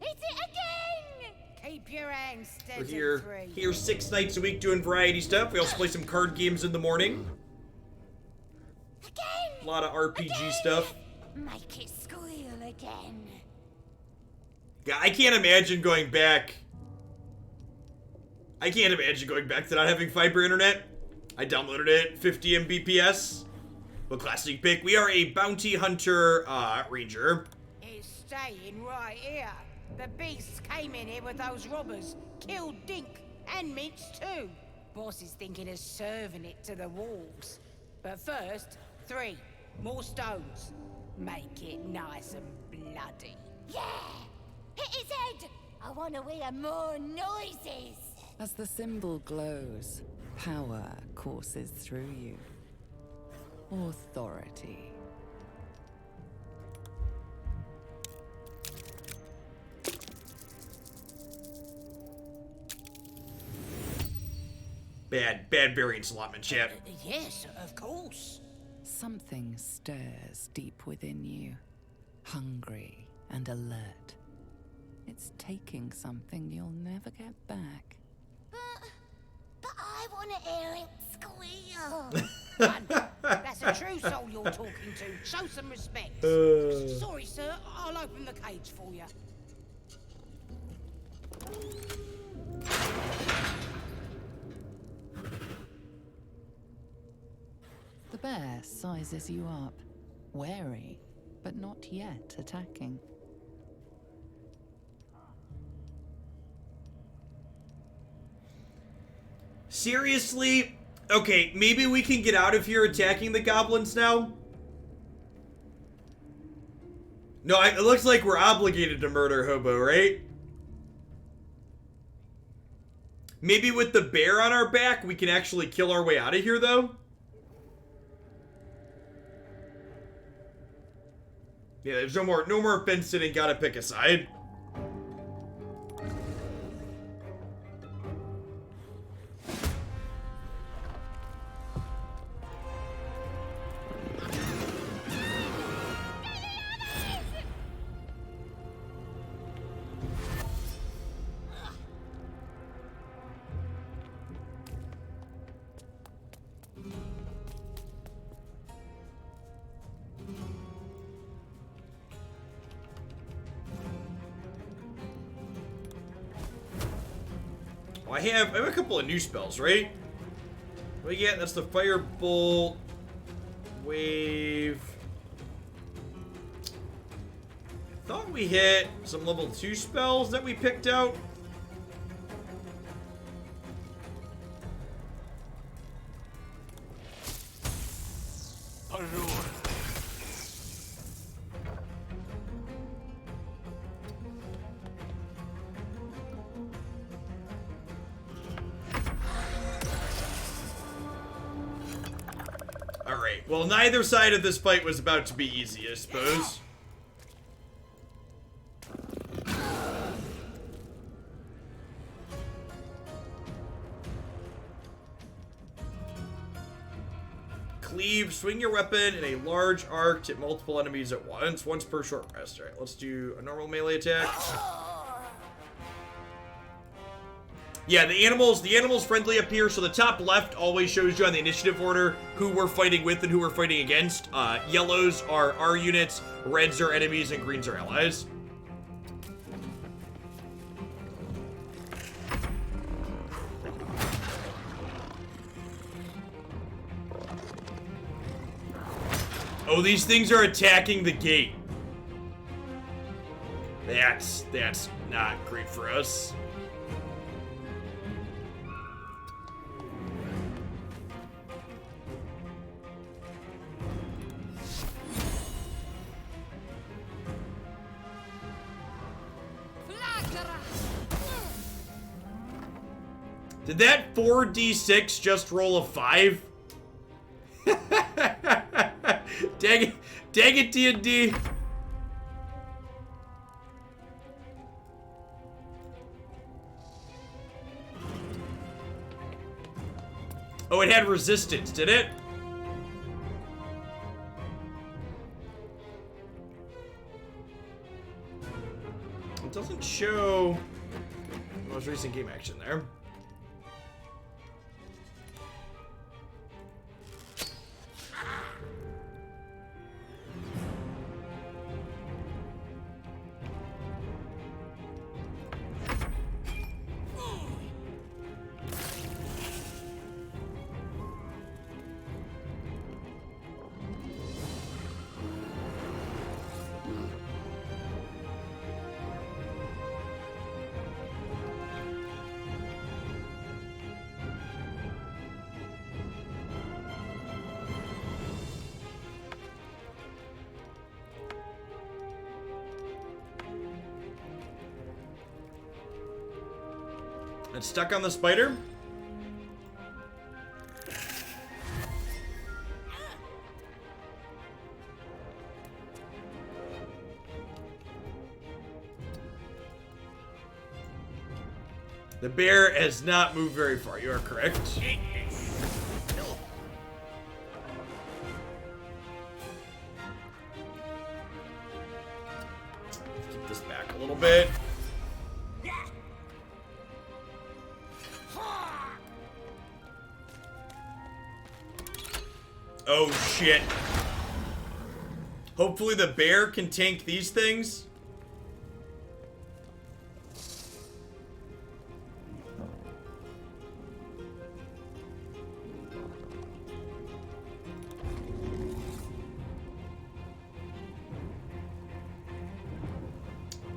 Hit it again! Keep your hands steady. We're here 6 nights a week doing variety stuff. We also play some card games in the morning. Again! A lot of RPG stuff. Make it squeal again. Yeah, I can't imagine going back. I can't imagine going back to not having fiber internet. I downloaded it, 50 Mbps. Well, classic pick. We are a bounty hunter ranger. It's staying right here. The beasts came in here with those robbers, killed Dink and Mince too. Boss is thinking of serving it to the wolves. But first, 3 more stones. Make it nice and bloody. Yeah! Hit his head! I want to hear more noises! As the symbol glows, power courses through you. Authority. Bad variance allotment, chat. Yes, of course. Something stirs deep within you, hungry and alert. It's taking something you'll never get back. But I want to hear it squeal! That's a true soul you're talking to. Show some respect. Sorry, sir. I'll open the cage for you. The bear sizes you up, wary, but not yet attacking. Seriously? Okay, maybe we can get out of here attacking the goblins now? No, it looks like we're obligated to murder Hobo, right? Maybe with the bear on our back, we can actually kill our way out of here, though? Yeah, there's no more fence sitting, gotta pick a side. I have a couple of new spells, right? What do we get? That's the Firebolt Wave. I thought we hit some level 2 spells that we picked out. Well, neither side of this fight was about to be easy, I suppose. Cleave, swing your weapon in a large arc to hit multiple enemies at once per short rest. Alright, let's do a normal melee attack. Yeah, the animals friendly up here, so the top left always shows you on the initiative order who we're fighting with and who we're fighting against. Yellows are our units, reds are enemies, and greens are allies. Oh, these things are attacking the gate. That's not great for us. Did that 4d6 just roll a 5? Dang it, D&D. Oh, it had resistance, did it? It doesn't show the most recent game action there. It's stuck on the spider? The bear has not moved very far. You are correct. Keep this back a little bit. Oh shit. Hopefully the bear can tank these things.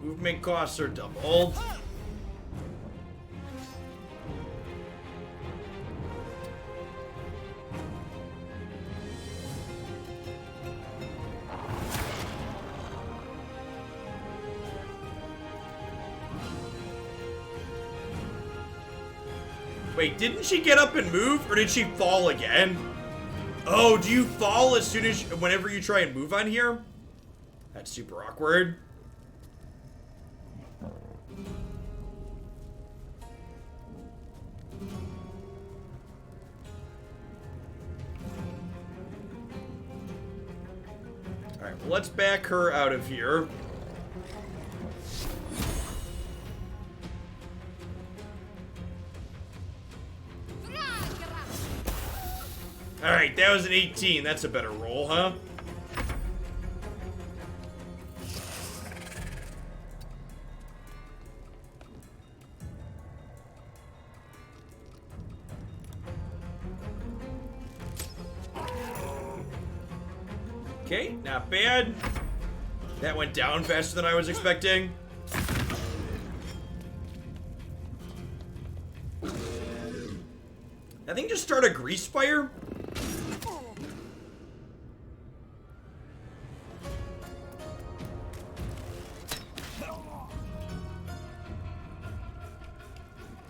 Movement costs are doubled. Wait, didn't she get up and move, or did she fall again? Oh, do you fall as soon as, whenever you try and move on here? That's super awkward. Alright, well, let's back her out of here. Alright, that was an 18. That's a better roll, huh? Okay, not bad. That went down faster than I was expecting. I think just start a grease fire.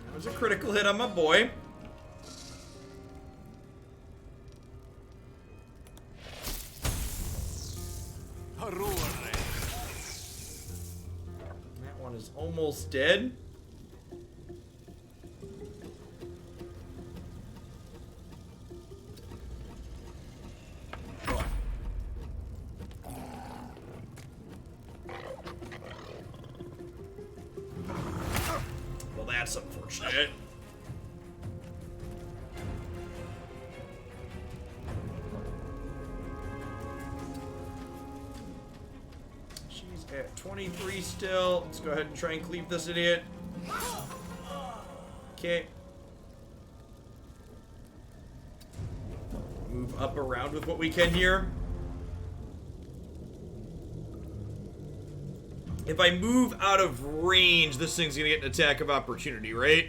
That was a critical hit on my boy. That one is almost dead. Well, that's unfortunate. She's at 23 still. Let's go ahead and try and cleave this idiot. Okay. Move up around with what we can here. If I move out of range, this thing's gonna get an attack of opportunity, right?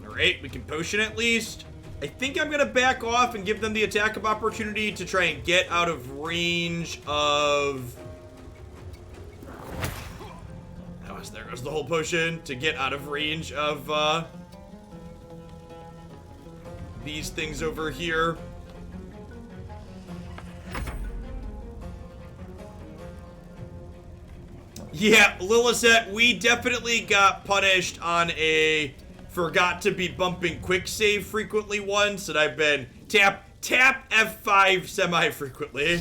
Alright, we can potion at least. I think I'm gonna back off and give them the attack of opportunity to try and get out of range of... There goes the whole potion, to get out of range of, these things over here. Yeah, Lilithette, we definitely got punished on a forgot to be bumping quick save frequently once, and I've been tap F5 semi-frequently.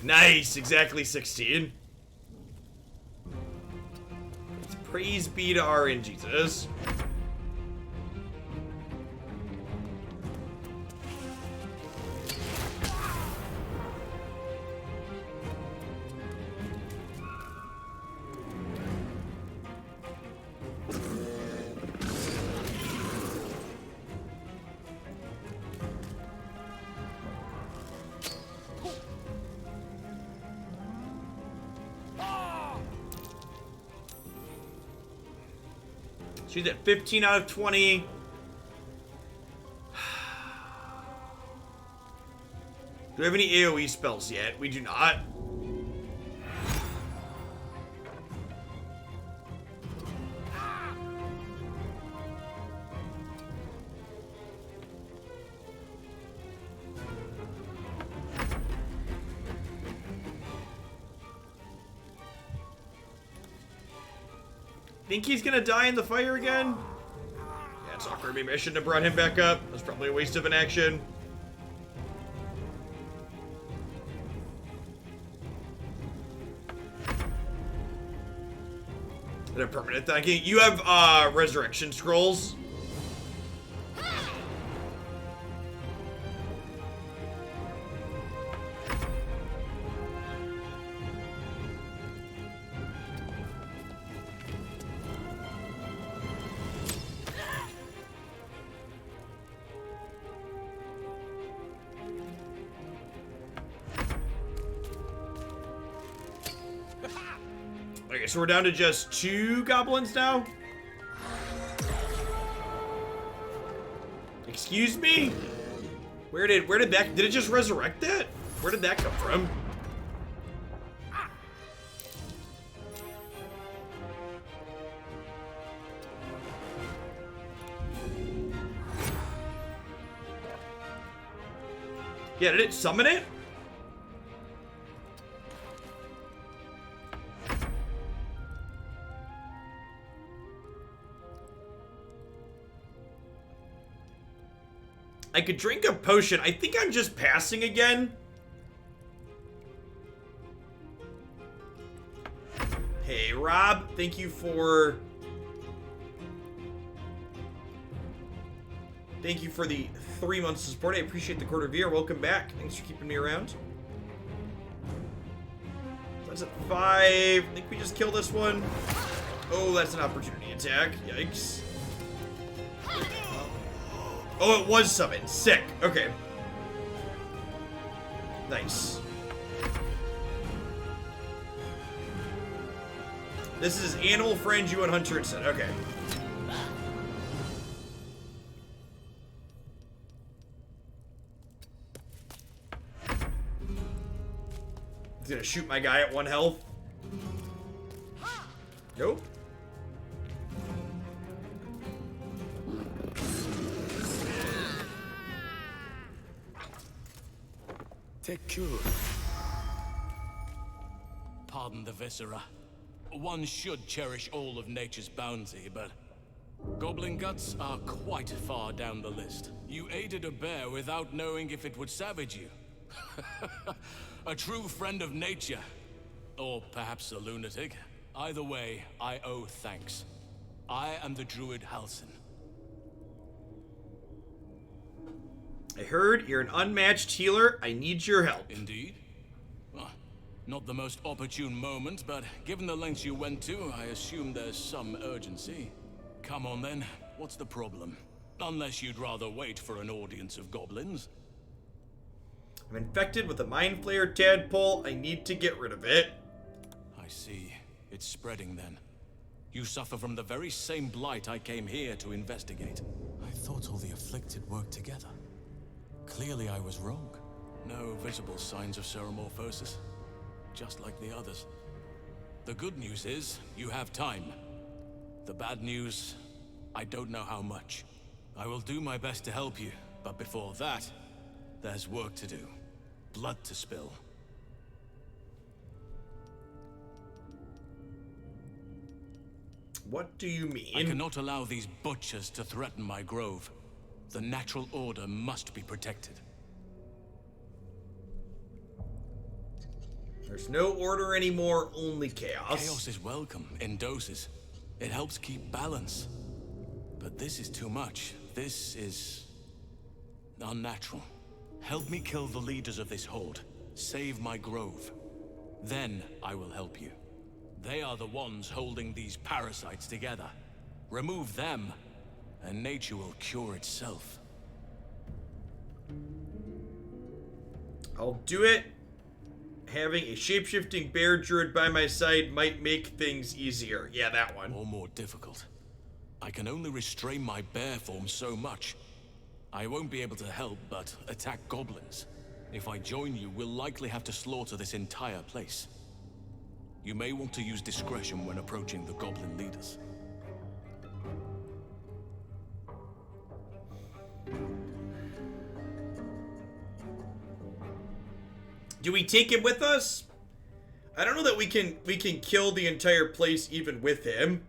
Nice, exactly 16. Let's praise be to our in Jesus. She's at 15 out of 20. Do we have any AoE spells yet? We do not. Think he's gonna die in the fire again? Yeah, it's awkward. Maybe I shouldn't have brought him back up. That's probably a waste of an action. And a permanent thanking. You have resurrection scrolls. Okay, so we're down to just 2 goblins now? Excuse me? Where did that, did it just resurrect that? Where did that come from? Yeah, did it summon it? I could drink a potion. I think I'm just passing again. Hey, Rob. Thank you for the 3 months of support. I appreciate the quarter of year. Welcome back. Thanks for keeping me around. That's at 5. I think we just kill this one. Oh, that's an opportunity attack. Yikes. Oh, it was summoned. Sick. Okay. Nice. This is Animal Friend, you and Hunter instead. Okay. He's gonna shoot my guy at 1 health. Nope. Take cure. Pardon the viscera. One should cherish all of nature's bounty, but goblin guts are quite far down the list. You aided a bear without knowing if it would savage you. A true friend of nature. Or perhaps a lunatic. Either way, I owe thanks. I am the Druid Halsin. I heard you're an unmatched healer. I need your help. Indeed. Not the most opportune moment, but given the lengths you went to, I assume there's some urgency. Come on then, what's the problem? Unless you'd rather wait for an audience of goblins. I'm infected with a mind flayer tadpole. I need to get rid of it. I see. It's spreading then. You suffer from the very same blight I came here to investigate. I thought all the afflicted worked together. Clearly I was wrong. No visible signs of ceremorphosis. Just like the others. The good news is, you have time. The bad news, I don't know how much. I will do my best to help you, but before that, there's work to do. Blood to spill. What do you mean? I cannot allow these butchers to threaten my grove. The natural order must be protected. There's no order anymore, only chaos. Chaos is welcome, in doses. It helps keep balance. But this is too much. This is unnatural. Help me kill the leaders of this horde. Save my grove. Then I will help you. They are the ones holding these parasites together. Remove them, and nature will cure itself. I'll do it. Having a shape-shifting bear druid by my side might make things easier. Yeah, that one. Or more difficult. I can only restrain my bear form so much. I won't be able to help but attack goblins. If I join you, we'll likely have to slaughter this entire place. You may want to use discretion when approaching the goblin leaders. Do we take him with us? I don't know that we can kill the entire place even with him.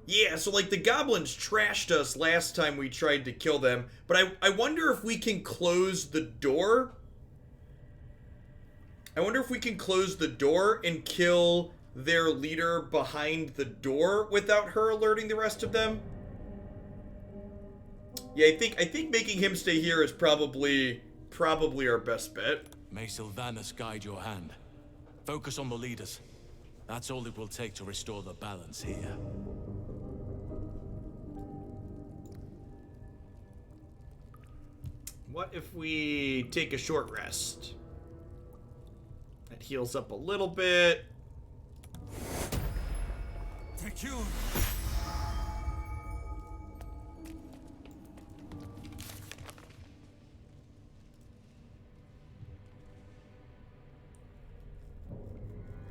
Yeah, so like the goblins trashed us last time we tried to kill them, but I wonder if we can close the door. I wonder if we can close the door and kill their leader behind the door without her alerting the rest of them. Yeah, I think making him stay here is probably our best bet. May Sylvanus guide your hand. Focus on the leaders. That's all it will take to restore the balance here. What if we take a short rest? That heals up a little bit. Thank you.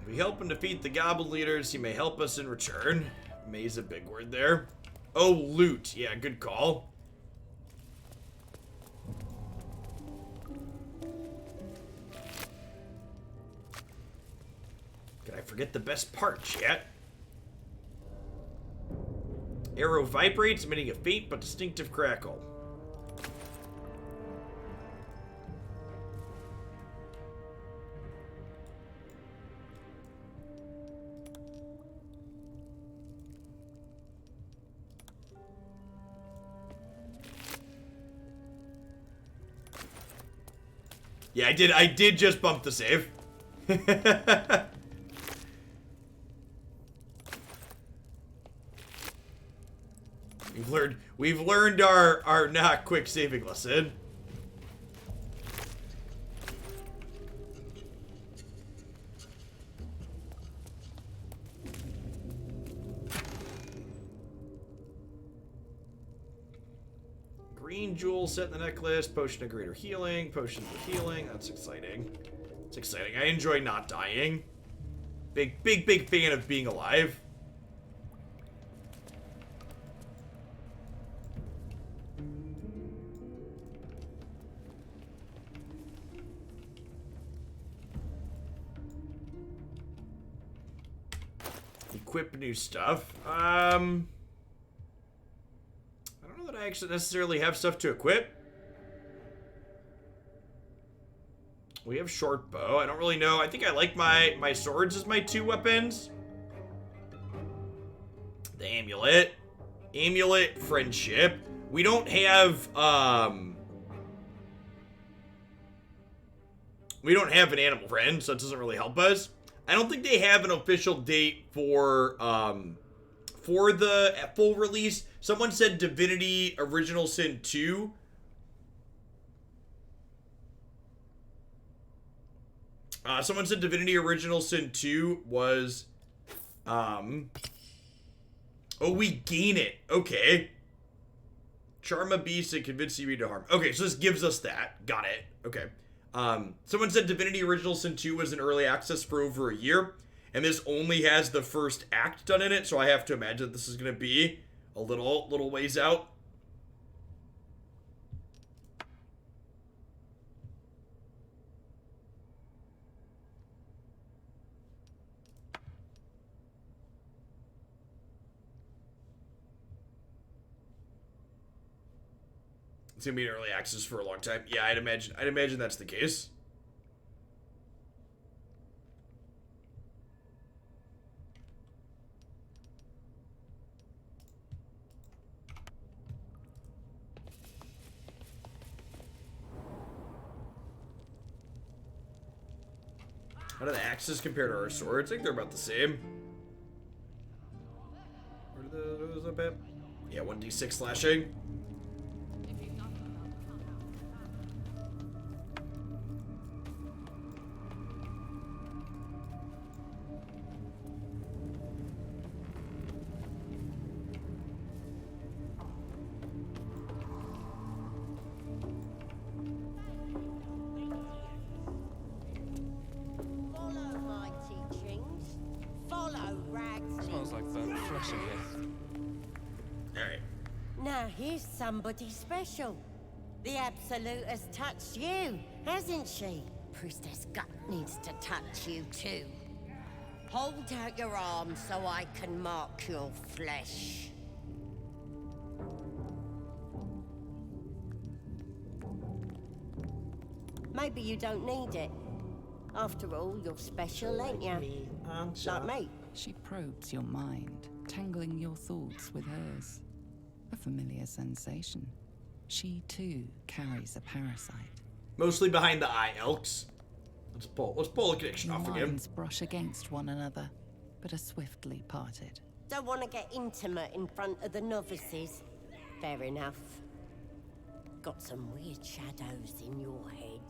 If we help him defeat the goblin leaders, he may help us in return. May's a big word there. Oh, loot. Yeah, good call. Did I forget the best part, chat? Arrow vibrates, emitting a faint but distinctive crackle. Yeah, I did just bump the save. We've learned our not quick saving lesson. Green jewel set in the necklace, potion of greater healing, potion of healing. That's exciting. It's exciting. I enjoy not dying. Big fan of being alive. Equip new stuff. I don't know that I actually necessarily have stuff to equip. We have short bow. I don't really know. I think I like my swords as my 2 weapons. The amulet. Amulet, friendship. We don't have an animal friend, so it doesn't really help us. I don't think they have an official date for the full release. Someone said Divinity Original Sin 2. Someone said Divinity Original Sin 2 was, oh, we gain it. Okay. Charm a beast and convince you to harm. Okay, so this gives us that. Got it. Okay. Someone said Divinity Original Sin 2 was in early access for over a year, and this only has the first act done in it, so I have to imagine this is going to be a little ways out. It's gonna be in early access for a long time. Yeah, I'd imagine that's the case. How do the axes compare to our swords? I think they're about the same. What are those up at? Yeah, 1d6 slashing. Here's somebody special. The Absolute has touched you, hasn't she? Priestess Gut needs to touch you too. Hold out your arm so I can mark your flesh. Maybe you don't need it. After all, you're special, ain't you? Like me. She probes your mind, tangling your thoughts with hers. A familiar sensation. She too carries a parasite. Mostly behind the eye, Elks. Let's pull a connection off again. Minds brush against one another, but are swiftly parted. Don't want to get intimate in front of the novices. Fair enough. Got some weird shadows in your head.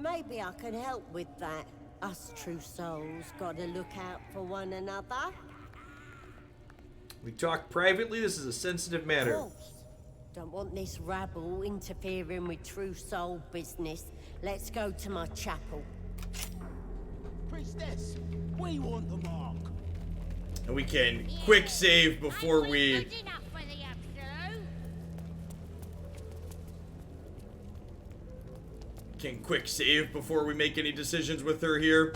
Maybe I can help with that. Us true souls gotta look out for one another. We talk privately. This is a sensitive matter. Don't want this rabble interfering with true soul business. Let's go to my chapel. Priestess, we want the mark. And we can quick save before we... Can quick save before we make any decisions with her here.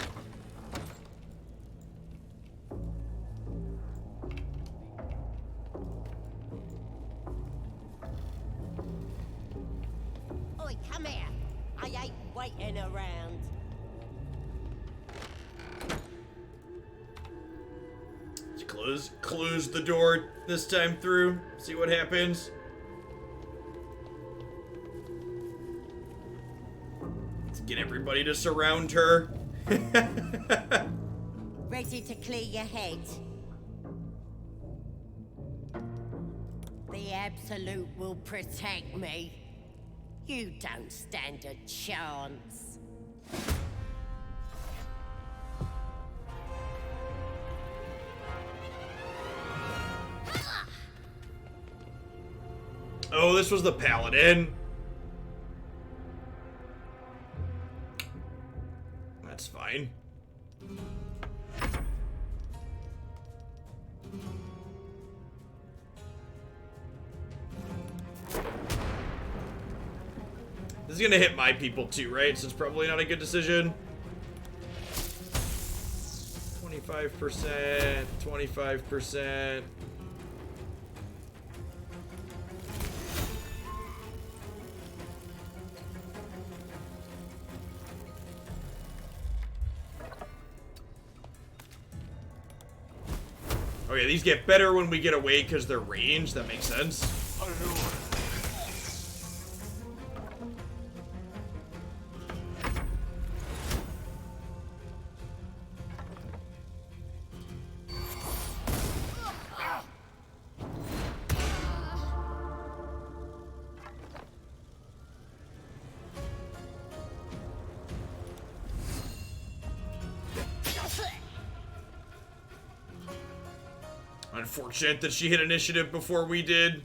Oi, come here. I ain't waiting around. Let's close the door this time through. See what happens. Let's get everybody to surround her. Ready to clear your head? The Absolute will protect me. You don't stand a chance. Oh, this was the Paladin. That's fine. This is gonna hit my people too, right? So it's probably not a good decision. 25%, 25%. Oh yeah, these get better when we get away because they're ranged. That makes sense. Unfortunate that she hit initiative before we did.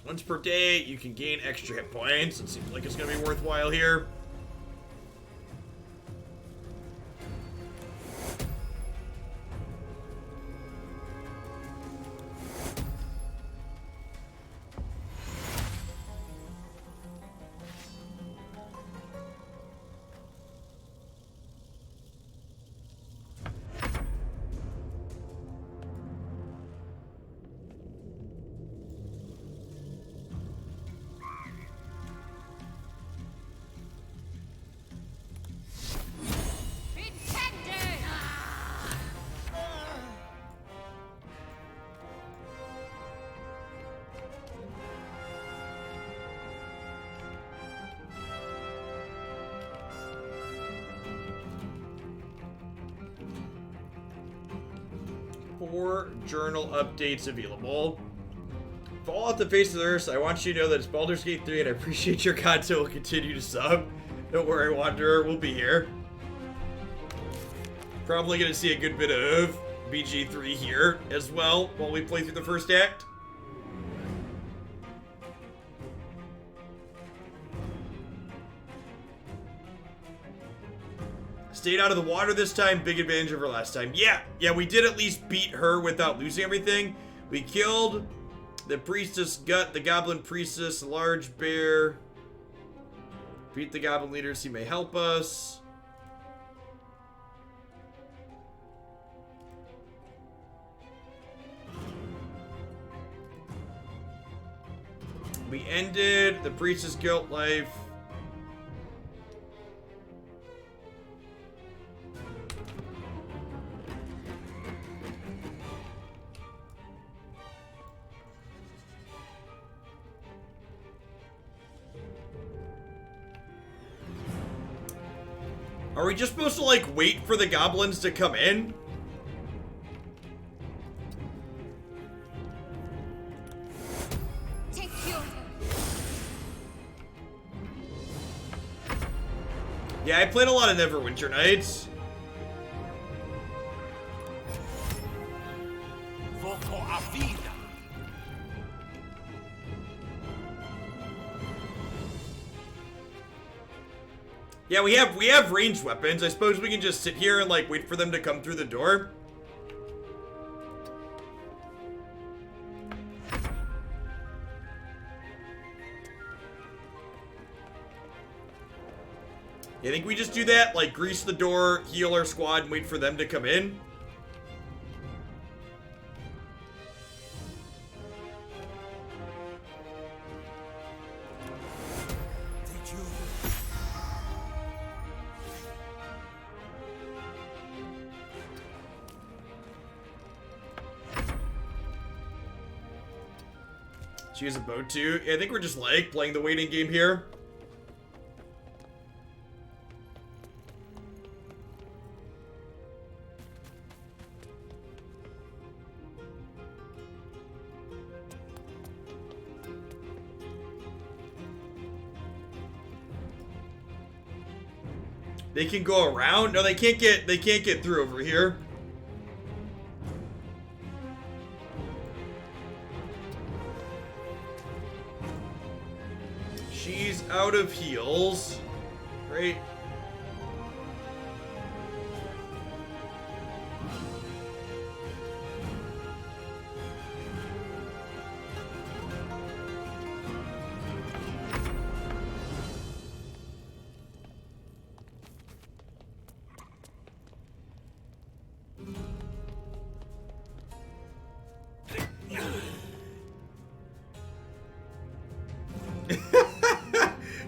Once per day, you can gain extra hit points. It seems like it's going to be worthwhile here. Journal updates available. Fall off the face of the earth. I want you to know that it's Baldur's Gate 3 and I appreciate your content. Will continue to sub. Don't worry, Wanderer, we'll be here. Probably gonna see a good bit of BG3 here as well while we play through the first act. Stayed out of the water this time. Big advantage over last time. Yeah, we did at least beat her without losing everything. We killed the Priestess Gut, the Goblin Priestess, the large bear. Beat the Goblin leaders. He may help us. We ended the Priestess Guilt life. Are we just supposed to, like, wait for the goblins to come in? Yeah, I played a lot of Neverwinter Nights. Yeah, we have ranged weapons. I suppose we can just sit here and, like, wait for them to come through the door. You think we just do that? Like, grease the door, heal our squad, and wait for them to come in? She has a boat too. I think we're just like playing the waiting game here. They can go around? No, they can't get through over here. She's out of heals. Great.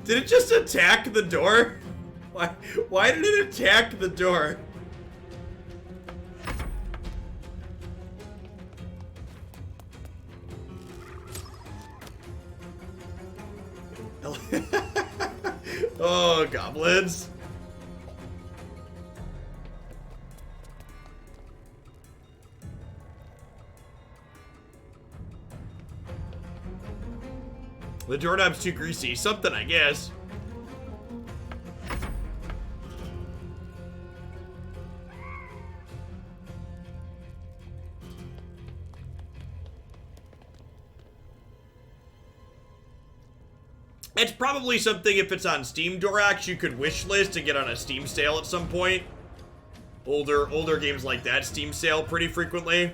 Did it just attack the door? Why did it attack the door? Oh, goblins. The doorknob's too greasy. Something, I guess. It's probably something, if it's on Steam Dorax, you could wishlist and get on a Steam sale at some point. Older games like that Steam sale pretty frequently.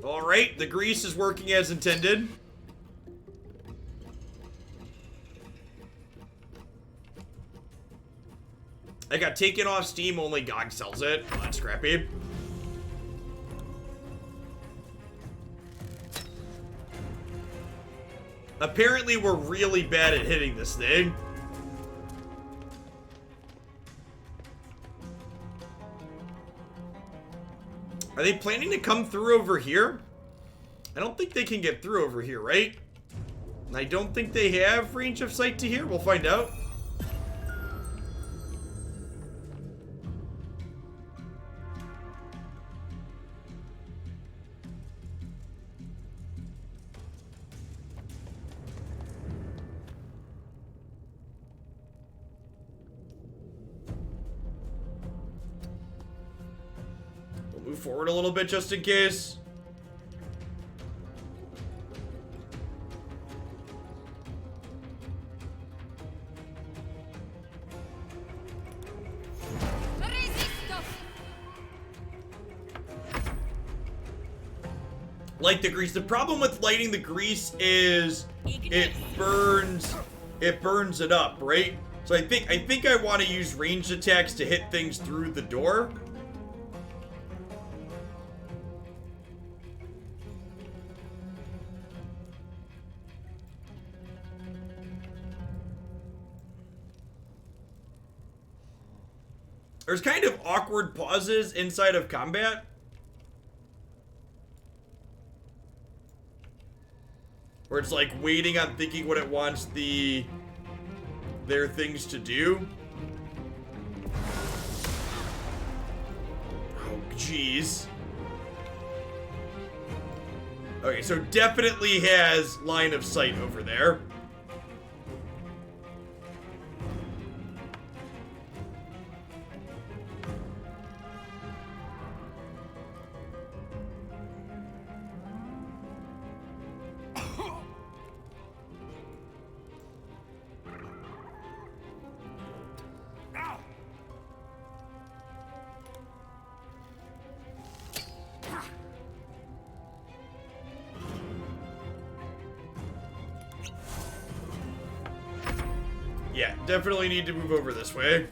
Alright, the grease is working as intended. I got taken off Steam, only GOG sells it. Oh, that's scrappy. Apparently, we're really bad at hitting this thing. Are they planning to come through over here? I don't think they can get through over here, right? And I don't think they have range of sight to here. We'll find out. Move forward a little bit just in case. Light the grease. The problem with lighting the grease is it burns it up, right? So I think I want to use ranged attacks to hit things through the door. There's kind of awkward pauses inside of combat. Where it's like waiting on thinking what it wants their things to do. Oh, jeez. Okay, so definitely has line of sight over there. Yeah, definitely need to move over this way.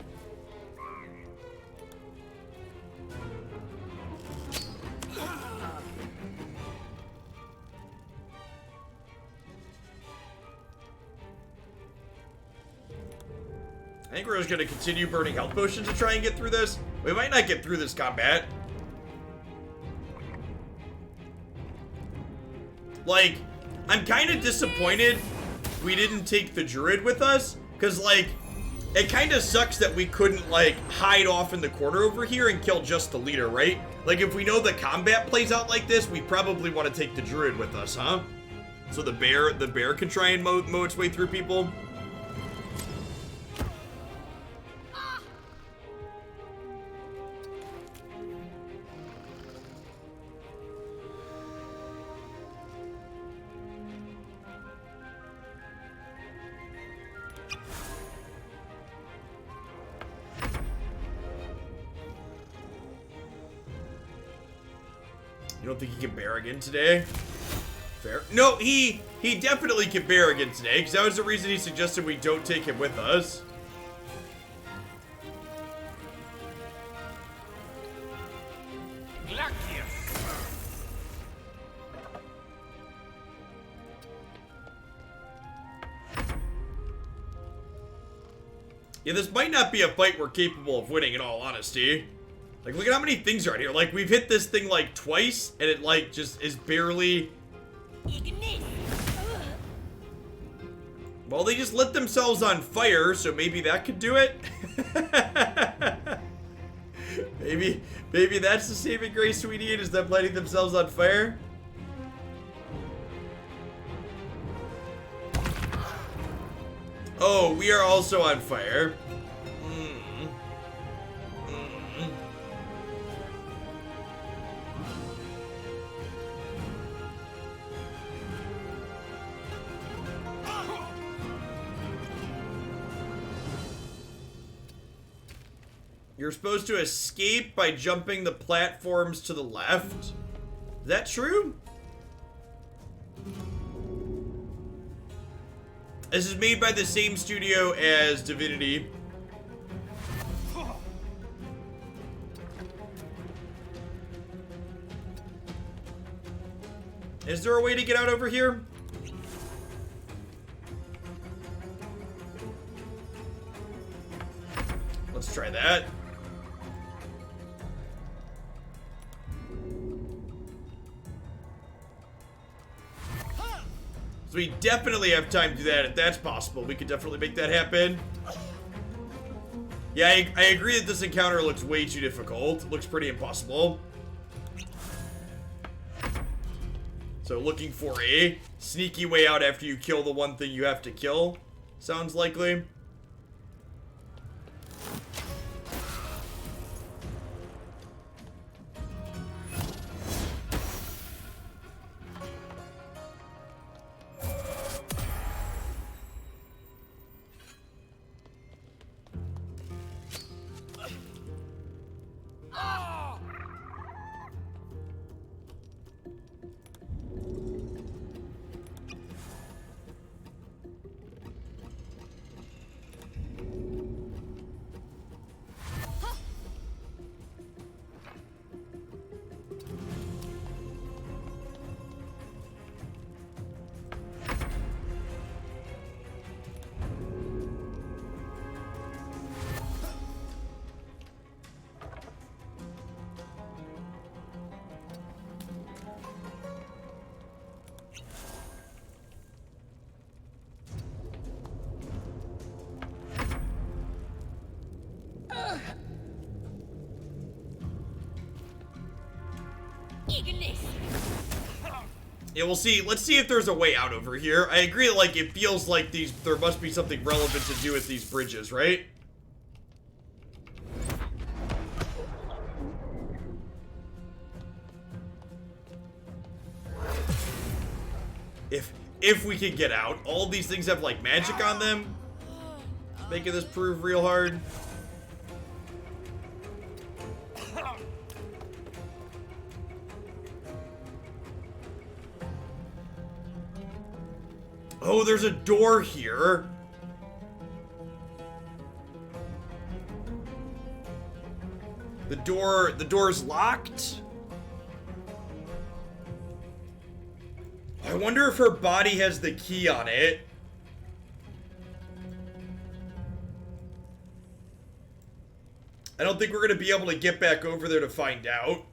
I think we're just going to continue burning health potions to try and get through this. We might not get through this combat. Like, I'm kind of disappointed we didn't take the Druid with us. Because, like, it kind of sucks that we couldn't, like, hide off in the corner over here and kill just the leader, right? Like, if we know the combat plays out like this, we probably want to take the Druid with us, huh? So the bear can try and mow its way through people. You don't think he can bear again today? Fair. No, he definitely can bear again today, because that was the reason he suggested we don't take him with us. Yeah, this might not be a fight we're capable of winning in all honesty. Like, look at how many things are out here. Like, we've hit this thing, like, twice, and it, like, just is barely... Well, they just lit themselves on fire, so maybe that could do it. maybe that's the saving grace we need, is them lighting themselves on fire. Oh, we are also on fire. You're supposed to escape by jumping the platforms to the left. Is that true? This is made by the same studio as Divinity. Is there a way to get out over here? Let's try that. So we definitely have time to do that if that's possible. We could definitely make that happen. Yeah, I agree that this encounter looks way too difficult. It looks pretty impossible. So looking for a sneaky way out after you kill the one thing you have to kill. Sounds likely. Yeah, we'll see. Let's see if there's a way out over here. I agree, like, it feels like there must be something relevant to do with these bridges, right? If we can get out. All these things have, like, magic on them. Making this prove real hard. Oh, there's a door here. The door's locked. I wonder if her body has the key on it. I don't think we're gonna be able to get back over there to find out.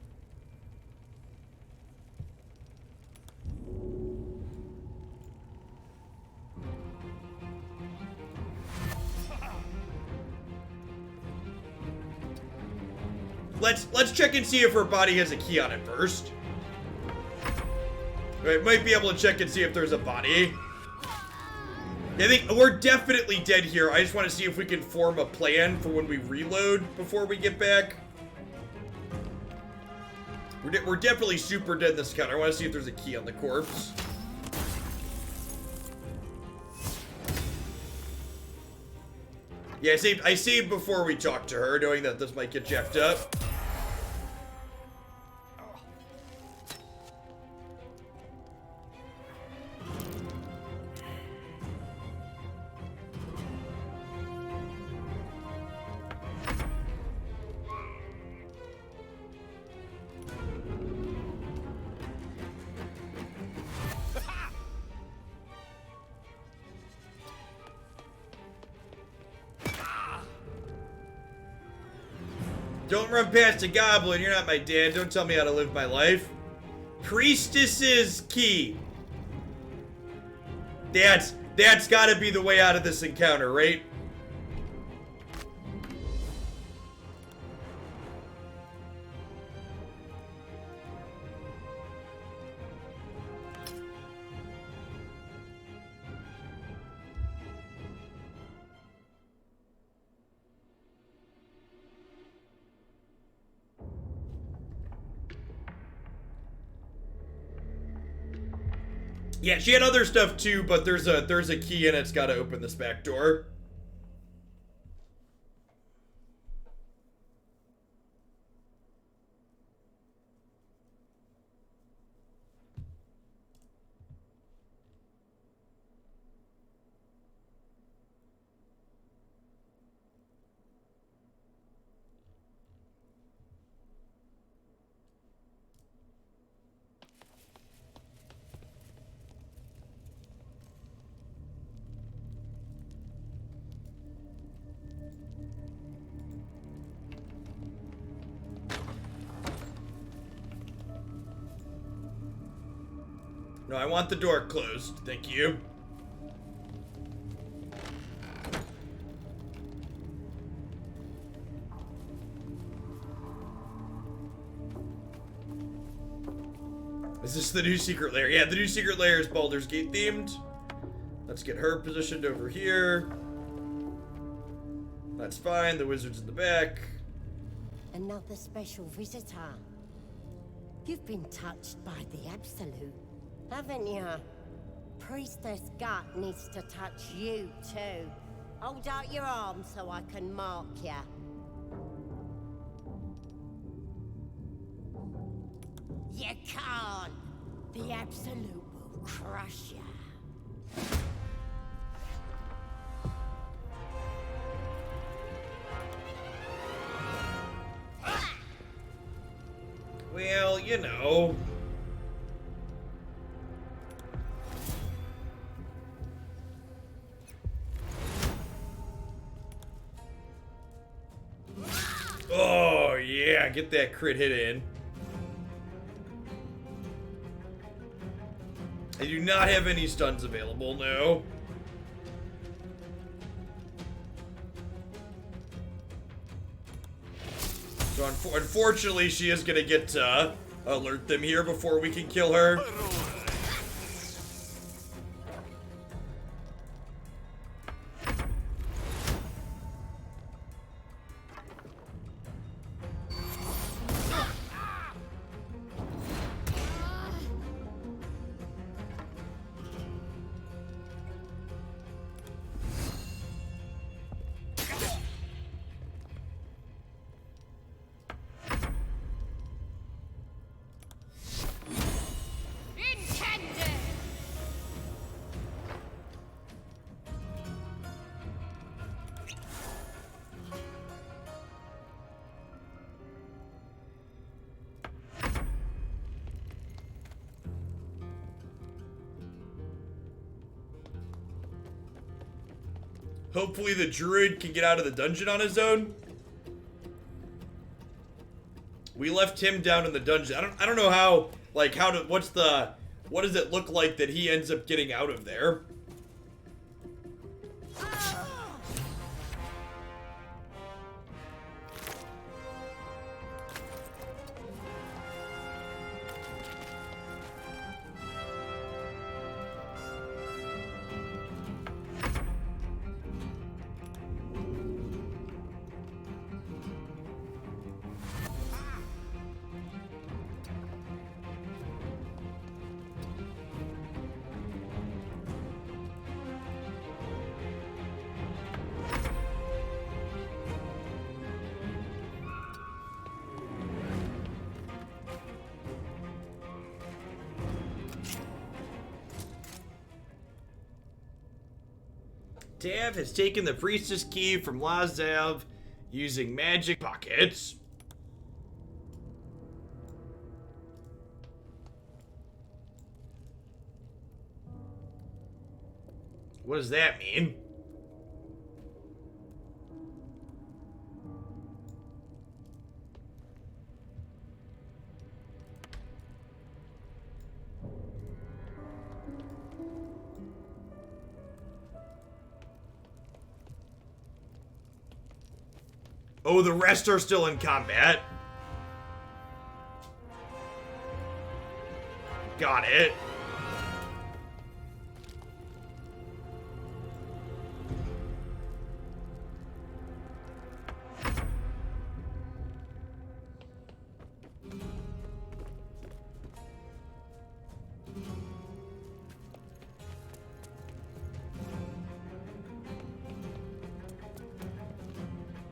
Let's check and see if her body has a key on it first. We might be able to check and see if there's a body. I think we're definitely dead here. I just want to see if we can form a plan for when we reload before we get back. We're definitely super dead in this encounter. I want to see if there's a key on the corpse. Yeah, I saved before we talked to her, knowing that this might get jacked up. Don't run past a goblin. You're not my dad. Don't tell me how to live my life. Priestess's key. That's gotta be the way out of this encounter, right? Yeah, she had other stuff too, but there's a key and it's got to open this back door. No, I want the door closed. Thank you. Is this the new secret lair? Yeah, the new secret lair is Baldur's Gate themed. Let's get her positioned over here. That's fine. The wizard's in the back. Another special visitor. You've been touched by the Absolute, haven't you? Priestess Gut needs to touch you too. Hold out your arm so I can mark you. You can't. The Absolute will crush you. Well, you know. Oh, yeah, get that crit hit in. I do not have any stuns available, no. So unfortunately, she is gonna get to alert them here before we can kill her. Hopefully the druid can get out of the dungeon on his own. We left him down in the dungeon. I don't know how, like, what does it look like that he ends up getting out of there? Tav has taken the priestess key from Lae'zel using magic pockets. What does that mean? Oh, the rest are still in combat. Got it.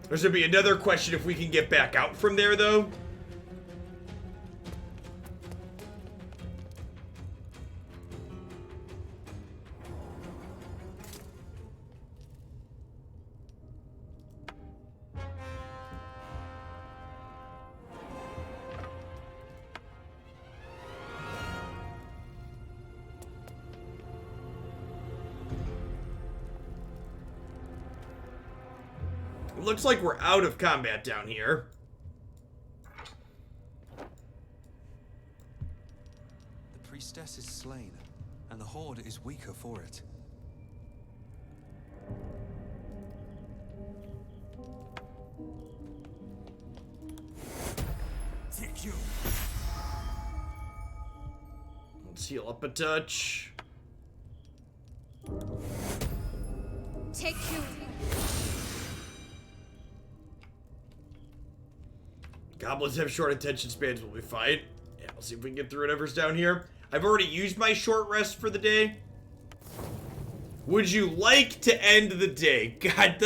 There's gonna be another question if we can get back out from there, though. Looks like we're out of combat down here. The priestess is slain, and the horde is weaker for it. Take you. Let's heal up a touch. Take you. Goblins have short attention spans, we'll be fine. Yeah, we'll see if we can get through whatever's down here. I've already used my short rest for the day. Would you like to end the day? God,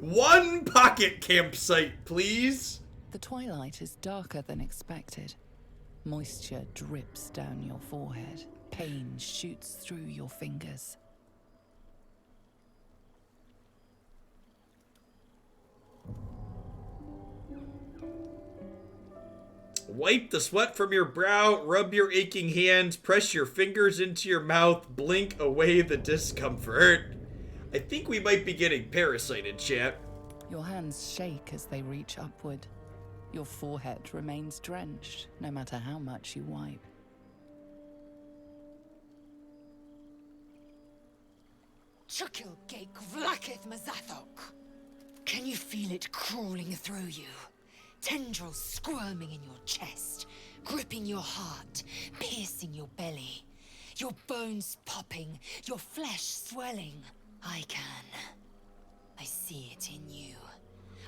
one pocket campsite, please. The twilight is darker than expected. Moisture drips down your forehead. Pain shoots through your fingers. Wipe the sweat from your brow, rub your aching hands, press your fingers into your mouth, blink away the discomfort. I think we might be getting parasited, chat. Your hands shake as they reach upward. Your forehead remains drenched, no matter how much you wipe. Chukil Gake Vlakith Mazathok. Can you feel it crawling through you? Tendrils squirming in your chest, gripping your heart, piercing your belly. Your bones popping, your flesh swelling. I can. I see it in you.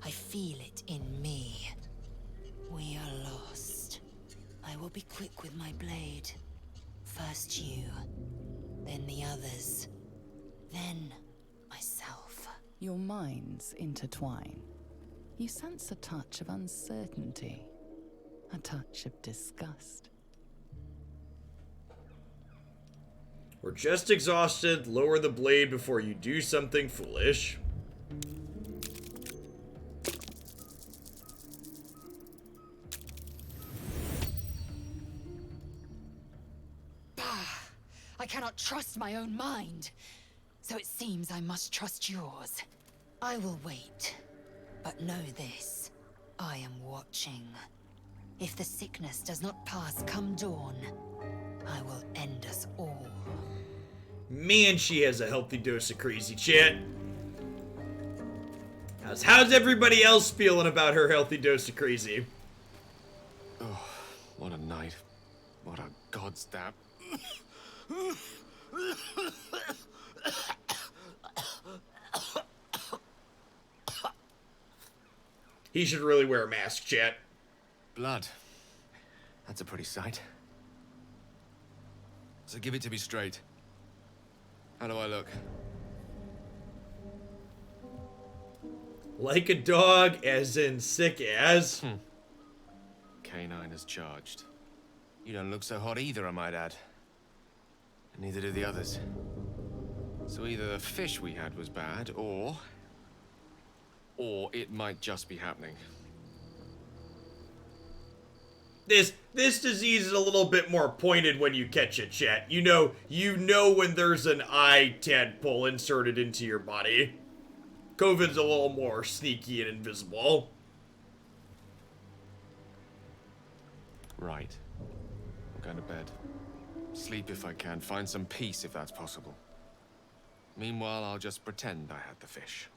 I feel it in me. We are lost. I will be quick with my blade. First you, then the others, then myself. Your minds intertwine. You sense a touch of uncertainty, a touch of disgust. We're just exhausted. Lower the blade before you do something foolish. Bah! I cannot trust my own mind, so it seems I must trust yours. I will wait. But know this, I am watching. If the sickness does not pass come dawn, I will end us all. Man, she has a healthy dose of crazy, chat. How's everybody else feeling about her healthy dose of crazy? Oh, what a night. What a god's dab. He should really wear a mask, chat. Blood. That's a pretty sight. So give it to me straight. How do I look? Like a dog, as in sick as. Canine is charged. You don't look so hot either, I might add. And neither do the others. So either the fish we had was bad, or it might just be happening. This disease is a little bit more pointed when you catch it, chat. You know when there's an eye tadpole inserted into your body. COVID's a little more sneaky and invisible. Right. I'm going to bed. Sleep if I can. Find some peace if that's possible. Meanwhile, I'll just pretend I had the fish.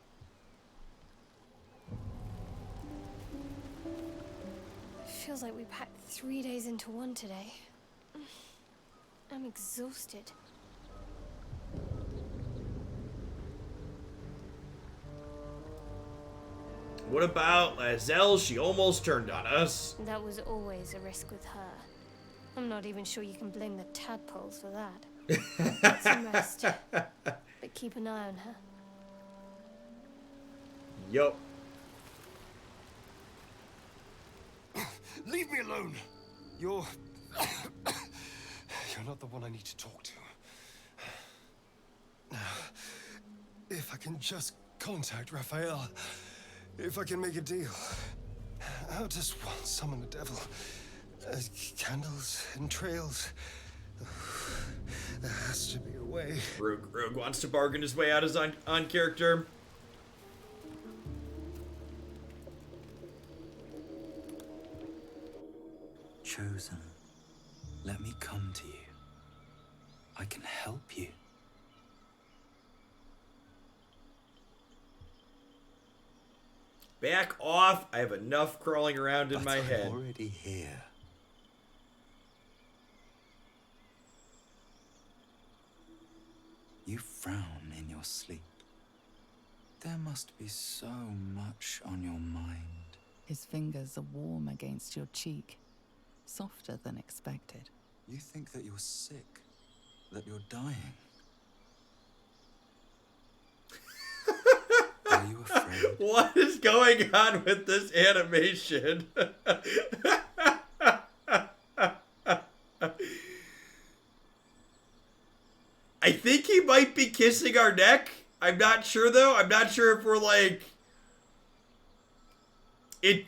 Feels like we packed 3 days into one today. I'm exhausted. What about Lae'zel? She almost turned on us. That was always a risk with her. I'm not even sure you can blame the tadpoles for that. Get some rest. But keep an eye on her. Yup. Leave me alone! You're not the one I need to talk to. If I can just contact Raphael, if I can make a deal, I'll just summon the devil. Candles and trails. There has to be a way. Rogue wants to bargain his way out as on character. Chosen, let me come to you. I can help you. Back off! I have enough crawling around in my head. I'm already here. You frown in your sleep. There must be so much on your mind. His fingers are warm against your cheek, softer than expected. You think that you're sick, that you're dying. Are you afraid? What is going on with this animation? I think he might be kissing our neck. I'm not sure though. I'm not sure if we're like... It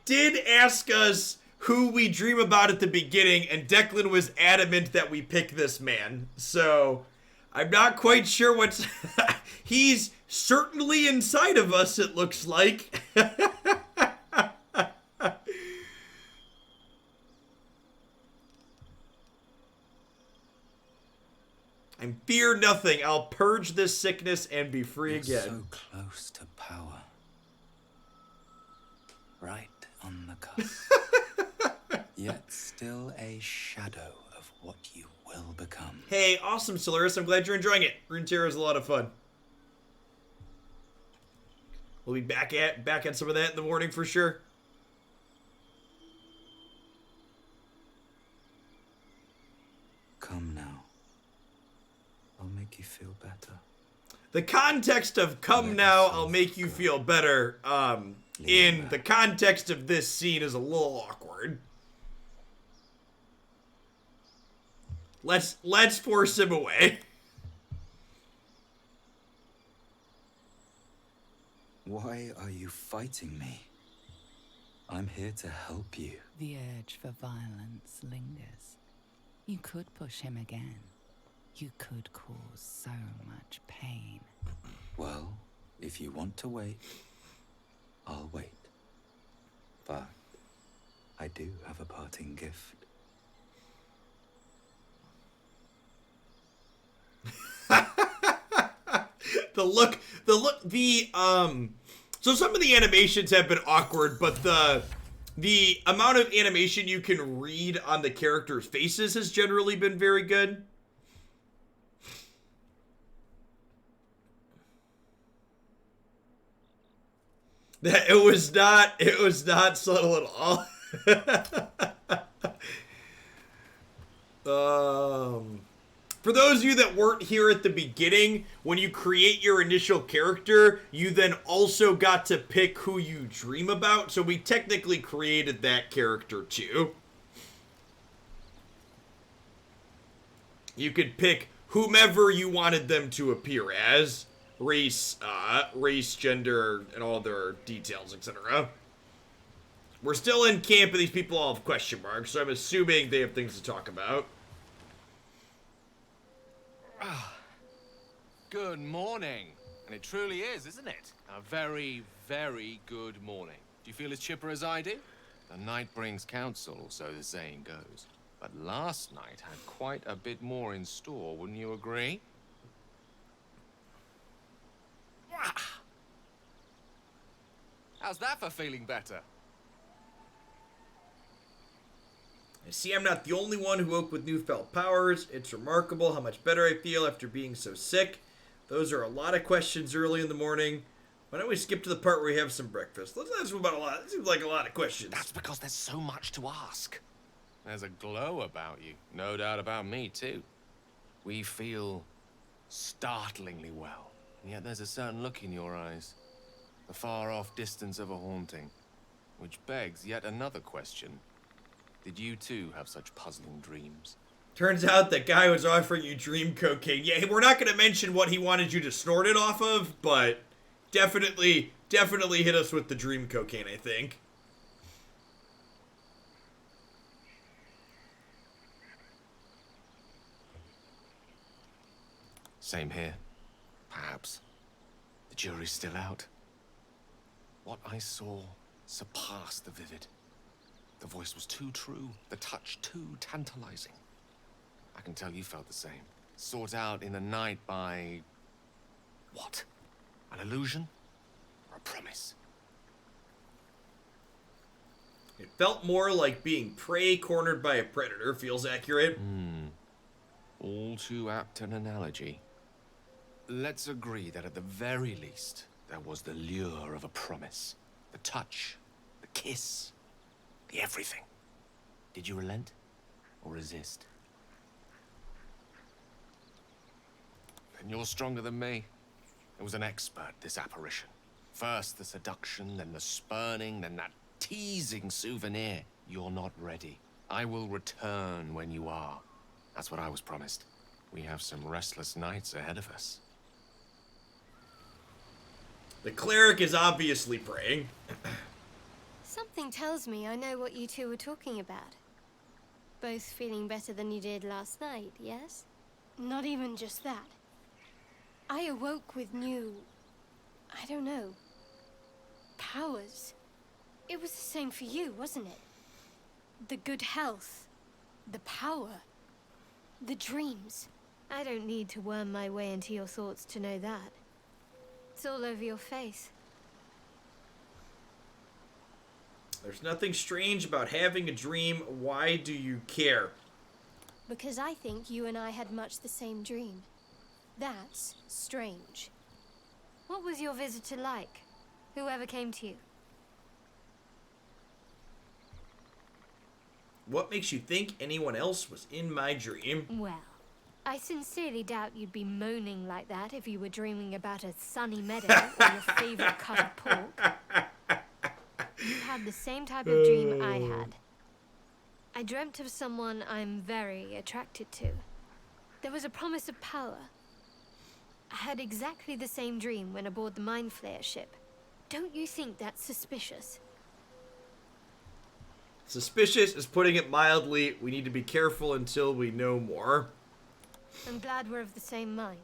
did ask us who we dream about at the beginning, and Declan was adamant that we pick this man. So, I'm not quite sure what's... He's certainly inside of us, it looks like. I fear nothing. I'll purge this sickness and be free You're again. so close to power. Right on the cusp. Yet still a shadow of what you will become. Hey, awesome, Solaris. I'm glad you're enjoying it. Runeterra is a lot of fun. We'll be back at some of that in the morning for sure. Come now. I'll make you feel better. The context of "come now, I'll make you feel better," in the context of this scene is a little awkward. Let's force him away. Why are you fighting me? I'm here to help you. The urge for violence lingers. You could push him again. You could cause so much pain. Well, if you want to wait, I'll wait. But I do have a parting gift. So some of the animations have been awkward, but the amount of animation you can read on the characters' faces has generally been very good. It was not subtle at all. For those of you that weren't here at the beginning, when you create your initial character, you then also got to pick who you dream about. So we technically created that character too. You could pick whomever you wanted them to appear as. Race, gender, and all their details, etc. We're still in camp and these people all have question marks, so I'm assuming they have things to talk about. Good morning. And it truly is, isn't it? A very, very good morning. Do you feel as chipper as I do? The night brings counsel, so the saying goes. But last night had quite a bit more in store, wouldn't you agree? How's that for feeling better? I see I'm not the only one who woke with newfound powers. It's remarkable how much better I feel after being so sick. Those are a lot of questions early in the morning. Why don't we skip to the part where we have some breakfast? Let's ask about a lot. It seems like a lot of questions. That's because there's so much to ask. There's a glow about you. No doubt about me, too. We feel startlingly well. And yet there's a certain look in your eyes. The far-off distance of a haunting. Which begs yet another question. Did you, too, have such puzzling dreams? Turns out that guy was offering you dream cocaine. Yeah, we're not going to mention what he wanted you to snort it off of, but definitely hit us with the dream cocaine, I think. Same here. Perhaps. The jury's still out. What I saw surpassed the vivid. The voice was too true, the touch too tantalizing. I can tell you felt the same. Sought out in the night by... what? An illusion? Or a promise? It felt more like being prey cornered by a predator. Feels accurate. All too apt an analogy. Let's agree that at the very least, there was the lure of a promise. The touch, the kiss, the everything. Did you relent or resist? And you're stronger than me. It was an expert, this apparition. First the seduction, then the spurning, then that teasing souvenir. You're not ready. I will return when you are. That's what I was promised. We have some restless nights ahead of us. The cleric is obviously praying. Something tells me I know what you two were talking about. Both feeling better than you did last night, yes? Not even just that. I awoke with new... I don't know... powers. It was the same for you, wasn't it? The good health. The power. The dreams. I don't need to worm my way into your thoughts to know that. It's all over your face. There's nothing strange about having a dream. Why do you care? Because I think you and I had much the same dream. That's strange. What was your visitor like? Whoever came to you? What makes you think anyone else was in my dream? Well, I sincerely doubt you'd be moaning like that if you were dreaming about a sunny meadow or your favorite cut of pork. You had the same type of dream I had. I dreamt of someone I'm very attracted to. There was a promise of power. I had exactly the same dream when aboard the Mind Flayer ship. Don't you think that's suspicious? Suspicious is putting it mildly. We need to be careful until we know more. I'm glad we're of the same mind.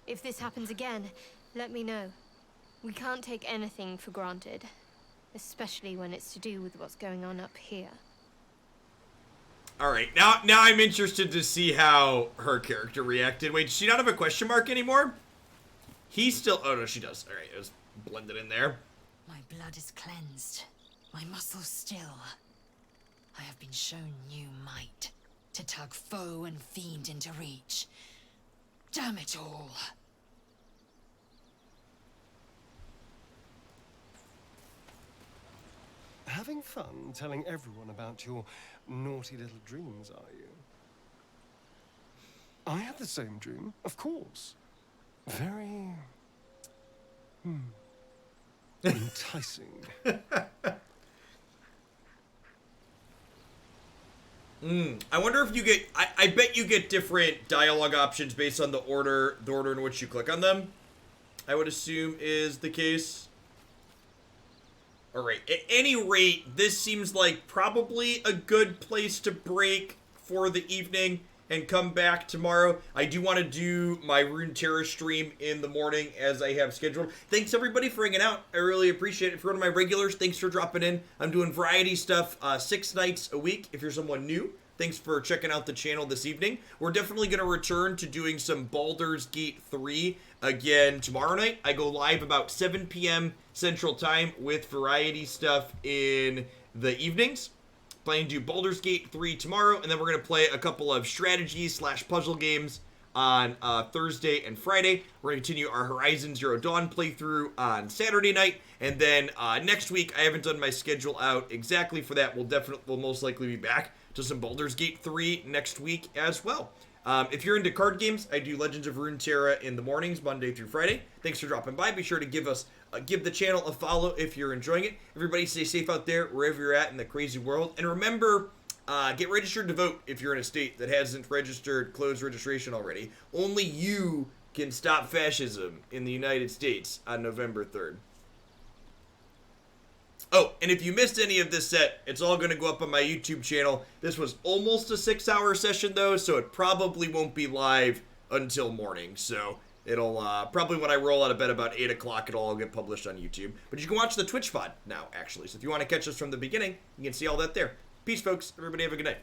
If this happens again, let me know. We can't take anything for granted. Especially when it's to do with what's going on up here. Alright, now I'm interested to see how her character reacted. Wait, does she not have a question mark anymore? He's still... Oh, no, she does. Alright, it was blended in there. My blood is cleansed. My muscles still. I have been shown new might to tug foe and fiend into reach. Damn it all. Having fun telling everyone about your naughty little dreams, are you? I had the same dream, of course. Very... enticing. I wonder if you get... I bet you get different dialogue options based on the order in which you click on them. I would assume is the case. Alright, at any rate, this seems like probably a good place to break for the evening and come back tomorrow. I do want to do my Rune Terror stream in the morning as I have scheduled. Thanks everybody for hanging out. I really appreciate it. If you're one of my regulars, thanks for dropping in. I'm doing variety stuff 6 nights a week. If you're someone new, thanks for checking out the channel this evening. We're definitely going to return to doing some Baldur's Gate 3 again tomorrow night. I go live about 7 p.m. Central Time with variety stuff in the evenings. Planning to do Baldur's Gate 3 tomorrow, and then we're going to play a couple of strategy/puzzle games on Thursday and Friday. We're going to continue our Horizon Zero Dawn playthrough on Saturday night, and then next week, I haven't done my schedule out exactly for that. We'll most likely be back to some Baldur's Gate 3 next week as well. If you're into card games, I do Legends of Runeterra in the mornings, Monday through Friday. Thanks for dropping by. Be sure to give the channel a follow if you're enjoying it. Everybody stay safe out there, wherever you're at in the crazy world. And remember, get registered to vote if you're in a state that hasn't closed registration already. Only you can stop fascism in the United States on November 3rd. Oh, and if you missed any of this set, it's all going to go up on my YouTube channel. This was almost a 6-hour session, though, so it probably won't be live until morning. So it'll probably, when I roll out of bed about 8 o'clock, it'll all get published on YouTube. But you can watch the Twitch VOD now, actually. So if you want to catch us from the beginning, you can see all that there. Peace, folks. Everybody have a good night.